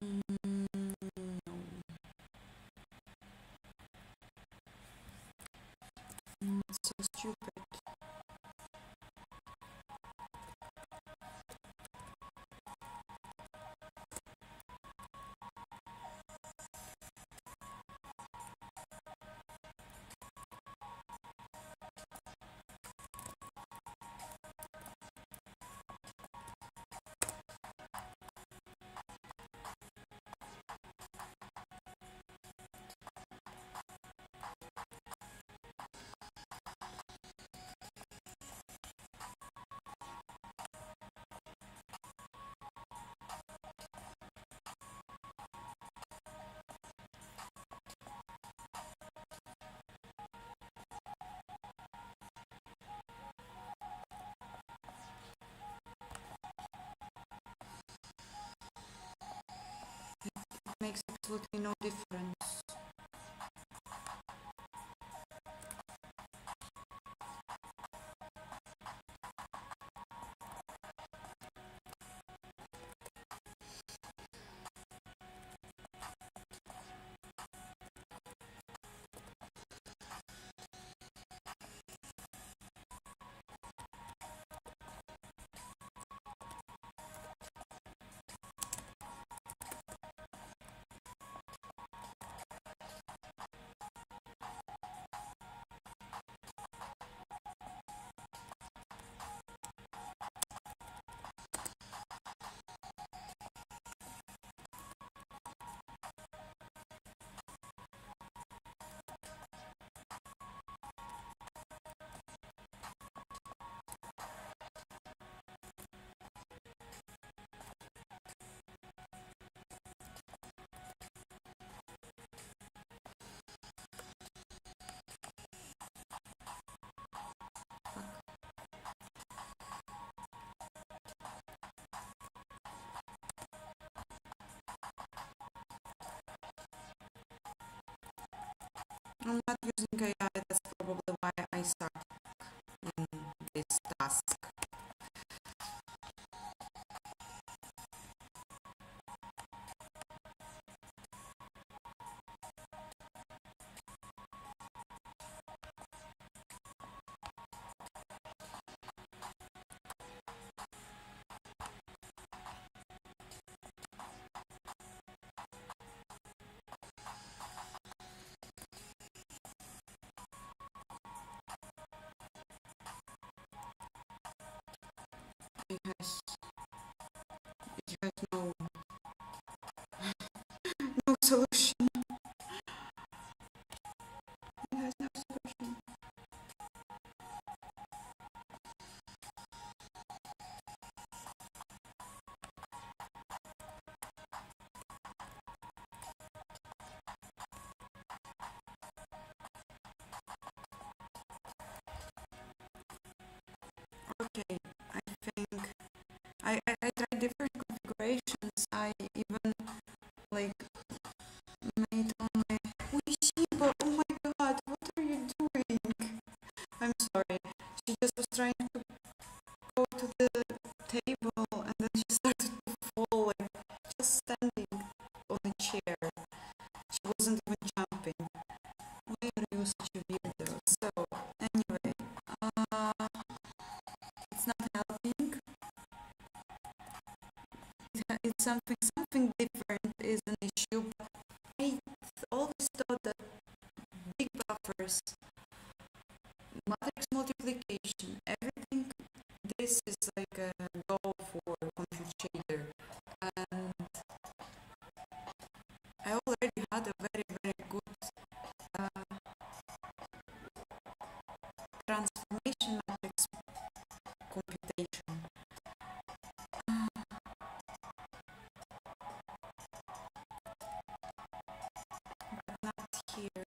No. absolutely no difference. I'm not using AI, that's probably why I start in this task. It has no solution. It has no solution. Okay, I think I tried different configurations. I even like made only. Uy, Simba, oh my god, what are you doing? I'm sorry. She just was trying to go to the table and then she started to fall, like just standing on a chair. She wasn't even jumping. Why are you such a weirdo? So, anyway, it's not helping. It's something different is an issue, but I always thought that big buffers, matrix multiplication, everything, this is like a go for compute shader. And I already had a very, very good transformation matrix computation. But not here.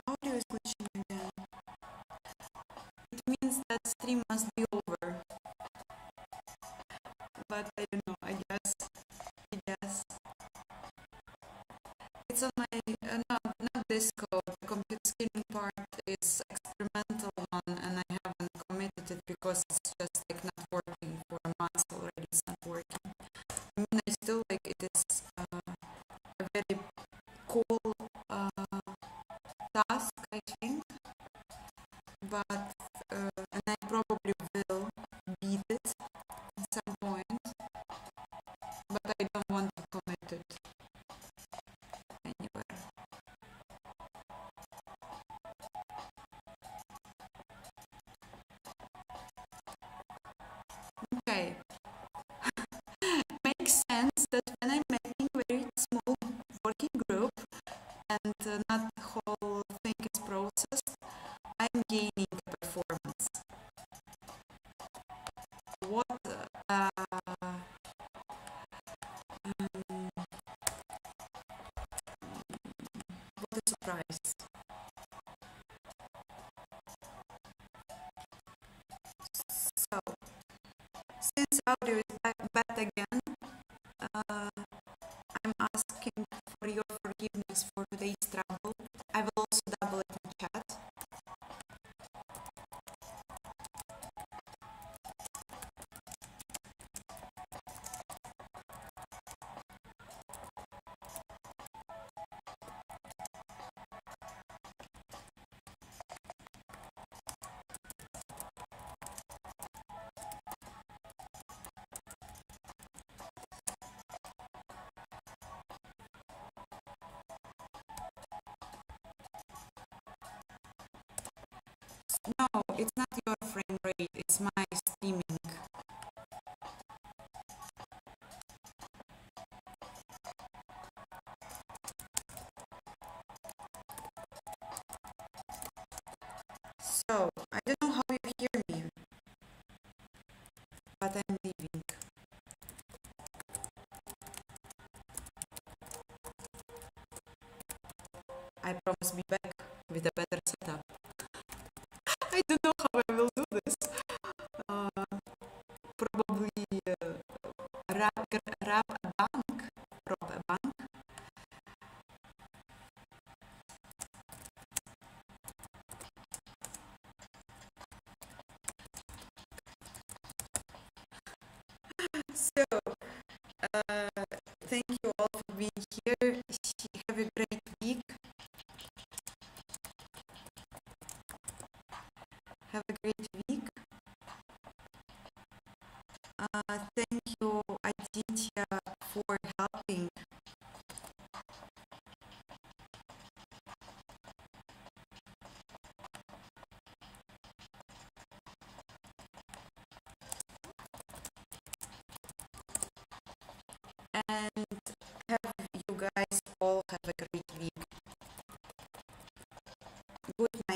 Audio is glitching again. It means that stream must be over. But I don't know, I guess. It's on my, not this code. The compute scaling part is experimental one and I haven't committed it because it's just like not working for a month already. It's not working. I mean, I still like it is a very cool task, I think. But, and I probably will beat it at some point. But I don't want to commit it anywhere. Okay. Makes sense that when I'm making very small working group and not the whole thing is processed, I'm gaining performance. price. So, since audio is back again, I'm asking for your forgiveness for today's trouble. I will also double it in chat. No, it's not your frame rate, it's my streaming. So, I don't know how you hear me, but I'm leaving. I promise be back with a better setup. I don't know how I will do this. Probably rob a bank. Rob a bank. So, thank you all for being here. Have a great week. Have a great week. Thank you, Aditya, for helping. And have you guys all have a great week. Good night.